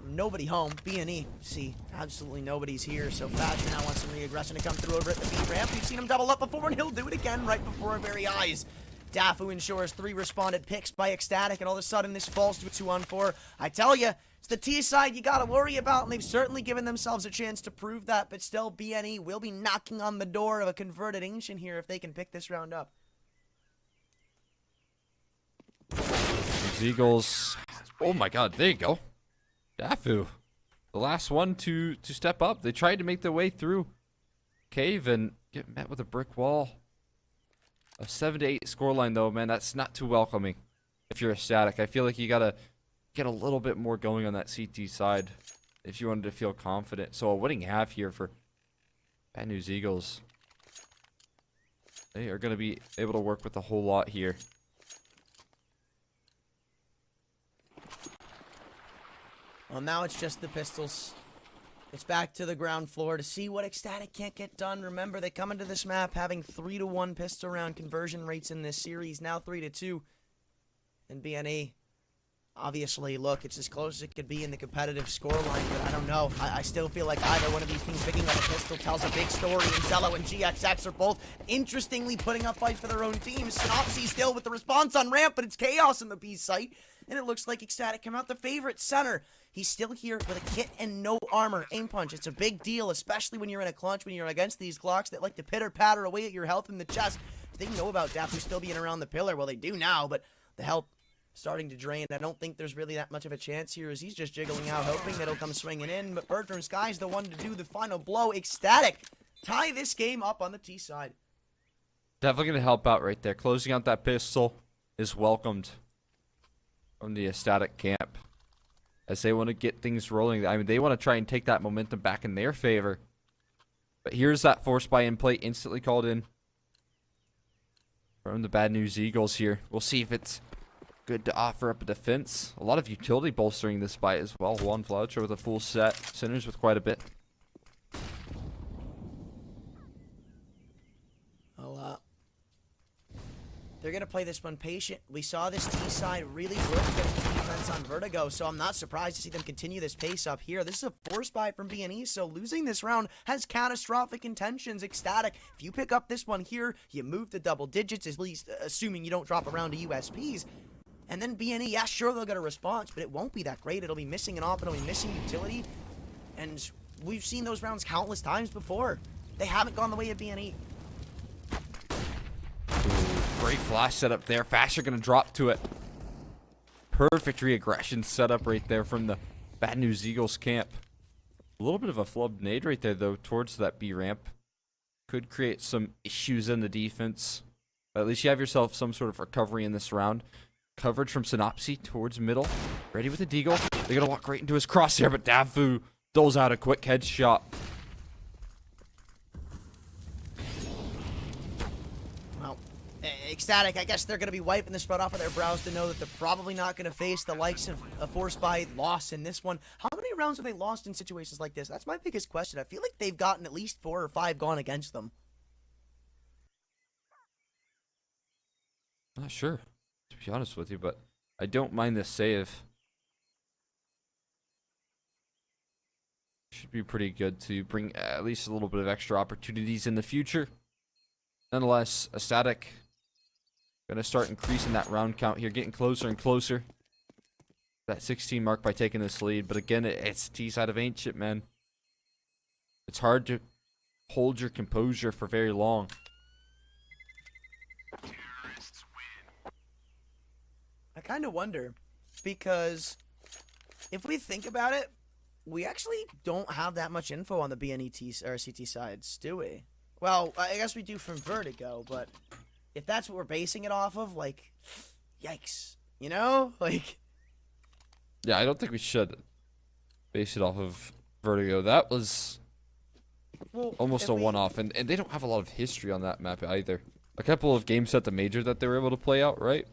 nobody home. B&E, see, absolutely nobody's here. So Thatcher now wants some re-aggression to come through over at the B ramp. We've seen him double up before, and he'll do it again right before our very eyes. Dafu ensures 3 responded picks by ecstatic, and all of a sudden this falls to a 2-on-4. I tell you, it's the T side you gotta worry about, and they've certainly given themselves a chance to prove that, but still B&E will be knocking on the door of a converted Ancient here if they can pick this round up. These Eagles, oh my god, there you go. Dafu, the last one to step up. They tried to make their way through Kyiv and get met with a brick wall. A 7-8 scoreline though, man, that's not too welcoming if you're ecstatic. I feel like you gotta get a little bit more going on that CT side if you wanted to feel confident. So a winning half here for Bad News Eagles. They are gonna be able to work with a whole lot here. Well, now it's just the pistols. It's back to the ground floor to see what ecstatic can't get done. Remember, they come into this map having 3-to-1 pistol round conversion rates in this series. Now 3-2. And BNE, obviously, look, it's as close as it could be in the competitive scoreline, but I don't know. I still feel like either one of these teams picking up a pistol tells a big story, and Zello and GXX are both interestingly putting up fights for their own teams. Synopsy still with the response on ramp, but it's chaos in the B site, and it looks like ecstatic come out the favorite center. He's still here with a kit and no armor. Aim punch, it's a big deal, especially when you're in a clutch, when you're against these Glocks that like to pitter-patter away at your health in the chest. They know about Dafu still being around the pillar. Well, they do now, but the health starting to drain. I don't think there's really that much of a chance here as he's just jiggling out, hoping that he'll come swinging in. But Bertrand Sky's the one to do the final blow. Ecstatic tie this game up on the T side. Definitely going to help out right there. Closing out that pistol is welcomed from the ecstatic camp, as they want to get things rolling. I mean, they want to try and take that momentum back in their favor. But here's that force buy in play instantly called in from the Bad News Eagles here. We'll see if it's good to offer up a defense. A lot of utility bolstering this buy as well. Juan Floucher with a full set. Sinners with quite a bit. They're going to play this one patient. We saw this T side really work getting defense on Vertigo, so I'm not surprised to see them continue this pace up here. This is a force buy from B&E, so losing this round has catastrophic intentions. Ecstatic, if you pick up this one here, you move to double digits, at least assuming you don't drop around to USPs. And then B&E, yeah, sure, they'll get a response, but it won't be that great. It'll be missing an op, it'll be missing utility. And we've seen those rounds countless times before. They haven't gone the way of B&E. Great flash setup there. Faster going to drop to it. Perfect re-aggression setup right there from the Bad News Eagles camp. A little bit of a flubbed nade right there, though, towards that B ramp. Could create some issues in the defense. But at least you have yourself some sort of recovery in this round. Coverage from Synopsy towards middle. Ready with the Deagle. They're going to walk right into his crosshair, but Dafu doles out a quick headshot. Ecstatic, I guess they're going to be wiping the spread off of their brows to know that they're probably not going to face the likes of a force buy loss in this one. How many rounds have they lost in situations like this? That's my biggest question. I feel like they've gotten at least 4 or 5 gone against them. Not sure, to be honest with you, but I don't mind this save. Should be pretty good to bring at least a little bit of extra opportunities in the future. Nonetheless, ecstatic gonna start increasing that round count here, getting closer and closer. That 16 mark by taking this lead, but again, it's T side of Ancient, man. It's hard to hold your composure for very long. I kind of wonder, because if we think about it, we actually don't have that much info on the BNET or CT sides, do we? Well, I guess we do from Vertigo, but if that's what we're basing it off of, like, yikes, you know? Like, yeah, I don't think we should base it off of Vertigo. That was almost a one-off, and they don't have a lot of history on that map either. a couple of games at the major that they were able to play out, right?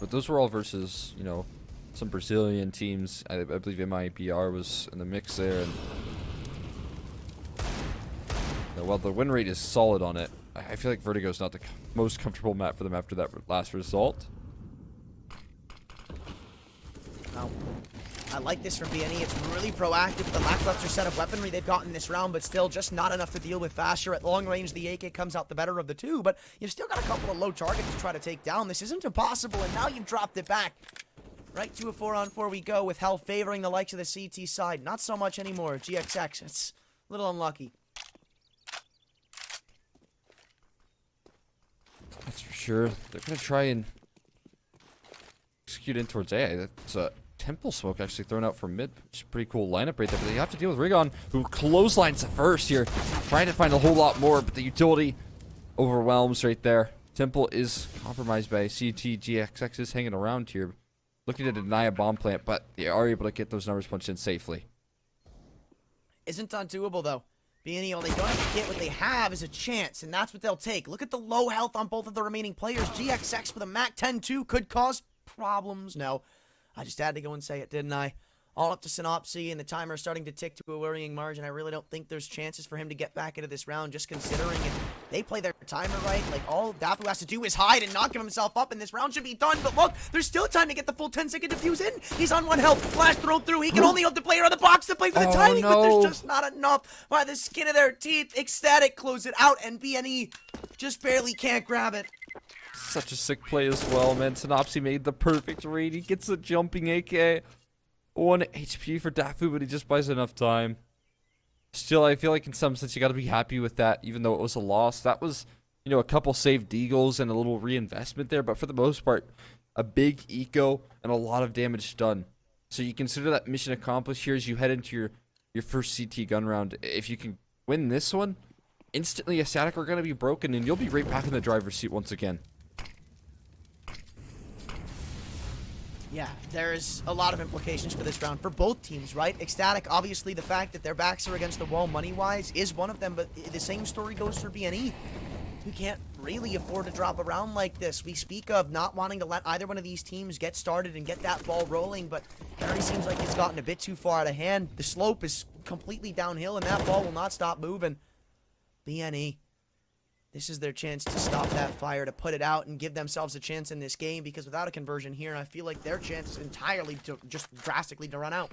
But those were all versus, you know, some Brazilian teams. I believe MIBR was in the mix there. And while the win rate is solid on it, I feel like Vertigo is not the most comfortable map for them after that last result. Now, I like this from BNE. It's really proactive with the lackluster set of weaponry they've gotten this round, but still just not enough to deal with faster. At long range, the AK comes out the better of the two, but you've still got a couple of low targets to try to take down. This isn't impossible, and now you've dropped it back. Right to a 4-on-4 we go, with Hell favoring the likes of the CT side. Not so much anymore. GXX, it's a little unlucky. That's for sure. They're going to try and execute in towards A. That's a Temple Smoke actually thrown out from mid. Which is a pretty cool lineup right there. But they have to deal with Rigon, who clotheslines the first here. Trying to find a whole lot more, but the utility overwhelms right there. Temple is compromised by CT. GXX is hanging around here, looking to deny a bomb plant, but they are able to get those numbers punched in safely. Isn't undoable, though. BNE, all they don't have to get, what they have is a chance, and that's what they'll take. Look at the low health on both of the remaining players. GXX with a MAC 10-2 could cause problems. No, I just had to go and say it, didn't I? All up to Synopsy, and the timer is starting to tick to a worrying margin. I really don't think there's chances for him to get back into this round, just considering if they play their timer right, like all Dapu has to do is hide and not give himself up, and this round should be done. But look, there's still time to get the full 10-second defuse in. He's on 1 health, flash throw through. He can only hope the player on the box to play for the timing, but there's just not enough. By the skin of their teeth, ECSTATIC close it out, and BNE just barely can't grab it. Such a sick play as well, man. Synopsy made the perfect read. He gets a jumping AK. 1 HP for Dafu, but he just buys enough time. Still, I feel like in some sense you got to be happy with that, even though it was a loss. That was, you know, a couple saved deagles and a little reinvestment there, but for the most part, a big eco and a lot of damage done. So you consider that mission accomplished here as you head into your first CT gun round. If you can win this one, instantly ECSTATIC are going to be broken, and you'll be right back in the driver's seat once again. Yeah, there's a lot of implications for this round for both teams, right? ECSTATIC, obviously, the fact that their backs are against the wall money-wise is one of them, but the same story goes for BNE. You can't really afford to drop a round like this. We speak of not wanting to let either one of these teams get started and get that ball rolling, but it already seems like it's gotten a bit too far out of hand. The slope is completely downhill, and that ball will not stop moving. BNE. This is their chance to stop that fire, to put it out and give themselves a chance in this game, because without a conversion here, I feel like their chance is entirely to just drastically to run out.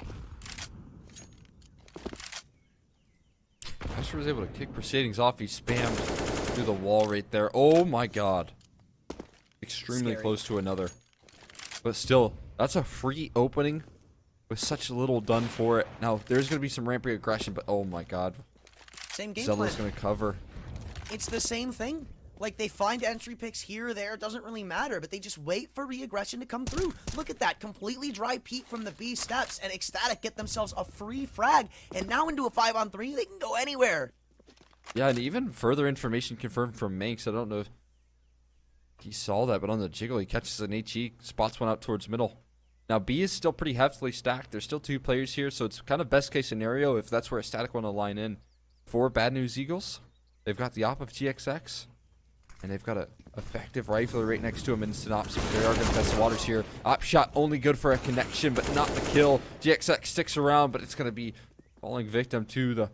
Asher was able to kick proceedings off. He spammed through the wall right there. Oh my god. Extremely Scary. close to another. But still, that's a free opening with such little done for it. Now, there's going to be some ramping aggression, but oh my god. Same game Zella's plan. going to cover. It's the same thing. Like, they find entry picks here or there, it doesn't really matter, but they just wait for re-aggression to come through. Look at that, completely dry peek from the B steps, and ECSTATIC get themselves a free frag, and now into a 5-on-3, they can go anywhere. Yeah, and even further information confirmed from Manx. I don't know if he saw that, but on the jiggle, he catches an HE, spots one out towards middle. Now, B is still pretty heftily stacked. There's still 2 players here, so it's kind of best case scenario if that's where ECSTATIC want to line in. 4 Bad News Eagles. They've got the op of GXX, and they've got an effective rifler right next to him in Synopsy, but they are going to test the waters here. Op shot only good for a connection, but not the kill. GXX sticks around, but it's going to be falling victim to the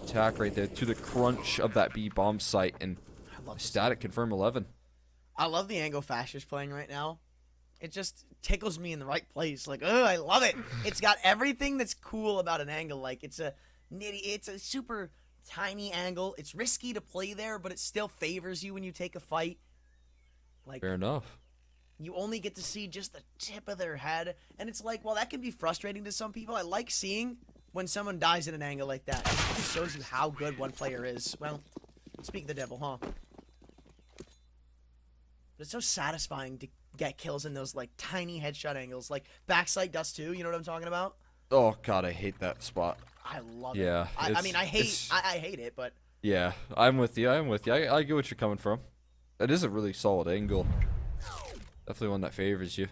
attack right there, to the crunch of that B bomb site, and ECSTATIC confirm 11. I love the angle Fasher's playing right now. It just tickles me in the right place. Like, oh, I love it. It's got everything that's cool about an angle. Like, it's a super tiny angle. It's risky to play there, but it still favors you when you take a fight. Like, Fair enough. you only get to see just the tip of their head, and it's like, well, that can be frustrating to some people. I like seeing when someone dies at an angle like that. It just shows you how good one player is. Well, speak the devil, huh? But it's so satisfying to get kills in those, like, tiny headshot angles. Like, backside dust too, you know what I'm talking about? Oh god, I hate that spot. I love Yeah, it. I mean, I hate it, but Yeah, I'm with you. I get what you're coming from. That is a really solid angle. Definitely one that favors you.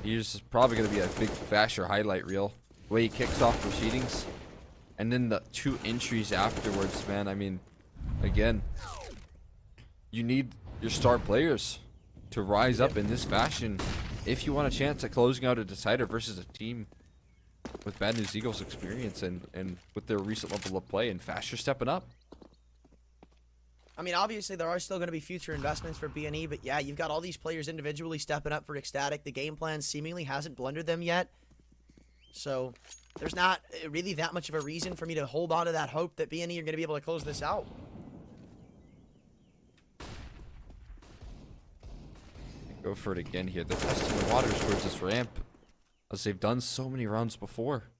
He's probably going to be a big Fasher highlight reel. The way he kicks off proceedings. And then the 2 entries afterwards, man. I mean, again, you need your star players to rise up in this fashion if you want a chance at closing out a decider versus a team with Bad News Eagles experience and with their recent level of play, and Faster stepping up. I mean, obviously, there are still going to be future investments for BNE, but yeah, you've got all these players individually stepping up for ecstatic. The game plan seemingly hasn't blundered them yet. So, there's not really that much of a reason for me to hold on to that hope that BNE are going to be able to close this out. Go for it again here. They're testing the waters towards this ramp, as they've done so many rounds before.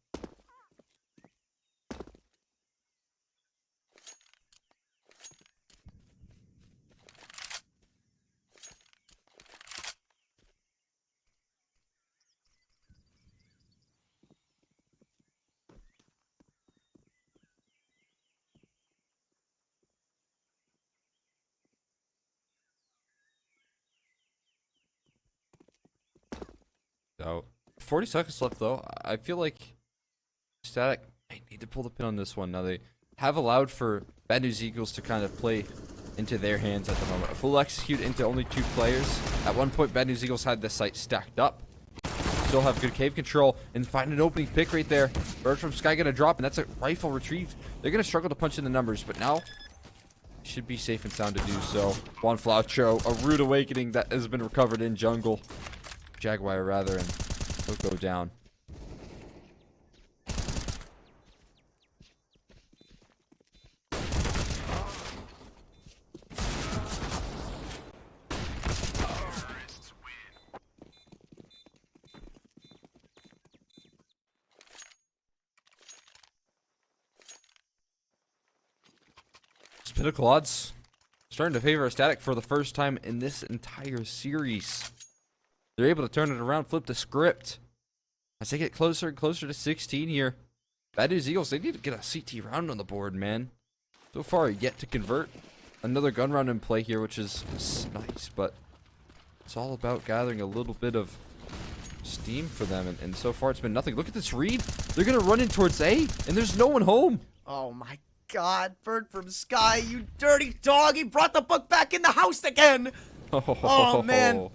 So, 40 seconds left though. I feel like Static might need to pull the pin on this one. Now they have allowed for Bad News Eagles to kind of play into their hands at the moment. A full execute into only 2 players. At one point, Bad News Eagles had the site stacked up. Still have good cave control and find an opening pick right there. Bird from Sky gonna drop, and that's a rifle retrieve. They're gonna struggle to punch in the numbers, but now should be safe and sound to do so. Juan Flaucho, a rude awakening that has been recovered in jungle. Jaguar rather, and he'll go down. Pinnacle odds starting to favor Static for the first time in this entire series. They're able to turn it around, flip the script. As they get closer and closer to 16 here. Bad News Eagles, they need to get a CT round on the board, man. So far, yet to convert. Another gun round in play here, which is nice, but it's all about gathering a little bit of steam for them, and so far it's been nothing. Look at this read. They're going to run in towards A, and there's no one home. Oh my God, Bird from Sky, you dirty dog. He brought the book back in the house again. Oh, man.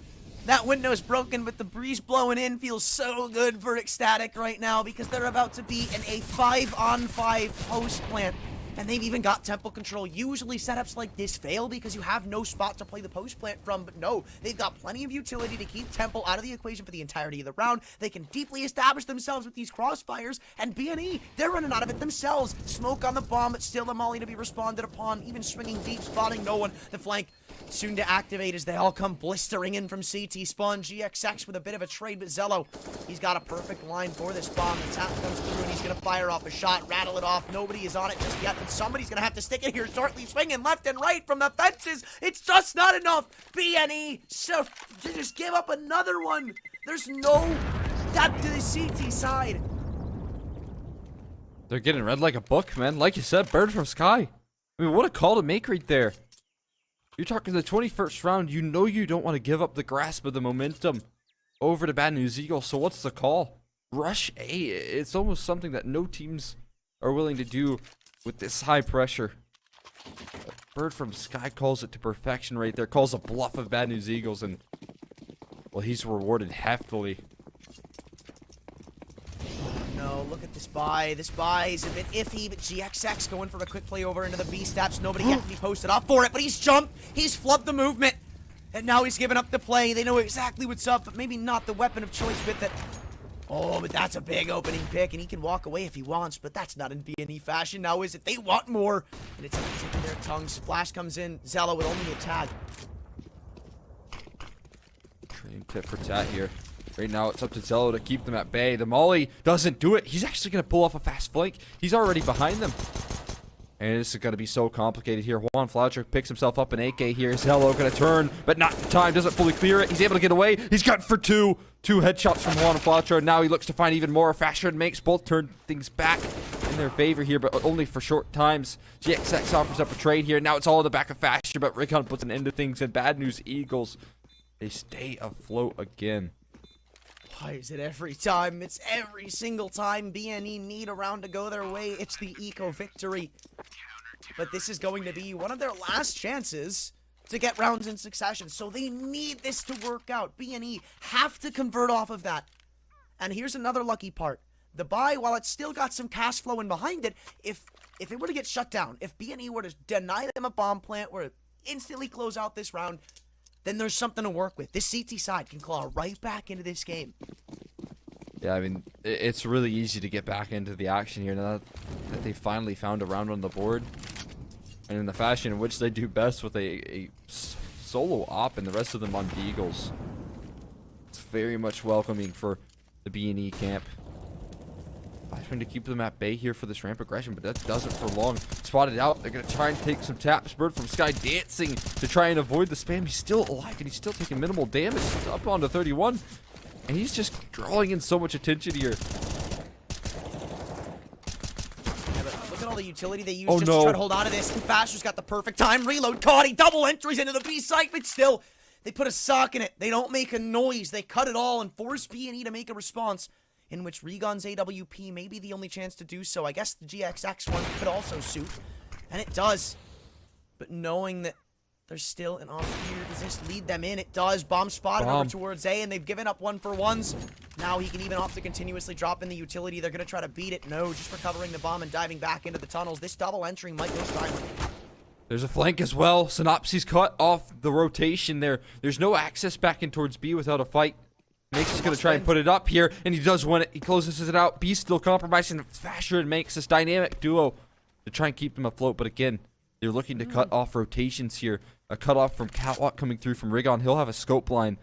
That window's broken, but the breeze blowing in feels so good for ecstatic right now because they're about to be in a 5-on-5 post plant. And they've even got temple control. Usually setups like this fail because you have no spot to play the post plant from, but no, they've got plenty of utility to keep temple out of the equation for the entirety of the round. They can deeply establish themselves with these crossfires, and BNE, they're running out of it themselves. Smoke on the bomb, but still a molly to be responded upon, even swinging deep, spotting no one. The flank soon to activate as they all come blistering in from CT spawn. GXX with a bit of a trade, but Zello, he's got a perfect line for this bomb. The tap comes through and he's gonna fire off a shot, rattle it off. Nobody is on it just yet, but somebody's gonna have to stick it here shortly, swinging left and right from the fences. It's just not enough. BNE, so just give up another one. There's no depth to the CT side. They're getting read like a book, man. Like you said, Bird from Sky. I mean, what a call to make right there. You're talking the 21st round. You know you don't want to give up the grasp of the momentum over to Bad News Eagles. So what's the call? Rush A. It's almost something that no teams are willing to do with this high pressure. Bird from Sky calls it to perfection right there. Calls a bluff of Bad News Eagles, and well, he's rewarded heftily. No, look at this buy. This buy is a bit iffy, but GXX going for a quick play over into the B steps. Nobody yet to be posted off for it, but he's jumped. He's flubbed the movement. And now he's given up the play. They know exactly what's up, but maybe not the weapon of choice with it. Oh, but that's a big opening pick, and he can walk away if he wants, but that's not in BNE fashion now, is it? They want more, and it's on the tip of their tongue. Splash comes in. Zello with only a tag. Train tip for Tat here. Right now, it's up to Zello to keep them at bay. The molly doesn't do it. He's actually going to pull off a fast flank. He's already behind them. And this is going to be so complicated here. Juan Floucher picks himself up an AK here. Zello going to turn, but not in time. Doesn't fully clear it. He's able to get away. He's got for two. 2 headshots from Juan Floucher. Now he looks to find even more. Fasher and makes both turn things back in their favor here, but only for short times. GXX offers up a trade here. Now it's all in the back of Fasher, but Rickon puts an end to things. And Bad News Eagles, they stay afloat again. Why is it every time? It's every single time BNE need a round to go their way. It's the eco victory. But this is going to be one of their last chances to get rounds in succession. So they need this to work out. BNE have to convert off of that. And here's another lucky part. The buy, while it's still got some cash flowing behind it, if it were to get shut down, if BNE were to deny them a bomb plant, were to instantly close out this round, then there's something to work with. This CT side can claw right back into this game. Yeah, I mean, it's really easy to get back into the action here now that they finally found a round on the board. And in the fashion in which they do best with a solo op and the rest of them on Beagles. It's very much welcoming for the B&E camp. I'm trying to keep them at bay here for this ramp aggression, but that does it for long. Spotted out. They're going to try and take some taps. Bird from Sky dancing to try and avoid the spam. He's still alive, and he's still taking minimal damage. He's up onto 31. And he's just drawing in so much attention here. Look at all the utility they use Oh, just to try to hold on to this. And Fasher's got the perfect time. Reload caught. He double entries into the B site, but still, they put a sock in it. They don't make a noise. They cut it all and force B&E to make a response, in which Regon's AWP may be the only chance to do so. I guess the GXX one could also suit, and it does. But knowing that there's still an off here, does this lead them in? It does. Bomb spotted over towards A, and they've given up 1-for-1s. Now he can even opt to continuously drop in the utility. They're going to try to beat it. No, just recovering the bomb and diving back into the tunnels. This double entry might go silent. There's a flank as well. Synopsis cut off the rotation there. There's no access back in towards B without a fight. Makes is going to try and put it up here, and he does win it. He closes it out. B's still compromising. Fasher and makes this dynamic duo to try and keep them afloat. But again, they're looking to cut off rotations here. A cutoff from Catwalk coming through from Rigon. He'll have a scope line.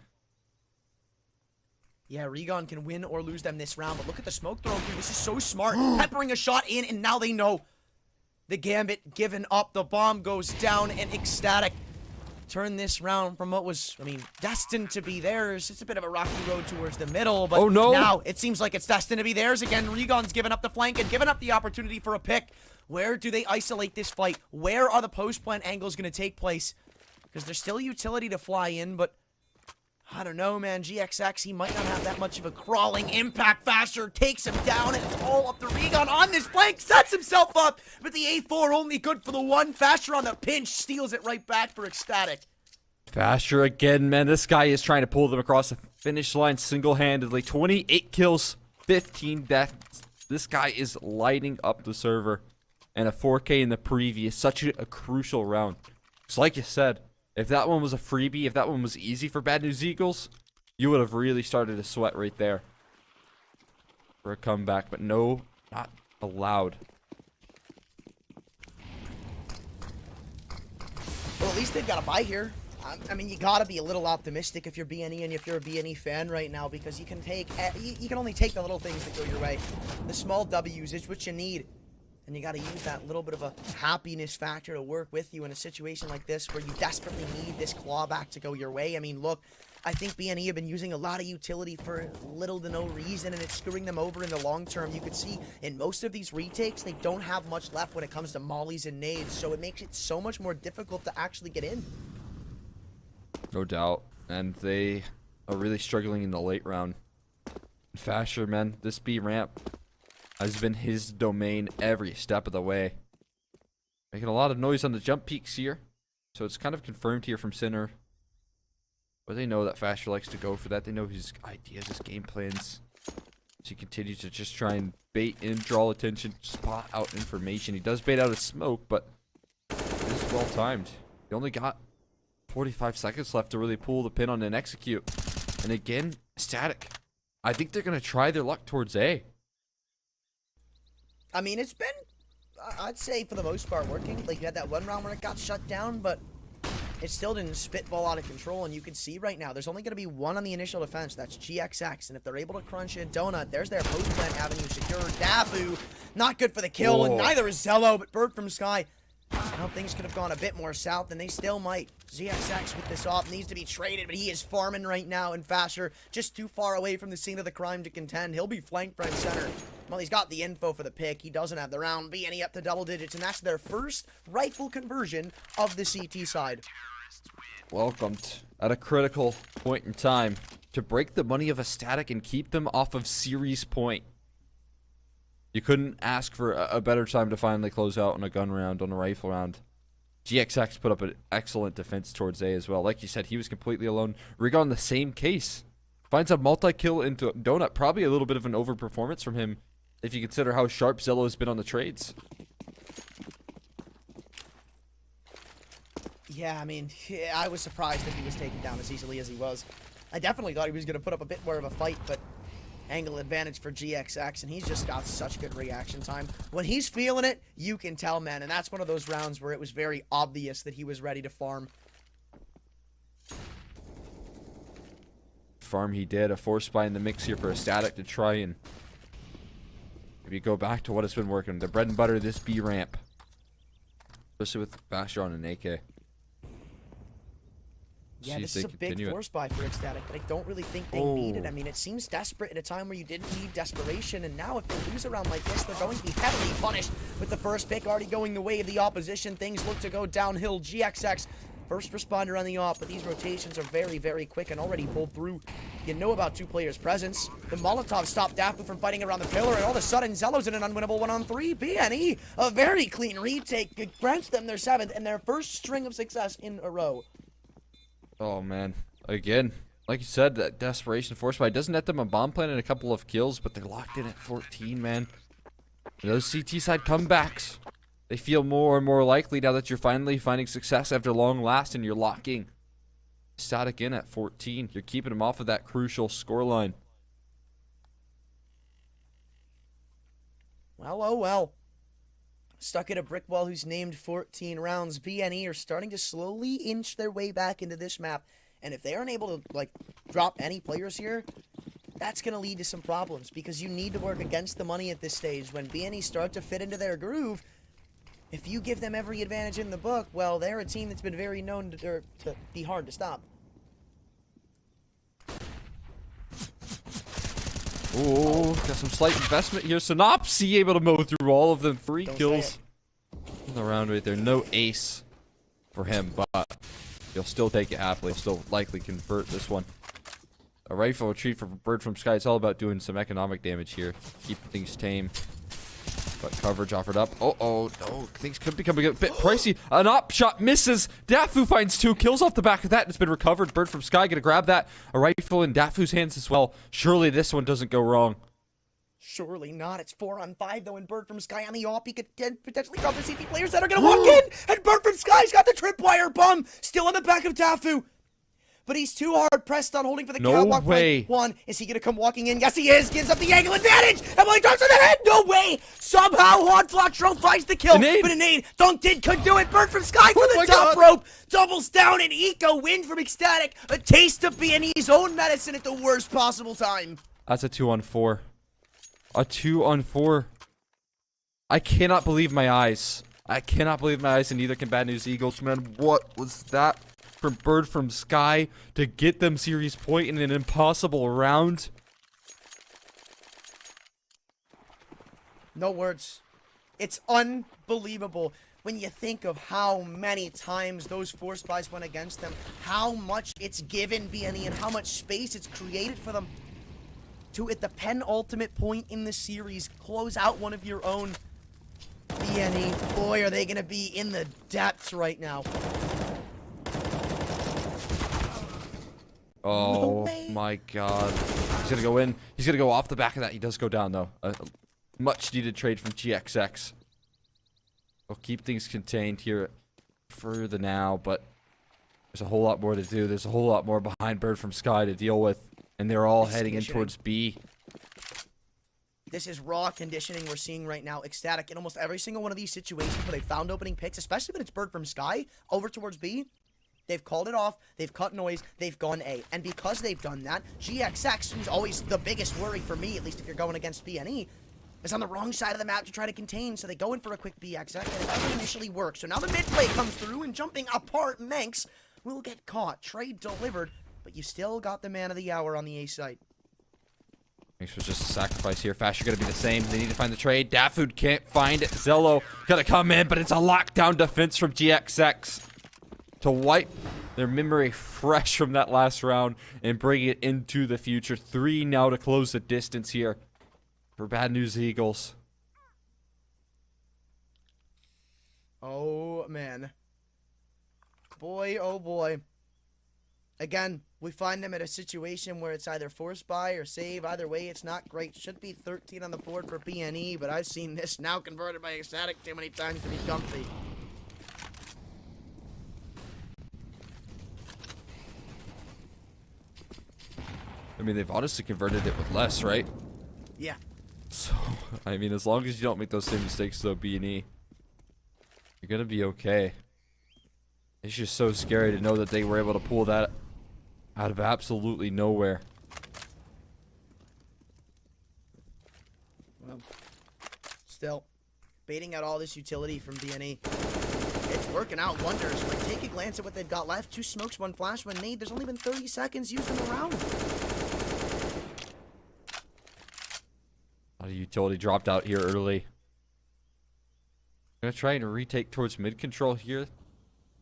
Yeah, Rigon can win or lose them this round, but look at the smoke throw here. This is so smart. Peppering a shot in, and now they know. The Gambit given up. The bomb goes down, and ECSTATIC turn this round from what was, I mean, destined to be theirs. It's a bit of a rocky road towards the middle, but now it seems like it's destined to be theirs again. Rigon's given up the flank and given up the opportunity for a pick. Where do they isolate this fight? Where are the post-plant angles going to take place? Because there's still utility to fly in, but I don't know, man. GXX, he might not have that much of a crawling impact. Faster takes him down, and it's all up to Rigon on this flank. Sets himself up, but the A4 only good for the one. Faster on the pinch, steals it right back for ECSTATIC. Fasher again, man. This guy is trying to pull them across the finish line single-handedly. 28 kills, 15 deaths. This guy is lighting up the server. And a 4K in the previous. Such a crucial round. It's like you said. If that one was a freebie, if that one was easy for Bad News Eagles, you would have really started to sweat right there for a comeback. But no, not allowed. Well, at least they've got a bye here. I mean, you gotta be a little optimistic if you're BNE and if you're a BNE fan right now, because you can take, you can only take the little things that go your way. The small W's is what you need. And you got to use that little bit of a happiness factor to work with you in a situation like this where you desperately need this clawback to go your way. I mean, look, I think BNE have been using a lot of utility for little to no reason, and it's screwing them over in the long term. You could see in most of these retakes, they don't have much left when it comes to mollies and nades, so it makes it so much more difficult to actually get in. No doubt. And they are really struggling in the late round. Fasher, man, this B ramp has been his domain every step of the way. Making a lot of noise on the jump peaks here. So it's kind of confirmed here from Sinner. But they know that Fasher likes to go for that. They know his ideas, his game plans. So he continues to just try and bait in, draw attention, spot out information. He does bait out a smoke, but it is well timed. He only got 45 seconds left to really pull the pin on and execute. And again, static. I think they're going to try their luck towards A. I mean, it's been, I'd say, for the most part, working. Like, you had that one round where it got shut down, but it still didn't spitball out of control. And you can see right now, there's only going to be one on the initial defense. That's GXX. And if they're able to crunch in Donut, there's their post-plant avenue secured. Dabu, not good for the kill, and neither is Zello, but Bird from Sky. Now things could have gone a bit more south, and they still might. GXX with this off needs to be traded, but he is farming right now, and Fasher just too far away from the scene of the crime to contend. He'll be flanked right center. Well, he's got the info for the pick. He doesn't have the round. BNE up to double digits, and that's their first rifle conversion of the CT side. Welcomed at a critical point in time to break the money of ECSTATIC and keep them off of series point. You couldn't ask for a better time to finally close out on a gun round, on a rifle round. GXX put up an excellent defense towards A as well. Like you said, he was completely alone. Riga on the same case. Finds a multi-kill into Donut. Probably a little bit of an overperformance from him if you consider how sharp Zello has been on the trades. Yeah, I mean, I was surprised that he was taken down as easily as he was. I definitely thought he was going to put up a bit more of a fight, but angle advantage for GXX, and he's just got such good reaction time. When he's feeling it, you can tell, man, and that's one of those rounds where it was very obvious that he was ready to farm. Farm he did. A force buy in the mix here for a SKADE to try and maybe go back to what has been working. The bread and butter, this B ramp. Especially with Bastion and AK. Yeah, Jeez, this is a big continue it. force buy for SKADE, but I don't really think they need it. I mean, it seems desperate at a time where you didn't need desperation, and now if they lose a round like this, they're going to be heavily punished with the first pick already going the way of the opposition. Things look to go downhill. GXX, first responder on the op, but these rotations are very, very quick and already pulled through. You know about two players' presence. The Molotov stopped Dafu from fighting around the pillar, and all of a sudden, Zello's in an unwinnable 1-on-3. BNE, a very clean retake, grants them their 7th and their first string of success in a row. Oh, man. Again, like you said, that desperation force buy doesn't net them a bomb plant and a couple of kills, but they're locked in at 14, man. And those CT side comebacks, they feel more and more likely now that you're finally finding success after long last, and you're locking SKADE in at 14. You're keeping them off of that crucial scoreline. Well, oh well. Stuck at a brick wall who's named 14 rounds. BNE are starting to slowly inch their way back into this map. And if they aren't able to, like, drop any players here, that's going to lead to some problems. Because you need to work against the money at this stage. When BNE start to fit into their groove, if you give them every advantage in the book, well, they're a team that's been very known to be hard to stop. Oh, got some slight investment here. Synopsy able to mow through all of them. 3 kills in the round right there. No ace for him, but he'll still take it happily. He'll still likely convert this one. A rifle retreat for Bird from Sky. It's all about doing some economic damage here. Keeping things tame. But coverage offered up. Oh, no. Things could become a bit pricey. An op shot misses. Dafu finds 2 kills off the back of that. It's been recovered. Bird from Sky gonna grab that. A rifle in Dafu's hands as well. Surely this one doesn't go wrong. Surely not. It's 4-on-5 though, and Bird from Sky on the op. He could potentially drop the CT players that are gonna walk in. And Bird from Sky's got the tripwire bomb still on the back of Dafu. But he's too hard pressed on holding for the catwalk. Way. One, is he gonna come walking in? Yes, he is. Gives up the angle advantage. And when he drops on the head, no way. Somehow, Hard Flockstro finds the kill. But a nade, dunked in, could do it. Bird from Sky for the top rope. Doubles down, and Eco wins from SKADE. A taste of BNE's own medicine at the worst possible time. That's a 2-on-4. A 2-on-4. I cannot believe my eyes. I cannot believe my eyes, and neither can Bad News Eagles. Man, what was that? From Bird from Sky to get them series point in an impossible round. No words. It's unbelievable when you think of how many times those force buys went against them, how much it's given BNE and how much space it's created for them to, at the penultimate point in the series, close out one of your own. BNE, boy, are they going to be in the depths right now. Oh my god. He's gonna go in. He's gonna go off the back of that. He does go down though. A much needed trade from GXX. We'll keep things contained here for the now, but there's a whole lot more to do. There's a whole lot more behind Bird from Sky to deal with, and they're all heading in towards B. This is raw conditioning we're seeing right now. SKADE in almost every single one of these situations where they found opening picks, especially when it's Bird from Sky over towards B. They've called it off, they've cut noise, they've gone A. And because they've done that, GXX, who's always the biggest worry for me, at least if you're going against BNE, is on the wrong side of the map to try to contain, so they go in for a quick BXX, and it doesn't initially work. So now the mid play comes through, and jumping apart, Manx will get caught. Trade delivered, but you still got the man of the hour on the A site. Manx was just a sacrifice here. Fasher gonna be the same. They need to find the trade. Dafood can't find it. Zello gonna come in, but it's a lockdown defense from GXX. To wipe their memory fresh from that last round and bring it into the future. 3 now to close the distance here for Bad News Eagles. Oh, man. boy, oh boy. Again, we find them at a situation where it's either force buy or save. Either way, it's not great. Should be 13 on the board for BNE, but I've seen this now converted by ecstatic too many times to be comfy. I mean, they've honestly converted it with less, right? Yeah. So, I mean, as long as you don't make those same mistakes, though, B&E, you're going to be okay. It's just so scary to know that they were able to pull that out of absolutely nowhere. Well, still, baiting out all this utility from BNE. It's working out wonders. Like, take a glance at what they've got left. 2 smokes, 1 flash, 1 nade. There's only been 30 seconds used in the round. A lot of utility dropped out here early. Gonna try and retake towards mid control here,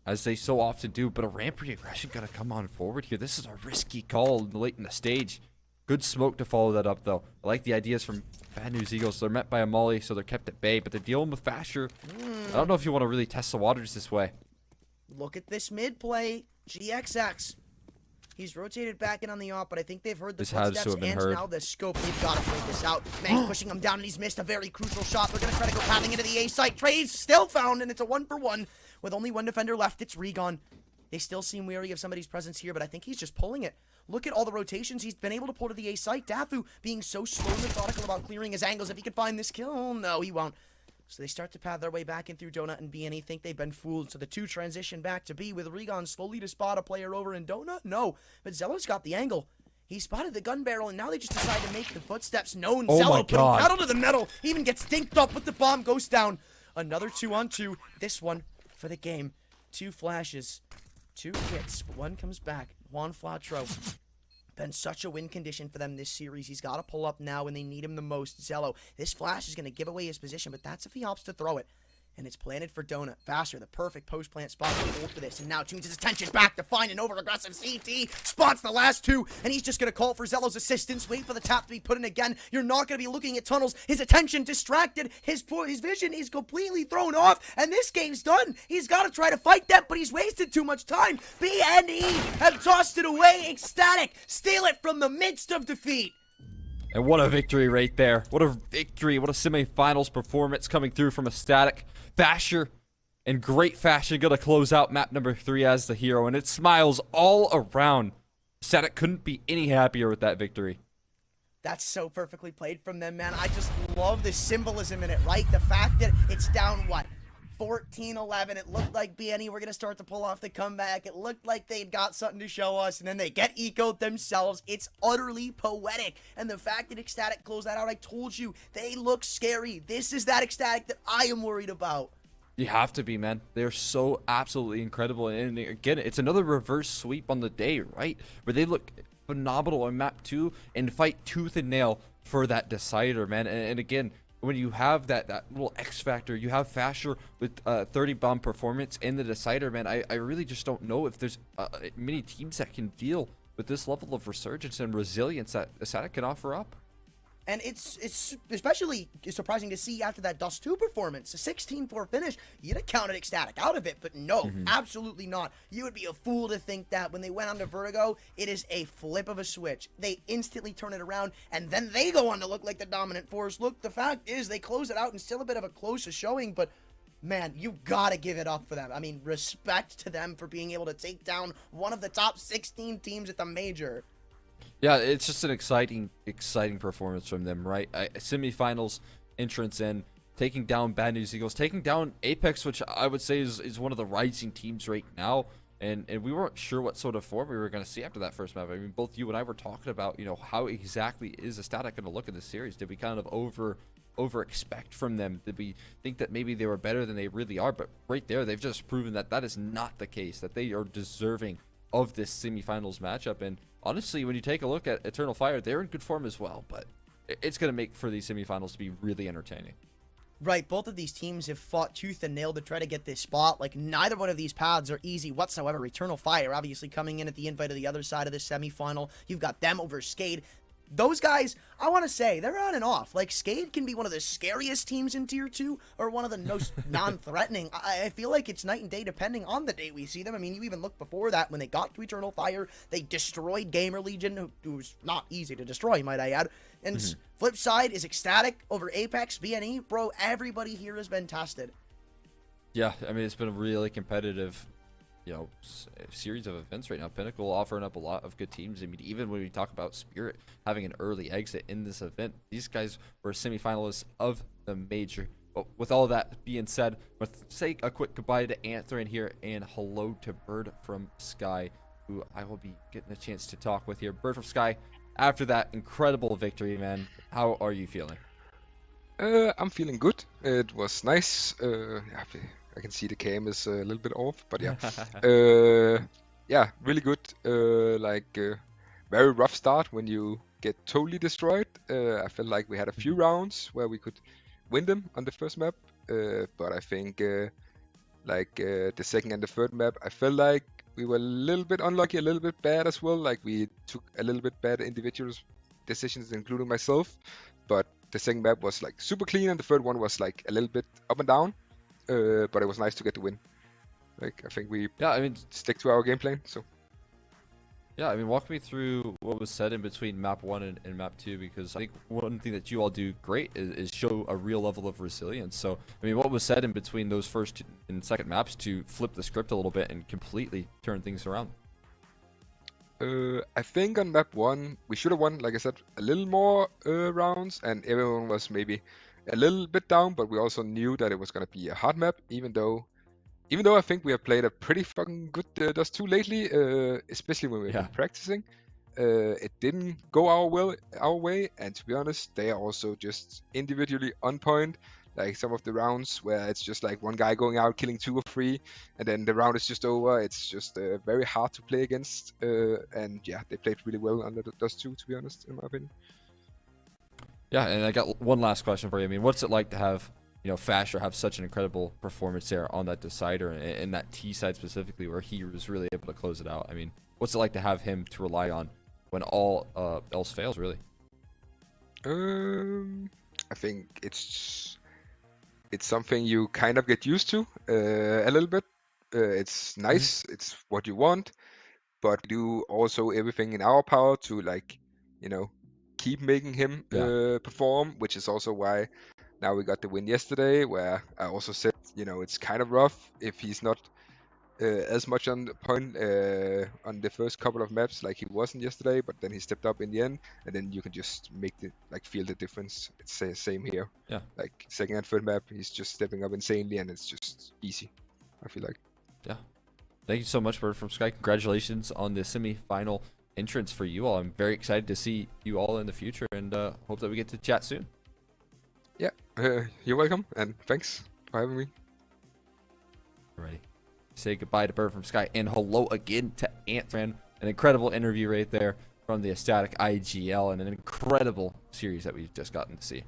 as they so often do, but a rampant aggression gotta come on forward here. This is a risky call late in the stage. Good smoke to follow that up, though. I like the ideas from Bad News Eagles. They're met by a molly, so they're kept at bay, but they're dealing with Fasher. I don't know if you want to really test the waters this way. Look at this mid play. GXX. He's rotated back in on the op, but I think they've heard the footsteps and now the scope. They've got to play this out. Mang pushing him down, and he's missed a very crucial shot. They're going to try to go pathing into the A site. Trades still found, and it's a 1-for-1. With only 1 defender left, it's Regon. They still seem wary of somebody's presence here, but I think he's just pulling it. Look at all the rotations he's been able to pull to the A site. Dafu being so slow and methodical about clearing his angles. If he could find this kill, no, he won't. So they start to path their way back in through Donut, and BNE think they've been fooled. So the 2 transition back to B with Regon slowly to spot a player over in Donut. No, but Zello's got the angle. He spotted the gun barrel, and now they just decide to make the footsteps known. Oh Zello my God. putting pedal to the metal. He even gets dinked up, but the bomb goes down. Another 2-on-2. This one for the game. 2 flashes, 2 hits, but 1 comes back. Juan Flatro. Been such a win condition for them this series. He's got to pull up now when they need him the most. Zello, this flash is going to give away his position, but that's if he opts to throw it. And it's planted for Donut. Faster, the perfect post-plant spot to hold for this. And now tunes his attention back to find an over-aggressive CT. Spots the last 2, and he's just going to call for Zello's assistance. Wait for the tap to be put in again. You're not going to be looking at tunnels. His attention distracted. His vision is completely thrown off, and this game's done. He's got to try to fight that, but he's wasted too much time. BNE have tossed it away. Ecstatic. Steal it from the midst of defeat. And what a victory right there. What a victory. What a semifinals performance coming through from ecstatic. Fasher, in great fashion, gonna close out map number 3 as the hero, and it smiles all around. ecstatic couldn't be any happier with that victory. That's so perfectly played from them, man. I just love the symbolism in it, right? The fact that it's down, what, 14-11. It looked like BNE were going to start to pull off the comeback. It looked like they'd got something to show us, and then they get ecoed themselves. It's utterly poetic. And the fact that ecstatic closed that out, I told you, they look scary. This is that ecstatic that I am worried about. You have to be, man. They're so absolutely incredible. And again, it's another reverse sweep on the day, right? Where they look phenomenal on map 2 and fight tooth and nail for that decider, man. And again, when you have that little X factor, you have Fasher with 30 bomb performance in the decider, man. I really just don't know if there's many teams that can deal with this level of resurgence and resilience that ecstatic can offer up. And it's especially surprising to see after that Dust 2 performance, a 16-4 finish. You'd have counted ecstatic out of it, but no, absolutely not. You would be a fool to think that when they went on to Vertigo, it is a flip of a switch. They instantly turn it around, and then they go on to look like the dominant force. Look, the fact is they close it out and still a bit of a closer showing, but man, you gotta give it up for them. I mean, respect to them for being able to take down one of the top 16 teams at the major. Yeah, it's just an exciting performance from them, right? Semifinals entrance in, taking down Bad News Eagles, taking down Apeks, which I would say is one of the rising teams right now. And we weren't sure what sort of form we were going to see after that first map. I mean, both you and I were talking about, you know, how exactly is ecstatic going to look in this series? Did we kind of over expect from them? Did we think that maybe they were better than they really are? But right there, they've just proven that that is not the case, that they are deserving of this semifinals matchup. And honestly, when you take a look at Eternal Fire, they're in good form as well, but it's going to make for these semifinals to be really entertaining. Right, both of these teams have fought tooth and nail to try to get this spot. Like, neither one of these paths are easy whatsoever. Eternal Fire obviously coming in at the invite of the other side of the semifinal. You've got them over SKADE. those guys, I want to say, they're on and off. Like, SKADE can be one of the scariest teams in Tier 2 or one of the most non-threatening. I feel like it's night and day depending on the day we see them. I mean, you even look before that when they got to Eternal Fire, they destroyed GamerLegion, who was not easy to destroy, might I add. And flip side is ECSTATIC over Apeks, BNE. Bro, everybody here has been tested. Yeah, I mean, it's been a really competitive, series of events right now. Pinnacle offering up a lot of good teams. I mean, even when we talk about Spirit having an early exit in this event, these guys were semifinalists of the major. But with all that being said, let's say a quick goodbye to Anthrain here and hello to Bird from Sky, who I will be getting a chance to talk with here. Bird from Sky, after that incredible victory, man, how are you feeling? I'm feeling good. It was nice. I can see the cam is a little bit off, but yeah. Yeah, really good. Very rough start when you get totally destroyed. I felt like we had a few rounds where we could win them on the first map, but I think the second and the third map, I felt like we were a little bit unlucky, a little bit bad as well. Like we took a little bit bad individual decisions, including myself. But the second map was like super clean, and the third one was like a little bit up and down. But it was nice to get the win. Like I think we stick to our game plan. So yeah, I mean, walk me through what was said in between map 1 and map 2, because I think one thing that you all do great is show a real level of resilience. So I mean, what was said in between those first and second maps to flip the script a little bit and completely turn things around? I think on map 1 we should have won, like I said, a little more rounds, and everyone was maybe a little bit down, but we also knew that it was gonna be a hard map, even though I think we have played a pretty fucking good Dust 2 lately, especially when we've been practicing. It didn't go our way, and to be honest, they are also just individually on point. Like some of the rounds where it's just like one guy going out killing 2 or 3, and then the round is just over. It's just very hard to play against, and yeah, they played really well under the Dust 2, to be honest, in my opinion. Yeah, and I got one last question for you. I mean, what's it like to have, Fasher have such an incredible performance there on that decider and that T side specifically, where he was really able to close it out? I mean, what's it like to have him to rely on when all else fails, really? I think it's something you kind of get used to a little bit. It's nice. It's what you want, but we do also everything in our power to keep making him perform, which is also why now we got the win yesterday, where I also said, it's kind of rough if he's not as much on the point on the first couple of maps like he wasn't yesterday, but then he stepped up in the end, and then you can just make feel the difference. It's the same here. Yeah. Like second and third map, he's just stepping up insanely, and it's just easy, I feel like. Yeah. Thank you so much, Bird from Sky. Congratulations on the semi-final entrance for you all. I'm very excited to see you all in the future, and hope that we get to chat soon. Yeah, you're welcome, and thanks for having me. Alrighty. Say goodbye to Bird from Sky, and hello again to Anthrain. An incredible interview right there from the ECSTATIC IGL, and an incredible series that we've just gotten to see.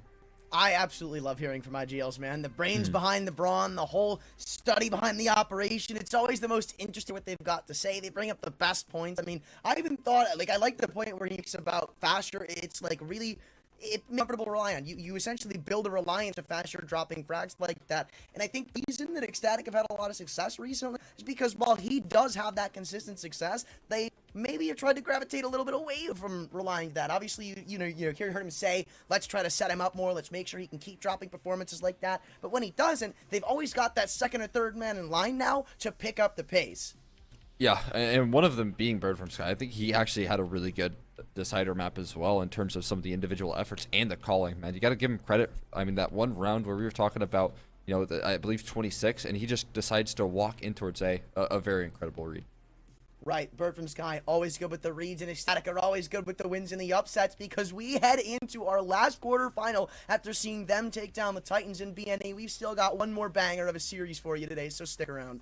I absolutely love hearing from IGLs, man. The brains behind the brawn, the whole study behind the operation. It's always the most interesting what they've got to say. They bring up the best points. I mean, I even thought, I like the point where he makes about Fasher. It's really comfortable to rely on. You essentially build a reliance of Fasher dropping frags like that. And I think the reason that ECSTATIC have had a lot of success recently is because while he does have that consistent success, they maybe have tried to gravitate a little bit away from relying on that. Obviously, you heard him say, let's try to set him up more. Let's make sure he can keep dropping performances like that. But when he doesn't, they've always got that second or third man in line now to pick up the pace. Yeah, and one of them being Bird from Sky. I think he actually had a really good decider map as well in terms of some of the individual efforts and the calling, man. You got to give him credit. I mean, that one round where we were talking about, I believe 26, and he just decides to walk in towards a very incredible read. Right, Bird from Sky, always good with the reads, and ECSTATIC are always good with the wins and the upsets, because we head into our last quarterfinal after seeing them take down the Titans in BNA. We've still got one more banger of a series for you today, so stick around.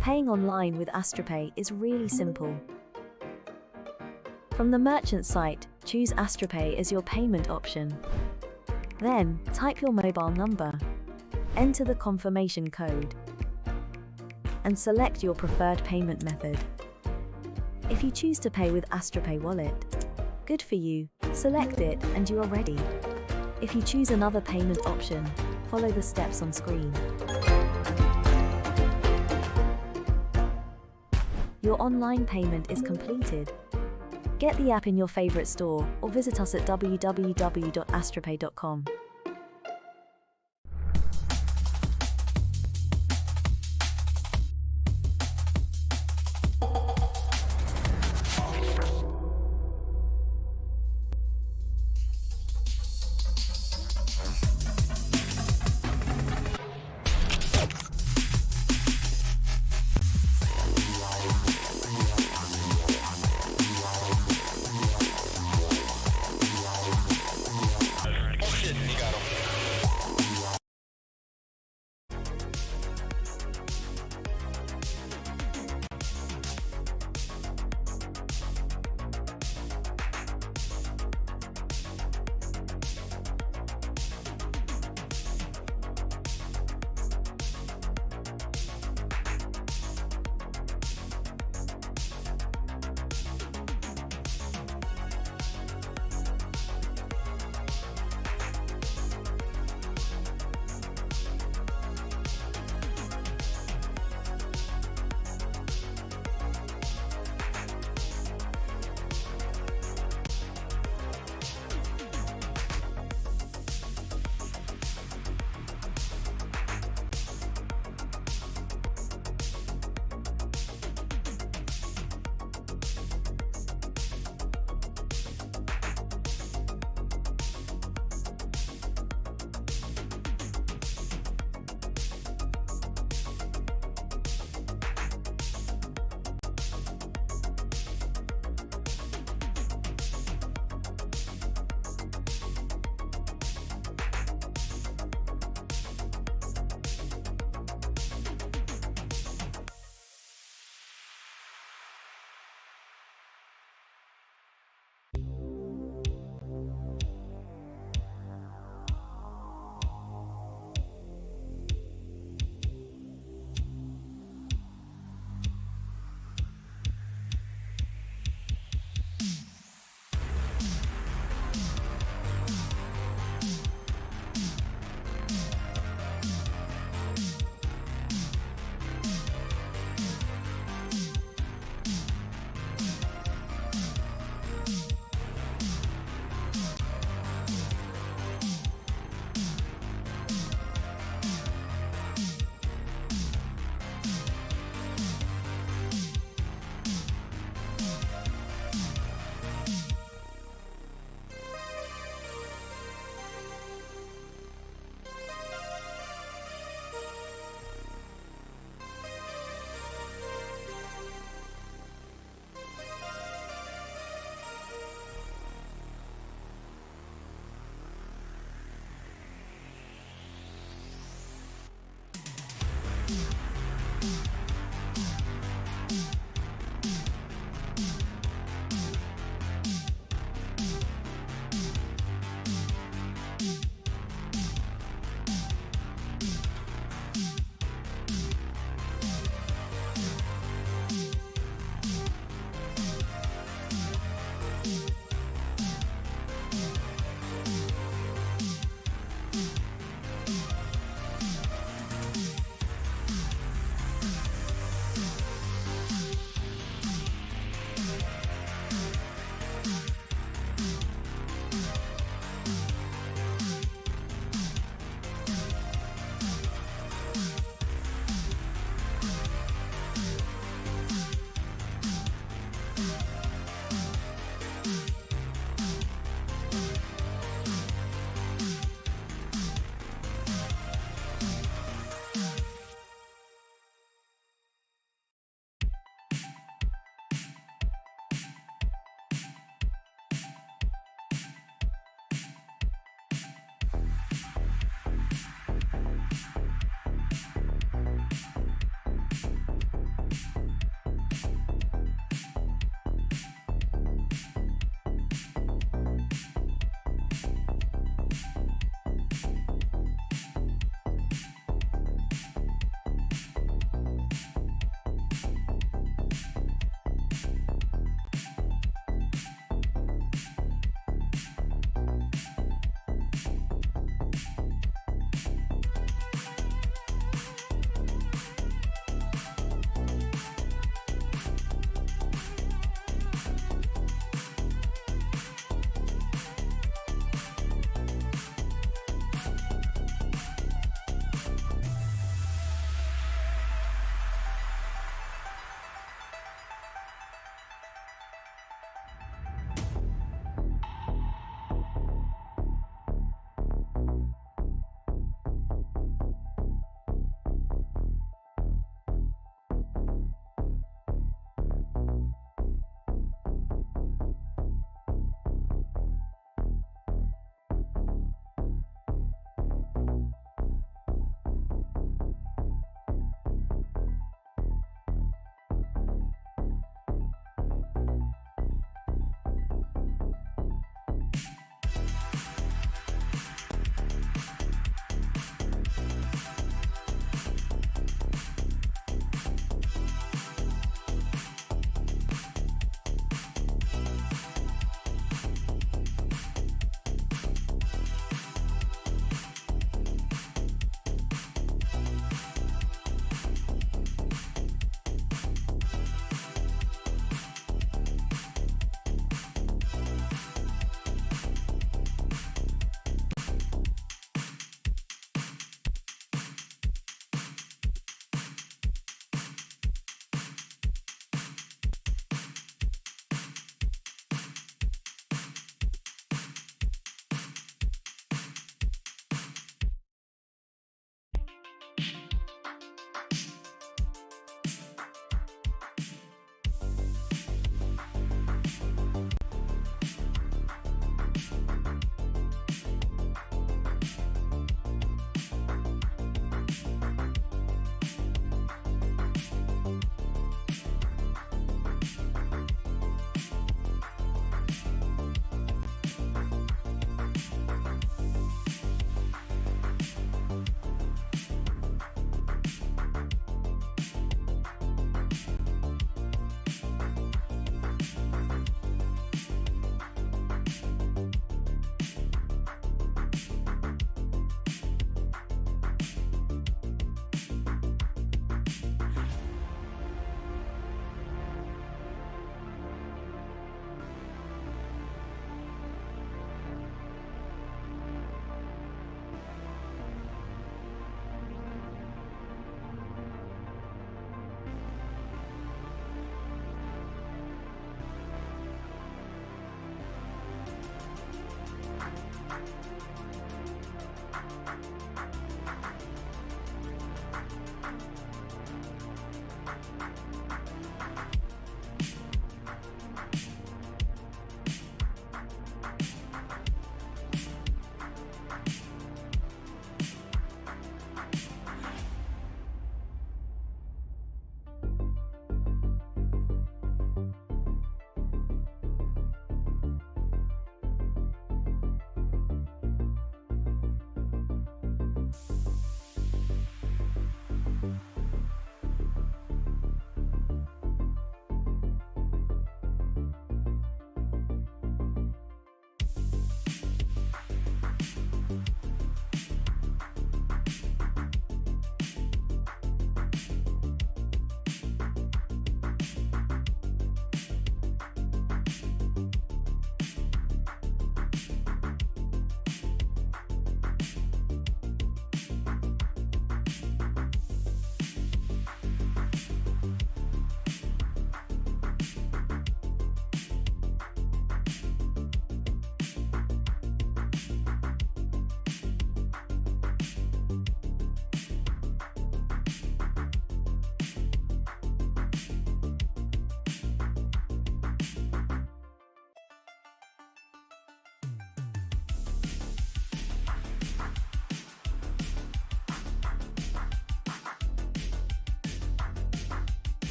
Paying online with AstroPay is really simple. From the merchant site, choose AstroPay as your payment option. Then, type your mobile number, enter the confirmation code, and select your preferred payment method. If you choose to pay with AstroPay Wallet, good for you, select it and you are ready. If you choose another payment option, follow the steps on screen. Your online payment is completed. Get the app in your favorite store or visit us at www.astropay.com.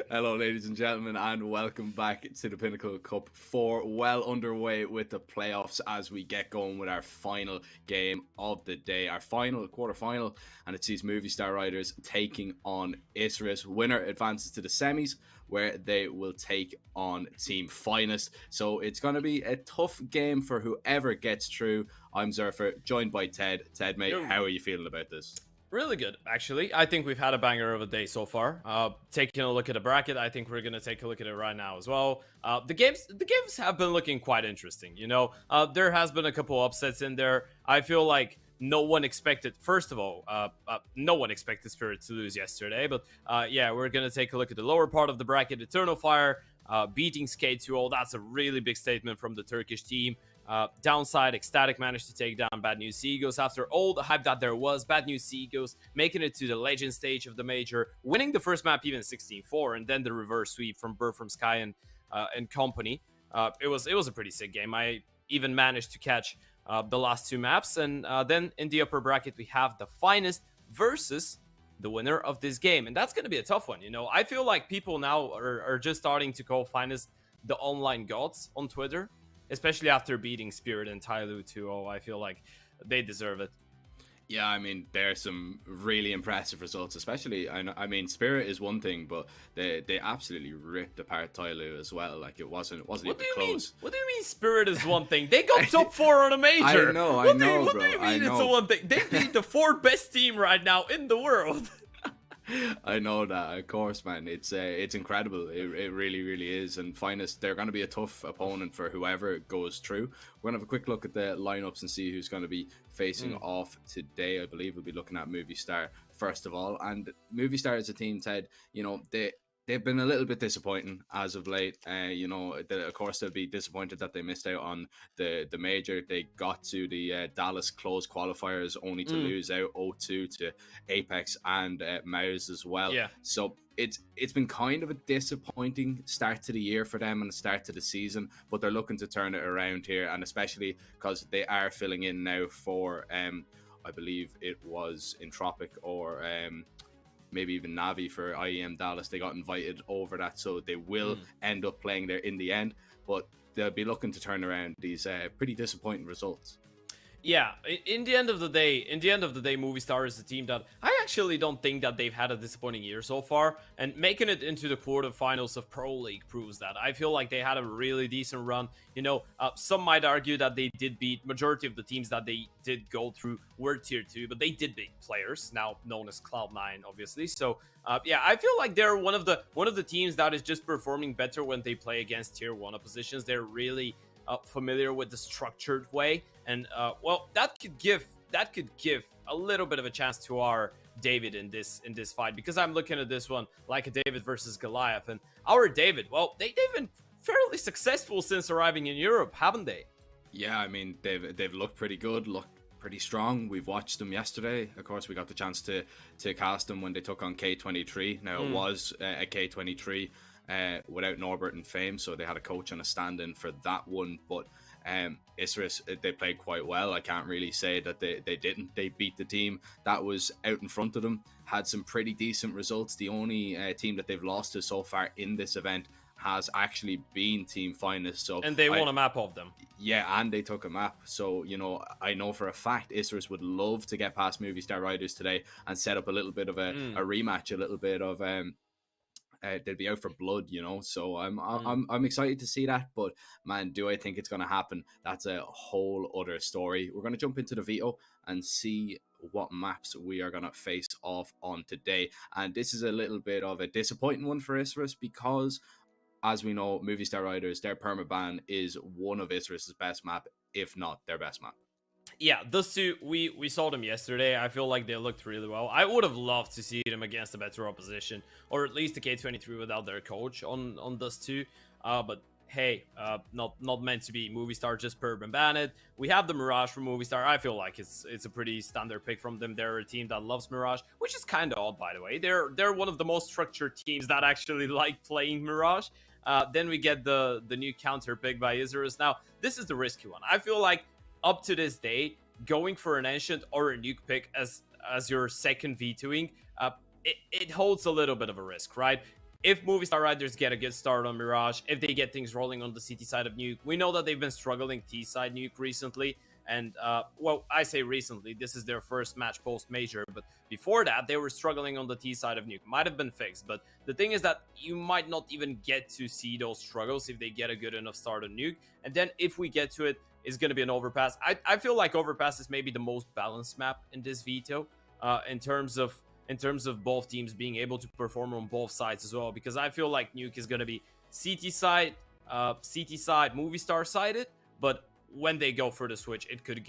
Hello, ladies and gentlemen, and welcome back to the Pinnacle Cup IV. Well underway with the playoffs as we get going with our final game of the day, our final quarterfinal, and it sees Movistar Riders taking on Isurus. Winner advances to the semis, where they will take on Team Finest. So it's going to be a tough game for whoever gets through. I'm Zerfer, joined by Ted. Ted, mate, how are you feeling about this? Really good, actually. I think we've had a banger of a day so far. Taking a look at the bracket, I think we're gonna take a look at it right now as well. The games have been looking quite interesting. You know, there has been a couple upsets in there. I feel like no one expected. First of all, no one expected Spirit to lose yesterday. But yeah, we're gonna take a look at the lower part of the bracket. Eternal Fire beating SKADE 2-0. That's a really big statement from the Turkish team. Downside, SKADIC managed to take down Bad News Seagulls after all the hype that there was. Bad News Seagulls making it to the legend stage of the major, winning the first map even 16-4, and then the reverse sweep from Bird from Sky and company. It was a pretty sick game. I even managed to catch the last two maps, and then in the upper bracket we have the Finest versus the winner of this game, and that's going to be a tough one. You know, I feel like people now are just starting to call Finest the online gods on Twitter. Especially after beating Spirit and TYLOO 2-0, I feel like they deserve it. Yeah, I mean, there's some really impressive results, especially, I mean, Spirit is one thing, but they absolutely ripped apart TYLOO as well. Like, it wasn't even close. What do you mean Spirit is one thing? They got top 4 on a major. I know, bro. What do you mean it's the one thing? They beat the 4th best team right now in the world. I know that, of course, man. It's incredible. It really, really is. And Finest, they're going to be a tough opponent for whoever goes through. We're going to have a quick look at the lineups and see who's going to be facing off today. I believe we'll be looking at Movistar first of all. And Movistar as a team, Ted, you know, they've been a little bit disappointing as of late. You know, of course, they'll be disappointed that they missed out on the major. They got to the Dallas closed qualifiers only to lose out 0-2 to Apeks and Mouse as well. Yeah. So it's been kind of a disappointing start to the year for them and the start to the season, but they're looking to turn it around here, and especially because they are filling in now for, I believe it was Entropiq or maybe even Navi for IEM Dallas. They got invited over that, so they will end up playing there in the end, but they'll be looking to turn around these pretty disappointing results. Yeah, in the end of the day, Movistar is a team that I actually don't think that they've had a disappointing year so far, and making it into the quarterfinals of Pro League proves that. I feel like they had a really decent run. You know, some might argue that they did beat majority of the teams that they did go through were tier 2, but they did beat players now known as Cloud9, obviously. So yeah, I feel like they're one of the teams that is just performing better when they play against tier 1 oppositions. They're really familiar with the structured way, and well, that could give a little bit of a chance to our David in this fight, because I'm looking at this one like a David versus Goliath, and our David, well, they've been fairly successful since arriving in Europe, haven't they? Yeah, I mean, they've looked pretty good, looked pretty strong. We've watched them yesterday. Of course, we got the chance to cast them when they took on K23. Now it was a K23 without Norbert and Fame, so they had a coach and a stand-in for that one, but Isurus, they played quite well. I can't really say that they didn't. They beat the team that was out in front of them, had some pretty decent results. The only team that they've lost to so far in this event has actually been Team Finest. So, and they won a map of them. Yeah, and they took a map. So, you know, I know for a fact Isurus would love to get past Movistar Riders today and set up a little bit of a rematch, a little bit of they'd be out for blood, you know. So I'm excited to see that, but man, do I think it's going to happen? That's a whole other story. We're going to jump into the veto and see what maps we are going to face off on today. And this is a little bit of a disappointing one for Isurus, because as we know, Movistar Riders, their permaban is one of Isurus's best map, if not their best map. Yeah, those two, we saw them yesterday. I feel like they looked really well. I would have loved to see them against a better opposition, or at least the K23 without their coach on those two. But hey, not meant to be. Movistar just perb and ban it. We have the Mirage from Movistar. I feel like it's a pretty standard pick from them. They're a team that loves Mirage, which is kind of odd, by the way. They're one of the most structured teams that actually like playing Mirage. Then we get the new counter pick by Isurus. Now, this is the risky one. I feel like up to this day, going for an Ancient or a Nuke pick as your second vetoing, it holds a little bit of a risk, right? if Movistar Riders get a good start on Mirage, if they get things rolling on the CT side of Nuke, we know that they've been struggling T side Nuke recently. And, well, I say recently, this is their first match post-major, but before that, they were struggling on the T side of Nuke. Might have been fixed, but the thing is that you might not even get to see those struggles if they get a good enough start on Nuke. And then if we get to it, it's going to be an Overpass. I feel like Overpass is maybe the most balanced map in this veto, in terms of both teams being able to perform on both sides as well, because I feel like Nuke is going to be CT side, Movistar sided, but when they go for the switch, it could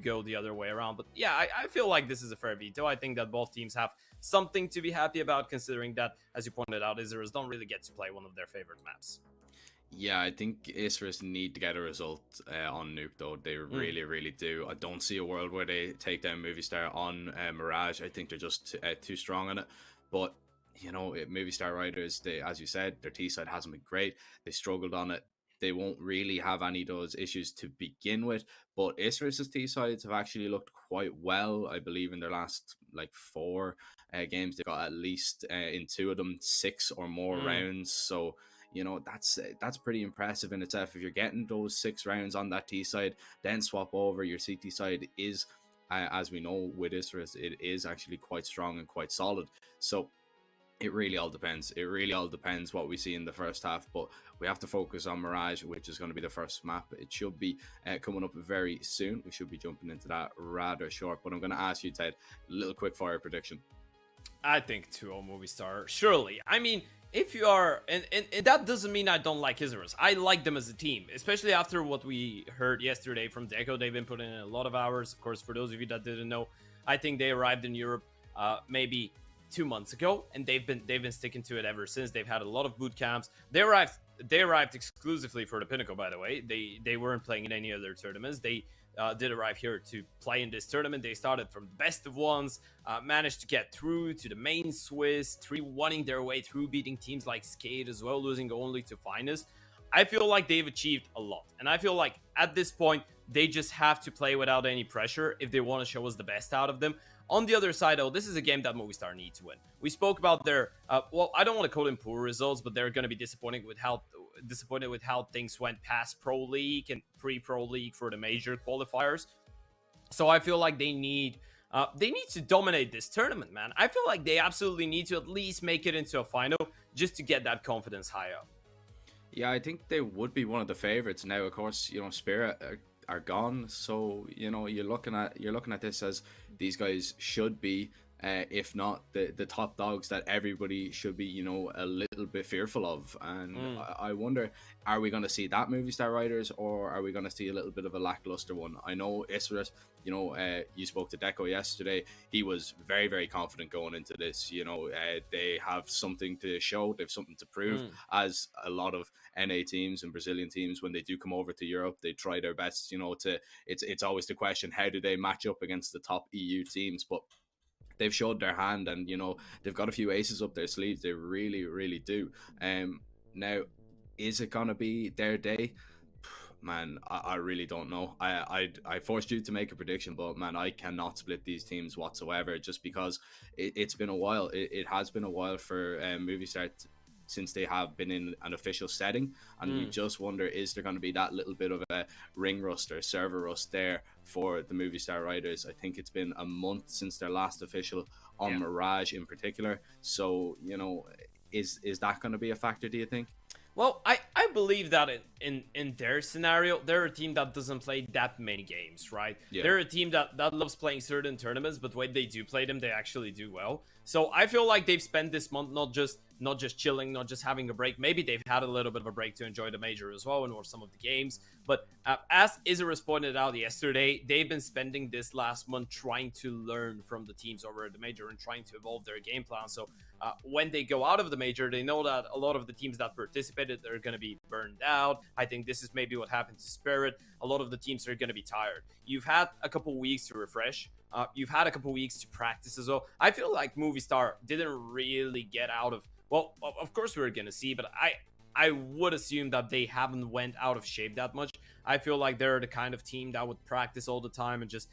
go the other way around. But yeah, I feel like this is a fair veto. I think that both teams have something to be happy about, considering that, as you pointed out, Isurus don't really get to play one of their favorite maps. Yeah, I think Isurus need to get a result on Nuke, though. They really do. I don't see a world where they take down Movistar on Mirage. I think they're just too strong on it. But, you know, Movistar Riders, as you said, their T side hasn't been great. They struggled on it. They won't really have any of those issues to begin with, but Isurus' T sides have actually looked quite well. I believe in their last 4 games, they got at least in 2 of them 6 or more rounds. So, you know, that's pretty impressive in itself. If you're getting those 6 rounds on that T side, then swap over. Your CT side is, as we know with Isurus, it is actually quite strong and quite solid. So it really all depends. It really all depends what we see in the first half, but we have to focus on Mirage, which is going to be the first map. It should be coming up very soon. We should be jumping into that rather short, but I'm going to ask you, Ted, a little quick fire prediction. I think 2-0 Movistar, surely. I mean, if you are, and that doesn't mean I don't like Isurus. I like them as a team, especially after what we heard yesterday from Deco. They've been putting in a lot of hours. Of course, for those of you that didn't know, I think they arrived in Europe maybe 2 months ago, and they've been sticking to it ever since. They've had a lot of boot camps. They arrived exclusively for the Pinnacle, by the way. They weren't playing in any other tournaments. They did arrive here to play in this tournament. They started from the best of ones, managed to get through to the main Swiss, 3-1ing their way through, beating teams like SKADE as well, losing only to Finest. I feel like they've achieved a lot, and I feel like at this point they just have to play without any pressure if they want to show us the best out of them. On the other side, though, this is a game that Movistar need to win. We spoke about their, well, I don't want to call them poor results, but they're going to be disappointed with how things went past Pro League and pre-Pro League for the major qualifiers. So I feel like they need to dominate this tournament, man. I feel like they absolutely need to at least make it into a final just to get that confidence high up. Yeah, I think they would be one of the favorites. Now, of course, you know, Spirit are gone, so you know you're looking at this as these guys should be, if not the top dogs that everybody should be, you know, a little bit fearful of. And I wonder, are we going to see that Movistar Riders, or are we going to see a little bit of a lackluster one? I know Isurus, you know, you spoke to Deco yesterday. He was very, very confident going into this. You know, they have something to show. They have something to prove. As a lot of NA teams and Brazilian teams, when they do come over to Europe, they try their best, you know, it's always the question, how do they match up against the top EU teams? But they've showed their hand, and you know they've got a few aces up their sleeves. They really do. Now, is it gonna be their day? Man, I really don't know. I forced you to make a prediction, but man, I cannot split these teams whatsoever, just because it's been a while. It has been a while for Movistar since they have been in an official setting, and you just wonder, is there going to be that little bit of a ring rust or server rust there for the Movistar Riders? I think it's been a month since their last official on Mirage in particular. So, you know, is that going to be a factor, do you think? Well, I believe that in their scenario, they're a team that doesn't play that many games, right? Yeah. They're a team that loves playing certain tournaments, but when they do play them, they actually do well. So I feel like they've spent this month not just chilling, not just having a break. Maybe they've had a little bit of a break to enjoy the major as well and or some of the games. But as Isurus pointed out yesterday, they've been spending this last month trying to learn from the teams over at the major and trying to evolve their game plan. So when they go out of the major, they know that a lot of the teams that participated are going to be burned out. I think this is maybe what happened to Spirit. A lot of the teams are going to be tired. You've had a couple weeks to refresh. You've had a couple weeks to practice as well. I feel like Movistar didn't really get out of... Well, of course we're going to see, but I would assume that they haven't went out of shape that much. I feel like they're the kind of team that would practice all the time and just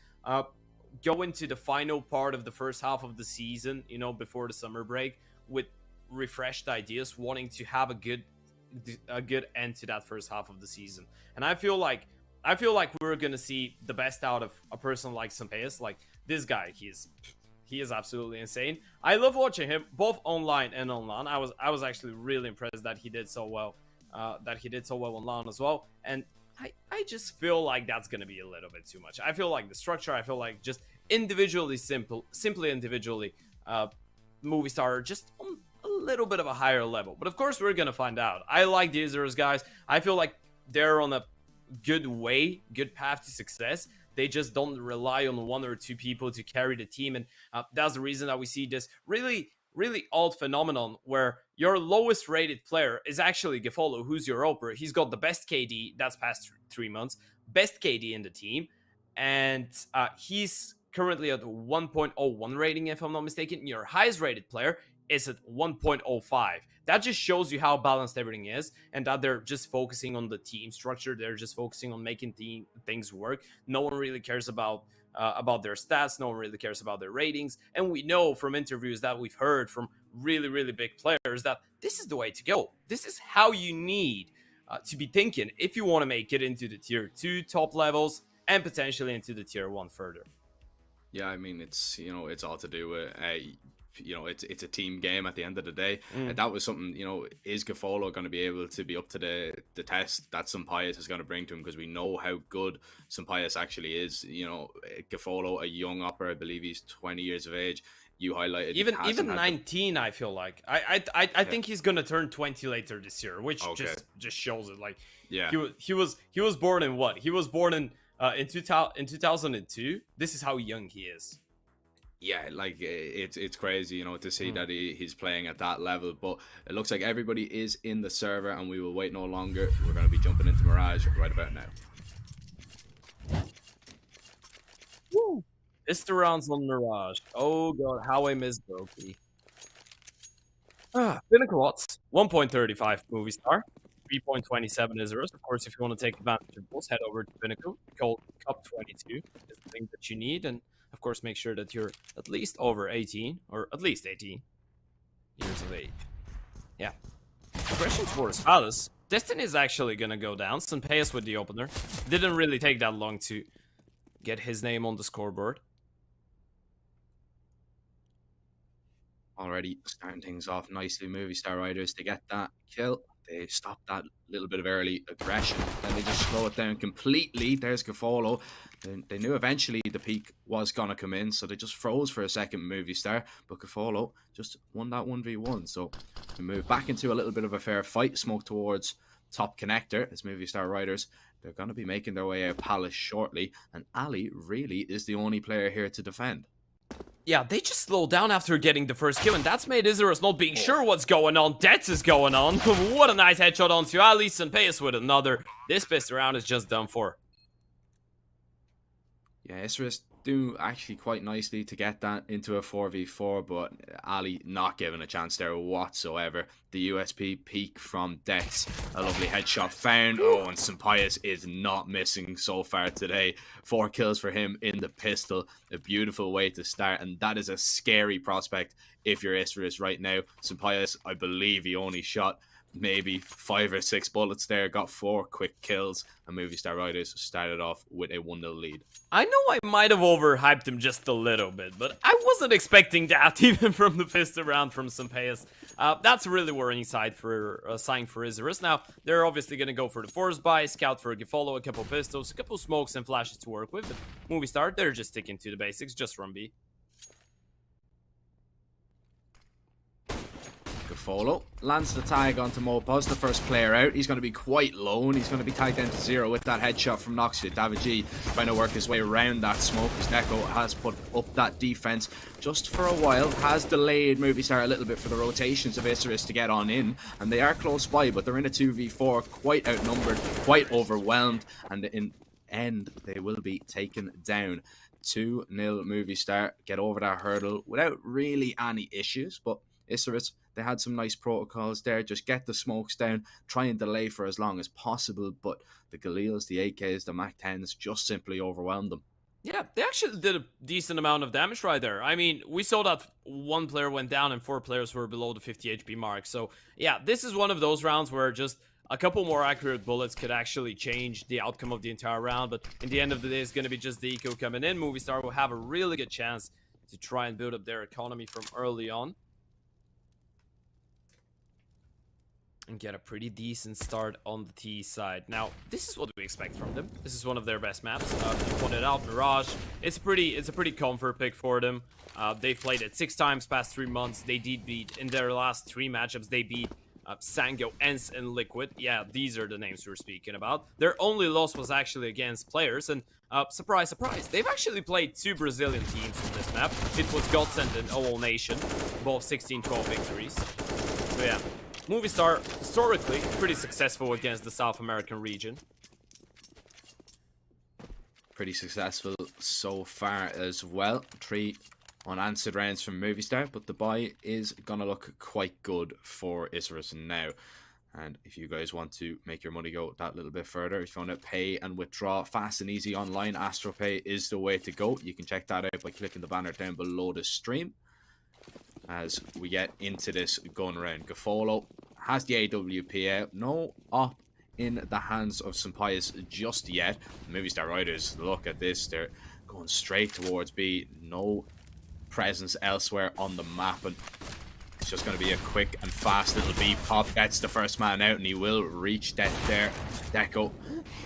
go into the final part of the first half of the season, you know, before the summer break with refreshed ideas, wanting to have a good end to that first half of the season. And I feel like we're gonna see the best out of a person like Sampeus. Like this guy, he is absolutely insane. I love watching him both online and on LAN. I was actually really impressed that he did so well. On LAN as well. And I just feel like that's gonna be a little bit too much. I feel like the structure, I feel like just simply individually, Movistar are just on a little bit of a higher level. But of course, we're gonna find out. I like the Isurus guys. I feel like they're on a good path to success. They just don't rely on one or two people to carry the team, and that's the reason that we see this really odd phenomenon where your lowest rated player is actually GamerLegion, who's your opener. He's got the best KD that's past 3 months, best KD in the team, and he's currently at 1.01 rating, if I'm not mistaken. Your highest rated player is at 1.05. That just shows you how balanced everything is, and that they're just focusing on the team structure. They're just focusing on making things work. No one really cares about their stats. No one really cares about their ratings. And we know from interviews that we've heard from really big players that this is the way to go. This is how you need to be thinking if you want to make it into the tier 2 top levels and potentially into the tier 1 further. Yeah, I mean, it's all to do with it's a team game at the end of the day. And that was something, is GamerLegion going to be able to be up to the test that Sampeus is going to bring to him? Because we know how good Sampeus actually is. GamerLegion, a young opera, I believe he's 20 years of age. You highlighted even 19. I feel like I think he's gonna turn 20 later this year, which just shows it. Like, yeah, he was born in what? He was born in 2002. This is how young he is. Yeah, like it's crazy, to see that he's playing at that level. But it looks like everybody is in the server, and we will wait no longer. We're going to be jumping into Mirage right about now. Woo! It's the rounds on Mirage. Oh god, how I miss Brokey. Pinnacle odds 1.35 Movistar, 3.27 Isurus. Of course, if you want to take advantage of those, head over to Pinnacle Cup 22 is the thing that you need, and of course, make sure that you're at least over 18, or at least 18 years of age. Yeah. Question for SKADE. Destiny is actually going to go down. Sampeus with the opener. Didn't really take that long to get his name on the scoreboard. Already starting things off nicely. Movistar Riders to get that kill. They stopped that little bit of early aggression, and they just slow it down completely. There's GamerLegion. They knew eventually the peak was going to come in, so they just froze for a second, Movistar. But GamerLegion just won that 1v1. So we move back into a little bit of a fair fight. Smoke towards top connector as Movistar Riders. They're going to be making their way out Palace shortly. And Ali really is the only player here to defend. Yeah, they just slowed down after getting the first kill, and that's made Isurus not being sure what's going on. Death is going on. What a nice headshot onto Ali. Sampeus with another. This best round is just done for. Yeah, Isurus do actually quite nicely to get that into a 4v4, but Ali not given a chance there whatsoever. The USP peak from Dex. A lovely headshot found. Oh, and Sampeus is not missing so far today. 4 kills for him in the pistol. A beautiful way to start, and that is a scary prospect if you're Isurus right now. Sampeus, I believe he only shot maybe 5 or 6 bullets there, got 4 quick kills, and Movistar Riders started off with a 1-0 lead. I know I might have overhyped him just a little bit, but I wasn't expecting that even from the pistol round from Sampeus. That's a really worrying sign for Isurus. Now, they're obviously going to go for the force buy, scout for GamerLegion, a couple pistols, a couple smokes and flashes to work with, but Movistar, they're just sticking to the basics, just run B. GamerLegion lands the tag onto Mopaz, the first player out. He's going to be quite low, and he's going to be tagged down to 0 with that headshot from Noxia. Davigi trying to work his way around that smoke, as Neko has put up that defense just for a while, has delayed Movistar a little bit for the rotations of Isurus to get on in, and they are close by, but they're in a 2v4, quite outnumbered, quite overwhelmed, and in end they will be taken down. 2-0 Movistar, get over that hurdle without really any issues, but Isurus, they had some nice protocols there. Just get the smokes down, try and delay for as long as possible. But the Galils, the AKs, the MAC-10s just simply overwhelmed them. Yeah, they actually did a decent amount of damage right there. I mean, we saw that one player went down and 4 players were below the 50 HP mark. So, yeah, this is one of those rounds where just a couple more accurate bullets could actually change the outcome of the entire round. But in the end of the day, it's going to be just the eco coming in. Movistar will have a really good chance to try and build up their economy from early on. And get a pretty decent start on the T side. Now, this is what we expect from them. This is one of their best maps. You pointed out, Mirage. It's a pretty comfort pick for them. They've played it 6 times past 3 months. They did beat, in their last 3 matchups, they beat Sango, ENCE, and Liquid. Yeah, these are the names we're speaking about. Their only loss was actually against players, and surprise, surprise, they've actually played 2 Brazilian teams on this map. It was Godsend and OL Nation, both 16-12 victories. So yeah. Movistar, historically, pretty successful against the South American region. Pretty successful so far as well. 3 unanswered rounds from Movistar, but the buy is gonna look quite good for Isurus now. And if you guys want to make your money go that little bit further, if you want to pay and withdraw fast and easy online, AstroPay is the way to go. You can check that out by clicking the banner down below the stream. As we get into this gun round, Gafolo has the AWP out. No op in the hands of Sampayas just yet. Movistar Riders, look at this. They're going straight towards B. No presence elsewhere on the map. And it's just going to be a quick and fast little B pop. Gets the first man out and he will reach that there. Deco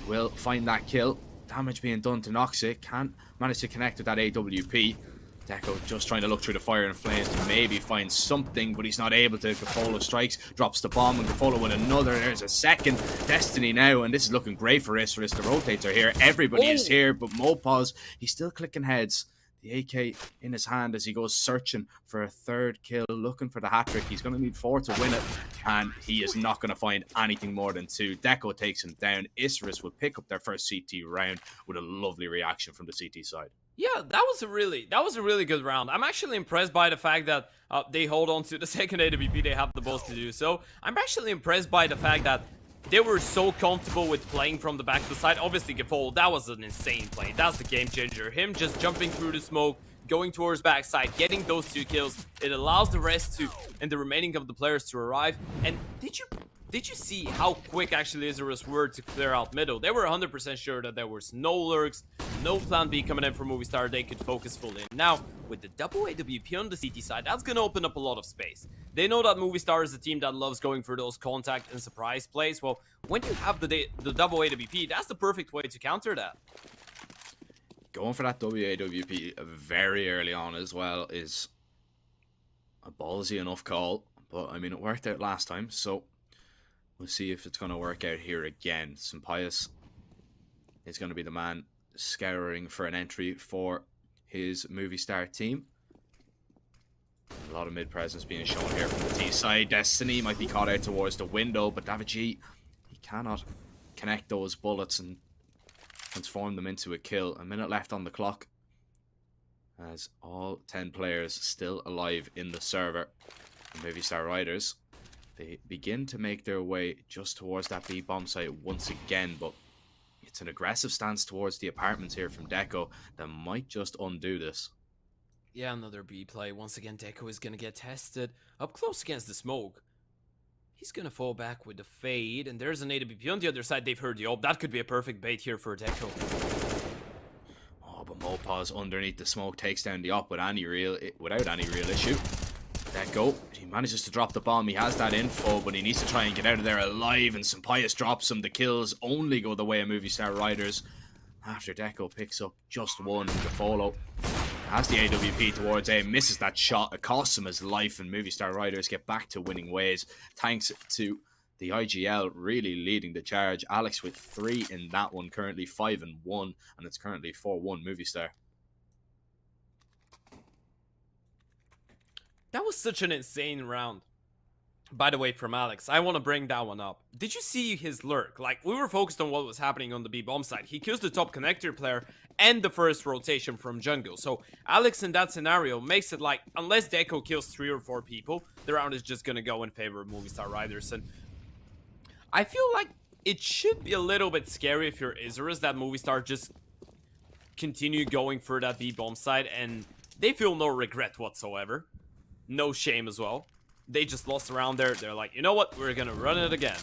will find that kill. Damage being done to Noxic. Can't manage to connect with that AWP. Deco just trying to look through the fire and flames to maybe find something, but he's not able to. Gafolo strikes, drops the bomb, and Gafolo with another. There's a second. Destiny now, and this is looking great for Isurus. The rotates are here. Everybody is here, but Mopaz, he's still clicking heads. The AK in his hand as he goes searching for a 3rd kill, looking for the hat-trick. He's going to need 4 to win it, and he is not going to find anything more than 2. Deco takes him down. Isurus will pick up their first CT round with a lovely reaction from the CT side. Yeah, that was a really good round. I'm actually impressed by the fact that they hold on to the second AWP. They have the balls to do so. I'm actually impressed by the fact that they were so comfortable with playing from the back to the side. Obviously, Gafol, that was an insane play. That's the game changer. Him just jumping through the smoke, going towards backside, getting those 2 kills. It allows the rest to, and the remaining of the players to arrive. And did you see how quick actually Isurus were to clear out middle? They were 100% sure that there was no lurks, no plan B coming in from Movistar. They could focus fully in. Now, with the double AWP on the CT side, that's going to open up a lot of space. They know that Movistar is a team that loves going for those contact and surprise plays. Well, when you have the double AWP, that's the perfect way to counter that. Going for that WAWP very early on as well is a ballsy enough call. But, I mean, it worked out last time, so we'll see if it's going to work out here again. Sampayas is going to be the man scouring for an entry for his Movistar team. A lot of mid-presence being shown here from the T side. Destiny might be caught out towards the window, but Davigi, he cannot connect those bullets and transform them into a kill. A minute left on the clock as all 10 players still alive in the server. The Movistar Riders, they begin to make their way just towards that B bomb site once again, but it's an aggressive stance towards the apartments here from Deco that might just undo this. Yeah, another B play. Once again, Deco is going to get tested up close against the smoke. He's going to fall back with the fade, and there's an AWP on the other side. They've heard the ult. That could be a perfect bait here for Deco. Oh, but Mopaz underneath the smoke takes down the op without any real issue. Deco, he manages to drop the bomb. He has that info, but he needs to try and get out of there alive, and Sampayas drops him. The kills only go the way of Movistar Riders after Deco picks up just one. Gafolo has the AWP towards A, misses that shot. It costs him his life, and Movistar Riders get back to winning ways thanks to the IGL really leading the charge. Alex with 3 in that one, currently 5-1, and it's currently 4-1 Movistar. That was such an insane round. By the way, from Alex, I want to bring that one up. Did you see his lurk? Like, we were focused on what was happening on the B bomb side. He kills the top connector player and the first rotation from jungle. So Alex in that scenario makes it like, unless Deco kills 3 or 4 people, the round is just going to go in favor of Movistar Riders. And I feel like it should be a little bit scary if you're Isurus that Movistar just continue going for that B bomb side, and they feel no regret whatsoever. No shame as well. They just lost around there. They're like, you know what? We're gonna run it again.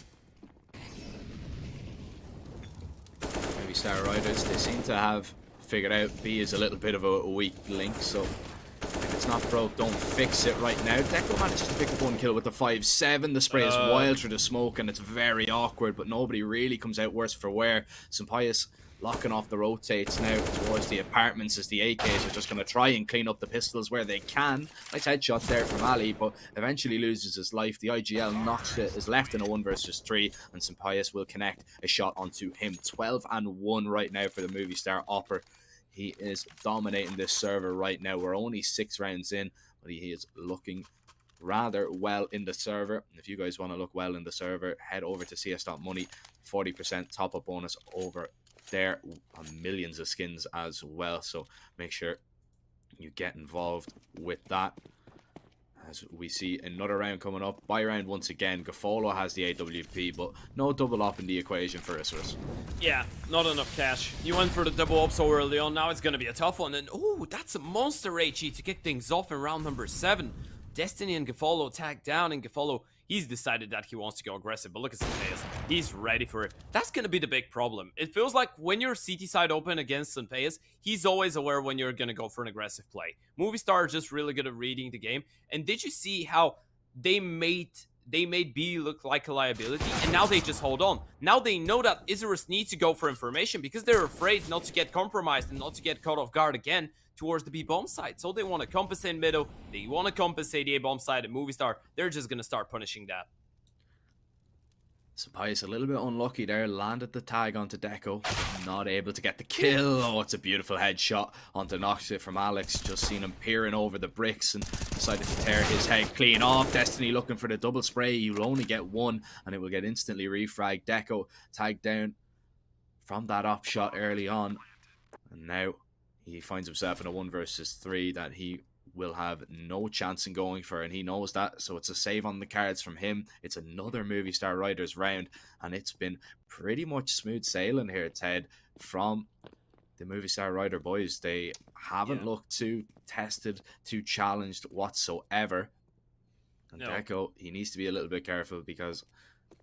Movistar Riders, they seem to have figured out B is a little bit of a weak link, so if it's not broke, don't fix it right now. Deco manages to pick up 1 kill with the 5-7. The spray is wild through the smoke, and it's very awkward, but nobody really comes out worse for wear. Sampaius locking off the rotates now towards the apartments as the AKs are just going to try and clean up the pistols where they can. Nice headshot there from Ali, but eventually loses his life. The IGL knocks it, is left in a 1 versus 3, and Sampaius will connect a shot onto him. 12-1 right now for the Movistar Opper. He is dominating this server right now. We're only 6 rounds in, but he is looking rather well in the server. If you guys want to look well in the server, head over to cs.money. 40% top-up bonus over there on millions of skins as well, so make sure you get involved with that. As we see another round coming up, buy round once again. Gafolo has the AWP, but no double up in the equation for Isurus. Yeah, not enough cash. You went for the double up so early on, now it's gonna be a tough one. And oh, that's a monster HE to kick things off in round number 7. Destiny and Gafolo tagged down, and Gafolo, he's decided that he wants to go aggressive, but look at Sampaius. He's ready for it. That's going to be the big problem. It feels like when you're CT side open against Sampaius, he's always aware when you're going to go for an aggressive play. Movistar are just really good at reading the game. And did you see how they made B look like a liability, and now they just hold on. Now they know that Isurus needs to go for information because they're afraid not to get compromised and not to get caught off guard again towards the B bomb side. So they want to compensate middle, they want to compensate the A bomb side, and Movistar, they're just going to start punishing that. Sampaius a little bit unlucky there, landed the tag onto Deco, not able to get the kill. Oh, it's a beautiful headshot onto Noxit from Alex. Just seen him peering over the bricks and decided to tear his head clean off. Destiny looking for the double spray. You'll only get 1 and it will get instantly refragged. Deco tagged down from that op shot early on, and now he finds himself in a 1 versus 3 that he will have no chance in going for, and he knows that, so it's a save on the cards from him. It's another Movistar Riders round, and it's been pretty much smooth sailing here, Ted, from the Movistar Rider boys. They haven't looked too tested, too challenged whatsoever. And No. Deco, he needs to be a little bit careful because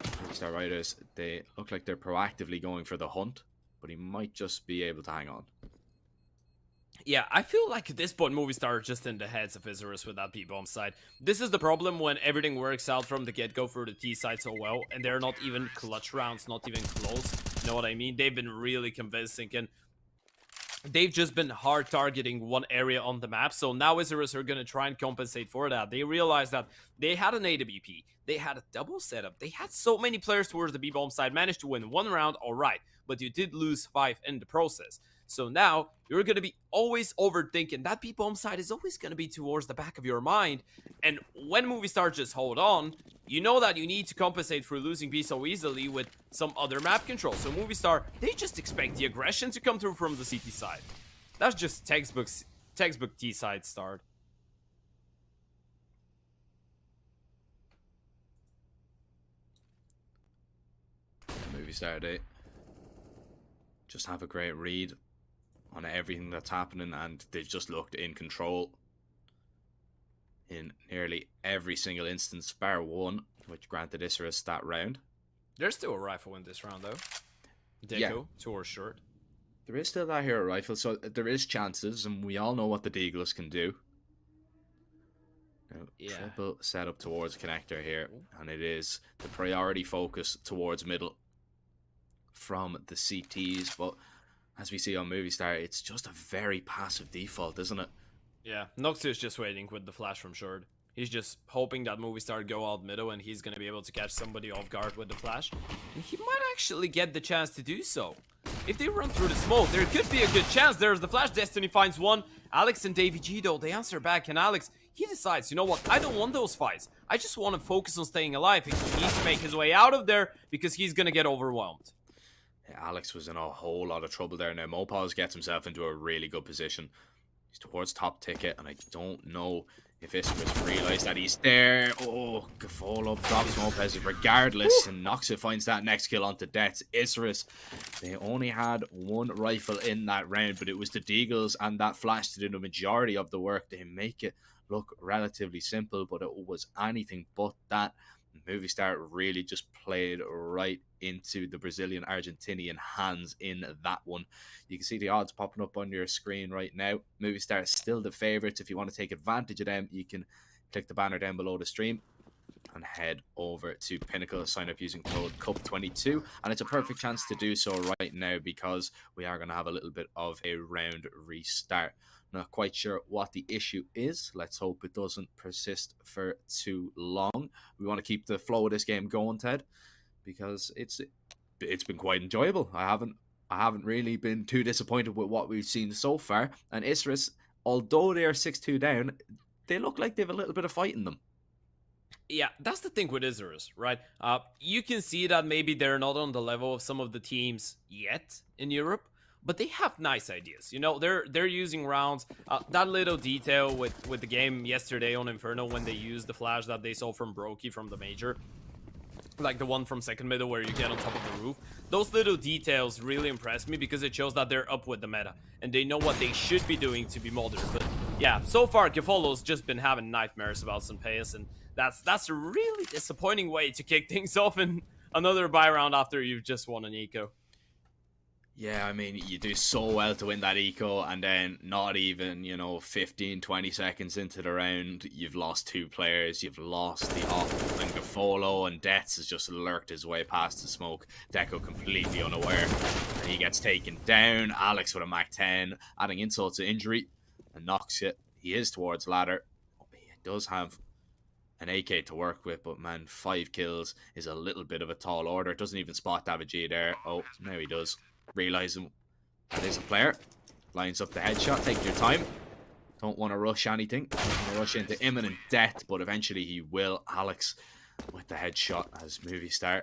Movistar Riders, they look like they're proactively going for the hunt, but he might just be able to hang on. Yeah, I feel like at this point Movistar are just in the heads of Isurus with that B-bomb side. This is the problem when everything works out from the get-go for the T side so well, and they're not even clutch rounds, not even close. You know what I mean? They've been really convincing, and they've just been hard targeting one area on the map, so now Isurus are going to try and compensate for that. They realized that they had an AWP, they had a double setup, they had so many players towards the B-bomb side, managed to win 1 round, alright, but you did lose 5 in the process. So now, you're going to be always overthinking. That B-bomb side is always going to be towards the back of your mind. And when Movistar just hold on, you know that you need to compensate for losing B so easily with some other map control. So Movistar, they just expect the aggression to come through from the CT side. That's just textbook T side start. Movistar, they just have a great read on everything that's happening, and they've just looked in control in nearly every single instance, bar 1, which granted Isurus that round. There's still a rifle in this round, though. Deco, Yeah. 2 or short. There is still that hero rifle, so there is chances, and we all know what the Deagles can do. Now, Yeah. triple setup towards connector here, and it is the priority focus towards middle from the CTs, but as we see on Movistar, it's just a very passive default, isn't it? Yeah, Noxus is just waiting with the flash from short. He's just hoping that Movistar go out middle and he's going to be able to catch somebody off guard with the flash. And he might actually get the chance to do so. If they run through the smoke, there could be a good chance. There's the flash. Destiny finds 1. Alex and Davy G, though, they answer back. And Alex, he decides, you know what? I don't want those fights. I just want to focus on staying alive. He needs to make his way out of there because he's going to get overwhelmed. Alex was in a whole lot of trouble there. Now, Mopaz gets himself into a really good position. He's towards top ticket, and I don't know if Isurus realised that he's there. Oh, Gafolo up, drops him up as regardless, and Noxia finds that next kill onto Deaths. Isurus, they only had one rifle in that round, but it was the Deagles and that flash to do the majority of the work. They make it look relatively simple, but it was anything but that. Movistar really just played right into the Brazilian-Argentinian hands in that one. You can see the odds popping up on your screen right now. Movistar is still the favourites. If you want to take advantage of them, you can click the banner down below the stream and head over to Pinnacle, sign up using code CUP22, and it's a perfect chance to do so right now because we are going to have a little bit of a round restart. Not quite sure what the issue is. Let's hope it doesn't persist for too long. We want to keep the flow of this game going, Ted, because it's been quite enjoyable. I haven't really been too disappointed with what we've seen so far. And Isurus, although they are 6-2 down, they look like they have a little bit of fight in them. Yeah, that's the thing with Isurus, right? You can see that maybe they're not on the level of some of the teams yet in Europe, but they have nice ideas. You know, they're using rounds. That little detail with the game yesterday on Inferno when they used the flash that they saw from Brokey from the major, like the one from second middle where you get on top of the roof. Those little details really impressed me because it shows that they're up with the meta and they know what they should be doing to be modern. But yeah, so far GamerLegion just been having nightmares about Sampayas, and that's a really disappointing way to kick things off in another buy round after you've just won an eco. Yeah, I mean, you do so well to win that eco, and then not even, 15, 20 seconds into the round, you've lost 2 players, you've lost the off, and GamerLegion and Deaths has just lurked his way past the smoke. Deco completely unaware, and he gets taken down. Alex with a Mac 10, adding insult to injury, and knocks it. He is towards ladder. He does have an AK to work with, but man, 5 kills is a little bit of a tall order. Doesn't even spot Daviji there. Oh, now he does. Realizing that is a player. Lines up the headshot. Take your time. Don't want to rush anything. Don't want to rush into imminent death, but eventually he will. Alex with the headshot as Movistar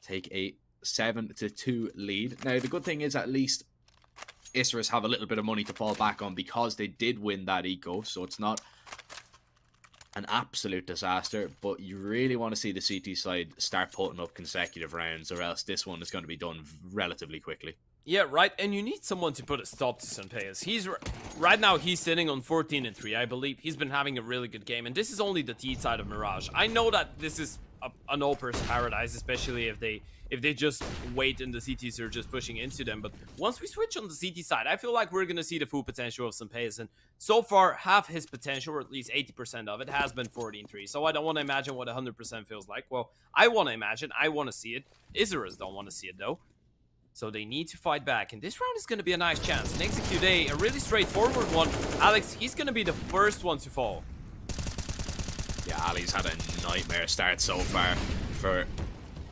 take a 7-2 lead. Now, the good thing is at least Isurus have a little bit of money to fall back on because they did win that eco, so it's not an absolute disaster, but you really want to see the CT side start putting up consecutive rounds, or else this one is going to be done relatively quickly. Yeah, right, and you need someone to put a stop to Sampayas. Right now he's sitting on 14-3, I believe. He's been having a really good game, and this is only the T side of Mirage. I know that this is an all-person paradise, especially if they just wait and the CTs are just pushing into them. But once we switch on the CT side, I feel like we're going to see the full potential of Sampayas. And so far, half his potential, or at least 80% of it, has been 14-3. So I don't want to imagine what 100% feels like. Well, I want to imagine. I want to see it. Isurus don't want to see it, though. So they need to fight back. And this round is going to be a nice chance. And execute a really straightforward one. Alex, he's going to be the first one to fall. Yeah, Ali's had a nightmare start so far for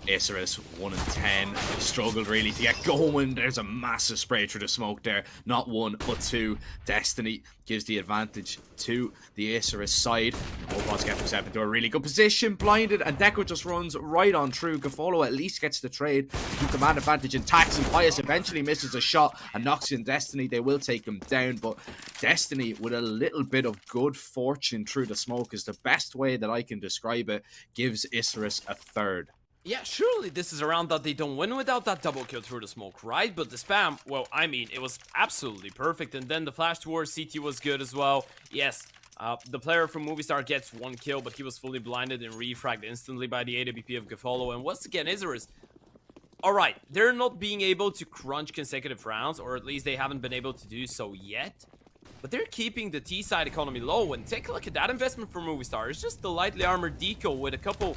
Isurus. 1-10. Struggled really to get going. There's a massive spray through the smoke there. Not 1, but 2. Destiny gives the advantage to the Isurus side. Mobiles get himself into a really good position. Blinded, and Deco just runs right on through. GamerLegion at least gets the trade to keep the man advantage intact. And Pius eventually misses a shot and knocks in Destiny. They will take him down, but Destiny, with a little bit of good fortune through the smoke, is the best way that I can describe it, gives Isurus a third. Yeah, surely this is a round that they don't win without that double kill through the smoke, right? But the spam, well, I mean, it was absolutely perfect. And then the flash towards CT was good as well. Yes, the player from Movistar gets 1 kill, but he was fully blinded and refragged instantly by the AWP of GamerLegion. And once again, Isurus, alright, they're not being able to crunch consecutive rounds, or at least they haven't been able to do so yet. But they're keeping the T-side economy low. And take a look at that investment for Movistar. It's just the lightly armored deco with a couple...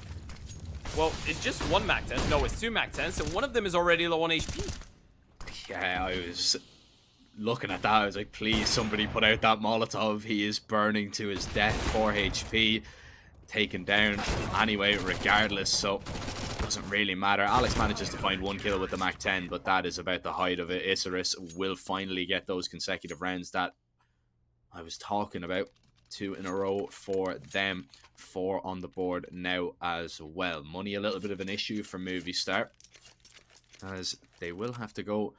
Well, it's just 1 Mac 10. No, it's 2 Mac 10s, and one of them is already low on HP. Yeah, I was looking at that. I was like, please, somebody put out that Molotov. He is burning to his death. 4 HP. Taken down anyway, regardless, so it doesn't really matter. Alex manages to find 1 kill with the Mac 10, but that is about the height of it. Isurus will finally get those consecutive rounds that I was talking about. 2 in a row for them. 4 on the board now as well. Money a little bit of an issue for Movistar, as they will have to go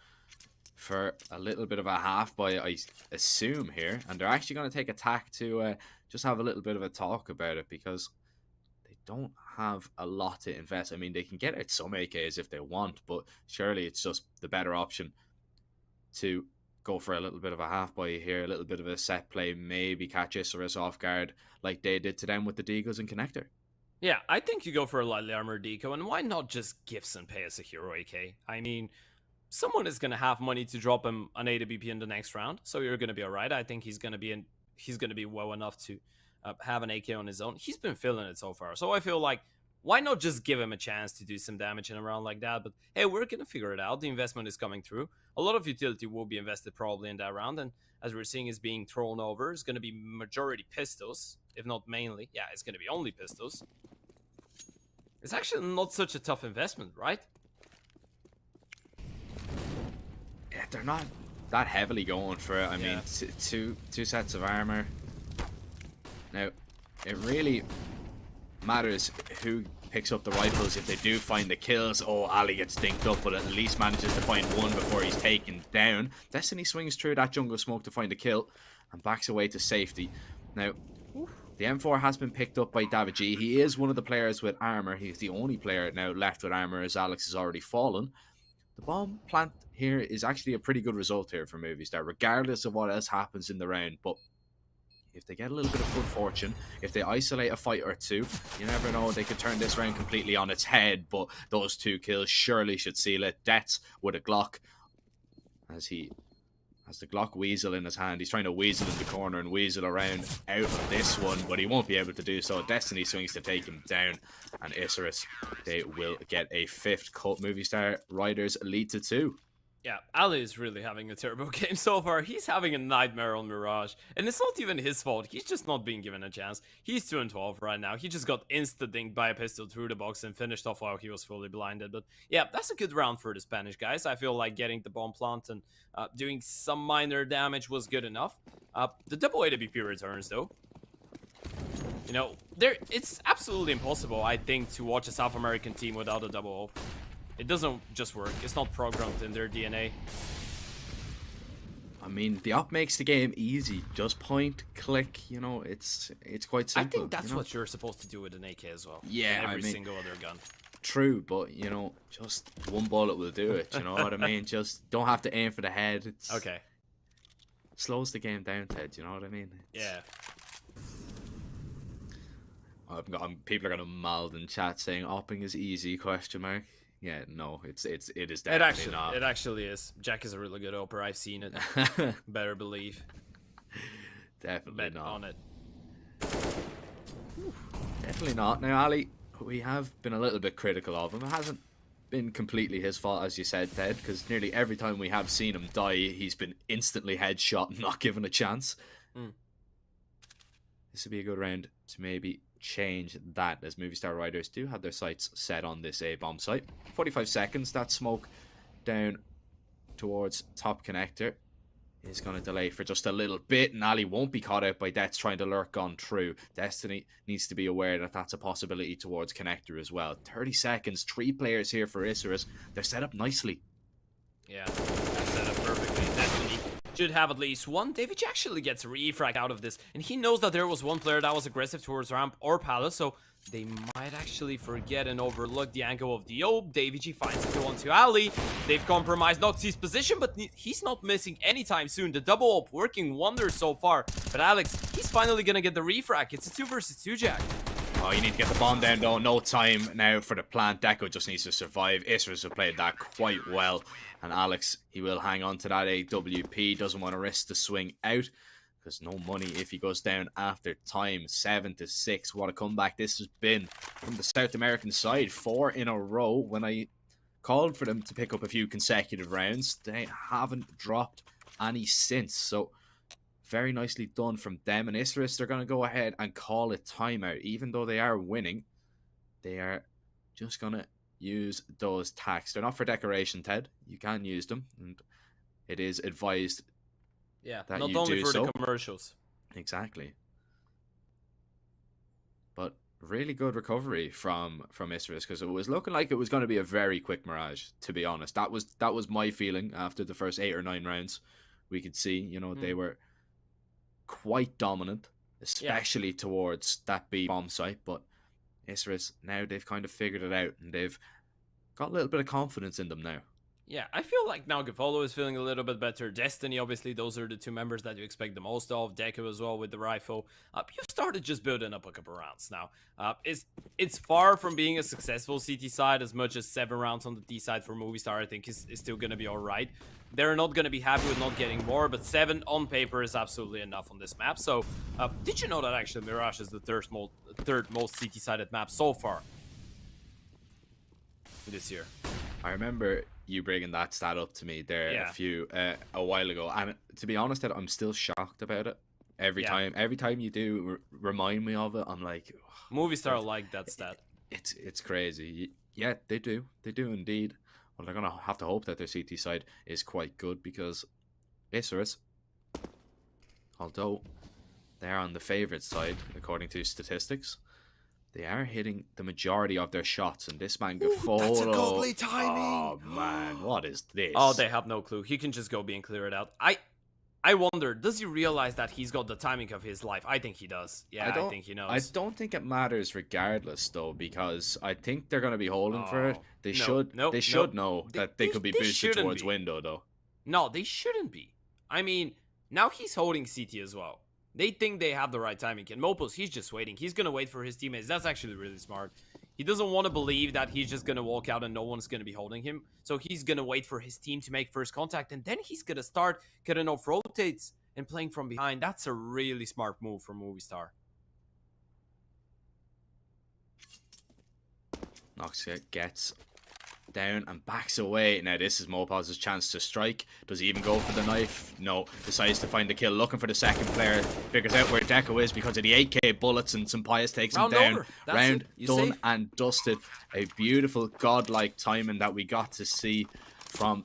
for a little bit of a half buy, I assume, here. And they're actually going to take attack to just have a little bit of a talk about it, because they don't have a lot to invest. I mean, they can get out some AKs if they want, but surely it's just the better option to go for a little bit of a half buy here, a little bit of a set play, maybe catch Isurus off guard like they did to them with the Deagles and Connector. Yeah, I think you go for a lightly armored deco, and why not just gifts and pay as a hero AK? I mean, someone is gonna have money to drop him an AWP in the next round, so you're gonna be alright. I think he's gonna be well enough to have an AK on his own. He's been feeling it so far, so I feel like why not just give him a chance to do some damage in a round like that? But hey, we're gonna figure it out. The investment is coming through. A lot of utility will be invested probably in that round, and as we're seeing is being thrown over, it's gonna be majority pistols, if not mainly. Yeah, it's gonna be only pistols. It's actually not such a tough investment, right? Yeah, they're not that heavily going for it. I mean, two sets of armor. Now, it really matters who picks up the rifles if they do find the kills. Oh, Ali gets dinked up, but at least manages to find one before he's taken down. Destiny swings through that jungle smoke to find a kill and backs away to safety. Now, the M4 has been picked up by David G. He is one of the players with armor. He's the only player now left with armor as Alex has already fallen. The bomb plant here is actually a pretty good result here for Movistar, regardless of what else happens in the round. But if they get a little bit of good fortune, if they isolate a fight or two, you never know, they could turn this round completely on its head. But those 2 kills surely should seal it. Deaths with a Glock as he has the Glock weasel in his hand. He's trying to weasel in the corner and weasel around out of this one, but he won't be able to do so. Destiny swings to take him down, and Isurus, they will get a 5th cut. Movistar Riders lead to 2. Yeah, Ali is really having a terrible game so far. He's having a nightmare on Mirage, and it's not even his fault. He's just not being given a chance. He's 2-12 right now. He just got insta-dinked by a pistol through the box and finished off while he was fully blinded. But yeah, that's a good round for the Spanish guys. I feel like getting the bomb plant and doing some minor damage was good enough. The double AWP returns, though. You know, it's absolutely impossible, I think, to watch a South American team without a double op. It doesn't just work. It's not programmed in their DNA. I mean, the op makes the game easy. Just point, click, you know, it's quite simple. I think that's what you're supposed to do with an AK as well. Yeah, every single other gun. True, but, you know, just one bullet will do it, you know what I mean? Just don't have to aim for the head. It's okay. Slows the game down, Ted, you know what I mean? Yeah. People are going to mouth in chat saying, opping is easy, question mark. Yeah, no, it is definitely not. It actually is. Jack is a really good oper. I've seen it. Better believe. Definitely Bet not. on it. Definitely not. Now, Ali, we have been a little bit critical of him. It hasn't been completely his fault, as you said, Ted, because nearly every time we have seen him die, he's been instantly headshot and not given a chance. This would be a good round to maybe change that, as Movistar Riders do have their sights set on this A-bomb site. 45 seconds, that smoke down towards top connector is going to delay for just a little bit, and Ali won't be caught out by Deaths trying to lurk on through. Destiny needs to be aware that that's a possibility towards connector as well. 30 seconds, 3 players here for Isurus. They're set up nicely. Yeah, that's set up perfectly. Destiny should have at least one. David actually gets a refrag out of this, and he knows that there was one player that was aggressive towards ramp or palace, so they might actually forget and overlook the angle of the Ope. David G finds a kill onto Ali. They've compromised Noxie's position, but he's not missing anytime soon. The double Ope working wonders so far. But Alex, he's finally gonna get the refrag. It's a 2 versus 2, Jack. Oh, you need to get the bomb down though. No time now for the plant. Deco just needs to survive. Isurus have played that quite well. And Alex, he will hang on to that AWP. Doesn't want to risk the swing out, because no money if he goes down after time. 7-6. What a comeback this has been from the South American side. 4 in a row. When I called for them to pick up a few consecutive rounds, they haven't dropped any since. So very nicely done from them. And Isurus, they're going to go ahead and call it timeout. Even though they are winning, they are just going to use those tacks. They're not for decoration, Ted. You can use them, and it is advised. Yeah, that not you only do for so. the commercials. Exactly. But really good recovery from Isurus, because it was looking like it was going to be a very quick Mirage, to be honest. That was my feeling after the first 8 or 9 rounds. We could see, you know, they were quite dominant, especially towards that B bomb site, but Isurus, now they've kind of figured it out, and they've got a little bit of confidence in them now. Yeah, I feel like now GamerLegion is feeling a little bit better. Destiny, obviously, those are the two members that you expect the most of. Deku as well with the rifle. You've started just building up a couple rounds now. It's far from being a successful CT side as much as 7 rounds on the D side for Movistar, I think, is still going to be alright. They're not going to be happy with not getting more, but 7 on paper is absolutely enough on this map. So, did you know that actually Mirage is the third most CT-sided map so far this year? I remember you bringing that stat up to me there a while ago, and to be honest, I'm still shocked about it. Every time you do remind me of it, I'm like, Movistar like that stat. It's crazy. Yeah, they do indeed. Well, they're gonna have to hope that their CT side is quite good, because Isurus, although they're on the favorite side according to statistics, they are hitting the majority of their shots, and this man GamerLegion. That's a godly timing. Oh man, what is this? Oh, they have no clue. He can just go and clear it out. I wonder, does he realize that he's got the timing of his life? I think he does. Yeah, I think he knows. I don't think it matters regardless, though, because I think they're going to be holding for it. They should know that they could be boosted towards window, though. No, they shouldn't be. I mean, now he's holding CT as well. They think they have the right timing. And Mopos, he's just waiting. He's going to wait for his teammates. That's actually really smart. He doesn't want to believe that he's just going to walk out and no one's going to be holding him. So he's going to wait for his team to make first contact. And then he's going to start cutting off rotates and playing from behind. That's a really smart move from Movistar. Noxia gets down and backs away. Now this is Mopaz's chance to strike. Does he even go for the knife? No. Decides to find the kill, looking for the second player. Figures out where Deco is because of the 8k bullets, and Sampayas takes him down. Round done and dusted. A beautiful godlike timing that we got to see from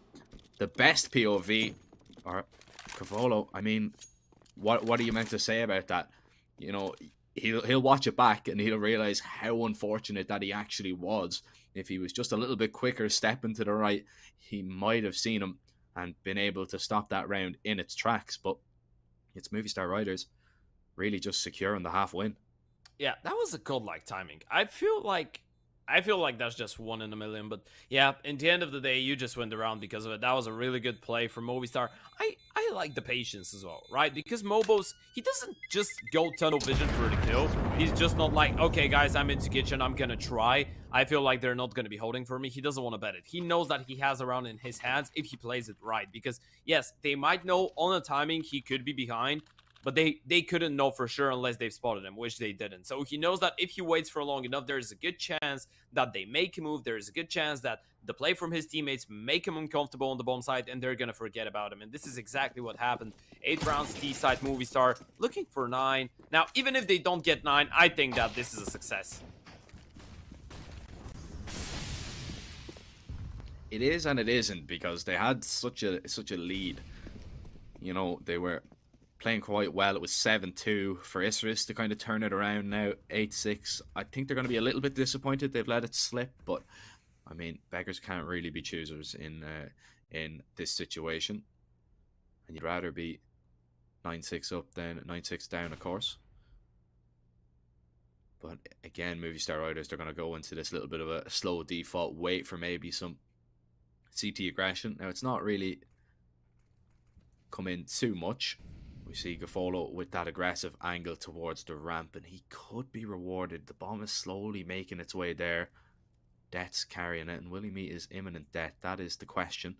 the best POV. Or Cavolo, I mean, what are you meant to say about that? You know, he'll watch it back and he'll realize how unfortunate that he actually was. If he was just a little bit quicker stepping to the right, he might have seen him and been able to stop that round in its tracks. But it's Movistar Riders really just securing the half win. Yeah, that was a godlike timing. I feel like that's just 1 in a million, but yeah, in the end of the day, you just went around because of it. That was a really good play from Movistar. I like the patience as well, right? Because Mobos, he doesn't just go tunnel vision for the kill. He's just not like, okay, guys, I'm into kitchen, I'm gonna try. I feel like they're not gonna be holding for me. He doesn't want to bet it. He knows that he has a round in his hands if he plays it right. Because, yes, they might know on the timing he could be behind, but they couldn't know for sure unless they've spotted him, which they didn't. So he knows that if he waits for long enough, there's a good chance that they make a move. There's a good chance that the play from his teammates make him uncomfortable on the bomb side, and they're going to forget about him. And this is exactly what happened. 8 rounds, D-side, Movistar, looking for 9. Now, even if they don't get 9, I think that this is a success. It is and it isn't, because they had such a lead. You know, they were playing quite well. It was 7-2 for Isurus to kind of turn it around now, 8-6. I think they're going to be a little bit disappointed they've let it slip, but I mean, beggars can't really be choosers in this situation. And you'd rather be 9-6 up than 9-6 down, of course. But again, Movistar Riders, they're going to go into this little bit of a slow default, wait for maybe some CT aggression. Now, it's not really come in too much. We see Gafolo with that aggressive angle towards the ramp, and he could be rewarded. The bomb is slowly making its way there. Death's carrying it, and will he meet his imminent death? That is the question.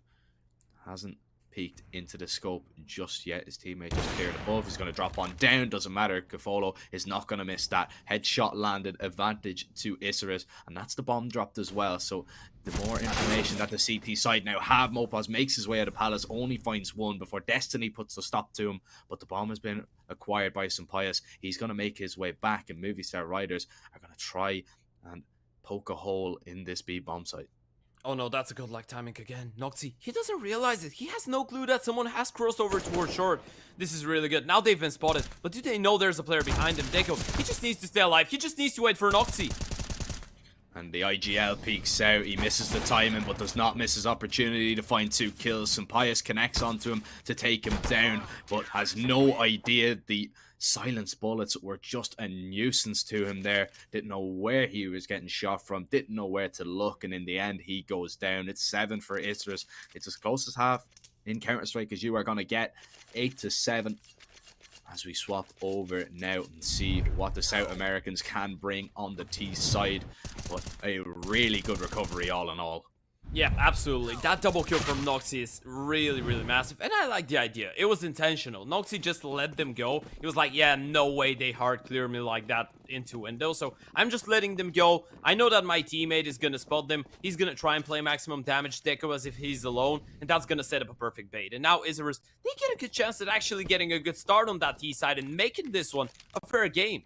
Hasn't peeked into the scope just yet. His teammate just cleared above. He's going to drop on down. Doesn't matter. Gafolo is not going to miss that. Headshot landed. Advantage to Isurus, and that's the bomb dropped as well. So the more information that the CT side now have, Mopaz makes his way out of Palace, only finds 1 before Destiny puts a stop to him, but the bomb has been acquired by Sampayas. He's going to make his way back, and Movistar Riders are going to try and poke a hole in this B bomb site. Oh no, that's a godlike timing again. Noxy, he doesn't realize it. He has no clue that someone has crossed over towards short. This is really good. Now they've been spotted, but do they know there's a player behind him? Deco, he just needs to stay alive. He just needs to wait for Noxy. And the IGL peeks out. He misses the timing, but does not miss his opportunity to find 2 kills. Sampayas connects onto him to take him down, but has no idea the Silence bullets were just a nuisance to him there. Didn't know where he was getting shot from, didn't know where to look, and in the end he goes down. It's 7 for Isurus. It's as close as half in Counter-Strike as you are going to get. 8-7 as we swap over now and see what the South Americans can bring on the T side. But a really good recovery all in all. Yeah, absolutely. That double kill from Noxy is really, really massive. And I like the idea. It was intentional. Noxy just let them go. He was like, yeah, no way they hard clear me like that into window. So I'm just letting them go. I know that my teammate is going to spot them. He's going to try and play maximum damage Deco as if he's alone. And that's going to set up a perfect bait. And now Isurus, they get a good chance at actually getting a good start on that T side and making this one a fair game.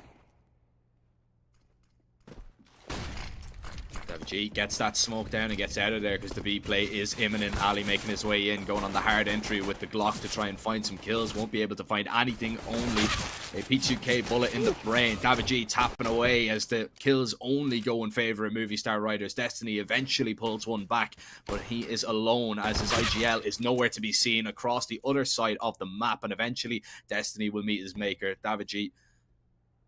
G gets that smoke down and gets out of there because the B play is imminent. Ali making his way in, going on the hard entry with the Glock to try and find some kills. Won't be able to find anything, only a P2K bullet in the brain. G tapping away as the kills only go in favor of Movistar Riders. Destiny eventually pulls one back, but he is alone as his IGL is nowhere to be seen across the other side of the map, and eventually Destiny will meet his maker. G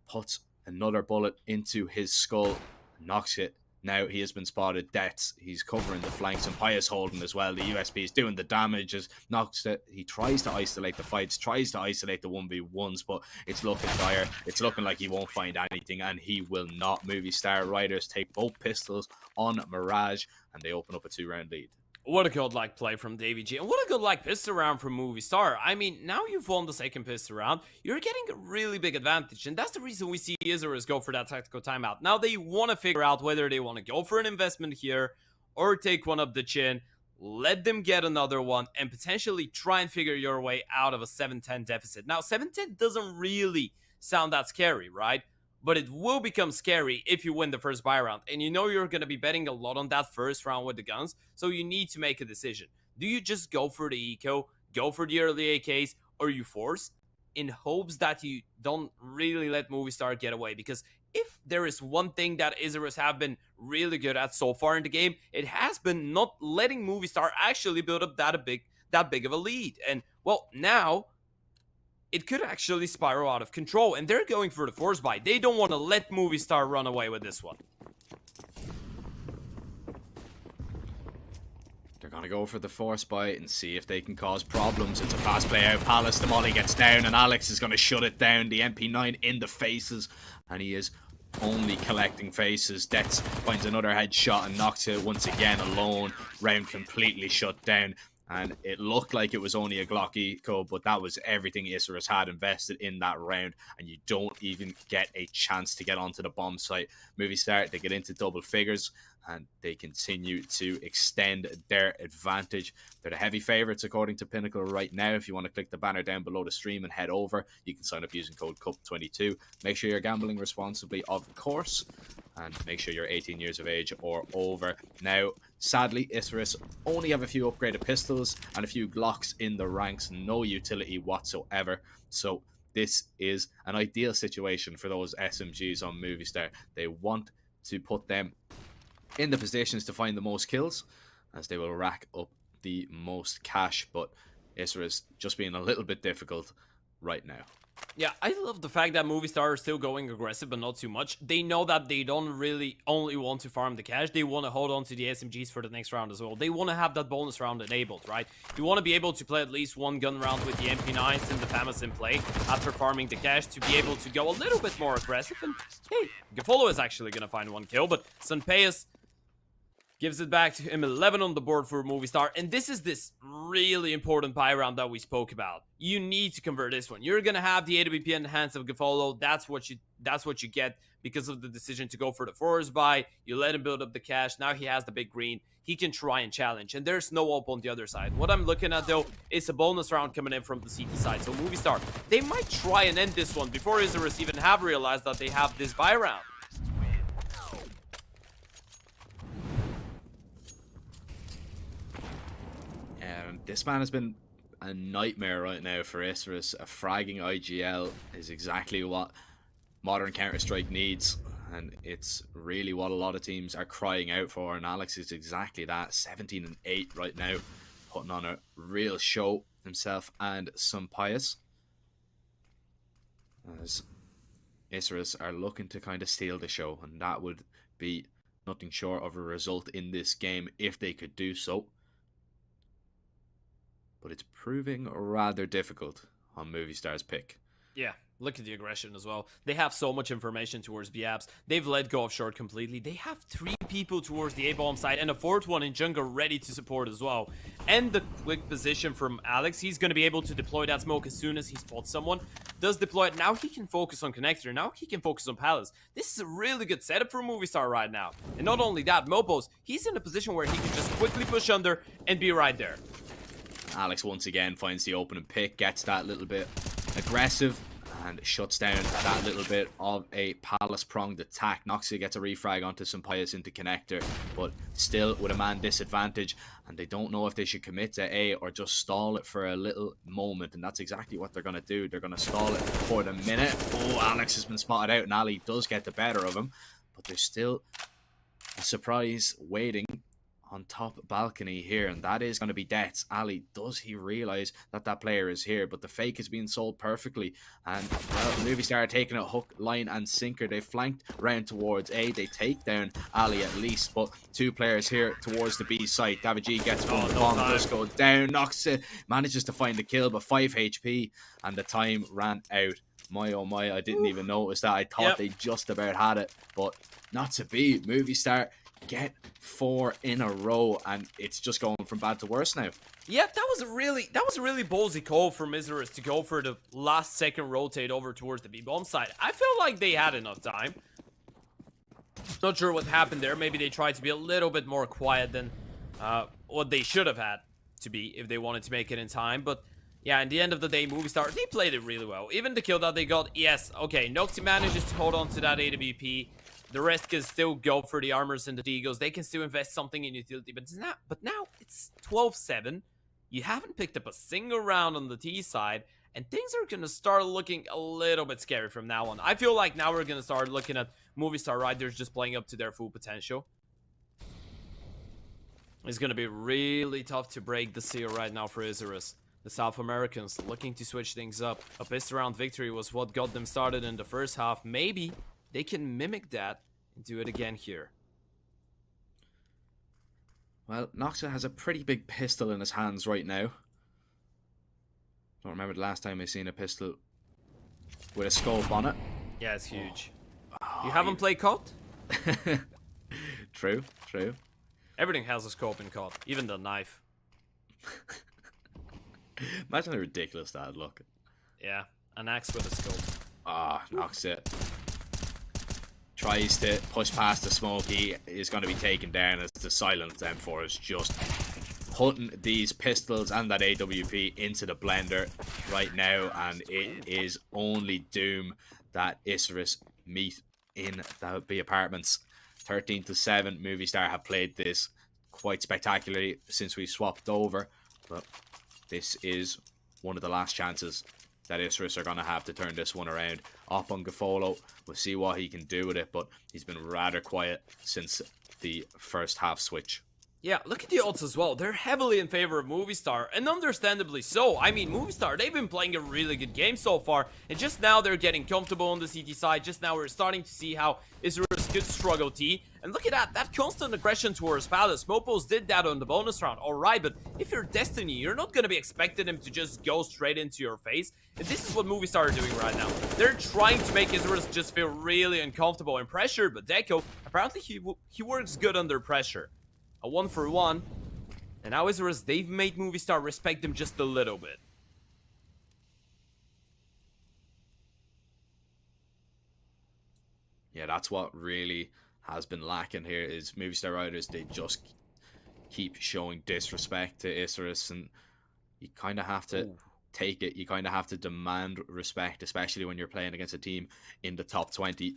puts another bullet into his skull, knocks it. Now he has been spotted. Deaths. He's covering the flanks, and Pius holding as well. The USP is doing the damage as knocks it. He tries to isolate the fights, tries to isolate the 1v1s, but it's looking dire. It's looking like he won't find anything, and he will not. Movistar Riders take both pistols on Mirage, and they open up a 2-round lead. What a godlike play from Davy G, and what a godlike pistol round from Movistar. I mean, now you've won the second pistol round, you're getting a really big advantage, and that's the reason we see Isurus go for that tactical timeout. Now they want to figure out whether they want to go for an investment here or take one up the chin, let them get another one, and potentially try and figure your way out of a 7-10 deficit. Now, 7-10 doesn't really sound that scary, right? But it will become scary if you win the first buy round. And you know you're going to be betting a lot on that first round with the guns. So you need to make a decision. Do you just go for the eco, go for the early AKs, or you force in hopes that you don't really let Movistar get away? Because if there is one thing that Isurus have been really good at so far in the game, it has been not letting Movistar actually build up that big of a lead. And, well, now it could actually spiral out of control, and they're going for the force buy. They don't want to let Movistar run away with this one. They're going to go for the force buy and see if they can cause problems. It's a fast play out. Palace, the molly gets down, and Alex is going to shut it down. The MP9 in the faces, and he is only collecting faces. Dex finds another headshot and knocks it once again alone. Round completely shut down. And it looked like it was only a Glock eco, but that was everything Isurus had invested in that round, and you don't even get a chance to get onto the bomb site. Movistar, they get into double figures, and they continue to extend their advantage. They're the heavy favorites according to Pinnacle right now. If you want to click the banner down below the stream and head over, you can sign up using code CUP22. Make sure you're gambling responsibly, of course, and make sure you're 18 years of age or over. Now, sadly, Isurus only have a few upgraded pistols and a few Glocks in the ranks, no utility whatsoever. So this is an ideal situation for those SMGs on Movistar. They want to put them in the positions to find the most kills, as they will rack up the most cash, but Isurus just being a little bit difficult right now. Yeah, I love the fact that Movistar are still going aggressive, but not too much. They know that they don't really only want to farm the cash. They want to hold on to the SMGs for the next round as well. They want to have that bonus round enabled, right? You want to be able to play at least one gun round with the MP9s and the FAMAS in play after farming the cash to be able to go a little bit more aggressive. And hey, GamerLegion is actually going to find one kill, but Sunpeus gives it back to him. 11 on the board for Movistar. And this is this really important buy round that we spoke about. You need to convert this one. You're going to have the AWP in the hands of GamerLegion. That's what you get because of the decision to go for the force buy. You let him build up the cash. Now he has the big green. He can try and challenge. And there's no up on the other side. What I'm looking at, though, is a bonus round coming in from the CT side. So Movistar, they might try and end this one before Isurus even have realized that they have this buy round. This man has been a nightmare right now for Isurus. A fragging IGL is exactly what modern Counter-Strike needs, and it's really what a lot of teams are crying out for, and Alex is exactly that. 17-8 right now, putting on a real show himself and Sunpeus. as Isurus are looking to kind of steal the show, and that would be nothing short of a result in this game if they could do so. But it's proving rather difficult on Movistar's pick. Yeah, look at the aggression as well. They have so much information towards the apps. They've let go of short completely. They have 3 people towards the A-bomb side and a 4th one in jungle ready to support as well. And the quick position from Alex. He's going to be able to deploy that smoke as soon as he spots someone. Does deploy it. Now he can focus on Connector. Now he can focus on Palace. This is a really good setup for Movistar right now. And not only that, Mopos, he's in a position where he can just quickly push under and be right there. Alex once again finds the opening pick, gets that little bit aggressive, and shuts down that little bit of a Palace pronged attack. Noxia gets a refrag onto Sampayas into Connector, but still with a man disadvantage, and they don't know if they should commit to A or just stall it for a little moment, and that's exactly what they're going to do. They're going to stall it for the minute. Oh, Alex has been spotted out, and Ali does get the better of him, but there's still a surprise waiting on top balcony here, and that is going to be Deaths. Ali, does he realize that that player is here? But the fake is being sold perfectly, and well, Movistar are taking a hook, line and sinker. They flanked round towards A. They take down Ali at least, but 2 players here towards the B site. David G gets one, the bomb does go down. Noxia manages to find the kill, but 5 HP, and the time ran out. My oh my, I didn't even notice that. I thought they just about had it, but not to be. Movistar get 4 in a row, and it's just going from bad to worse now. Yeah, that was a really ballsy call from Isurus to go for the last second rotate over towards the B-bomb side. I feel like they had enough time. Not sure what happened there. Maybe they tried to be a little bit more quiet than what they should have had to be if they wanted to make it in time. But yeah, in the end of the day, Movistar, they played it really well. Even the kill that they got, yes, okay, Noxie manages to hold on to that AWP. The rest can still go for the armors and the Digos. They can still invest something in utility, but now it's 12-7. You haven't picked up a single round on the T side, and things are going to start looking a little bit scary from now on. I feel like now we're going to start looking at Movistar Riders just playing up to their full potential. It's going to be really tough to break the seal right now for Isurus. The South Americans looking to switch things up. A best round victory was what got them started in the first half. Maybe they can mimic that and do it again here. Well, Noxia has a pretty big pistol in his hands right now. Don't remember the last time I seen a pistol with a scope on it. Yeah, it's huge. Oh, you haven't played COD? True. Everything has a scope in COD, even the knife. Imagine how ridiculous that'd look. Yeah, an axe with a scope. Ah, Noxia tries to push past the smoke. He is going to be taken down as the silent M4 is just putting these pistols and that AWP into the blender right now, and it is only doom that Isurus meet in the apartments. 13-7. Movistar have played this quite spectacularly since we swapped over, but this is one of the last chances that Isurus are going to have to turn this one around. Up on Gafolo, we'll see what he can do with it, but he's been rather quiet since the first half switch. Yeah, look at the odds as well. They're heavily in favor of Movistar, and understandably so. I mean, Movistar, they've been playing a really good game so far, and just now they're getting comfortable on the CT side. Just now we're starting to see how Isurus could struggle T. And look at that constant aggression towards Palace. Mopos did that on the bonus round, alright, but if you're Destiny, you're not going to be expecting him to just go straight into your face. And this is what Movistar are doing right now. They're trying to make Isurus just feel really uncomfortable and pressured, but Deco, apparently he works good under pressure. A 1-for-1, and now Isurus, they've made Movistar respect them just a little bit. Yeah, that's what really has been lacking here is Movistar Riders. They just keep showing disrespect to Isurus, and you kind of have to take it. You kind of have to demand respect, especially when you're playing against a team in the top 20.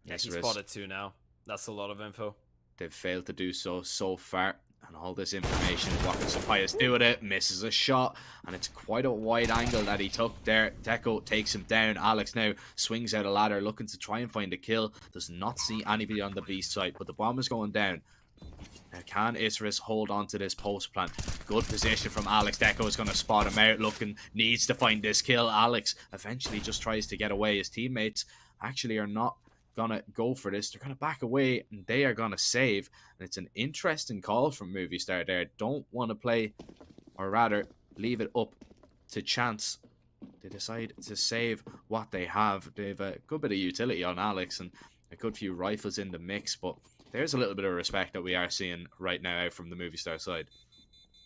Yeah, he spotted 2 now. That's a lot of info. They've failed to do so far, and all this information. What can Sampayas do with it? Misses a shot, and it's quite a wide angle that he took there. Deco takes him down. Alex now swings out a ladder, looking to try and find a kill. Does not see anybody on the B site, but the bomb is going down. Now, can Isurus hold on to this post plant? Good position from Alex. Deco is going to spot him out, looking, needs to find this kill. Alex eventually just tries to get away. His teammates actually are not going to go for this. They're going to back away, and they are going to save. And it's an interesting call from Movistar there. Don't want to play, or rather, leave it up to chance. They decide to save what they have. They have a good bit of utility on Alex and a good few rifles in the mix, but there's a little bit of respect that we are seeing right now out from the Movistar side.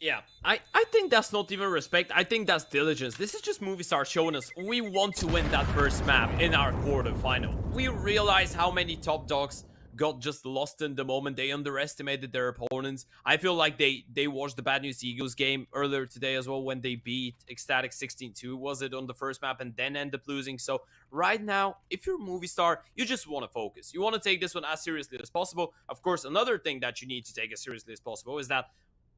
Yeah, I think that's not even respect. I think that's diligence. This is just Movistar showing us we want to win that first map in our quarterfinal. We realize how many top dogs got just lost in the moment. They underestimated their opponents. I feel like they watched the Bad News Eagles game earlier today as well when they beat ECSTATIC 16-2, was it, on the first map, and then ended up losing. So right now, if you're Movistar, you just want to focus. You want to take this one as seriously as possible. Of course, another thing that you need to take as seriously as possible is that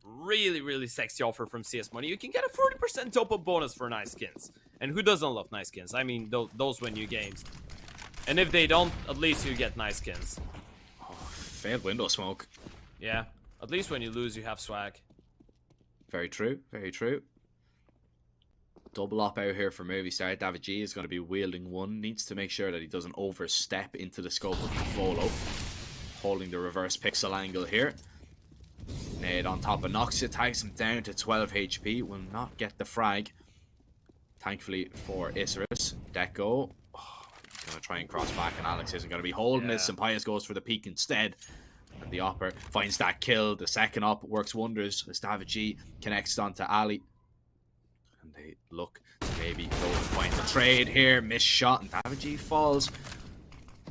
really sexy offer from CS Money. You can get a 40% top-up bonus for nice skins. And who doesn't love nice skins? I mean, those win you games. And if they don't, at least you get nice skins. Failed window smoke. Yeah, at least when you lose, you have swag. Very true, very true. Double up out here for Movistar. David G is going to be wielding one. Needs to make sure that he doesn't overstep into the scope of the follow. Holding the reverse pixel angle here. Nade on top of Noxia, tags him down to 12 HP. Will not get the frag. Thankfully for Isurus. Deco. Going to try and cross back, and Alex isn't going to be holding this. And Pius goes for the peek instead. And the Opper finds that kill. The second Op works wonders as David G connects onto Ali. And they look to maybe go and find the trade here. Missed shot, and David G falls.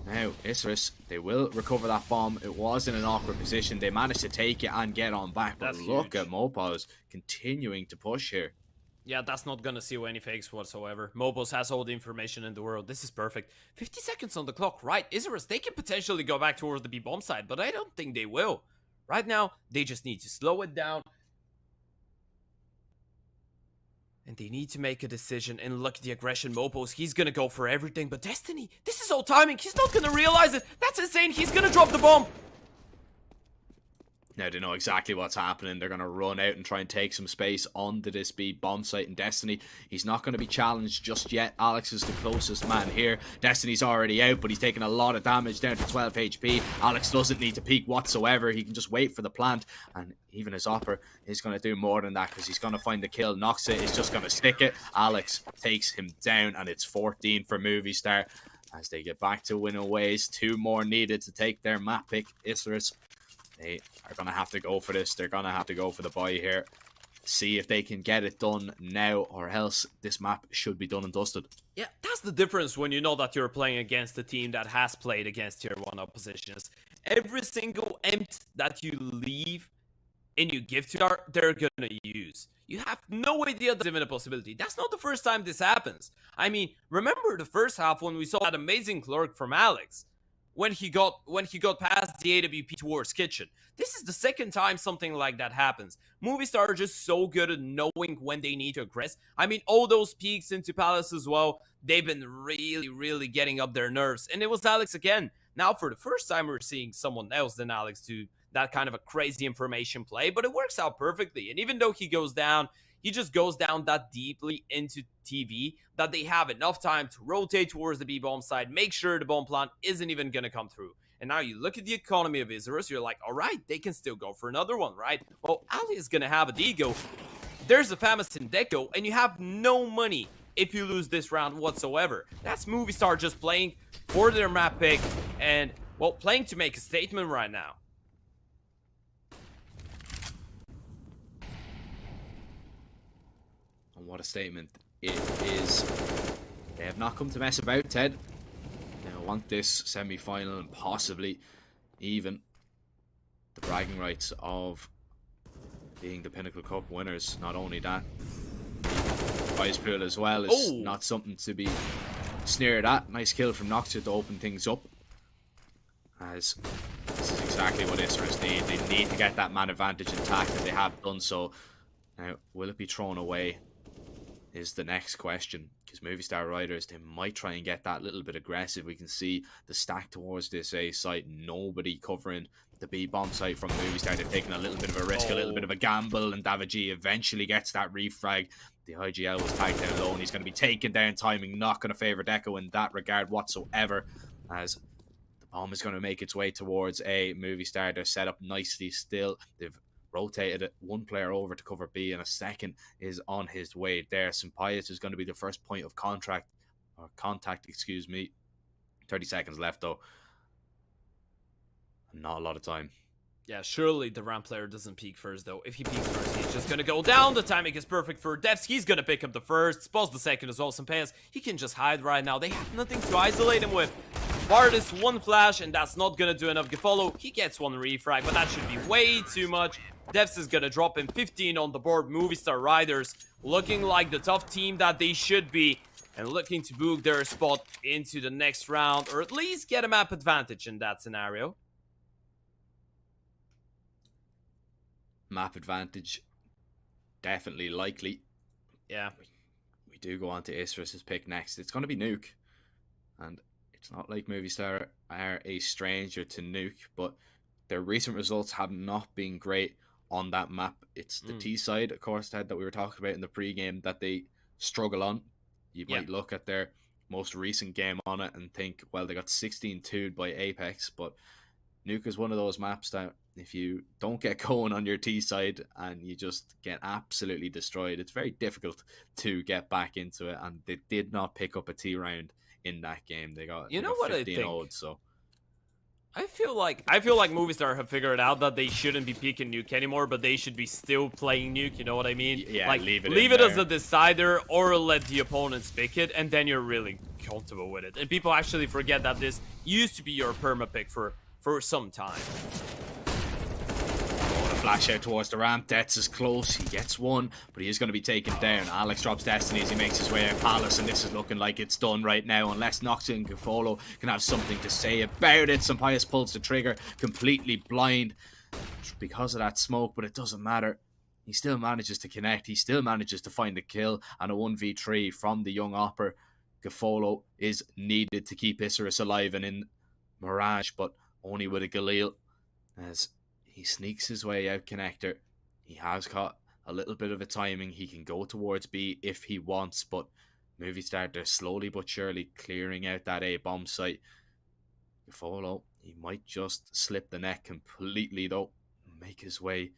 Now, Isurus, they will recover that bomb. It was in an awkward position. They managed to take it and get on back. But look at Mopos continuing to push here. Yeah, that's not gonna seal any fakes whatsoever. Mopos has all the information in the world. This is perfect. 50 seconds on the clock, right? Isurus, they can potentially go back towards the B-bomb side, but I don't think they will. Right now, they just need to slow it down. And they need to make a decision, and look at the aggression. Mopos, he's gonna go for everything, but Destiny, this is all timing. He's not gonna realize it. That's insane. He's gonna drop the bomb. Now they know exactly what's happening. They're going to run out and try and take some space onto this B bomb site in Destiny. He's not going to be challenged just yet. Alex is the closest man here. Destiny's already out, but he's taking a lot of damage, down to 12 HP. Alex doesn't need to peek whatsoever. He can just wait for the plant, and even his Opper is going to do more than that because he's going to find the kill. Noxa is just going to stick it. Alex takes him down, and it's 14 for Movistar as they get back to winning ways. 2 more needed to take their map pick. Isurus, they are going to have to go for this. They're going to have to go for the buy here. See if they can get it done now, or else this map should be done and dusted. Yeah, that's the difference when you know that you're playing against a team that has played against tier 1 oppositions. Every single empt that you leave and you give to them, they're going to use. You have no idea there's even a possibility. That's not the first time this happens. I mean, remember the first half when we saw that amazing clerk from Alex? When he got past the AWP towards Kitchen. This is the second time something like that happens. Movistar are just so good at knowing when they need to aggress. I mean, all those peaks into Palace as well, they've been really getting up their nerves. And it was Alex again. Now, for the first time, we're seeing someone else than Alex do that kind of a crazy information play, but it works out perfectly. And even though he goes down, he just goes down that deeply into TV that they have enough time to rotate towards the B-bomb side, make sure the bomb plant isn't even going to come through. And now you look at the economy of Isurus, you're like, all right, they can still go for another one, right? Well, Ali is going to have a Digo. There's a Famous in Deco, and you have no money if you lose this round whatsoever. That's Movistar just playing for their map pick and, well, playing to make a statement right now. What a statement it is. They have not come to mess about, Ted. They want this semi-final and possibly even the bragging rights of being the Pinnacle Cup winners. Not only that, the prize pool as well is not something to be sneered at. Nice kill from Noxia to open things up, as this is exactly what Isurus need. They need to get that man advantage intact, and they have done so. Now, will it be thrown away is the next question, because Movistar Riders, they might try and get that little bit aggressive. We can see the stack towards this A site, nobody covering the B bomb site from Movistar. They're taking a little bit of a risk, a little bit of a gamble, and Daviji eventually gets that refrag. The IGL was tagged down low, and he's going to be taken down. Timing not going to favour Deco in that regard whatsoever, as the bomb is going to make its way towards A. Movistar. They're set up nicely still. They've rotated it, one player over to cover B, and a second is on his way there. Sampayas is going to be the first point of contact, 30 seconds left though. Not a lot of time. Yeah, surely the ramp player doesn't peek first, though. If he peeks first, he's just gonna go down. The timing is perfect for Devs. He's gonna pick up the first, spawns the second as well. Sampayas, he can just hide right now. They have nothing to isolate him with. Bardis, one flash, and that's not gonna do enough. Gefolo, he gets one refrag, but that should be way too much. Devs is gonna drop him 15 on the board. Movistar Riders looking like the tough team that they should be, and looking to book their spot into the next round, or at least get a map advantage in that scenario. Map advantage, definitely likely. Yeah. We do go on to Isurus' pick next. It's going to be Nuke. And it's not like Movistar are a stranger to Nuke, but their recent results have not been great on that map. It's the T side, of course, Ted, that we were talking about in the pregame that they struggle on. You might look at their most recent game on it and think, well, they got 16-2'd by Apeks, but Nuke is one of those maps that if you don't get going on your T side and you just get absolutely destroyed, it's very difficult to get back into it. And they did not pick up a T round in that game. They got, you know what I 15 old, so I feel like Movistar have figured out that they shouldn't be picking Nuke anymore, but they should be still playing Nuke. You know what I mean? Yeah, like leave it as a decider, or let the opponents pick it, and then you're really comfortable with it. And people actually forget that this used to be your perma pick for some time. Flash out towards the ramp. Dets is close. He gets one, but he is going to be taken down. Alex drops Destiny as he makes his way out Palace, and this is looking like it's done right now. Unless Noxie and Gefolo can have something to say about it. Sampayas pulls the trigger, completely blind because of that smoke, but it doesn't matter. He still manages to connect. He still manages to find the kill, and a 1v3 from the young Opper. Gefolo is needed to keep Isurus alive and in Mirage, but only with a Galil, as he sneaks his way out connector. He has got a little bit of a timing. He can go towards B if he wants, but Movistar, they're slowly but surely clearing out that A bomb site. Gefolo, he might just slip the net completely though, make his way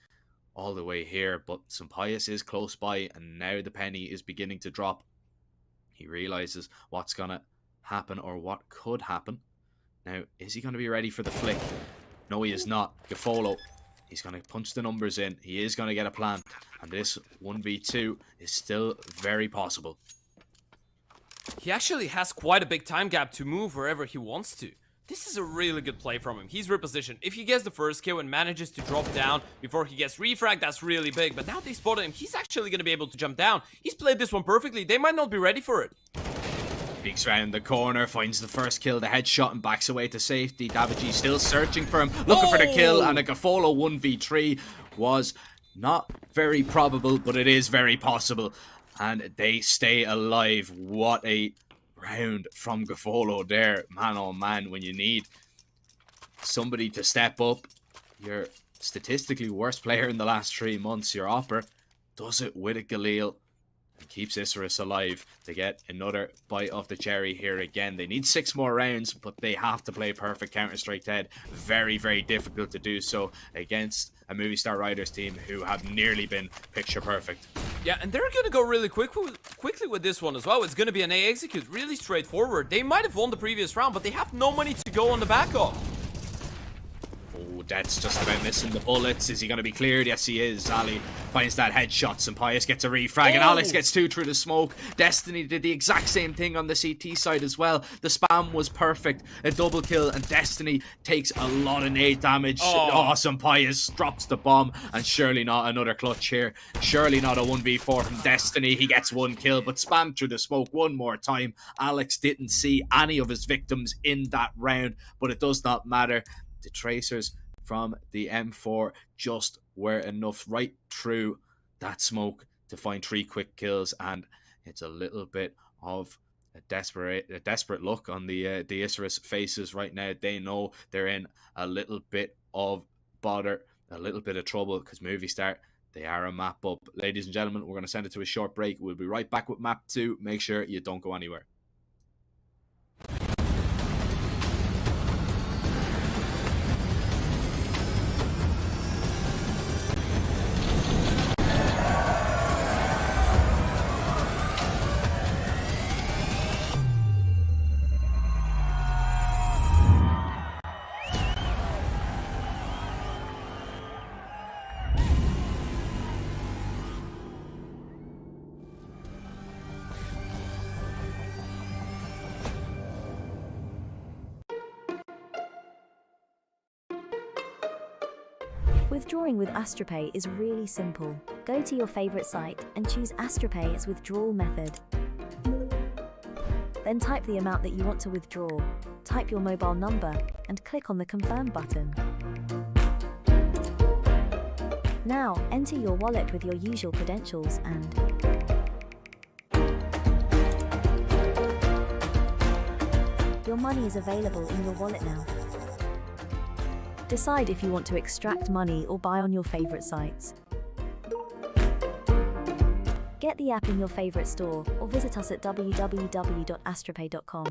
all the way here, but Sampayas is close by, and now the penny is beginning to drop. He realizes what's gonna happen, or what could happen. Now, is he going to be ready for the flick? No, he is not. Gefolo, he's going to punch the numbers in. He is going to get a plant. And this 1v2 is still very possible. He actually has quite a big time gap to move wherever he wants to. This is a really good play from him. He's repositioned. If he gets the first kill and manages to drop down before he gets refragged, that's really big. But now they spotted him. He's actually going to be able to jump down. He's played this one perfectly. They might not be ready for it. Peeks round the corner, finds the first kill, the headshot, and backs away to safety. Daviji still searching for him, looking for the kill, and a Gefolo 1v3 was not very probable, but it is very possible. And they stay alive. What a round from Gefolo there. Man, oh man, when you need somebody to step up, your statistically worst player in the last 3 months, your Opper, does it with a Galil. Keeps Isurus alive to get another bite of the cherry here again. They need 6 more rounds, but they have to play perfect Counter-Strike Ted. Very, very difficult to do so against a Movistar Riders team who have nearly been picture perfect. Yeah, and they're going to go really quickly with this one as well. It's going to be an A execute, really straightforward. They might have won the previous round, but they have no money to go on the back of. Oh, that's just about missing the bullets. Is he going to be cleared? Yes, he is. Ali finds that headshot. Sampayas gets a refrag, and Alex gets 2 through the smoke. Destiny did the exact same thing on the CT side as well. The spam was perfect. A double kill, and Destiny takes a lot of nade damage. Oh, Sampayas drops the bomb, and surely not another clutch here. Surely not a 1v4 from Destiny. He gets 1 kill, but spam through the smoke one more time. Alex didn't see any of his victims in that round, but it does not matter. The tracers from the M4 just were enough right through that smoke to find 3 quick kills, and it's a little bit of a desperate look on the Isurus faces right now. They know they're in a little bit of bother, a little bit of trouble, because Movistar, they are a map up. Ladies and gentlemen, we're going to send it to a short break. We'll be right back with map 2. Make sure you don't go anywhere. Withdrawing with AstroPay is really simple. Go to your favorite site and choose AstroPay as withdrawal method. Then type the amount that you want to withdraw, type your mobile number, and click on the Confirm button. Now, enter your wallet with your usual credentials and your money is available in your wallet now. Decide if you want to extract money or buy on your favorite sites. Get the app in your favorite store or visit us at www.astropay.com.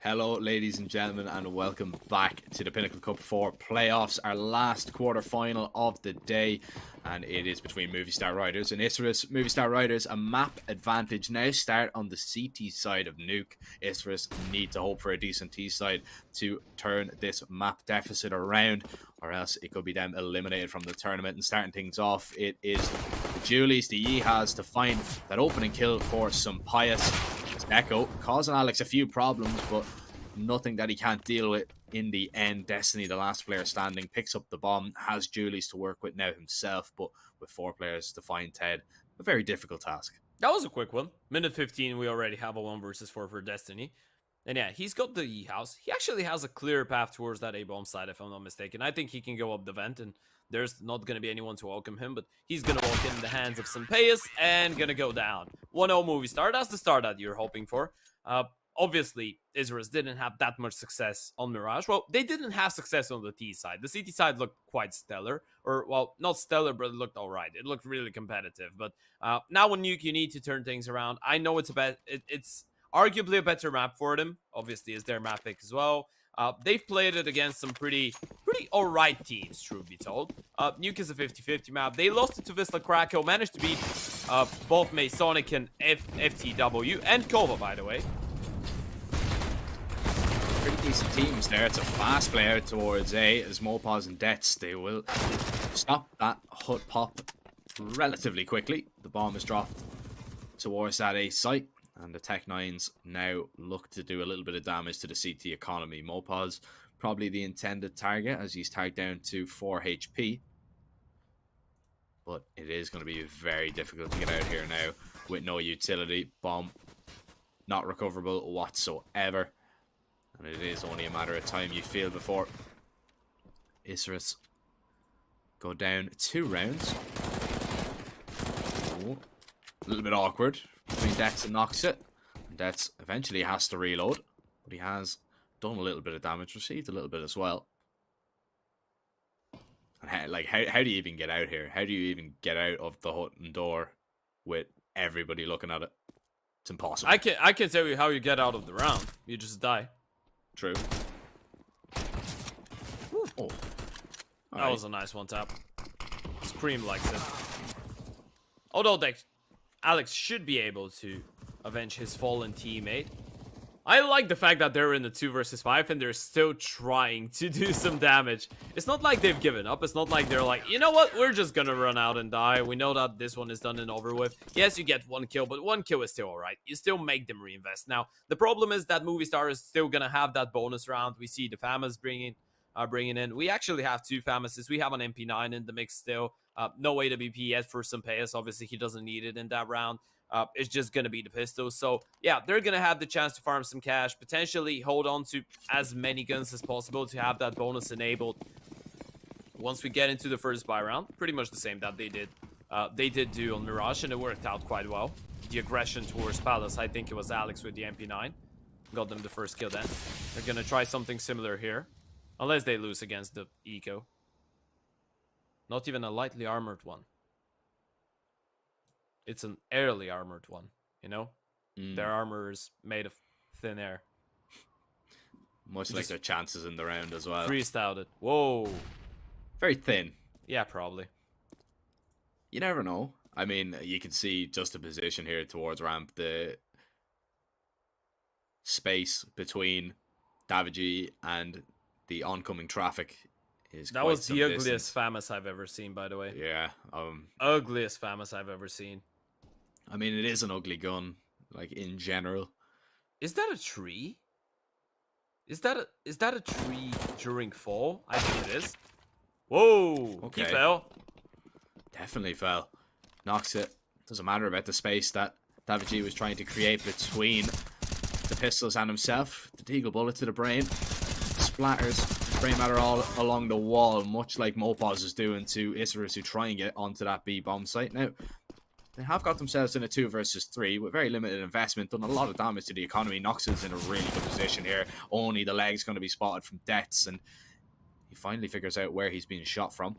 Hello, ladies and gentlemen, and welcome back to the Pinnacle Cup IV playoffs, our last quarter-final of the day, and it is between Movistar Riders and Isurus. Movistar Riders, a map advantage now start on the CT side of Nuke. Isurus need to hope for a decent T side to turn this map deficit around, or else it could be them eliminated from the tournament. And starting things off, it is the Julies, the Yihas, to find that opening kill for some Pious. Echo causing Alex a few problems, but nothing that he can't deal with in the end. Destiny, the last player standing, picks up the bomb, has Julies to work with now himself, but with 4 players to find Ted, a very difficult task. That was a quick one. Minute 15, we already have a 1 versus 4 for Destiny. And yeah, he's got the E-house. He actually has a clear path towards that A-bomb side, if I'm not mistaken. I think he can go up the vent, and there's not going to be anyone to welcome him, but he's going to walk in the hands of some Payas and going to go down. 1-0 Movistar. That's the start that you're hoping for. Obviously, Isurus didn't have that much success on Mirage. Well, they didn't have success on the T side. The CT side looked quite stellar. Or, well, not stellar, but it looked all right. It looked really competitive. But now on Nuke, you need to turn things around. I know it's it's arguably a better map for them. Obviously, it's their map pick as well. They've played it against some pretty alright teams, truth be told. Nuke is a 50-50 map. They lost it to Wisla Krakow, managed to beat both Masonic and FTW, and Kova, by the way. Pretty decent teams there. It's a fast player towards A, as Mopaz and Dets. They will stop that hut pop relatively quickly. The bomb is dropped towards that A site. And the Tech-9s now look to do a little bit of damage to the CT economy. Mopaz probably the intended target, as he's tagged down to 4 HP. But it is going to be very difficult to get out here now with no utility. Bomb not recoverable whatsoever. And it is only a matter of time, you feel, before Isurus go down 2 rounds. Oh, a little bit awkward between Dets and Noxit. Dets eventually has to reload, but he has done a little bit of damage, received a little bit as well. And how do you even get out here? How do you even get out of the hut and door with everybody looking at it? It's impossible. I can tell you how you get out of the round. You just die. True. Oh, that was a nice one tap. Scream likes it. Although Alex should be able to avenge his fallen teammate. I like the fact that they're in the 2 versus 5 and they're still trying to do some damage. It's not like they've given up. It's not like they're like, you know what, we're just gonna run out and die. We know that this one is done and over with. Yes, you get 1 kill, but 1 kill is still alright. You still make them reinvest. Now, the problem is that Movistar is still gonna have that bonus round. We see the Famas bringing in. We actually have 2 Famases. We have an MP9 in the mix still. No AWP yet for some Payas. Obviously, he doesn't need it in that round. It's just going to be the pistols. So, yeah, they're going to have the chance to farm some cash. Potentially hold on to as many guns as possible to have that bonus enabled. Once we get into the first buy round, pretty much the same that they did do on Mirage, and it worked out quite well. The aggression towards Palace, I think it was Alex with the MP9. Got them the first kill then. They're going to try something similar here. Unless they lose against the Eco. Not even a lightly armored one. It's an airly armored one, you know? Their armor is made of thin air. Much like their chances in the round as well. Freestyled it. Whoa. Very thin. Yeah, probably. You never know. I mean, you can see just the position here towards ramp. The space between Daviji and the oncoming traffic is that was the ugliest FAMAS I've ever seen, by the way. Yeah. Ugliest FAMAS I've ever seen. I mean, it is an ugly gun, like, in general. Is that a tree? Is that a tree during fall? I think it is. Whoa! Okay. He fell. Definitely fell. Knocks it. Doesn't matter about the space that Daviji was trying to create between the pistols and himself. The Deagle bullet to the brain. Splatters brain matter all along the wall, much like Mopaz is doing to Isurus, who try and get onto that B bomb site. Now, they have got themselves in a 2 versus 3 with very limited investment, done a lot of damage to the economy. Nox is in a really good position here. Only the leg's going to be spotted from Dets, and he finally figures out where he's being shot from.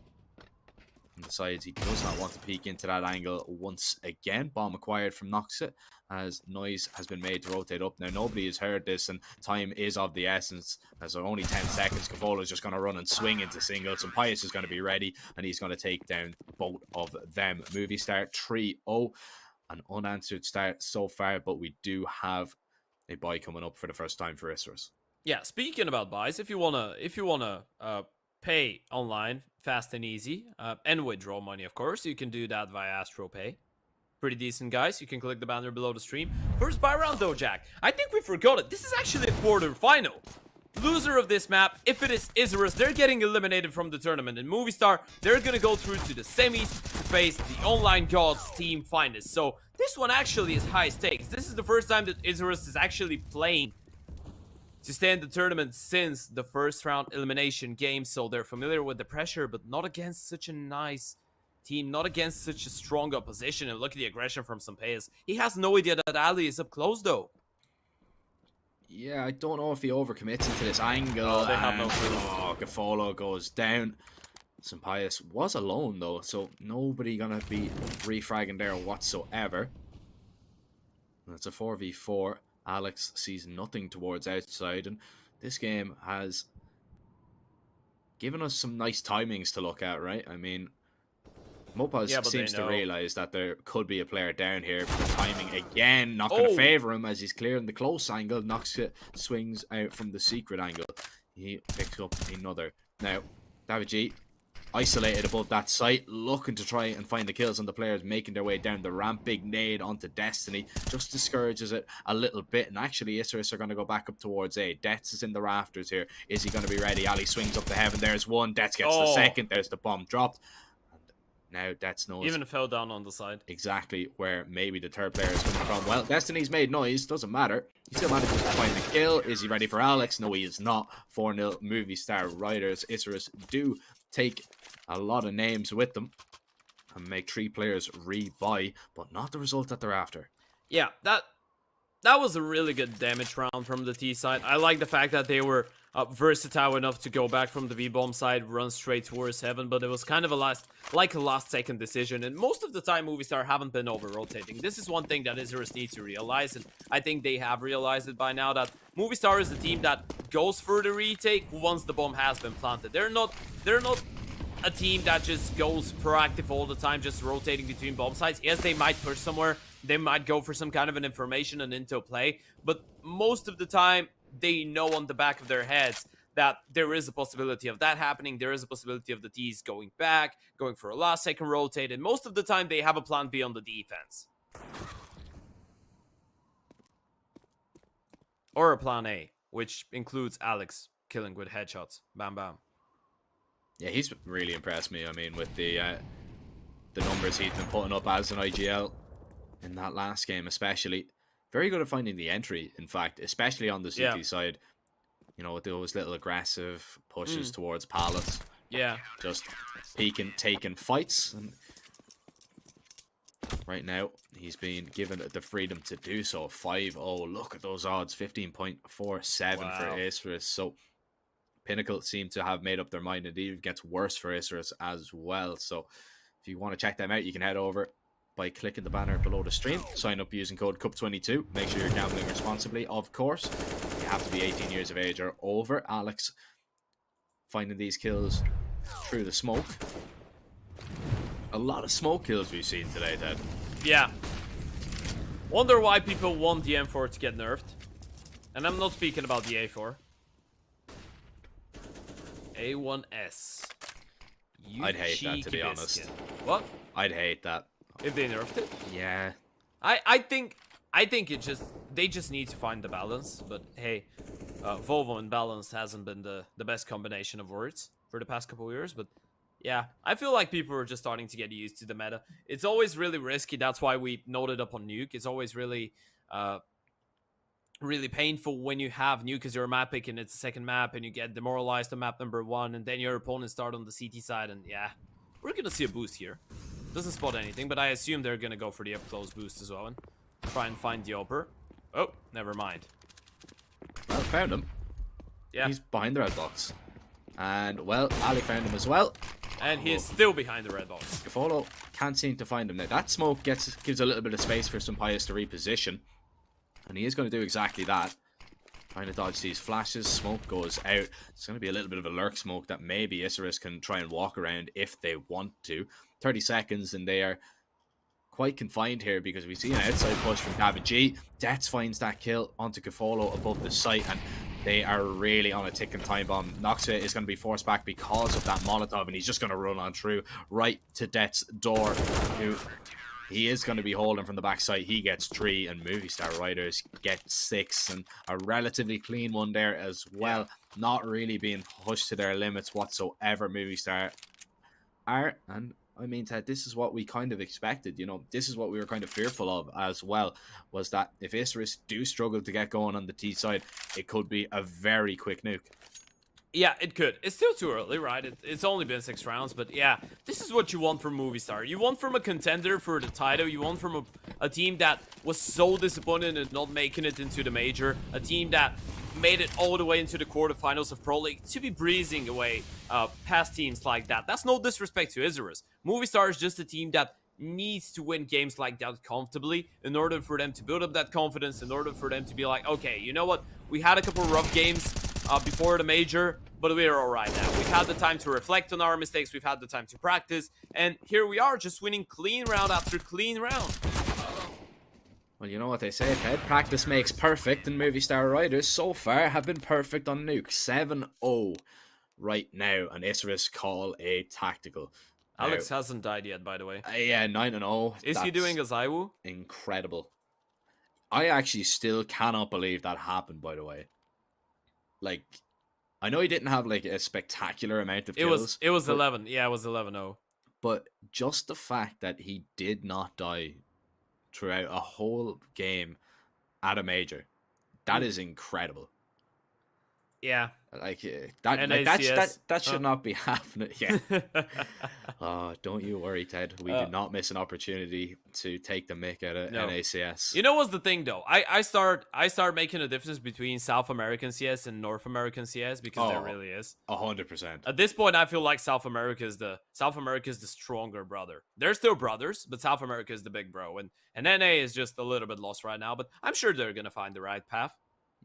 and decides he does not want to peek into that angle once again. Bomb acquired from Noxit as noise has been made to rotate up. Now, nobody has heard this, and time is of the essence. As there are only 10 seconds, Cavolo is just going to run and swing into singles, and Pius is going to be ready, and he's going to take down both of them. Movistar 3-0. An unanswered start so far, but we do have a buy coming up for the first time for Isurus. Yeah, speaking about buys, if you wanna pay online fast and easy, and withdraw money, of course, you can do that via AstroPay. Pretty decent, guys. You can click the banner below the stream. First buy round though, Jack. I think we forgot it. This is actually a quarterfinal. Loser of this map, if it is Isurus, they're getting eliminated from the tournament. And Movistar, they're gonna go through to the semis to face the Online Gods team finest. So this one actually is high stakes. This is the first time that Isurus is actually playing to stay in the tournament since the first round elimination game. So they're familiar with the pressure, but not against such a nice team, not against such a strong opposition. And look at the aggression from Sampayas. He has no idea that Ali is up close though. Yeah, I don't know if he overcommits into this angle. Oh, they have no clue. Oh, Gafolo goes down. Sampayas was alone though, so nobody gonna be refragging there whatsoever. That's a 4v4. Alex sees nothing towards outside, and this game has given us some nice timings to look at, right? I mean, Mopaz seems to realize that there could be a player down here. But the timing again not going to favor him as he's clearing the close angle. Noxit swings out from the secret angle. He picks up another. Now, David G isolated above that site, looking to try and find the kills on the players making their way down the ramp. Big nade onto Destiny, just discourages it a little bit. And actually, Isurus are going to go back up towards A. Dets is in the rafters here. Is he going to be ready? Ali swings up to heaven. There's one. Dets gets the second. There's the bomb dropped. Now Dets knows even fell down on the side exactly where maybe the third player is coming from. Well, Destiny's made noise, doesn't matter. He still manages to find the kill. Is he ready for Alex? No, he is not. 4-0 Movistar Riders. Isurus do take a lot of names with them and make 3 players rebuy, but not the result that they're after. Yeah, that was a really good damage round from the T side. I like the fact that they were versatile enough to go back from the V-bomb side, run straight towards heaven, but it was kind of a last second decision, and most of the time Movistar haven't been over-rotating. This is one thing that Isurus needs to realize, and I think they have realized it by now, that Movistar is the team that goes for the retake once the bomb has been planted. They're not a team that just goes proactive all the time, just rotating between bomb sites. Yes, they might push somewhere, they might go for some kind of an information and into play, but most of the time they know on the back of their heads that there is a possibility of that happening. There is a possibility of the T's going back, going for a last second rotate, and most of the time they have a plan B on the defense. Or a plan A, which includes Alex killing with headshots. Bam, bam. Yeah, he's really impressed me. I mean, with the numbers he's been putting up as an IGL in that last game especially. Very good at finding the entry, in fact, especially on the CT side. You know, with those little aggressive pushes towards Palace. Yeah. Just peeking, taking fights. And right now, he's been given the freedom to do so. 5-0. Look at those odds. 15.47 for Isurus. So, Pinnacle seem to have made up their mind. It even gets worse for Isurus as well. So, if you want to check them out, you can head over by clicking the banner below the stream. Sign up using code CUP22. Make sure you're gambling responsibly, of course. You have to be 18 years of age or over. Alex finding these kills through the smoke. A lot of smoke kills we've seen today, Ted. Yeah. Wonder why people want the M4 to get nerfed. And I'm not speaking about the A4. A1S. I'd hate that, to be honest. What? I'd hate that. If they nerfed it? Yeah. I think they just need to find the balance. But hey, Volvo and balance hasn't been the best combination of words for the past couple of years. But yeah, I feel like people are just starting to get used to the meta. It's always really risky. That's why we noted up on Nuke. It's always really really painful when you have Nuke as your map pick and it's a second map and you get demoralized on map number 1 and then your opponent start on the CT side, and yeah, we're gonna see a boost here. Doesn't spot anything, but I assume they're gonna go for the up close boost as well and try and find the upper. Oh, never mind. Well, found him. Yeah. He's behind the red box. And, well, Ali found him as well. And he is still behind the red box. TYLOO can't seem to find him now. That smoke gives a little bit of space for Sampayas to reposition. And he is going to do exactly that. Trying to dodge these flashes. Smoke goes out. It's going to be a little bit of a lurk smoke that maybe Isurus can try and walk around if they want to. 30 seconds and they are quite confined here because we see an outside push from Gavin G. Dets finds that kill onto TYLOO above the site, and they are really on a ticking time bomb. Noxa is going to be forced back because of that Molotov, and he's just going to run on through right to Dets' door. He is going to be holding from the backside. He gets 3, and Movistar Riders get 6, and a relatively clean one there as well. Not really being pushed to their limits whatsoever, Movistar are. And I mean, Ted, this is what we kind of expected. You know, this is what we were kind of fearful of as well, was that if Isurus do struggle to get going on the T side, it could be a very quick nuke. Yeah, it could. It's still too early, right? It's only been 6 rounds, but yeah, this is what you want from Movistar. You want from a contender for the title. You want from a team that was so disappointed in not making it into the major. A team that made it all the way into the quarterfinals of Pro League to be breezing away past teams like that. That's no disrespect to Isurus. Movistar is just a team that needs to win games like that comfortably in order for them to build up that confidence, in order for them to be like, okay, you know what? We had a couple of rough games before the major, but we're all right now. We've had the time to reflect on our mistakes. We've had the time to practice. And here we are, just winning clean round after clean round. Well, you know what they say, Ted. Practice makes perfect, and Movistar Riders so far have been perfect on Nuke. 7-0 right now, and Isurus call a tactical. Alex hasn't died yet, by the way. Yeah, 9-0. Is he doing a Zaiwu? Incredible. I actually still cannot believe that happened, by the way. Like, I know he didn't have like a spectacular amount of kills. It was 11. Yeah, it was 11-0. But just the fact that he did not die throughout a whole game at a major, that is incredible. Yeah. Like that should not be happening. Yeah. Oh, don't you worry, Ted. We did not miss an opportunity to take the mick out of NACS. You know what's the thing though? I start making a difference between South American CS and North American CS because there really is. 100%. At this point, I feel like South America is the stronger brother. They're still brothers, but South America is the big bro, and NA is just a little bit lost right now. But I'm sure they're gonna find the right path.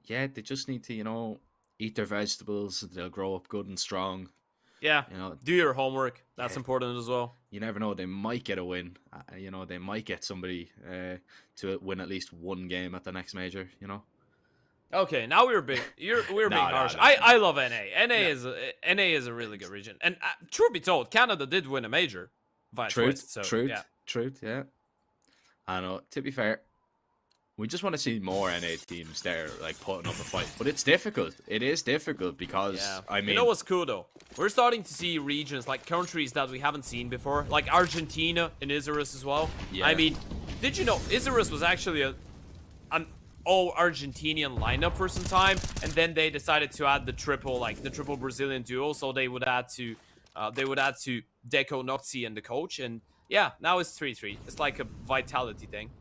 Yeah, they just need to, eat their vegetables. They'll grow up good and strong. Yeah, do your homework. That's important as well. You never know. They might get a win. They might get somebody to win at least one game at the next major. Okay, now we're being harsh. I love NA. NA is a really good region. And truth be told, Canada did win a major via twist. So, truth. Yeah. I know. To be fair, we just want to see more NA teams there, like, putting up a fight. But it's difficult. It is difficult because, I mean... You know what's cool, though? We're starting to see regions, like countries that we haven't seen before. Like Argentina and Isurus as well. Yeah. I mean, did you know Isurus was actually an all-Argentinian lineup for some time? And then they decided to add the triple Brazilian duo. So they would add to Deco, Noxy, and the coach. And yeah, now it's 3-3. It's like a vitality thing.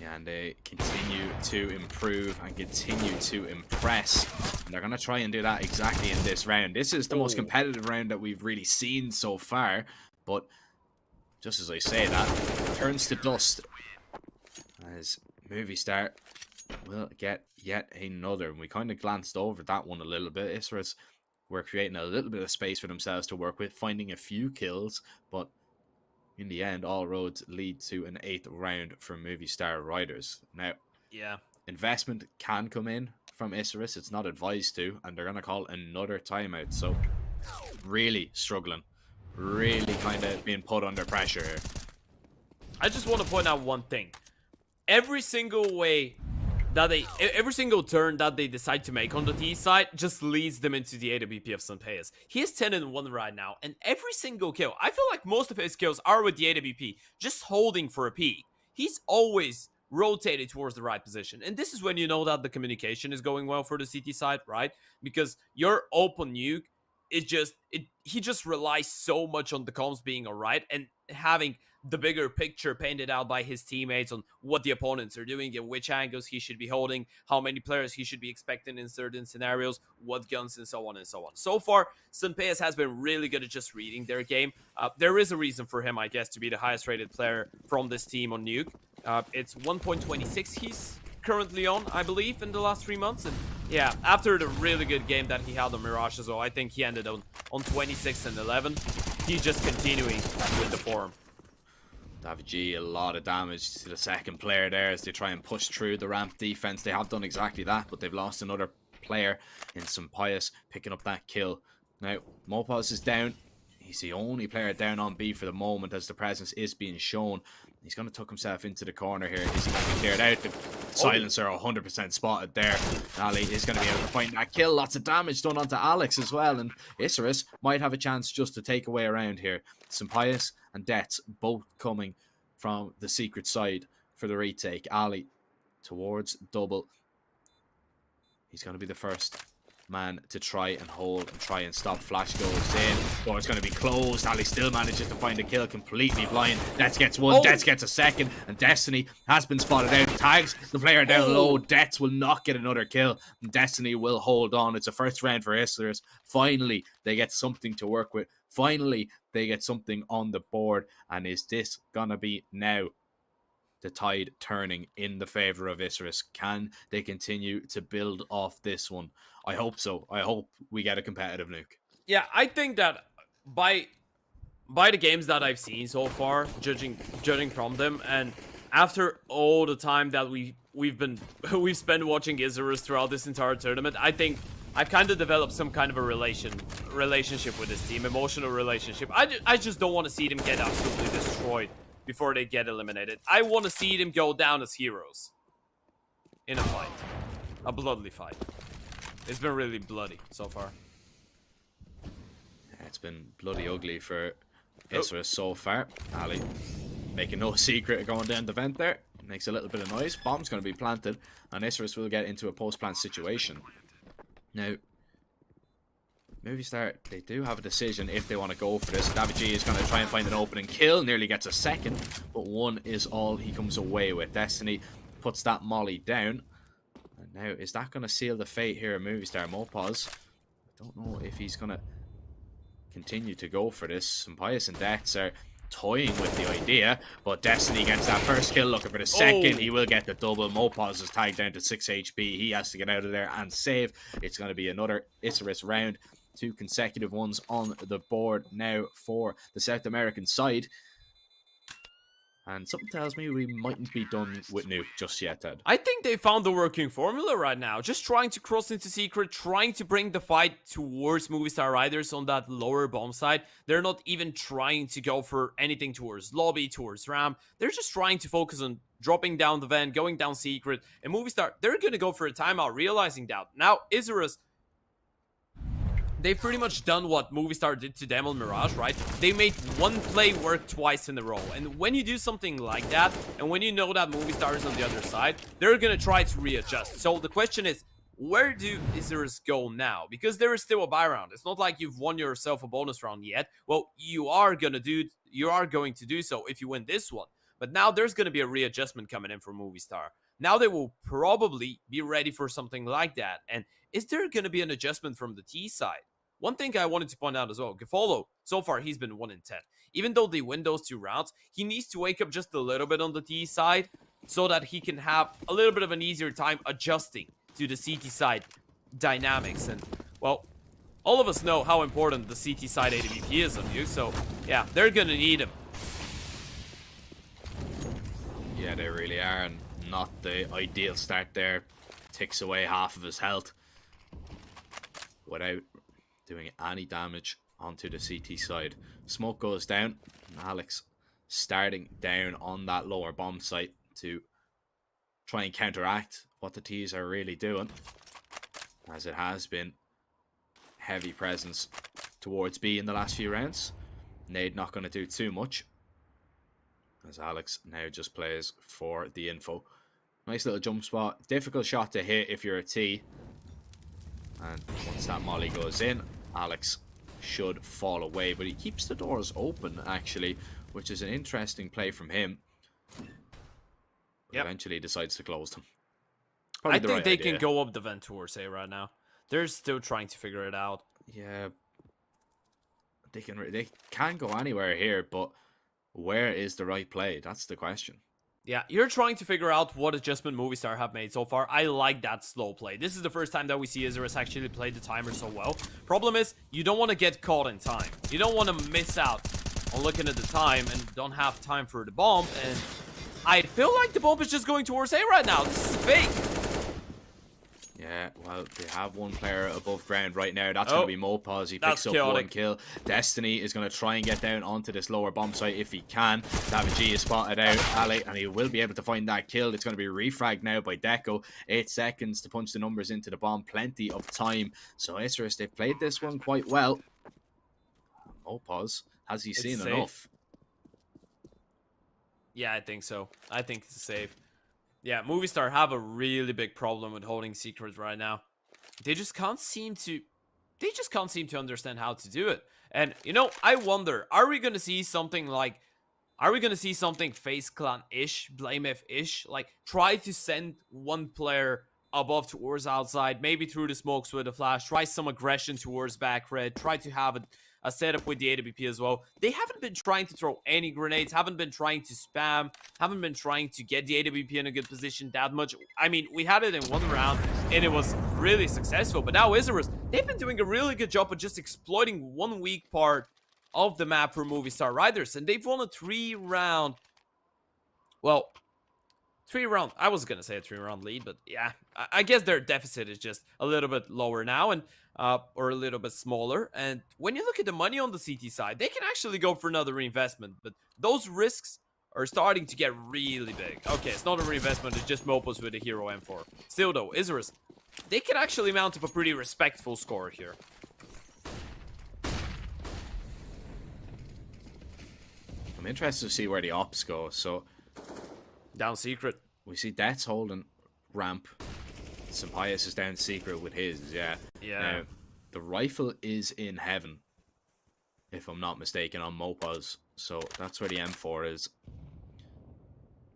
Yeah, and they continue to improve and continue to impress. And they're going to try and do that exactly in this round. This is the most competitive round that we've really seen so far. But just as I say that, turns to dust as Movistar will get yet another. And we kind of glanced over that one a little bit. Isurus were creating a little bit of space for themselves to work with, finding a few kills, but in the end, all roads lead to an 8th round for Movistar Riders. Now, investment can come in from Isurus. It's not advised to, and they're going to call another timeout. So, really struggling. Really kind of being put under pressure here. I just want to point out one thing. Every single turn that they decide to make on the T side just leads them into the AWP of Sampayas. He is 10-1 right now, and every single kill, I feel like most of his kills are with the AWP, just holding for a P. He's always rotated towards the right position, and this is when you know that the communication is going well for the CT side, right? Because your open nuke is he just relies so much on the comms being alright and having the bigger picture painted out by his teammates on what the opponents are doing and which angles he should be holding, how many players he should be expecting in certain scenarios, what guns, and so on and so on. So far, Sunpayas has been really good at just reading their game. There is a reason for him, I guess, to be the highest rated player from this team on Nuke. It's 1.26 he's currently on, I believe, in the last 3 months. And yeah, after the really good game that he had on Mirage as well, I think he ended on 26 and 11. He's just continuing with the form. G, a lot of damage to the second player there as they try and push through the ramp defense. They have done exactly that, but they've lost another player in Sunpayas picking up that kill. Now, Mopaz is down. He's the only player down on B for the moment as the presence is being shown. He's going to tuck himself into the corner here. Is he going to be cleared out? The silencer 100% spotted there. Ali is going to be able to find that kill. Lots of damage done onto Alex as well. And Isurus might have a chance just to take away around here. Sunpayas and Dets both coming from the secret side for the retake. Ali towards double. He's going to be the first man to try and hold and try and stop. Flash goes in. Door's going to be closed. Ali still manages to find a kill, completely blind. Dets gets one. Dets gets a second. And Destiny has been spotted out. Tags the player down low. Dets will not get another kill. And Destiny will hold on. It's a first round for Isurus. Finally, they get something to work with. Finally, they get something on the board. And is this going to be now the tide turning in the favor of Isurus? Can they continue to build off this one? I hope so. I hope we get a competitive Nuke. Yeah, I think that by the games that I've seen so far, judging from them, and after all the time that we've spent watching Isurus throughout this entire tournament, I think I've kind of developed some kind of a relationship with this team, emotional relationship. I just don't want to see them get absolutely destroyed before they get eliminated. I want to see them go down as heroes in a fight, a bloody fight. It's been really bloody so far. It's been bloody ugly for Isurus so far. Ali making no secret of going down the vent there. Makes a little bit of noise. Bomb's going to be planted, and Isurus will get into a post-plant situation. Now, Movistar, they do have a decision if they want to go for this. G is going to try and find an opening kill. Nearly gets a second, but one is all he comes away with. Destiny puts that molly down. And now, is that going to seal the fate here at Movistar? Mopaz, I don't know if he's going to continue to go for this. Sunpayas and Dets are toying with the idea, but Destiny gets that first kill, looking for the second. He will get the double. Mopaz is tagged down to 6 HP. He has to get out of there and save. It's going to be another Isurus round. 2 consecutive ones on the board now for the South American side. And something tells me we mightn't be done with Nuke just yet, Ted. I think they found the working formula right now. Just trying to cross into secret, trying to bring the fight towards Movistar Riders on that lower bomb side. They're not even trying to go for anything towards lobby, towards ramp. They're just trying to focus on dropping down the vent, going down secret. And Movistar, they're going to go for a timeout, realizing that. Now, Isurus, they've pretty much done what Movistar did to them on Mirage, right? They made one play work twice in a row. And when you do something like that, and when you know that Movistar is on the other side, they're going to try to readjust. So the question is, where do Isurus go now? Because there is still a buy round. It's not like you've won yourself a bonus round yet. Well, you are going to do so if you win this one. But now there's going to be a readjustment coming in for Movistar. Now they will probably be ready for something like that. And is there going to be an adjustment from the T side? One thing I wanted to point out as well, GameLegion, so far he's been 1 in 10. Even though they win those 2 rounds, he needs to wake up just a little bit on the T side so that he can have a little bit of an easier time adjusting to the CT side dynamics. And, well, all of us know how important the CT side ADVP is on you, so yeah, they're going to need him. Yeah, they really are, and not the ideal start there. Takes away half of his health without doing any damage onto the CT side. Smoke goes down, and Alex starting down on that lower bomb site to try and counteract what the T's are really doing, as it has been heavy presence towards B in the last few rounds. Nade not going to do too much, as Alex now just plays for the info. Nice little jump spot. Difficult shot to hit if you're a T. And once that molly goes in, Alex should fall away. But he keeps the doors open, actually, which is an interesting play from him. Yep. Eventually decides to close them. I Probably the think right they idea. can go up the vent towards A right now. They're still trying to figure it out. Yeah, they can go anywhere here, but where is the right play? That's the question. Yeah, you're trying to figure out what adjustment Movistar have made so far. I like that slow play. This is the first time that we see Isurus actually play the timer so well. Problem is, you don't want to get caught in time. You don't want to miss out on looking at the time and don't have time for the bomb. And I feel like the bomb is just going towards A right now. This is fake. Yeah, well, they have one player above ground right now. That's going to be Mopaz. He picks up chaotic. one kill. Destiny is going to try and get down onto this lower bomb site if he can. Davig is spotted out, Ali, and he will be able to find that kill. It's going to be refragged now by Deco. 8 seconds to punch the numbers into the bomb. Plenty of time. So Isurus, they've played this one quite well. Mopaz, has he seen safe. enough? Yeah, I think so. I think it's safe. Yeah, Movistar have a really big problem with holding secrets right now. They just can't seem to understand how to do it. And you know, I wonder, are we gonna see something FaZe Clan-ish, BlameF-ish? Like, try to send one player above towards outside, maybe through the smokes with a flash, try some aggression towards back red, try to have a setup with the AWP as well. They haven't been trying to throw any grenades, haven't been trying to spam, haven't been trying to get the AWP in a good position that much. I mean, we had it in one round and it was really successful, but now Isurus, they've been doing a really good job of just exploiting one weak part of the map for Movistar Riders, and they've won a 3-round, well, 3-round, I was gonna say a 3-round lead, but yeah, I guess their deficit is just a little bit lower now, and or a little bit smaller. And when you look at the money on the CT side, they can actually go for another reinvestment, but those risks are starting to get really big. Okay, it's not a reinvestment, it's just Mopos with a hero M4. Still though, Isurus, they can actually mount up a pretty respectful score here. I'm interested to see where the ops go. So Down secret. we see Death's holding ramp. Sampaius is down secret with his, yeah. Now, the rifle is in heaven, if I'm not mistaken, on Mopaz. So that's where the M4 is.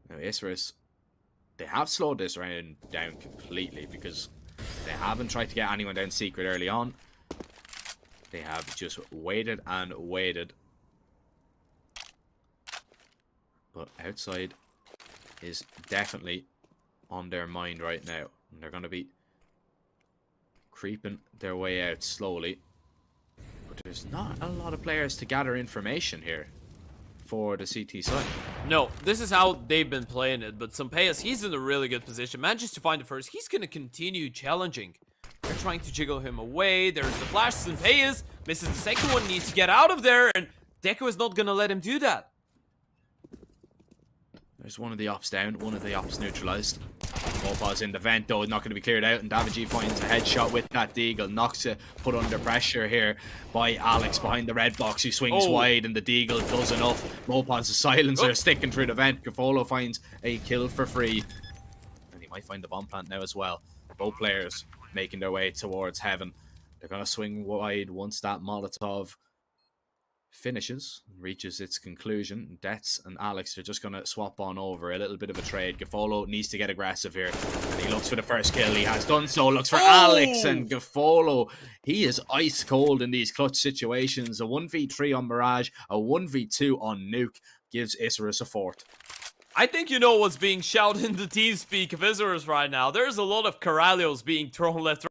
Now, Isurus, they have slowed this round down completely because they haven't tried to get anyone down secret early on. They have just waited and waited. But outside is definitely on their mind right now. And they're going to be creeping their way out slowly. But there's not a lot of players to gather information here for the CT side. No, this is how they've been playing it, but Sampaius, he's in a really good position. Manages to find the first. He's going to continue challenging. They're trying to jiggle him away. There's the flash. Sampaius misses the second one, needs to get out of there, and Deco is not going to let him do that. There's one of the ops down, one of the ops neutralized. Mopaz in the vent though, not going to be cleared out, and Davig finds a headshot with that Deagle. Knocks it, put under pressure here by Alex behind the red box, who swings wide, and the Deagle does enough. Mopaz the silencer sticking through the vent. Gafolo finds a kill for free. And he might find the bomb plant now as well. Both players making their way towards heaven. They're going to swing wide once that Molotov finishes, reaches its conclusion. Deaths and Alex are just going to swap on over. A little bit of a trade. Gafolo needs to get aggressive here, and he looks for the first kill. He has done so. Looks for Alex, and Gafolo, he is ice cold in these clutch situations. A 1v3 on Mirage, a 1v2 on Nuke gives Isurus a fourth. I think you know what's being shouted in the TeamSpeak of Isurus right now. There's a lot of Corralios being thrown left, right.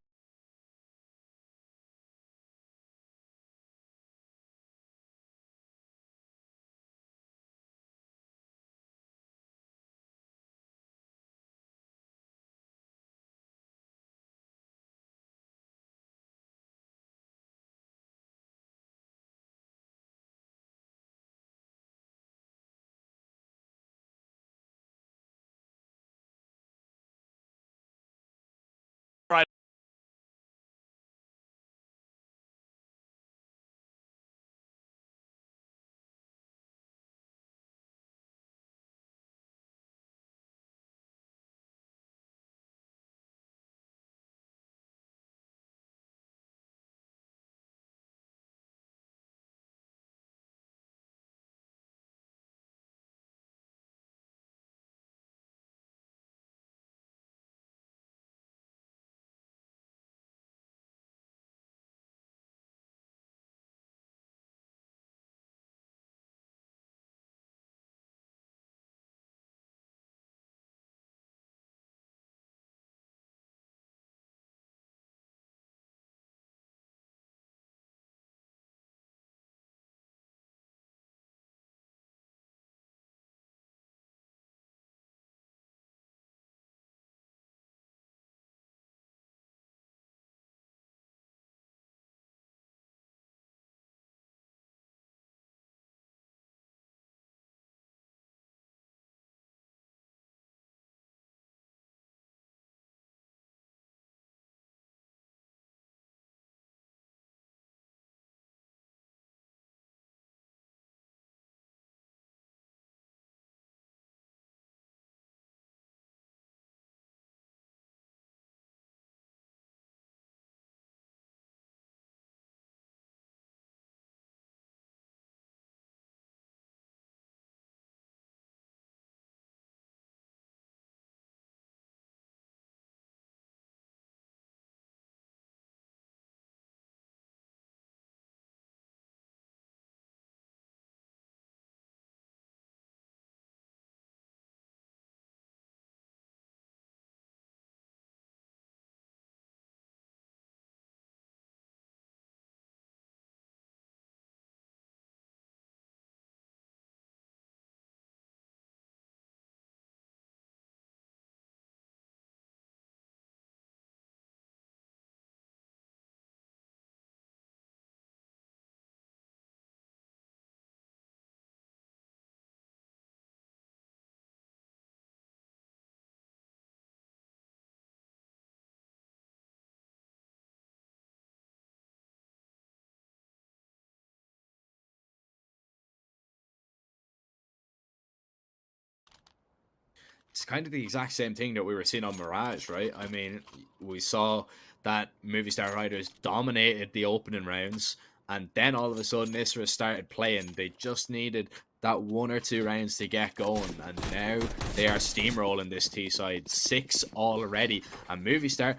it's kind of the exact same thing that we were seeing on Mirage, right? I mean, we saw that Movistar Riders dominated the opening rounds, and then all of a sudden Isurus started playing. They just needed that 1 or 2 rounds to get going, and now they are steamrolling this T side, 6 already. And Movistar,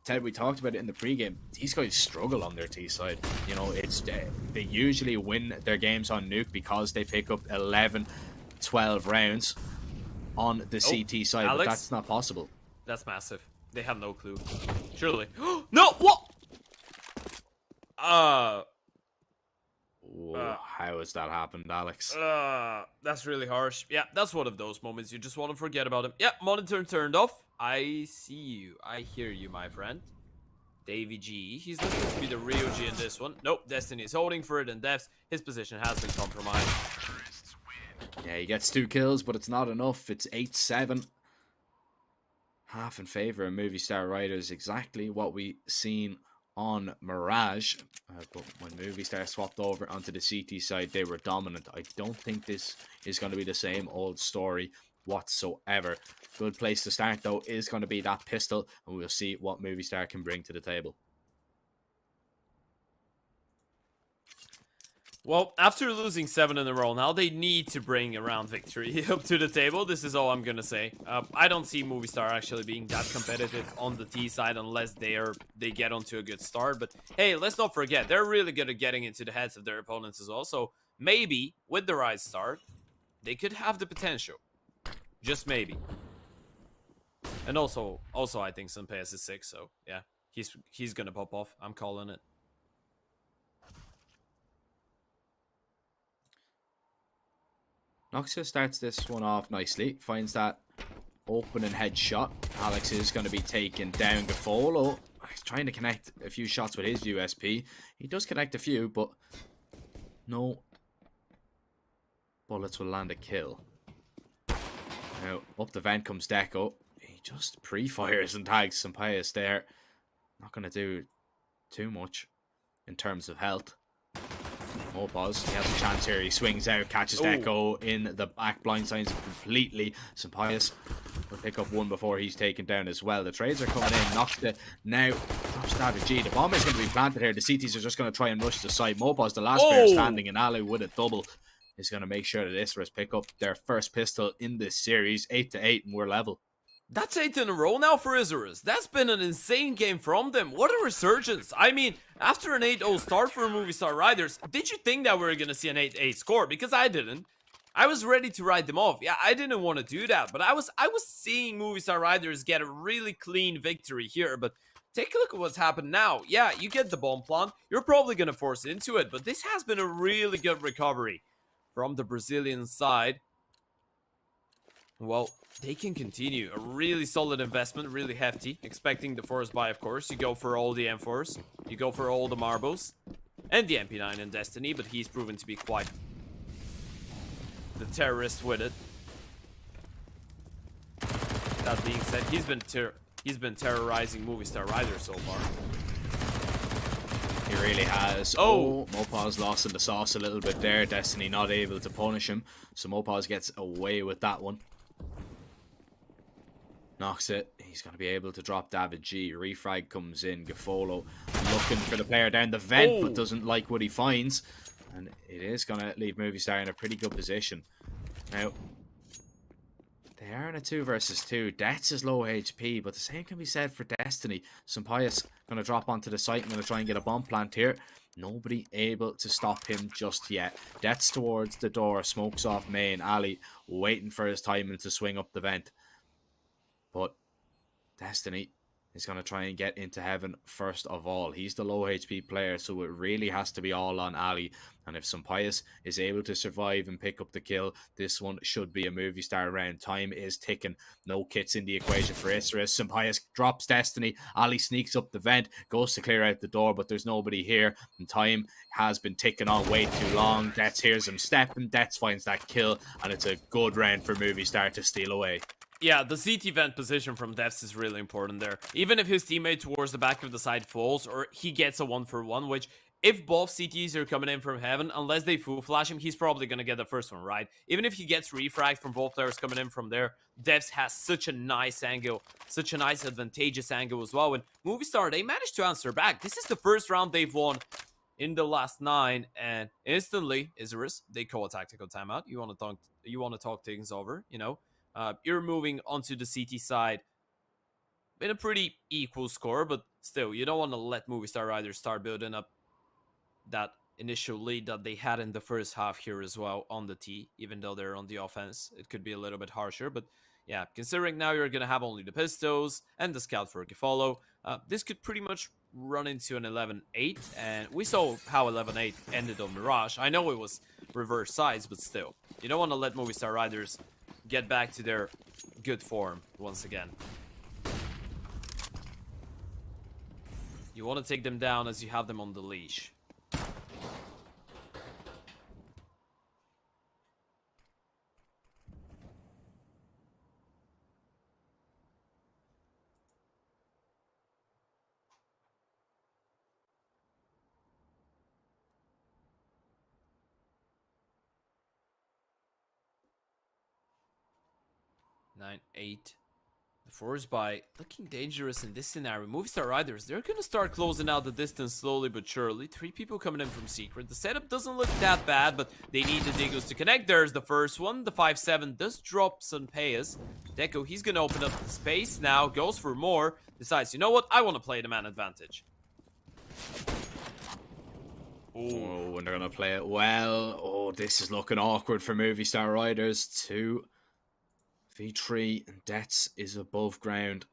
Ted, we talked about it in the pregame, these guys struggle on their T side. You know, it's they usually win their games on Nuke because they pick up 11, 12 rounds on the CT side, Alex? but that's not possible. That's massive. They have no clue. Surely. No, what? Whoa, how has that happened, Alex? That's really harsh. Yeah, that's one of those moments you just want to forget about him. Yeah, monitor turned off. I see you. I hear you, my friend. Davy G. He's looking to be the real G in this one. Nope, Destiny is holding for it, and Devs, his position has been compromised. Yeah, he gets 2 kills, but it's not enough. It's 8-7. Half in favor of Movistar Riders, exactly what we seen on Mirage. But when Movistar swapped over onto the CT side, they were dominant. I don't think this is going to be the same old story whatsoever. Good place to start, though, is going to be that pistol, and we'll see what Movistar can bring to the table. Well, after losing 7 in a row, now they need to bring a round victory up to the table. This is all I'm gonna say. I don't see Movistar actually being that competitive on the T side unless they get onto a good start. But hey, let's not forget, they're really good at getting into the heads of their opponents as well. So maybe with the right start, they could have the potential. Just maybe. And also I think Sampayas is 6, so yeah, he's gonna pop off. I'm calling it. Noxia starts this one off nicely, finds that opening headshot. Alex is going to be taken down. GaFolo, he's trying to connect a few shots with his USP. He does connect a few, but no bullets will land a kill. Now, up the vent comes Deco. He just pre-fires and tags Sampayas there. Not going to do too much in terms of health. Mopaz, he has a chance here. He swings out, catches Deco in the back, blindsides completely. Sampayas will pick up one before he's taken down as well. The trades are coming in. Noxia now drops David G. The bomb is going to be planted here. The CTs are just going to try and rush the side. Mopaz, the last player standing, and Ali with a double is going to make sure that Isurus pick up their first pistol in this series. 8-8, and we're level. That's 8 in a row now for Isurus. That's been an insane game from them. What a resurgence. I mean, after an 8-0 start for Movistar Riders, did you think that we were going to see an 8-8 score? Because I didn't. I was ready to write them off. Yeah, I didn't want to do that, but I was seeing Movistar Riders get a really clean victory here. But take a look at what's happened now. Yeah, you get the bomb plant. You're probably going to force into it, but this has been a really good recovery from the Brazilian side. Well, they can continue. A really solid investment, really hefty. Expecting the force buy, of course. You go for all the M4s. You go for all the marbles. And the MP9 in Destiny, but he's proven to be quite the terrorist with it. That being said, he's been terrorizing Movistar Riders so far. He really has. Oh, Mopaz lost in the sauce a little bit there. Destiny not able to punish him. So Mopaz gets away with that one. Knocks it. He's going to be able to drop David G. Refrag comes in. GaFolo looking for the player down the vent, but doesn't like what he finds. And it is going to leave Movistar in a pretty good position. Now, they are in a 2 versus 2. Deaths is low HP, but the same can be said for Destiny. Sampayas going to drop onto the site and going to try and get a bomb plant here. Nobody able to stop him just yet. Deaths towards the door. Smokes off main. Ali waiting for his timing to swing up the vent. But Destiny is going to try and get into heaven first of all. He's the low HP player, so it really has to be all on Ali. And if Sampayas is able to survive and pick up the kill, this one should be a Movistar round. Time is ticking. No kits in the equation for Isurus. Sampayas drops Destiny. Ali sneaks up the vent, goes to clear out the door, but there's nobody here. And time has been ticking on way too long. Dets hears him stepping. Dets finds that kill, and it's a good round for Movistar to steal away. Yeah, the CT vent position from Devs is really important there. Even if his teammate towards the back of the side falls, or he gets a 1-for-1, which if both CTs are coming in from heaven, unless they full flash him, he's probably going to get the first one, right? Even if he gets refragged from both players coming in from there, Devs has such a nice angle, such a nice advantageous angle as well. And Movistar, they managed to answer back. This is the first round they've won in the last 9, and instantly, Isurus, they call a tactical timeout. You want to talk things over, you know? You're moving onto the CT side in a pretty equal score, but still, you don't want to let Movistar Riders start building up that initial lead that they had in the first half here as well on the T, even though they're on the offense. It could be a little bit harsher, but yeah, considering now you're going to have only the pistols and the scout for Kefalo, this could pretty much run into an 11-8, and we saw how 11-8 ended on Mirage. I know it was reverse sides, but still, you don't want to let Movistar Riders get back to their good form once again. You want to take them down as you have them on the leash. Nine, 8. The force by looking dangerous in this scenario. Movistar Riders, they're going to start closing out the distance slowly but surely. 3 people coming in from secret. The setup doesn't look that bad, but they need the Digos to connect. There's the first one. The 5-7 does drop some payers. Deco, he's going to open up the space now. Goes for more. Decides, you know what? I want to play the man advantage. Oh, and they're going to play it well. Oh, this is looking awkward for Movistar Riders. 2v3 and Dets is above ground.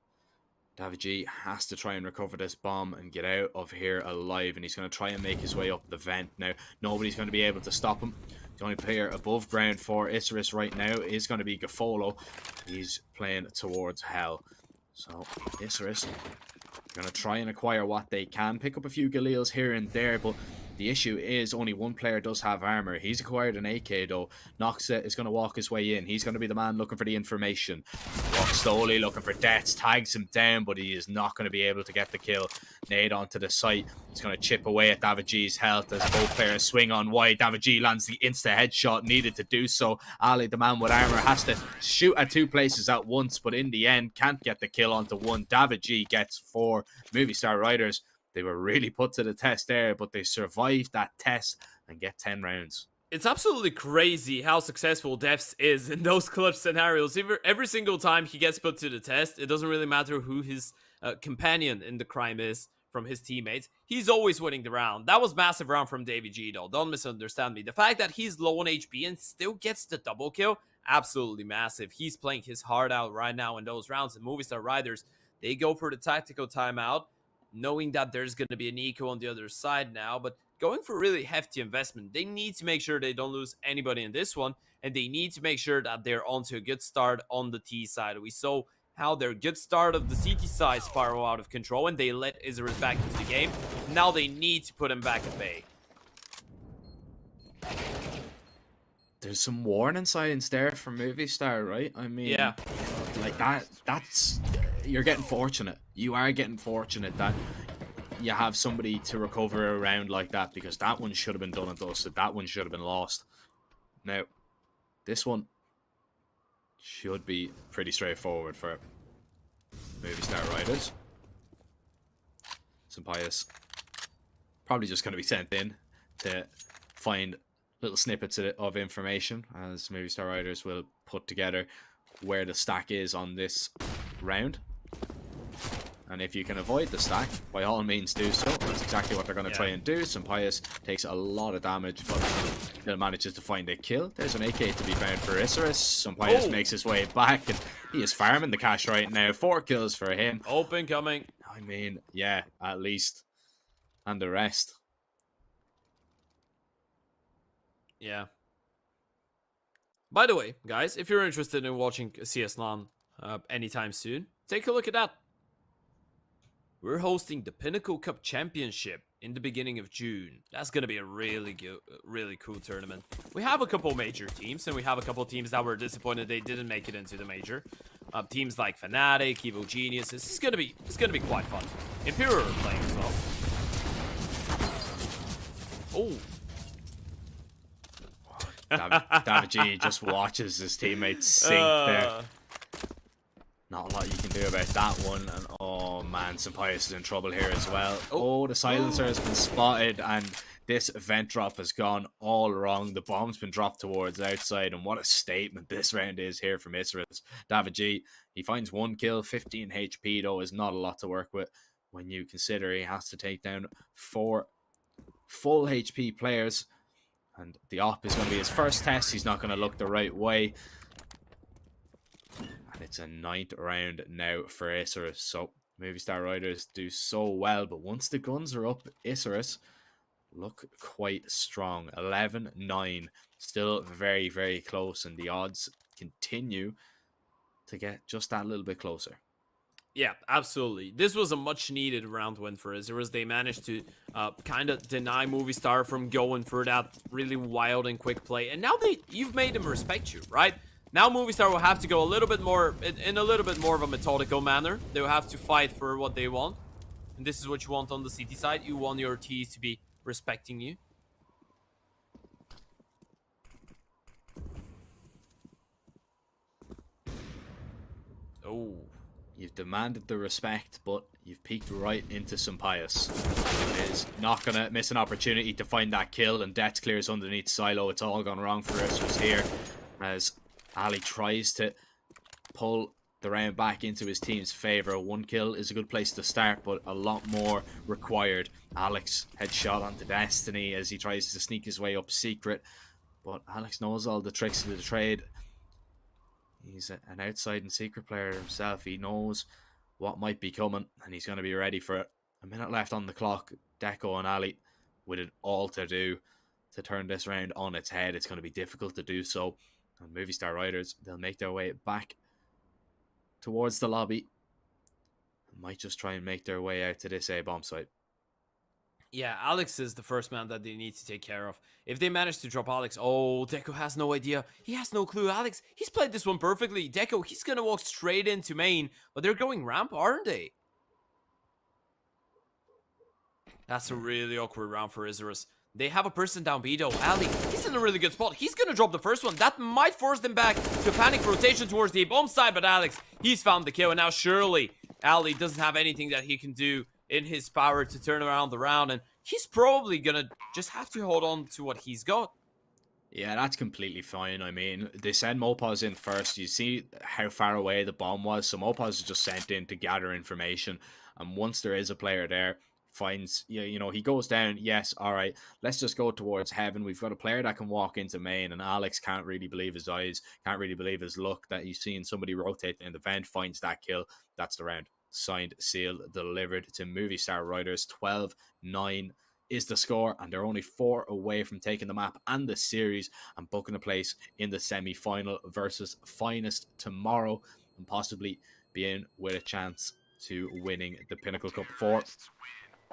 David has to try and recover this bomb and get out of here alive, and he's going to try and make his way up the vent. Now, nobody's going to be able to stop him. The only player above ground for Isurus right now is going to be Kefalo. He's playing towards hell. So, Isurus going to try and acquire what they can. Pick up a few Galils here and there, but the issue is only one player does have armor. He's acquired an AK though. Noxa is going to walk his way in. He's going to be the man looking for the information. Walks slowly, looking for Dets. Tags him down, but he is not going to be able to get the kill. Nade onto the site. He's going to chip away at David G's health as both players swing on wide. David G lands the insta headshot needed to do so. Ali, the man with armor, has to shoot at 2 places at once, but in the end can't get the kill onto 1. David G gets 4. Movistar Riders, they were really put to the test there, but they survived that test and get 10 rounds. It's absolutely crazy how successful Devs is in those clutch scenarios. Every single time he gets put to the test, it doesn't really matter who his companion in the crime is from his teammates. He's always winning the round. That was massive round from David G though. Don't misunderstand me. The fact that he's low on HP and still gets the double kill, absolutely massive. He's playing his heart out right now in those rounds. And Movistar Riders, they go for the tactical timeout, knowing that there's going to be an eco on the other side now, but going for really hefty investment. They need to make sure they don't lose anybody in this one, and they need to make sure that they're onto a good start on the T side. We saw how their good start of the CT side spiral out of control, and they let Isurus back into the game. Now they need to put him back at bay. There's some warning signs there from Movistar, right? I mean, yeah, like that's you're getting fortunate. You are getting fortunate that you have somebody to recover around like that, because that one should have been done and dusted. That one should have been lost. Now, this one should be pretty straightforward for Movistar Riders. Sampaio probably just going to be sent in to find little snippets of information, as Movistar Riders will put together where the stack is on this round. And if you can avoid the stack, by all means do so. That's exactly what they're going to try and do. Sampaio takes a lot of damage, but still manages to find a kill. There's an AK to be found for Isurus. Sampaio makes his way back, and he is farming the cash right now. 4 kills for him. Open coming. I mean, yeah, at least. And the rest. Yeah. By the way, guys, if you're interested in watching CS LAN anytime soon, take a look at that. We're hosting the Pinnacle Cup Championship in the beginning of June. That's going to be a really cool tournament. We have a couple major teams, and we have a couple teams that were disappointed they didn't make it into the major. Teams like Fnatic, Evo Genius. It's going to be quite fun. Imperial are playing as well. Oh. David G just watches his teammates sink there. Not a lot you can do about that one. And oh man, Sampaius is in trouble here as well. Oh, the silencer has been spotted, and this vent drop has gone all wrong. The bomb's been dropped towards outside, and what a statement this round is here from Isurus. David G, he finds 1 kill, 15 HP though, is not a lot to work with when you consider he has to take down 4 full HP players. And the op is going to be his first test. He's not going to look the right way. And it's a 9th round now for Isurus. So Movistar Riders do so well. But once the guns are up, Isurus look quite strong. 11-9. Still very, very close. And the odds continue to get just that little bit closer. Yeah, absolutely. This was a much-needed round win for Isurus. They managed to kind of deny Movistar from going for that really wild and quick play. And now you've made them respect you, right? Now Movistar will have to go a little bit more, in a little bit more of a methodical manner. They will have to fight for what they want. And this is what you want on the CT side. You want your Ts to be respecting you. Oh. You've demanded the respect, but you've peeked right into Sampaius. He is not going to miss an opportunity to find that kill, and Death clears underneath Silo. It's all gone wrong for Isurus here, as Ali tries to pull the round back into his team's favour. 1 kill is a good place to start, but a lot more required. Alex headshot onto Destiny as he tries to sneak his way up secret, but Alex knows all the tricks of the trade. He's an outside and secret player himself. He knows what might be coming, and he's going to be ready for it. A minute left on the clock. Deco and Ali with it all to do to turn this round on its head. It's going to be difficult to do so. And Movistar Riders, they'll make their way back towards the lobby. Might just try and make their way out to this A-bomb site. Yeah, Alex is the first man that they need to take care of. If they manage to drop Alex, oh, Deco has no idea. He has no clue. Alex, he's played this one perfectly. Deco, he's going to walk straight into main, but they're going ramp, aren't they? That's a really awkward round for Isurus. They have a person down B though. Ali, he's in a really good spot. He's going to drop the first one. That might force them back to panic rotation towards the bomb side, but Alex, he's found the kill, and now surely Ali doesn't have anything that he can do in his power to turn around the round, and he's probably gonna just have to hold on to what he's got. Yeah, that's completely fine. I mean, they send Mopaz in first. You see how far away the bomb was, so Mopaz is just sent in to gather information, and once there is a player there, finds, you know, he goes down. Yes, all right, let's just go towards heaven. We've got a player that can walk into main, and Alex can't really believe his eyes, can't really believe his luck that he's seeing somebody rotate in the vent, finds that kill. That's the round. Signed, sealed, delivered to Movistar Riders. 12-9 is the score, and they're only 4 away from taking the map and the series and booking a place in the semi-final versus Finest tomorrow, and possibly being with a chance to winning the Pinnacle Cup IV.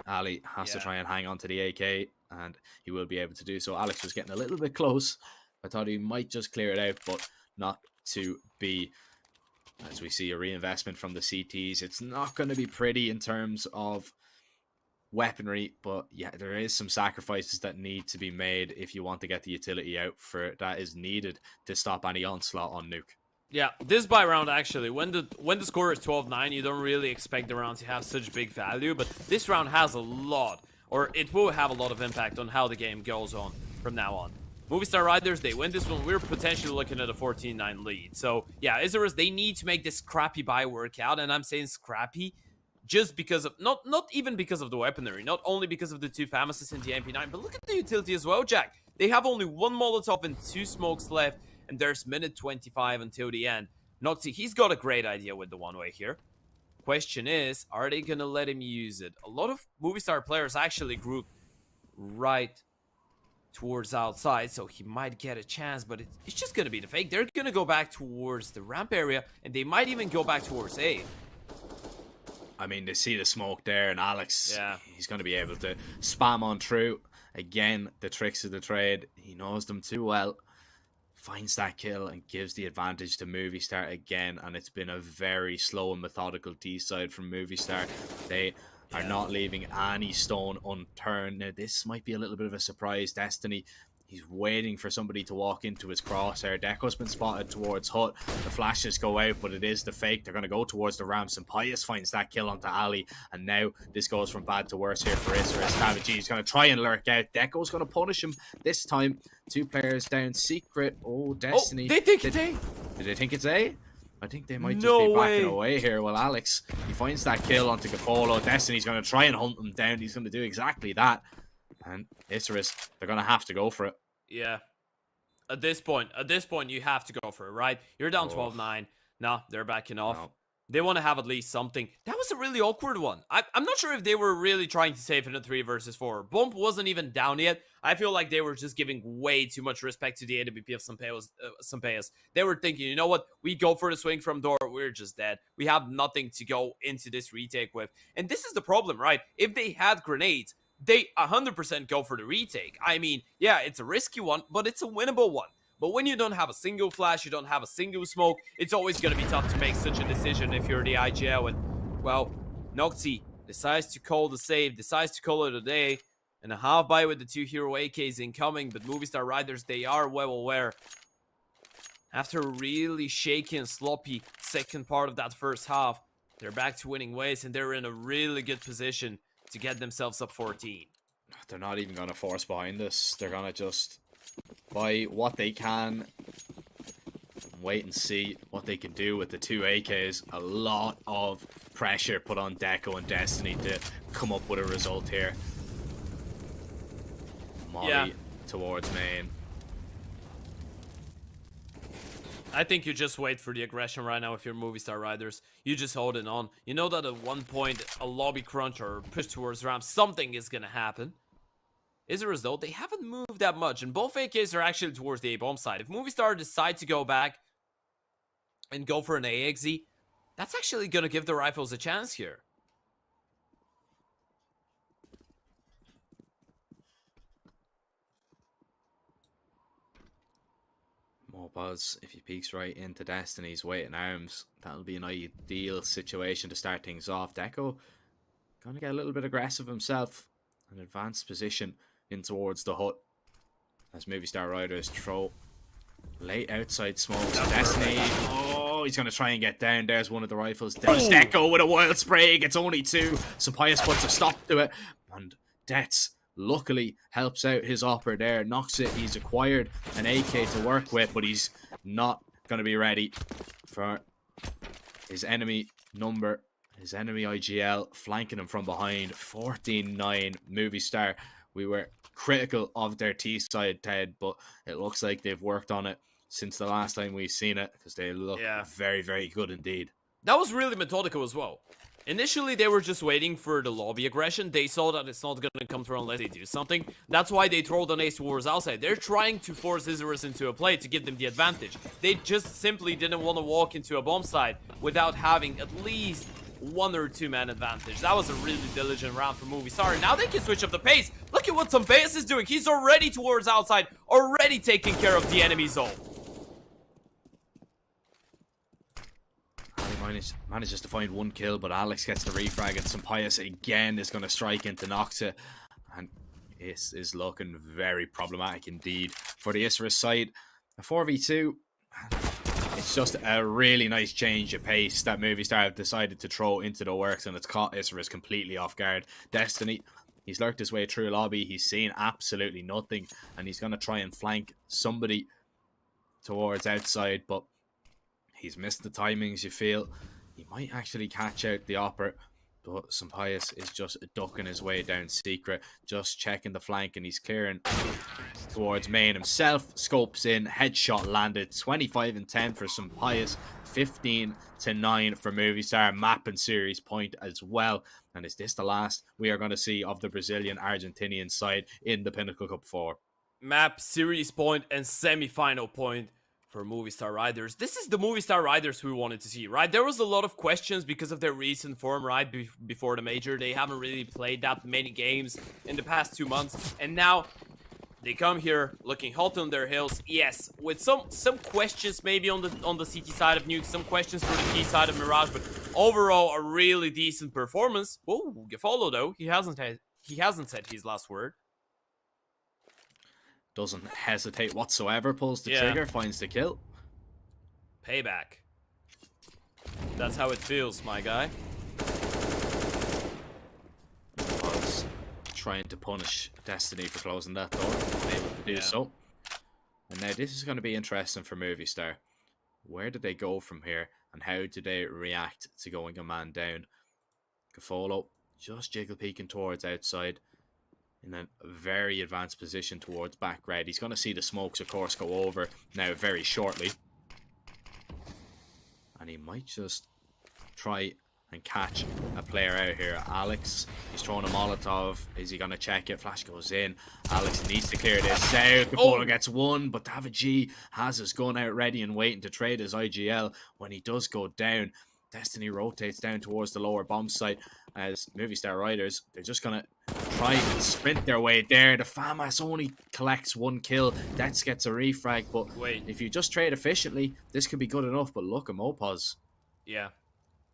Ali has to try and hang on to the AK, and he will be able to do so. Alex was getting a little bit close. I thought he might just clear it out, but not to be. As we see a reinvestment from the CTs, it's not going to be pretty in terms of weaponry, but yeah, there is some sacrifices that need to be made if you want to get the utility out for that is needed to stop any onslaught on Nuke. Yeah, this buy round actually, when the score is 12-9, you don't really expect the round to have such big value, but this round has a lot, or it will have a lot of impact on how the game goes on from now on. Movistar Riders, they win this one. We're potentially looking at a 14-9 lead. So, yeah, Isurus, they need to make this scrappy buy work out. And I'm saying scrappy just because of, not even because of the weaponry, not only because of the 2 Famases in the MP9, but look at the utility as well, Jack. They have only 1 Molotov and 2 smokes left, and there's minute 25 until the end. Notsy, he's got a great idea with the one-way here. Question is, are they going to let him use it? A lot of Movistar players actually group right towards outside, so he might get a chance, but it's just gonna be the fake. They're gonna go back towards the ramp area, and they might even go back towards A. I mean, they see the smoke there, and Alex, he's gonna be able to spam on through. Again, the tricks of the trade, he knows them too well. Finds that kill and gives the advantage to Movistar again, and it's been a very slow and methodical D side from Movistar. They are not leaving any stone unturned. Now, this might be a little bit of a surprise. Destiny, he's waiting for somebody to walk into his crosshair. Deco's been spotted towards Hut. The flashes go out, but it is the fake. They're going to go towards the ramps, and Pius finds that kill onto Ali. And now this goes from bad to worse here for Isurus. Savage, he's going to try and lurk out. Deco's going to punish him this time. 2 players down. Secret. Oh, Destiny. Oh, they think it's A. Do they think it's A? I think they might just No be backing way. away here. Well, Alex, he finds that kill onto Gapolo. Destiny's going to try and hunt him down. He's going to do exactly that. And Isurus, they're going to have to go for it. Yeah. At this point, you have to go for it, right? You're down 12-9. Nah, they're backing off. No. They want to have at least something. That was a really awkward one. I'm not sure if they were really trying to save it in a 3 versus 4. Bump wasn't even down yet. I feel like they were just giving way too much respect to the AWP of Sampayas. They were thinking, you know what? We go for the swing from door. We're just dead. We have nothing to go into this retake with. And this is the problem, right? If they had grenades, they 100% go for the retake. I mean, yeah, it's a risky one, but it's a winnable one. But when you don't have a single flash, you don't have a single smoke, it's always going to be tough to make such a decision if you're the IGL. And, well, Nocti decides to call the save, decides to call it a day. And a half buy with the 2 hero AKs incoming, but Movistar Riders, they are well aware. After a really shaky and sloppy second part of that first half, they're back to winning ways, and they're in a really good position to get themselves up 14. They're not even going to force behind this. They're going to just buy what they can, wait and see what they can do with the 2 AKs. A lot of pressure put on Deco and Destiny to come up with a result here. Molly towards main. I think you just wait for the aggression right now if you're Movistar Riders. You just hold it on. You know that at one point, a lobby crunch or push towards ramp, something is going to happen. Isurus, though, they haven't moved that much, and both AKs are actually towards the A-bomb side. If Movistar decide to go back and go for an AXZ, that's actually going to give the rifles a chance here. More buzz. If he peeks right into Destiny's waiting arms, that'll be an ideal situation to start things off. Deco gonna get a little bit aggressive himself. An advanced position in towards the hut as Movistar Riders throw late outside smokes. Destiny, oh, he's gonna try and get down. There's one of the rifles. There's Deco with a wild spray. It's only 2. Sampayas puts a stop to it, and Dets luckily helps out his opper there. Knocks it. He's acquired an AK to work with, but he's not gonna be ready for his enemy number. His enemy IGL flanking him from behind. 14-9 Movistar. We were critical of their T side, Ted, but it looks like they've worked on it since the last time we've seen it, because they look very, very good indeed. That was really methodical as well. Initially, they were just waiting for the lobby aggression. They saw that it's not going to come through unless they do something. That's why they throw the ace towards outside. They're trying to force Isurus into a play to give them the advantage. They just simply didn't want to walk into a bomb side without having at least 1 or 2 man advantage. That was a really diligent round for Movistar. Now they can switch up the pace. Look at what Sampayas is doing. He's already towards outside, already taking care of the enemy zone. Manages to find 1 kill, but Alex gets the refrag, and Sampayas again is going to strike into Noxa, and this is looking very problematic indeed for the Isurus side. A 4v2, it's just a really nice change of pace that Movistar have decided to throw into the works, and it's caught Isurus completely off guard. Destiny, he's lurked his way through lobby, he's seen absolutely nothing, and he's going to try and flank somebody towards outside, but he's missed the timings. You feel he might actually catch out the opera, but Sampayas is just ducking his way down secret, just checking the flank, and he's clearing towards main himself. Scopes in, headshot landed. 25-10 for Sampayas, 15-9 for Movistar. Map and series point as well. And is this the last we are going to see of the Brazilian Argentinian side in the Pinnacle Cup IV? Map, series point, and semi-final point for Movistar Riders. This is the Movistar Riders we wanted to see, right? There was a lot of questions because of their recent form, right? Before the major, they haven't really played that many games in the past 2 months, and now They come here looking hot on their heels. Yes, with some questions maybe on the CT side of Nuke, some questions for the Key side of Mirage, but overall a really decent performance. Oh, GameLegion though, he hasn't said his last word. Doesn't hesitate whatsoever, pulls the trigger, finds the kill. Payback. That's how it feels, my guy. Was trying to punish Destiny for closing that door, unable to do so. And now this is going to be interesting for Movistar. Where did they go from here, and how do they react to going a man down? GameLegion just jiggle peeking towards outside in a very advanced position towards back red. He's going to see the smokes, of course, go over now very shortly. And he might just try and catch a player out here. Alex, he's throwing a Molotov. Is he going to check it? Flash goes in. Alex needs to clear this out. GameLegion gets one, but David G has his gun out ready and waiting to trade his IGL. When he does go down, Destiny rotates down towards the lower bomb site as Movistar Riders. They're just going to try and sprint their way there. The FAMAS only collects one kill. Dets gets a refrag, but if you just trade efficiently, this could be good enough. But look at Mopaz. Yeah.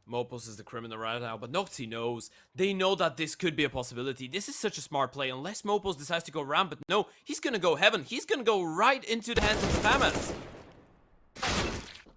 Mopaz is the criminal right now, but Noxy knows. They know that this could be a possibility. This is such a smart play, unless Mopaz decides to go around, but no, he's going to go heaven. He's going to go right into the hands of the FAMAS.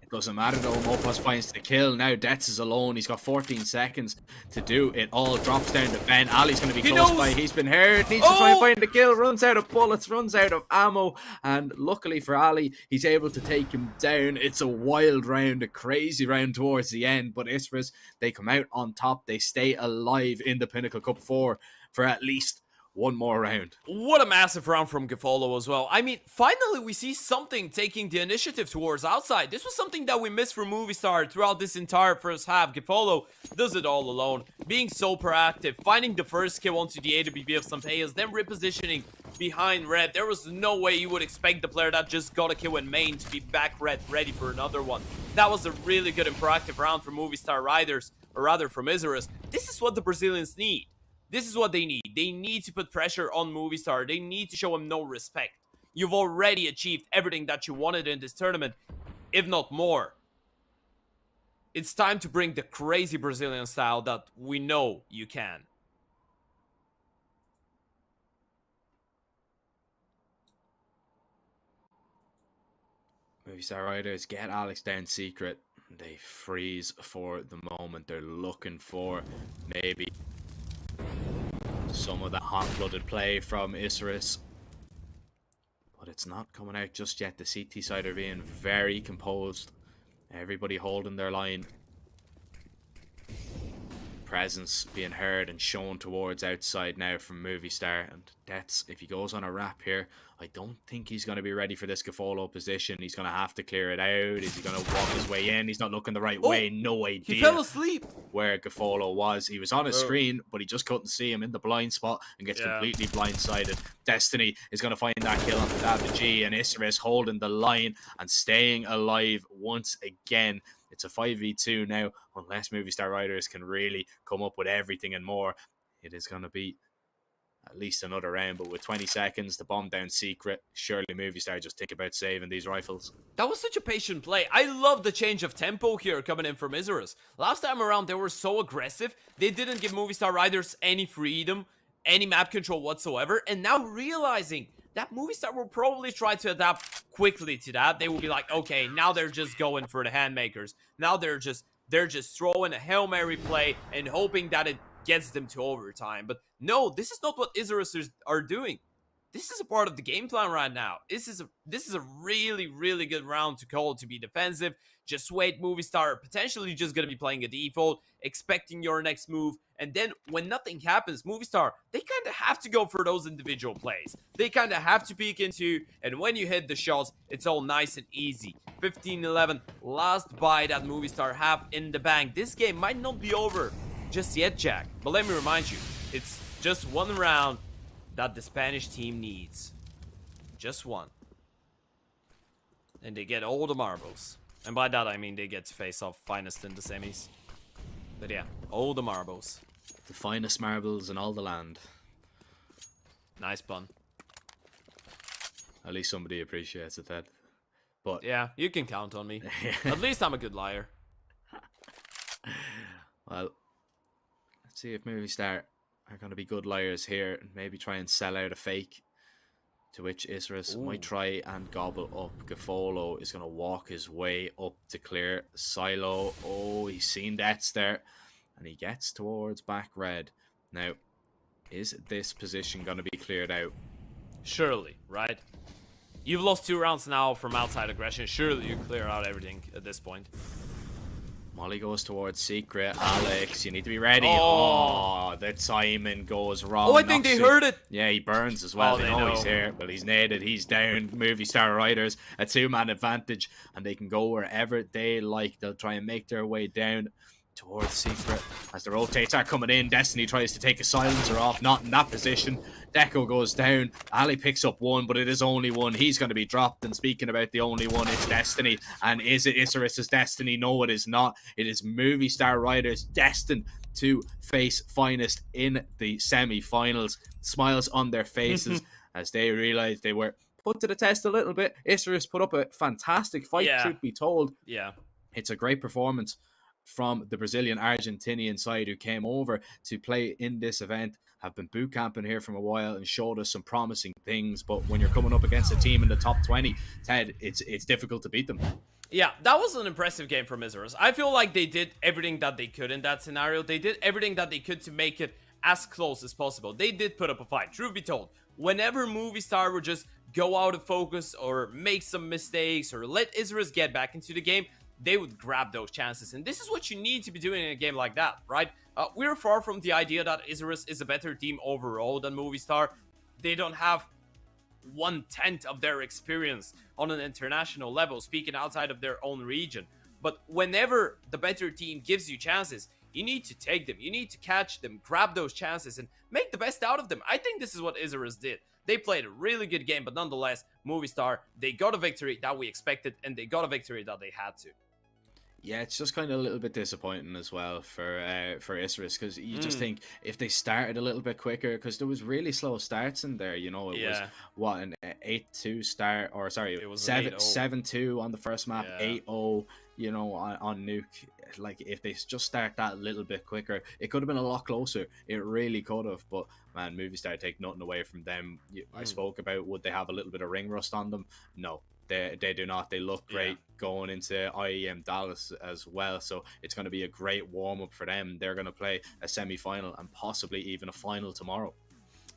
Doesn't matter though, Mopaz finds the kill. Now Dets is alone. He's got 14 seconds to do it all. Drops down to Ben. Ali's going to be close by. He's been hurt. Needs to try and find the kill. Runs out of bullets. Runs out of ammo. And luckily for Ali, he's able to take him down. It's a wild round. A crazy round towards the end. But Isurus, they come out on top. They stay alive in the Pinnacle Cup IV for at least one more round. What a massive round from GameLegion as well. I mean, finally we see something taking the initiative towards outside. This was something that we missed from Movistar throughout this entire first half. GameLegion does it all alone, being so proactive, finding the first kill onto the AWP of some players, then repositioning behind red. There was no way you would expect the player that just got a kill in main to be back red, ready for another one. That was a really good and proactive round from Movistar Riders, or rather from Isurus. This is what the Brazilians need. This is what they need. They need to put pressure on Movistar. They need to show him no respect. You've already achieved everything that you wanted in this tournament, if not more. It's time to bring the crazy Brazilian style that we know you can. Movistar Riders get Alex down secret. They freeze for the moment. They're looking for maybe some of the hot-blooded play from Isurus, but it's not coming out just yet. The CT side are being very composed. Everybody holding their line. Presence being heard and shown towards outside now from Movistar. And Dets, if he goes on a wrap here, I don't think he's going to be ready for this GameLegion position. He's going to have to clear it out. Is he going to walk his way in? He's not looking the right way. No idea. He fell asleep. Where GameLegion was. He was on his screen, but he just couldn't see him in the blind spot and gets completely blindsided. Destiny is going to find that kill on the David G, and Isurus holding the line and staying alive once again. It's a 5v2 now, unless Movistar Riders can really come up with everything and more. It is going to be at least another round, but with 20 seconds, the bomb down secret, surely Movistar just think about saving these rifles. That was such a patient play. I love the change of tempo here coming in from Isurus. Last time around, they were so aggressive. They didn't give Movistar Riders any freedom, any map control whatsoever, and now realizing that Movistar will probably try to adapt quickly to that. They will be like, okay, now they're just going for the handmakers. Now they're just throwing a Hail Mary play and hoping that it gets them to overtime. But no, this is not what Isurus are doing. This is a part of the game plan right now. This is a really, really good round to call to be defensive. Just wait, Movistar potentially just going to be playing a default, expecting your next move. And then when nothing happens, Movistar, they kind of have to go for those individual plays. They kind of have to peek into, and when you hit the shots, it's all nice and easy. 15-11, last buy that Movistar have in the bank. This game might not be over just yet, Jack. But let me remind you, it's just one round that the Spanish team needs. Just one. And they get all the marbles. And by that I mean they get to face off finest in the semis. But yeah, all the marbles. The finest marbles in all the land. Nice pun. At least somebody appreciates it, Ted. But Yeah, you can count on me. At least I'm a good liar. well, let's see if Movistar are going to be good liars here and maybe try and sell out a fake. To which Isurus might try and gobble up. Gafolo is going to walk his way up to clear Silo. Oh, he's seen deaths there. And he gets towards back red. Now, is this position going to be cleared out? Surely, right? You've lost 2 rounds now from outside aggression. Surely you clear out everything at this point. Molly goes towards Secret. Alex, you need to be ready. Oh. Oh, the timing goes wrong. Oh, I think they heard it. Yeah, he burns as well. Oh, they know he's here. Well, he's naded. He's down. Movistar Riders, a 2-man advantage, and they can go wherever they like. They'll try and make their way down towards Secret. As the rotates are coming in, Destiny tries to take a silencer off. Not in that position. Deco goes down. Ali picks up 1, but it is only 1. He's going to be dropped. And speaking about the only 1, it's Destiny. And is it Isurus' Destiny? No, it is not. It is Movistar Riders destined to face Finest in the semi-finals. Smiles on their faces as they realize they were put to the test a little bit. Isurus put up a fantastic fight, truth be told. Yeah. It's a great performance from the Brazilian-Argentinian side who came over to play in this event, have been boot camping here for a while and showed us some promising things. But when you're coming up against a team in the top 20, Ted, it's difficult to beat them. Yeah, that was an impressive game from Isurus. I feel like they did everything that they could in that scenario. They did everything that they could to make it as close as possible. They did put up a fight, truth be told. Whenever Movistar would just go out of focus or make some mistakes or let Isurus get back into the game, they would grab those chances. And this is what you need to be doing in a game like that, right? We're far from the idea that Isurus is a better team overall than Movistar. They don't have 1/10 of their experience on an international level, speaking outside of their own region. But whenever the better team gives you chances, you need to take them. You need to catch them, grab those chances, and make the best out of them. I think this is what Isurus did. They played a really good game, but nonetheless, Movistar, they got a victory that we expected, and they got a victory that they had to. Yeah, it's just kind of a little bit disappointing as well for Isurus, because you just think if they started a little bit quicker, because there was really slow starts in there. You know, it was what, an 8-2 start, or sorry, it was 7-2 on the first map, 8-0. You know, on Nuke. Like, if they just start that a little bit quicker, it could have been a lot closer. It really could have. But man, Movistar take nothing away from them. I spoke about, would they have a little bit of ring rust on them? No. They do not. They look great going into IEM Dallas as well. So it's going to be a great warm-up for them. They're going to play a semi-final and possibly even a final tomorrow.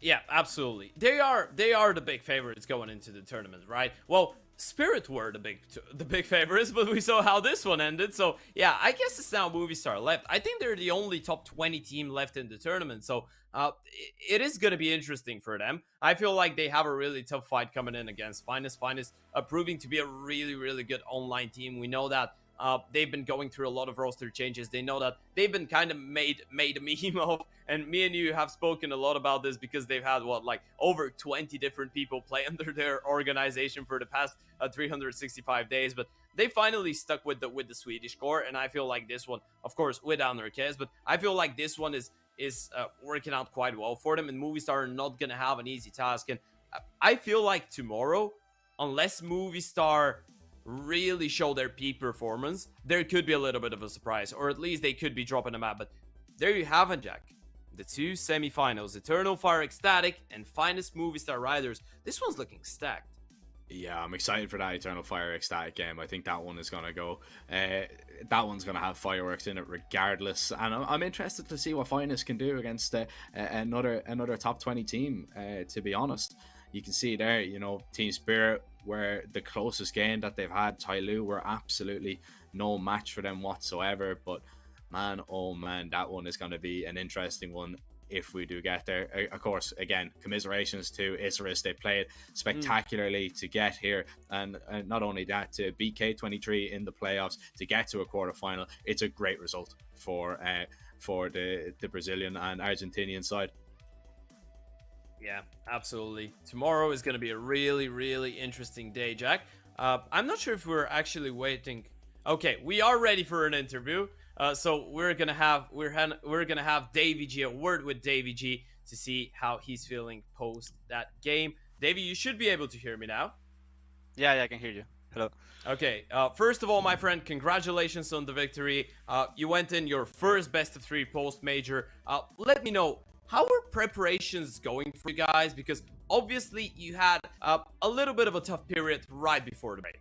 Yeah, absolutely. They are the big favorites going into the tournament, right? Well, Spirit were the big favorites, but we saw how this one ended. So yeah, I guess it's now Movistar left. I think they're the only top 20 team left in the tournament. So it is going to be interesting for them. I feel like they have a really tough fight coming in against Finest. Finest proving to be a really, really good online team. We know that they've been going through a lot of roster changes. They know that they've been kind of made a meme of, and me and you have spoken a lot about this because they've had like over 20 different people play under their organization for the past 365 days. But they finally stuck with the Swedish core, and I feel like this one, of course, without Nurkez, but I feel like this one is working out quite well for them, and Movistar are not gonna have an easy task. And I feel like tomorrow, unless Movistar really show their peak performance, there could be a little bit of a surprise, or at least they could be dropping a map. But there you have it, Jack. The 2 semi-finals, Eternal Fire Ecstatic and Finest Movistar Riders. This one's looking stacked. Yeah, I'm excited for that Eternal Fire Ecstatic game. I think that one is going to go. That one's going to have fireworks in it regardless. And I'm interested to see what Finest can do against another top 20 team, to be honest. You can see there, you know, Team Spirit were the closest game that they've had. TYLOO were absolutely no match for them whatsoever. But man, oh man, that one is going to be an interesting one if we do get there. Of course, again, commiserations to Isurus. They played spectacularly to get here, and not only that, to beat K23 in the playoffs, to get to a quarterfinal. It's a great result for the Brazilian and Argentinian side. Yeah, absolutely. Tomorrow is going to be a really, really interesting day, Jack. I'm not sure if we're actually waiting. Okay, we are ready for an interview. So we're gonna have Davey G, a word with Davey G, to see how he's feeling post that game. Davey, you should be able to hear me now. Yeah, I can hear you. Hello. Okay, first of all, my friend, congratulations on the victory. You went in your first best of 3 post-major. Let me know, how are preparations going for you guys? Because obviously you had a little bit of a tough period right before the break.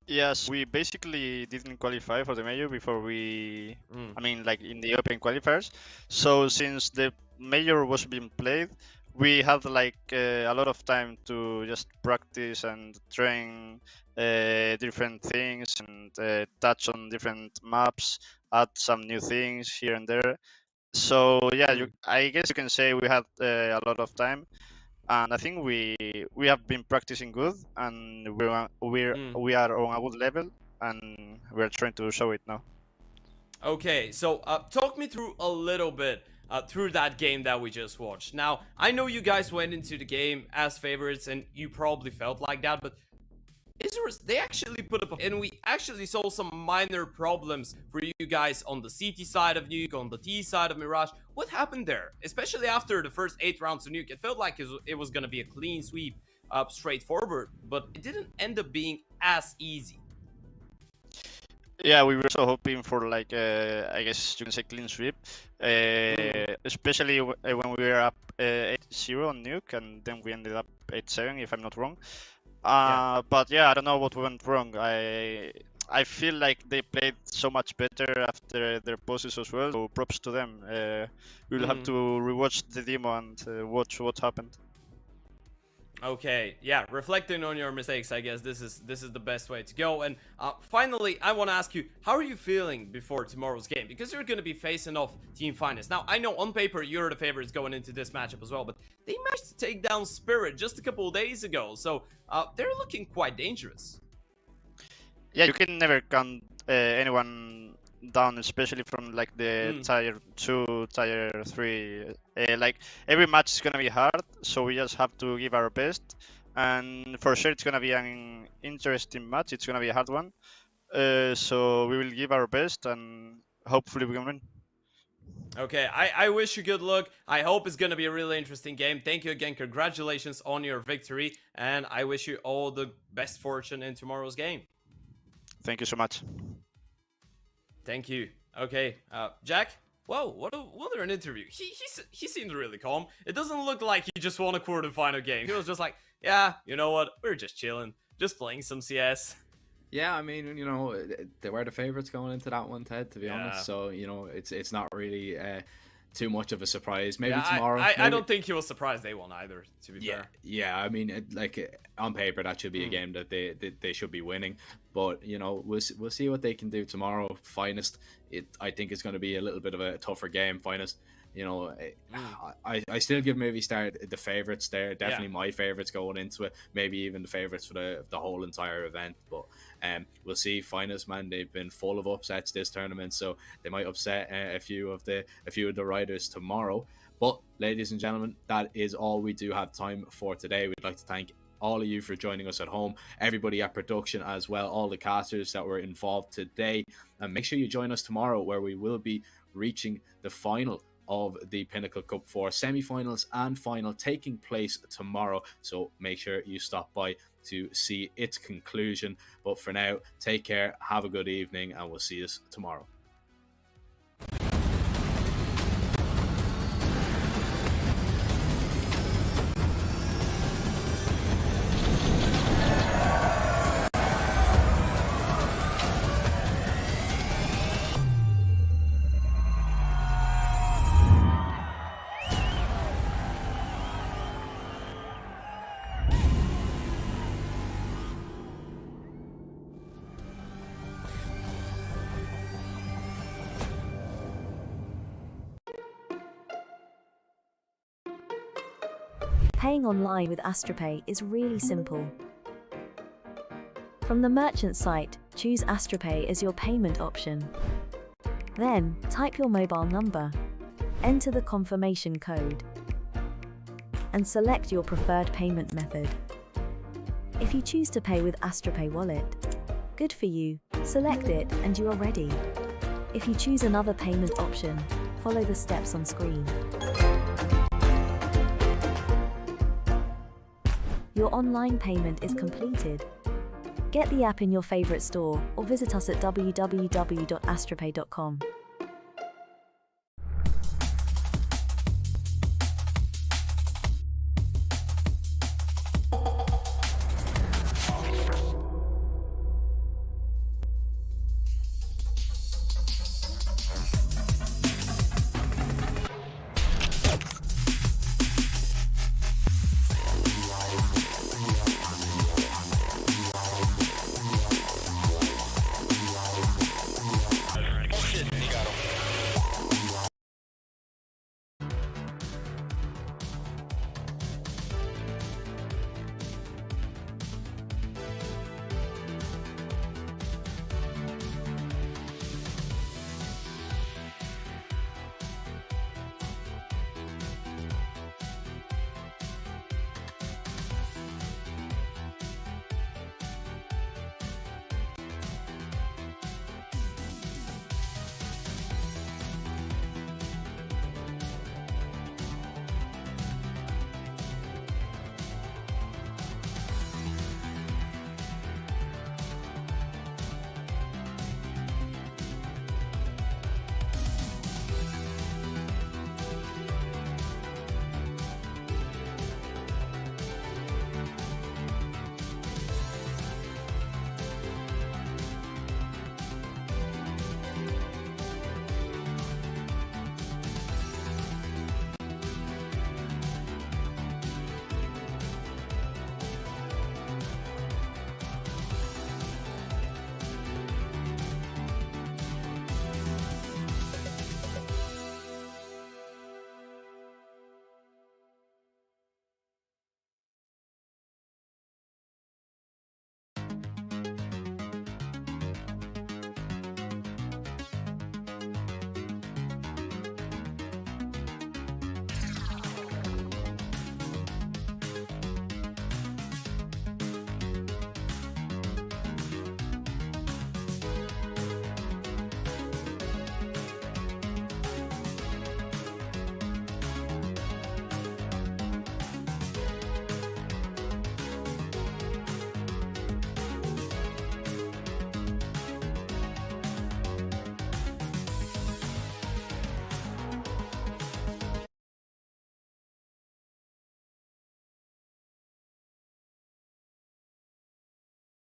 Yes, we basically didn't qualify for the major before we, I mean, like in the open qualifiers. So since the major was being played, we had like a lot of time to just practice and train different things and touch on different maps, add some new things here and there. So yeah, I guess you can say we had a lot of time, and I think we have been practicing good, and we are on a good level, and we're trying to show it now. Okay, so talk me through a little bit through that game that we just watched. Now, I know you guys went into the game as favorites, and you probably felt like that, but Isurus, they actually put up and we actually saw some minor problems for you guys on the CT side of Nuke, on the T side of Mirage. What happened there? Especially after the first 8 rounds of Nuke, it felt like it was going to be a clean sweep, straightforward, but it didn't end up being as easy. Yeah, we were so hoping for like I guess you can say clean sweep, especially when we were up 8-0 on Nuke, and then we ended up 8-7 if I'm not wrong. But yeah, I don't know what went wrong. I feel like they played so much better after their poses as well. So props to them. We'll have to rewatch the demo and watch what happened. Okay, yeah, reflecting on your mistakes, I guess this is the best way to go. And finally, I want to ask you, how are you feeling before tomorrow's game? Because you're going to be facing off Team Finest. Now, I know on paper you're the favorites going into this matchup as well, but they managed to take down Spirit just a couple of days ago, so they're looking quite dangerous. Yeah, you can never count anyone down, especially from like the tier 2, tier 3. Like every match is gonna be hard, so we just have to give our best, and for sure it's gonna be an interesting match. It's gonna be a hard one, so we will give our best and hopefully we can win. Okay, I wish you good luck. I hope it's gonna be a really interesting game. Thank you again, congratulations on your victory, and I wish you all the best fortune in tomorrow's game. Thank you so much. Thank you. Okay, Jack? Whoa, what an interview. He seemed really calm. It doesn't look like he just won a quarterfinal game. He was just like, yeah, you know what? We're just chilling. Just playing some CS. Yeah, I mean, you know, they were the favorites going into that one, Ted, to be honest. So, you know, it's not really too much of a surprise. Maybe tomorrow. I don't think he was surprised they won either, to be fair. Yeah, I mean, on paper, that should be a game that they should be winning. But, you know, we'll see what they can do tomorrow. Finest, I think it's going to be a little bit of a tougher game. Finest, you know, I still give Movistar the favorites there. Definitely my favorites going into it. Maybe even the favorites for the whole entire event. But we'll see. Finest, man, they've been full of upsets this tournament, so they might upset a few of the riders tomorrow. But ladies and gentlemen, that is all we do have time for today. We'd like to thank all of you for joining us at home, everybody at production as well, all the casters that were involved today, and make sure you join us tomorrow where we will be reaching the final of the Pinnacle Cup IV semi-finals and final taking place tomorrow. So make sure you stop by to see its conclusion. But for now, take care, have a good evening, and we'll see you tomorrow. Paying online with AstroPay is really simple. From the merchant site, choose AstroPay as your payment option. Then, type your mobile number, enter the confirmation code, and select your preferred payment method. If you choose to pay with AstroPay Wallet, good for you, select it and you are ready. If you choose another payment option, follow the steps on screen. Your online payment is completed. Get the app in your favorite store or visit us at www.astropay.com.